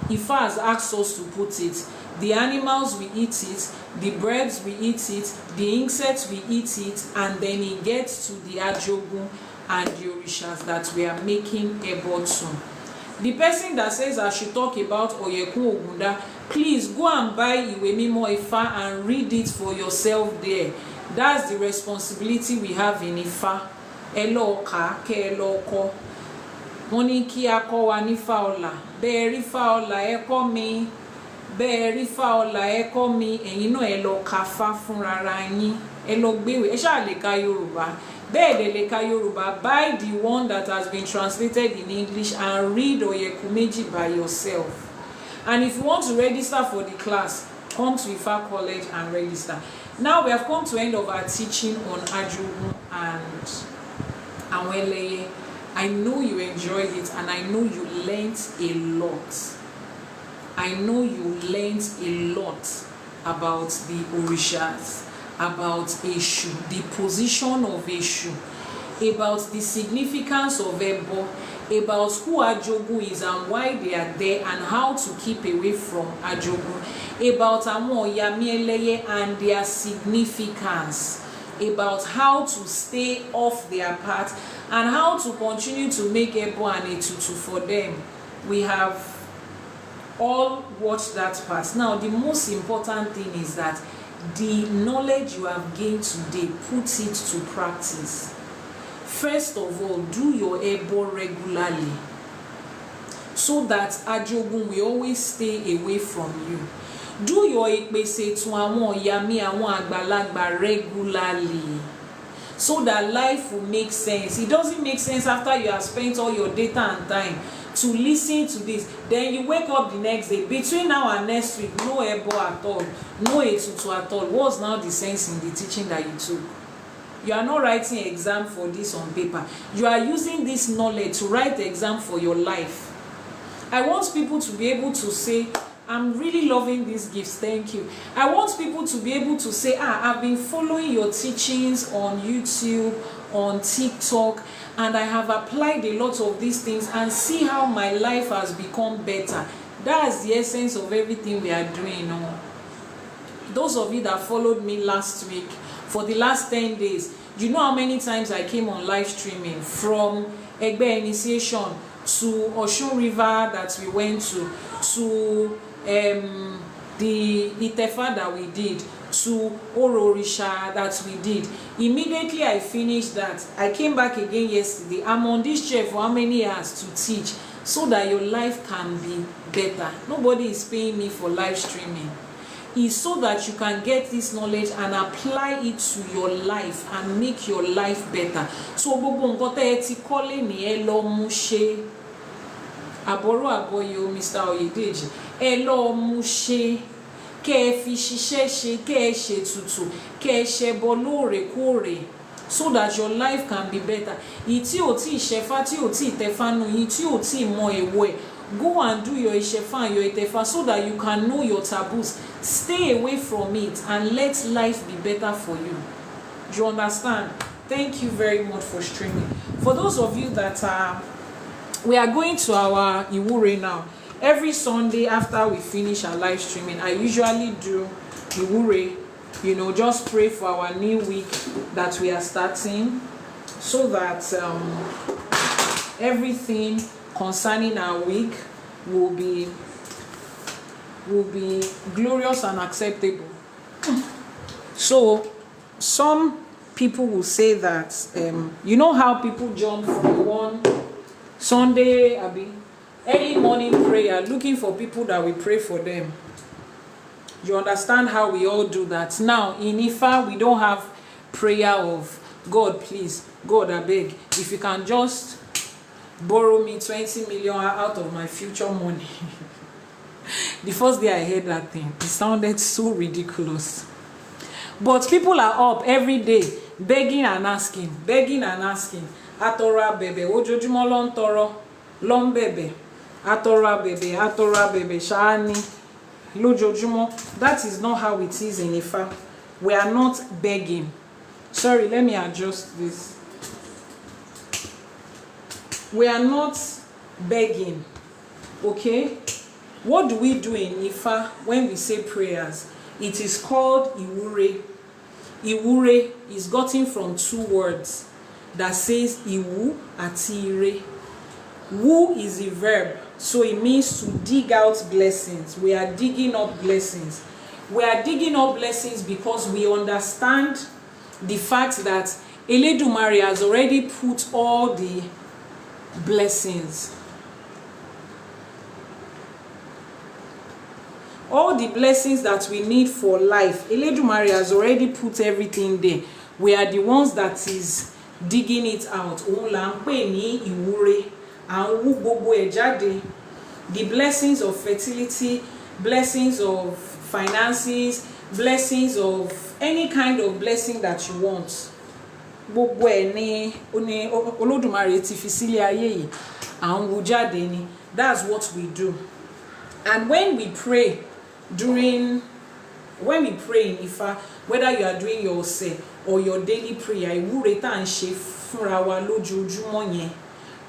Ifa has asked us to put it. The animals will eat it, the birds will eat it, the insects will eat it, and then it gets to the ajogun and the orishas that we are making ẹbọ to. The person that says I should talk about Oyekun Ogunda, please go and buy Ìwé Mímọ́ Ifá and read it for yourself there. That's the responsibility we have in Ifá. Ẹ lọ kà kẹ́ ẹ lọ kọ́. Wọ́n ní kí a kọ́ wa ní Ifá ọlà. Bẹ́ẹ̀ rí Ifá ọlà ẹ kọ́ mi. Bẹ́ẹ̀ rí Ifá ọlà ẹ kọ́ mi. Ẹ̀yin náà ẹ lọ ka Ifá fúnrara yín. Ẹ lọ gbéwèé. Ẹ ṣáà lè ka Yorùbá. Bẹ́ẹ̀ dẹ̀ lè ka Yorùbá. Buy the one that has been translated in English and read Oyekumeji by yourself. And if you want to register for the class, come to Ifa College and register. Now we have come to the end of our teaching on Ajogun and Aweleye. I know you enjoyed it, and I know you learned a lot. I know you learned a lot about the Orishas, about Eshu, the position of Eshu. about the significance of Ebo, about who Ajogun is and why they are there and how to keep away from Ajogun, about àwọn Oyamieleye and their significance, about how to stay off their path and how to continue to make Ebo and Etutu for them. We have all watched that part. Now, the most important thing is that the knowledge you have gained today, put it to practice. First of all, do your Ebo regularly so that Ajogun will always stay away from you. Do your Ipese to àwọn Yami, àwọn àgbàlagbà regularly so that life will make sense. It doesn't make sense after you have spent all your data and time to listen to this, then you wake up the next day, between now and next week, no Ebo at all, no Etutu at all. What's now the sense in the teaching that you took? You are not writing exam for this on paper. You are using this knowledge to write the exam for your life. I want people to be able to say, I'm really loving these gifts, thank you. I want people to be able to say, I've been following your teachings on YouTube, on TikTok, and I have applied a lot of these things and see how my life has become better. That's the essence of everything we are doing now. Those of you that followed me last week, for the last 10 days, you know how many times I came on live streaming, from Egbe initiation to Osun River that we went to the Itefa that we did, to Ororisha that we did. Immediately I finished that, I came back again yesterday. I'm on this chair for how many years to teach so that your life can be better. Nobody is paying me for live streaming. It's so that you can get this knowledge and apply it to your life and make your life better. So gbogbo nǹkan tẹ́ ẹ ti kọ́lé ní ẹ lọ mú ṣe. Àbọ̀rọ̀ àbọ̀yè Mr. Oyedeji, ẹ lọ mú ṣe. Kẹ́ ẹ fi ṣiṣẹ́ ṣe, kẹ́ ẹ ṣe ètùtù, kẹ́ ẹ ṣẹbọ lóòrèkóòrè, so that your life can be better. Ìtí ò tí ìṣẹ́fá, tí ò tí ìtẹ́fánú yín, tí ò tí ìmọ̀ èwo ẹ̀, go and do your Ìṣẹ́fá and your Ìtẹ́fá so that you can know your taboos. Stay away from it and let life be better for you. Do you understand? Thank you very much for streaming. For those of you that we are going to our Iwure now. Every Sunday after we finish our live streaming, I usually do Iwure, you know, just pray for our new week that we are starting, so that everything concerning our week will be glorious and acceptable. So some people will say that you know how people jump from one Sunday early morning prayer looking for people that will pray for them. You understand how we all do that. Now in Ifa we don't have prayer of God, please, God I beg, if you can just borrow me 20 million out of my future money. The first day I heard that thing, it sounded so ridiculous. But people are up every day begging and asking, atora bebe ojoojúmọ́ ló ń tọrọ, ló ń bẹ̀bẹ̀, atora bebe shani lójoojúmọ́. That is not how it is in Ifa. We are not begging. Sorry, let me adjust this. We are not begging. Okay? What do we do in Ifa when we say prayers? It is called Iwure. Iwure is gotten from two words that says Iwu àti Ire. Wu is a verb, so it means to dig out blessings. We are digging up blessings. We are digging up blessings because we understand the fact that Eledumare has already put all the blessings. All the blessings that we need for life, Eledumare has already put everything there. We are the ones that is digging it out. Òun là ń pè ní Ìwúre. À ń wú gbogbo ẹ̀ jáde. The blessings of fertility, blessings of finances, blessings of any kind of blessing that you want. Gbogbo ẹ̀ ni Olódùmarè ti fi sílé ayé yìí. À ń wú jáde ni. That's what we do. And when we pray in Ifa, whether you are doing your Ose or your daily prayer, ìwúre tá ń ṣe fúnra wa lójoojúmọ́ yẹn,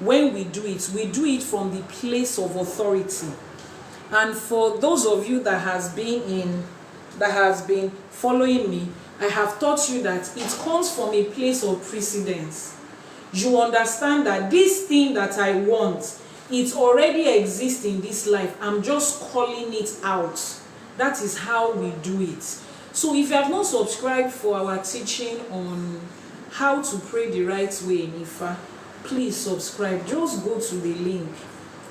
when we do it from the place of authority. And for those of you that has been following me, I have taught you that it comes from a place of precedence. You understand that this thing that I want, it already exists in this life. I'm just calling it out. That is how we do it. So if you have not subscribed for our teaching on how to pray the right way in Ifa, please subscribe. Just go to the link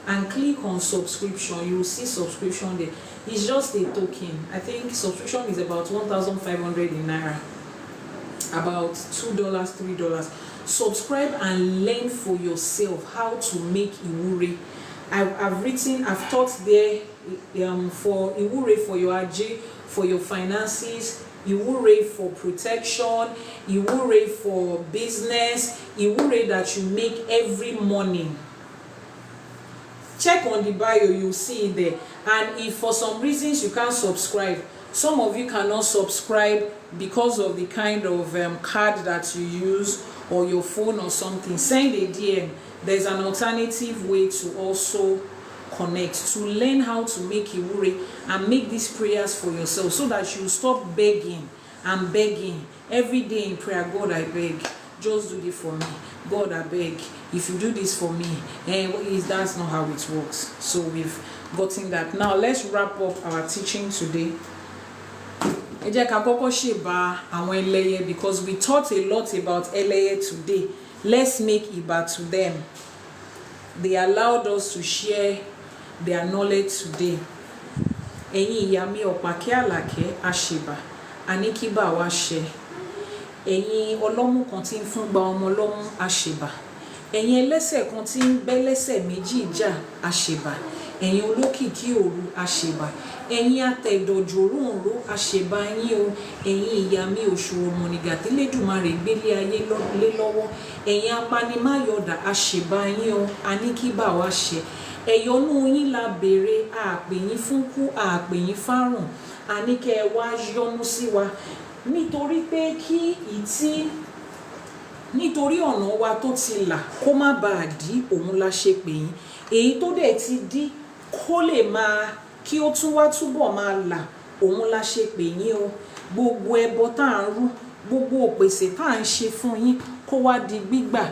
and click on subscription. You will see subscription there. It's just a token. I think subscription is about 1,500 in Naira, about $2, $3. Subscribe and learn for yourself how to make Iwure. I've taught there for Iwure for your AJ, for your finances, Iwure for protection, Iwure for business, Iwure that you make every morning. Check on the bio, you'll see it there. And if for some reasons you can't subscribe, some of you cannot subscribe because of the kind of card that you use or your phone or something, send a DM. There's an alternative way to also connect, to learn how to make Iwure and make these prayers for yourself, so that you stop begging and begging every day in prayer. God, I beg, just do this for me. God, I beg, if you do this for me, that's not how it works. So we've gotten that. Now let's wrap up our teaching today. Because we taught a lot about Eleye today. Let's make Iba to them. They allowed us to share their knowledge today. Ẹ̀yin ìyá mi ọ̀pàkẹ́ àlàkẹ́ àṣìbà àníkíbà wa ṣe. Ẹ̀yin ọlọ́mú kan tí ń fún gba ọmọ lọ́mú àṣìbà. Ẹ̀yin ẹlẹ́sẹ̀ kan tí ń bẹ́lẹ́sẹ̀ méjì jà àṣìbà. Ẹ̀yin olókìkí òru àṣìbà. Ẹ̀yin atẹ̀dọ̀jòrúnró àṣìbà yín o. Ẹ̀yin ìyá mi òṣùwọ̀n mọ̀nìgà tí Lédùmarè gbélé ayé lé lọ́wọ́. Ẹ̀yin apanimáyọ̀dà àṣìbà yín o. Àníkíbà wa ṣe. Ẹ̀yọ́nú yín la béèrè, àpè yín fún kú, àpè yín fárùn. Àníkẹ́ wá yọ́nú sí wa. Nítorí pé nítorí ọ̀nà wa tó ti là kó má bàa dí, òun la ṣe pè yín. Èyí tó dẹ̀ ti dí kó lè máa, kí ó tún wá túbọ̀ máa là, òun la ṣe pè yín o. Gbogbo ẹbọ tá à ń rú, gbogbo òpèsè tá à ń ṣe fún yín kó wá di gbígbà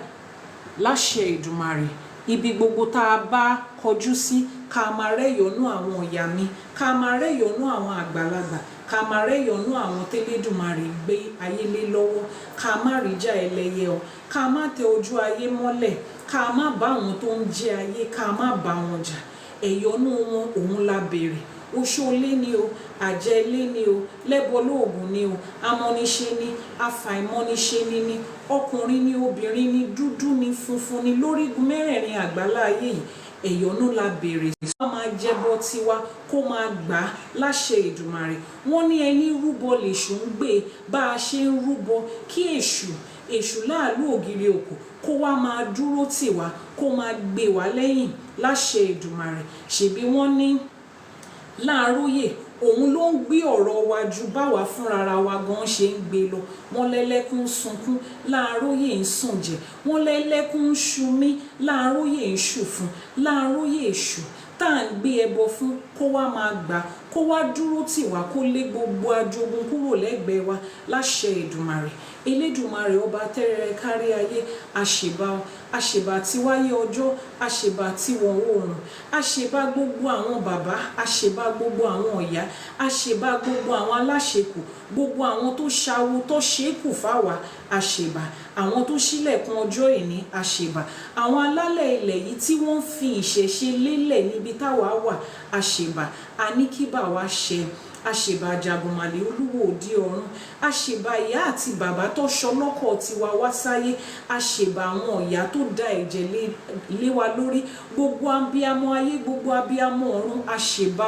láṣẹ Èdùmàrè. Ibi gbogbo tá a bá kọjú sí, ká máa rẹ́yọ̀nú àwọn ìyá mi, ká máa rẹ́yọ̀nú àwọn àgbàlagbà, ká máa rẹ́yọ̀nú àwọn tẹ́lẹ̀dùmarè gbé ayé lé lọ́wọ́, ká má ríjà ẹlẹ́yẹ o, ká má tẹ ojú ayé mọ́lẹ̀, ká má bá àwọn tó ń jẹ ayé, ká má bá wọn jà. Ẹ̀yọ́nú wọn òun la béèrè. Oṣólé ni o, àjẹ́lé ni o, lẹ́bọlóògùn ni o, amọ́niṣe ni, afàìmọ́niṣe ni, ọkùnrin ni, obìnrin ni, dúdú ni, funfun ni, lórígun mẹ́rẹ̀ẹ̀rin àgbálá ayé yìí. Ẹ̀yọ́nú la béèrè. Wọ́n máa jẹ́bọ tiwa kó máa gbà á láṣẹ Èdùmàrè. Wọ́n ní ẹni rúbọ lèṣù ń gbé, bá a ṣe ń rúbọ kí èṣù láàlú ògiri òkú kó wá máa dúró tì wá, kó máa gbé wá lẹ́yìn láṣẹ Èdùmàrè. Ṣèbí wọ́n ní láàróyè òun ló ń gbé ọ̀rọ̀ wa ju báwa fúnra wa gan ṣe ń gbé lọ. Wọ́n lẹ́lẹ́kún ń sunkún, láàróyè ń sùn jẹ. Wọ́n lẹ́lẹ́kún ń ṣumí, láàróyè ń ṣùfún. Láàróyè èṣù tá à ń gbé ẹbọ fún kó wá máa gbà, kó wá dúró tì wá, kó lé gbogbo ajogun kúrò lẹ́gbẹ̀ẹ́ wa láṣẹ Èdùmàrè. Elédùmarè ọba tẹ́rẹrẹ kárí ayé, àṣèbà tí wáyé ọjọ́, àṣèbà tí wọ̀ oòrùn, àṣèbà gbogbo àwọn bàbá, àṣèbà gbogbo àwọn ìyá, àṣèbà gbogbo àwọn aláṣekù, gbogbo àwọn tó ṣawo tó ṣekù fáwa, àṣèbà àwọn tó ṣílẹ̀kùn ọjọ́ ìní, àṣèbà àwọn alálẹ̀ ilẹ̀ yìí tí wọ́n fi ìṣẹ̀ṣe lélẹ̀ níbi táwa wà, àṣèbà àníkíbà wa ṣe. Àṣèbà Àjàgùnmàlè olúwo òdi ọ̀run, àṣèbà ìyá àti bàbá tó ṣọlọ́kọ̀ tiwa wá sáyé, àṣèbà àwọn ìyá tó da ẹ̀jẹ̀ lé wa lórí, gbogbo abiyamọ ayé, gbogbo abiyamọ ọ̀run, àṣèbà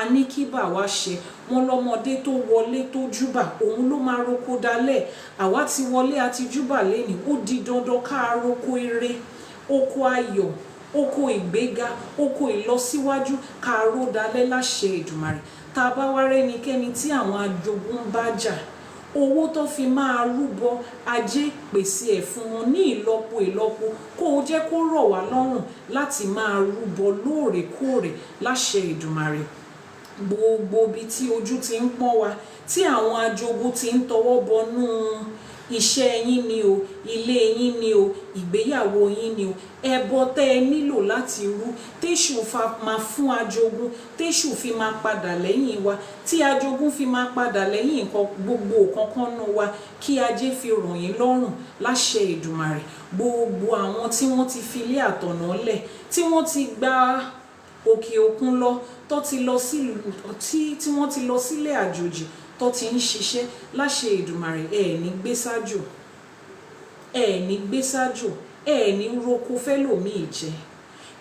àníkíbà wa ṣe. Wọ́n lọ́mọdé tó wọlé tó júbà, òun ló máa roko dalẹ̀. Àwa ti wọlé àti júbà lénìí, ó di dandan ká roko ire, oko ayọ̀, oko ìgbéga, oko ìlọsíwájú, ká ró dalẹ̀ láṣẹ Èdùmàrè. Tá a bá wá rẹ́nikẹ́ni tí àwọn ajogun ń bá jà, owó tó fi máa rúbọ ajé pèsè ẹ̀ fún wọn ní ìlọ́po ìlọ́po kó o jẹ́ kó rọ̀ wá lọ́rùn láti máa rúbọ lóòrèkóòrè láṣẹ Èdùmàrè. Gbogbo ibi tí ojú ti ń pọ́n wa, tí àwọn ajogun ti ń tọwọ́ bọnú iṣẹ́ yín ni o, ilé yín ni o, ìgbéyàwó yín ni o, ẹbọ tẹ́ ẹ nílò láti rú téṣù máa fún ajogun, téṣù fi máa padà lẹ́yìn wa, tí ajogun fi máa padà lẹ́yìn nǹkan gbogbo kankan nù wa, kí ajé fi rọ̀ yín lọ́rùn láṣẹ Èdùmàrè. Gbogbo àwọn tí wọ́n ti fi ilé àtọ̀nà lẹ̀, tí wọ́n ti gba òkè òkun lọ, tó ti lọ tí wọ́n ti lọ sílé àjòjì tó ti ń ṣiṣẹ́ láṣẹ Èdùmàrè, ẹ ní gbé sájò, ẹ ní gbé sájò, ẹ ní roko fẹ́lòmíì jẹ.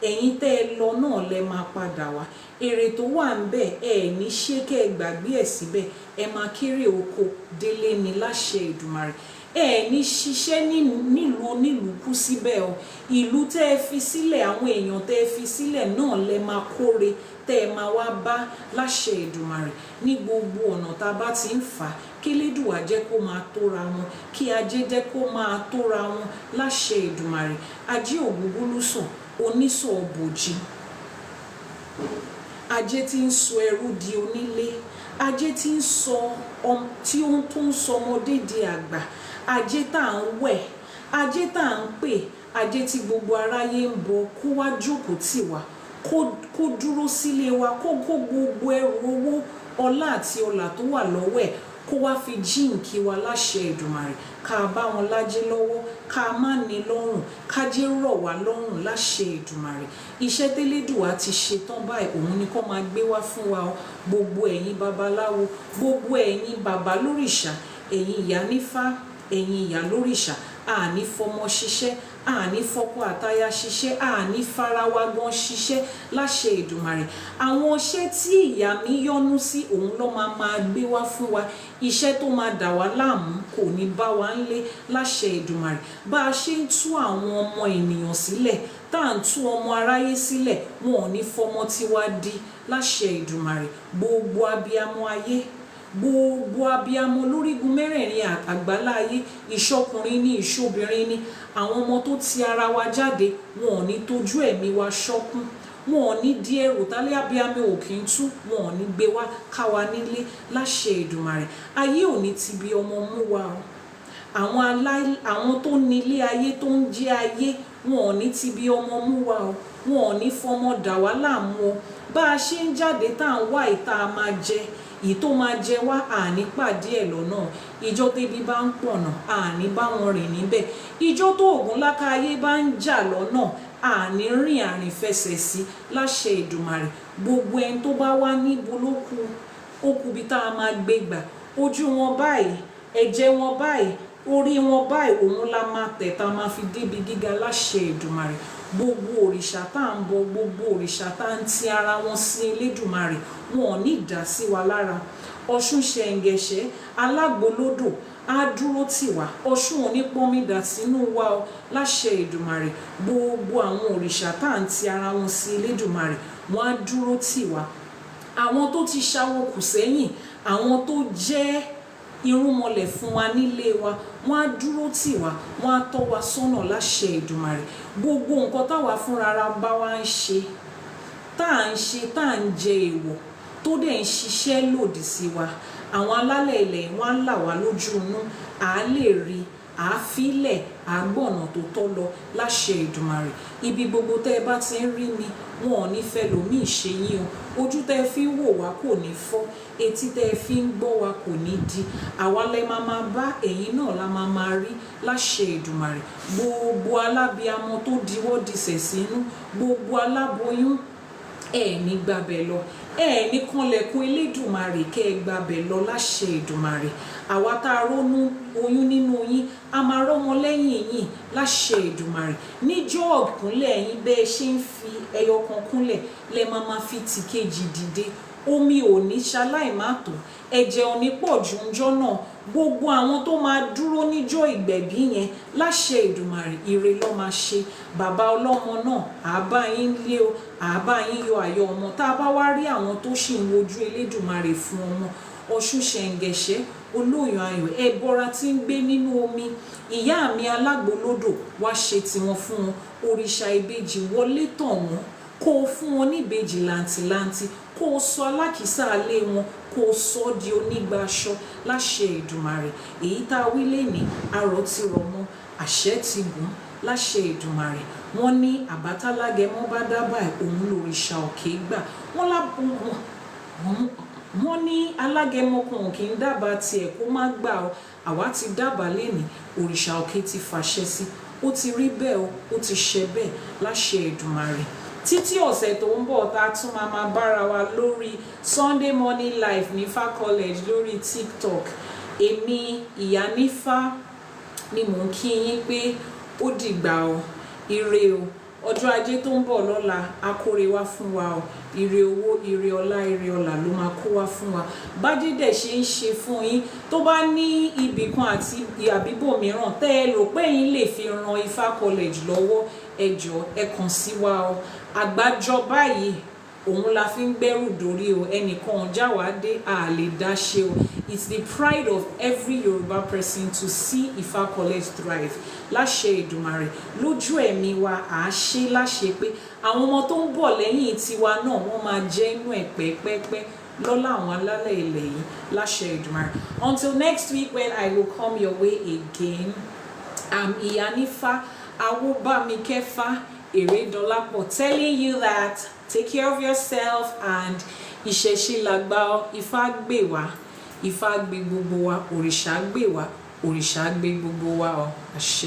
Ẹ̀yin tẹ́ ẹ lọ náà lẹ máa padà wá. Èrè tó wà ń bẹ̀ ẹ ní ṣé kẹ́ ẹ gbàgbé ẹ̀ síbẹ̀, ẹ máa kéré oko délé ni láṣẹ Èdùmàrè. Ẹ ní ṣiṣẹ́ nílùú onílùú kú síbẹ̀ o. Ìlú tẹ́ ẹ fi sílẹ̀, àwọn èèyàn tẹ́ ẹ fi sílẹ̀ náà lẹ máa kóre tẹ́ ẹ máa wá bá láṣẹ Èdùmàrè. Ní gbogbo ọ̀nà tá a bá ti ń fà á, kélédùà jẹ́ kó máa tóra wọn, kí ajé jẹ́ kó máa tóra wọn láṣẹ Èdùmàrè. Ajé ògúngúlùsàn onísọ̀ bòjì, ajé tí ń sọ ẹrú di onílé, ajé tí ń sọ tí ó tó ń sọ ọmọdé di àgbà, ajé tá à ń wẹ̀, ajé tá à ń pè, ajé tí gbogbo aráyé ń bọ, kó wá jókòó tì wá, kó dúró sílé wa, kó gbogbo ẹrù owó ọlá àti ọlà tó wà lọ́wọ́ ẹ̀ kó wá fi jíǹkí wa láṣẹ Èdùmàrè. Ká bá wọn lájé lọ́wọ́, ká má ní lọ́rùn, kájé rọ̀ wá lọ́rùn láṣẹ Èdùmàrè. Iṣẹ́ tẹ́lẹ́dùà ti ṣe tán báyìí, òun ni kó máa gbé wá fún wa o. Gbogbo ẹ̀yin babaláwo, gbogbo ẹ̀yin bàbá lórìṣà, ẹ̀yin ìyánífá, ẹ̀yin ìyá lórìṣà, àní fọmọ ṣiṣẹ́, àní fọkọ àtaya ṣiṣẹ́, àní farawa gan ṣiṣẹ́ láṣẹ Èdùmàrè. Àwọn iṣẹ́ tí ìyá mi yọ́nú sí òun ló máa gbé wá fún wa. Iṣẹ́ tó máa dà wá láàmú kò ní bá wa ńlé láṣẹ Èdùmàrè. Bá a ṣe ń tú àwọn ọmọ ènìyàn sílẹ̀, tá à ń tú ọmọ aráyé sílẹ̀, wọn ò ní fọmọ tiwa di láṣẹ Èdùmàrè. Gbogbo abiyamọ ayé, gbogbo abiyamọ lórígun mẹ́rẹ̀ẹ̀rin àgbálá ayé, ìṣọkùnrin ní ìṣobìnrin ní, àwọn ọmọ tó ti ara wa jáde, wọn ò ní tójú ẹ̀mí wa ṣọ́kún, wọn ò ní di ẹrù tálẹ́ abiyamọ ò kì í tú, wọn ò ní gbé wá ká wa nílé láṣẹ Èdùmàrè. Ayé ò ní ti bí ọmọ mú wa o. Àwọn tó nílé ayé tó ń jẹ ayé, wọn ò ní ti bí ọmọ mú wa o. Wọn ò ní fọmọ dà wá láàmú o. Bá a ṣe ń jáde tá à ń wá ìta máa jẹ, èyí tó máa jẹ wá àní pàdé ẹ̀ lọ́nà. Ìjọ́ tẹ́bí bá ń pọ̀nà àní bá wọn rìn níbẹ̀. Ìjọ́ tó ògùn láká ayé bá ń jà lọ́nà àní rìn àrìnfẹsẹ̀ sí láṣẹ Èdùmàrè. Gbogbo ẹni tó bá wá níbo ló kù, ó kù bí tá a máa gbé gbà. Ojú wọn báyìí, ẹ̀jẹ̀ wọn báyìí, orí wọn báyìí, òun la máa tẹ̀ tá a máa fi débi gíga láṣẹ Èdùmàrè. Gbogbo òrìṣà tá à ń bọ, gbogbo òrìṣà tá à ń ti ara wọn sí Elédùmarè, wọn ò ní ìdásí wa lára. Ọ̀ṣun ṣẹ̀ǹgẹ̀ṣẹ̀ alágbolódò á dúró tì wá. Ọ̀ṣun ò ní pọ́nmi dà sínú wa o láṣẹ Èdùmàrè. Gbogbo àwọn òrìṣà tá à ń ti ara wọn sí Elédùmarè, wọn á dúró tì wá. Àwọn tó ti ṣáwó kù sẹ́yìn, àwọn tó jẹ́ irúnmọlẹ̀ fún wa nílé wa, wọ́n á dúró tì wá, wọ́n á tọ́ wa sọ́nà láṣẹ Èdùmàrè. Gbogbo nǹkan táwa fúnra bá wa ń ṣe, tá à ń jẹ èèwọ̀ tó dẹ̀ ń ṣiṣẹ́ lòdì sí wa, àwọn alálẹ̀ ilẹ̀ wọ́n á là wá lójú inú, à á lè rí, à á fílẹ̀, à á gbọ̀nà tó tọ́ lọ láṣẹ Èdùmàrè. Ibi gbogbo tẹ́ ẹ bá ti ń rí mi, wọn ò ní fẹ́ lòmíì ṣe yín o. Ojú tẹ́ ẹ fi ń wò wá kò ní fọ́, etí tẹ́ ẹ fi ń gbọ́ wa kò ní di. Àwa lẹ máa bá, ẹ̀yin náà la máa rí láṣẹ Èdùmàrè. Gbogbo alábiyamọ tó diwọ́ disẹ̀ sínú, gbogbo aláboyún, ẹ ní gbabẹ̀ lọ, ẹ ní kanlẹ̀kùn Elédùmarè kẹ́ ẹ gbabẹ̀ lọ láṣẹ Èdùmàrè. Àwa tá a rónú oyún nínú yín, a máa rọ́mọ lẹ́yìn yín láṣẹ Èdùmàrè. Níjọ́ ọ̀kúnlẹ̀ yín bẹ́ẹ̀ ṣe ń fi ẹyọ kan kúnlẹ̀, lẹ máa fi tìkejì dìde. Omi ò ní ṣaláì má tó, ẹ̀jẹ̀ ò ní pọ̀ jù ńjọ́ náà. Gbogbo àwọn tó máa dúró níjọ́ ìgbẹ̀bí yẹn láṣẹ Èdùmàrè, ire ló máa ṣe. Bàbá ọlọ́mọ náà àá bá yín lé o, àá bá yín yọ àyọ̀ ọmọ. Tá a bá wá rí àwọn tó ṣì ń wojú Elédùmarè fún ọmọ, Ọ̀ṣun ṣẹ̀ǹgẹ̀ṣẹ̀ olóyún ayọ̀ ẹbọra tí ń gbé nínú omi, ìyá mi alágbolódò wá ṣe tiwọn fún wọn, òrìṣà ìbejì wọlé tọ̀ wọ́n, kó o fún wọn ní ìbejì làǹtìlanti, kó o sọ alákìísà alé wọn, kó o sọ di onígbà aṣọ láṣẹ Èdùmàrè. Èyí tá a wí lénìí arọ̀ ti rọ̀ mọ́, àṣẹ ti gùn láṣẹ Èdùmàrè. Wọ́n ní àbátálágẹmọ bá dábàá òun lòrìṣà òkè gbà. Wọ́n ní alágẹmọ kan kì í dábàá tiẹ̀ kó má gbà ọ́. Àwa ti dábàá lénìí, òrìṣà òkè ti fàṣẹ sí, ó ti rí bẹ́ẹ̀ o, ó ti ṣe bẹ́ẹ̀ láṣẹ Èdùmàrè. Títí ọ̀sẹ̀ tó ń bọ̀ tá a tún máa bára wa lórí Sunday Morning Live ní Ifá College lórí TikTok. Èmi IYANIFA ni mò ń kí yín pé ó dìgbà o, ire o. Ọjọ́ ajé tó ń bọ̀ lọ́la á kóre wá fún wa o. Ire owó, ire ọlá, ire ọlà ló máa kó wá fún wa. Bájídẹ̀ ṣe ń ṣe fún yín, tó bá ní ibì kan àti àbíbò mìíràn tẹ́ ẹ rò pé yín lè fi ran Ifá College lọ́wọ́, ẹ jọ̀ọ́ ẹ kàn sí wa o. Àgbájọ báyìí òun la fi ń gbẹ́rù dórí o, ẹnìkan jáwádé a lè dá ṣe o. It's the pride of every Yoruba person to see Ifá College thrive. Láṣẹ Èdùmàrè lójú ẹ̀mí wa à á ṣe láṣẹ pé àwọn ọmọ tó ń bọ̀ lẹ́yìn tiwa náà wọ́n máa jẹ́ inú ẹ̀ pẹ́pẹ́pẹ́ lọ́lá àwọn alálẹ̀ ilẹ̀ yìí láṣẹ Èdùmàrè. Until next week when I will come your way again, I'm IYANIFA Awobamikefa Eredolapo telling you that take care of yourself and Iṣẹṣe làgbà Ifá gbè wá, Ifá gbé gbogbo wa, òrìṣà gbè wá, òrìṣà gbé gbogbo wa o. Àṣẹ.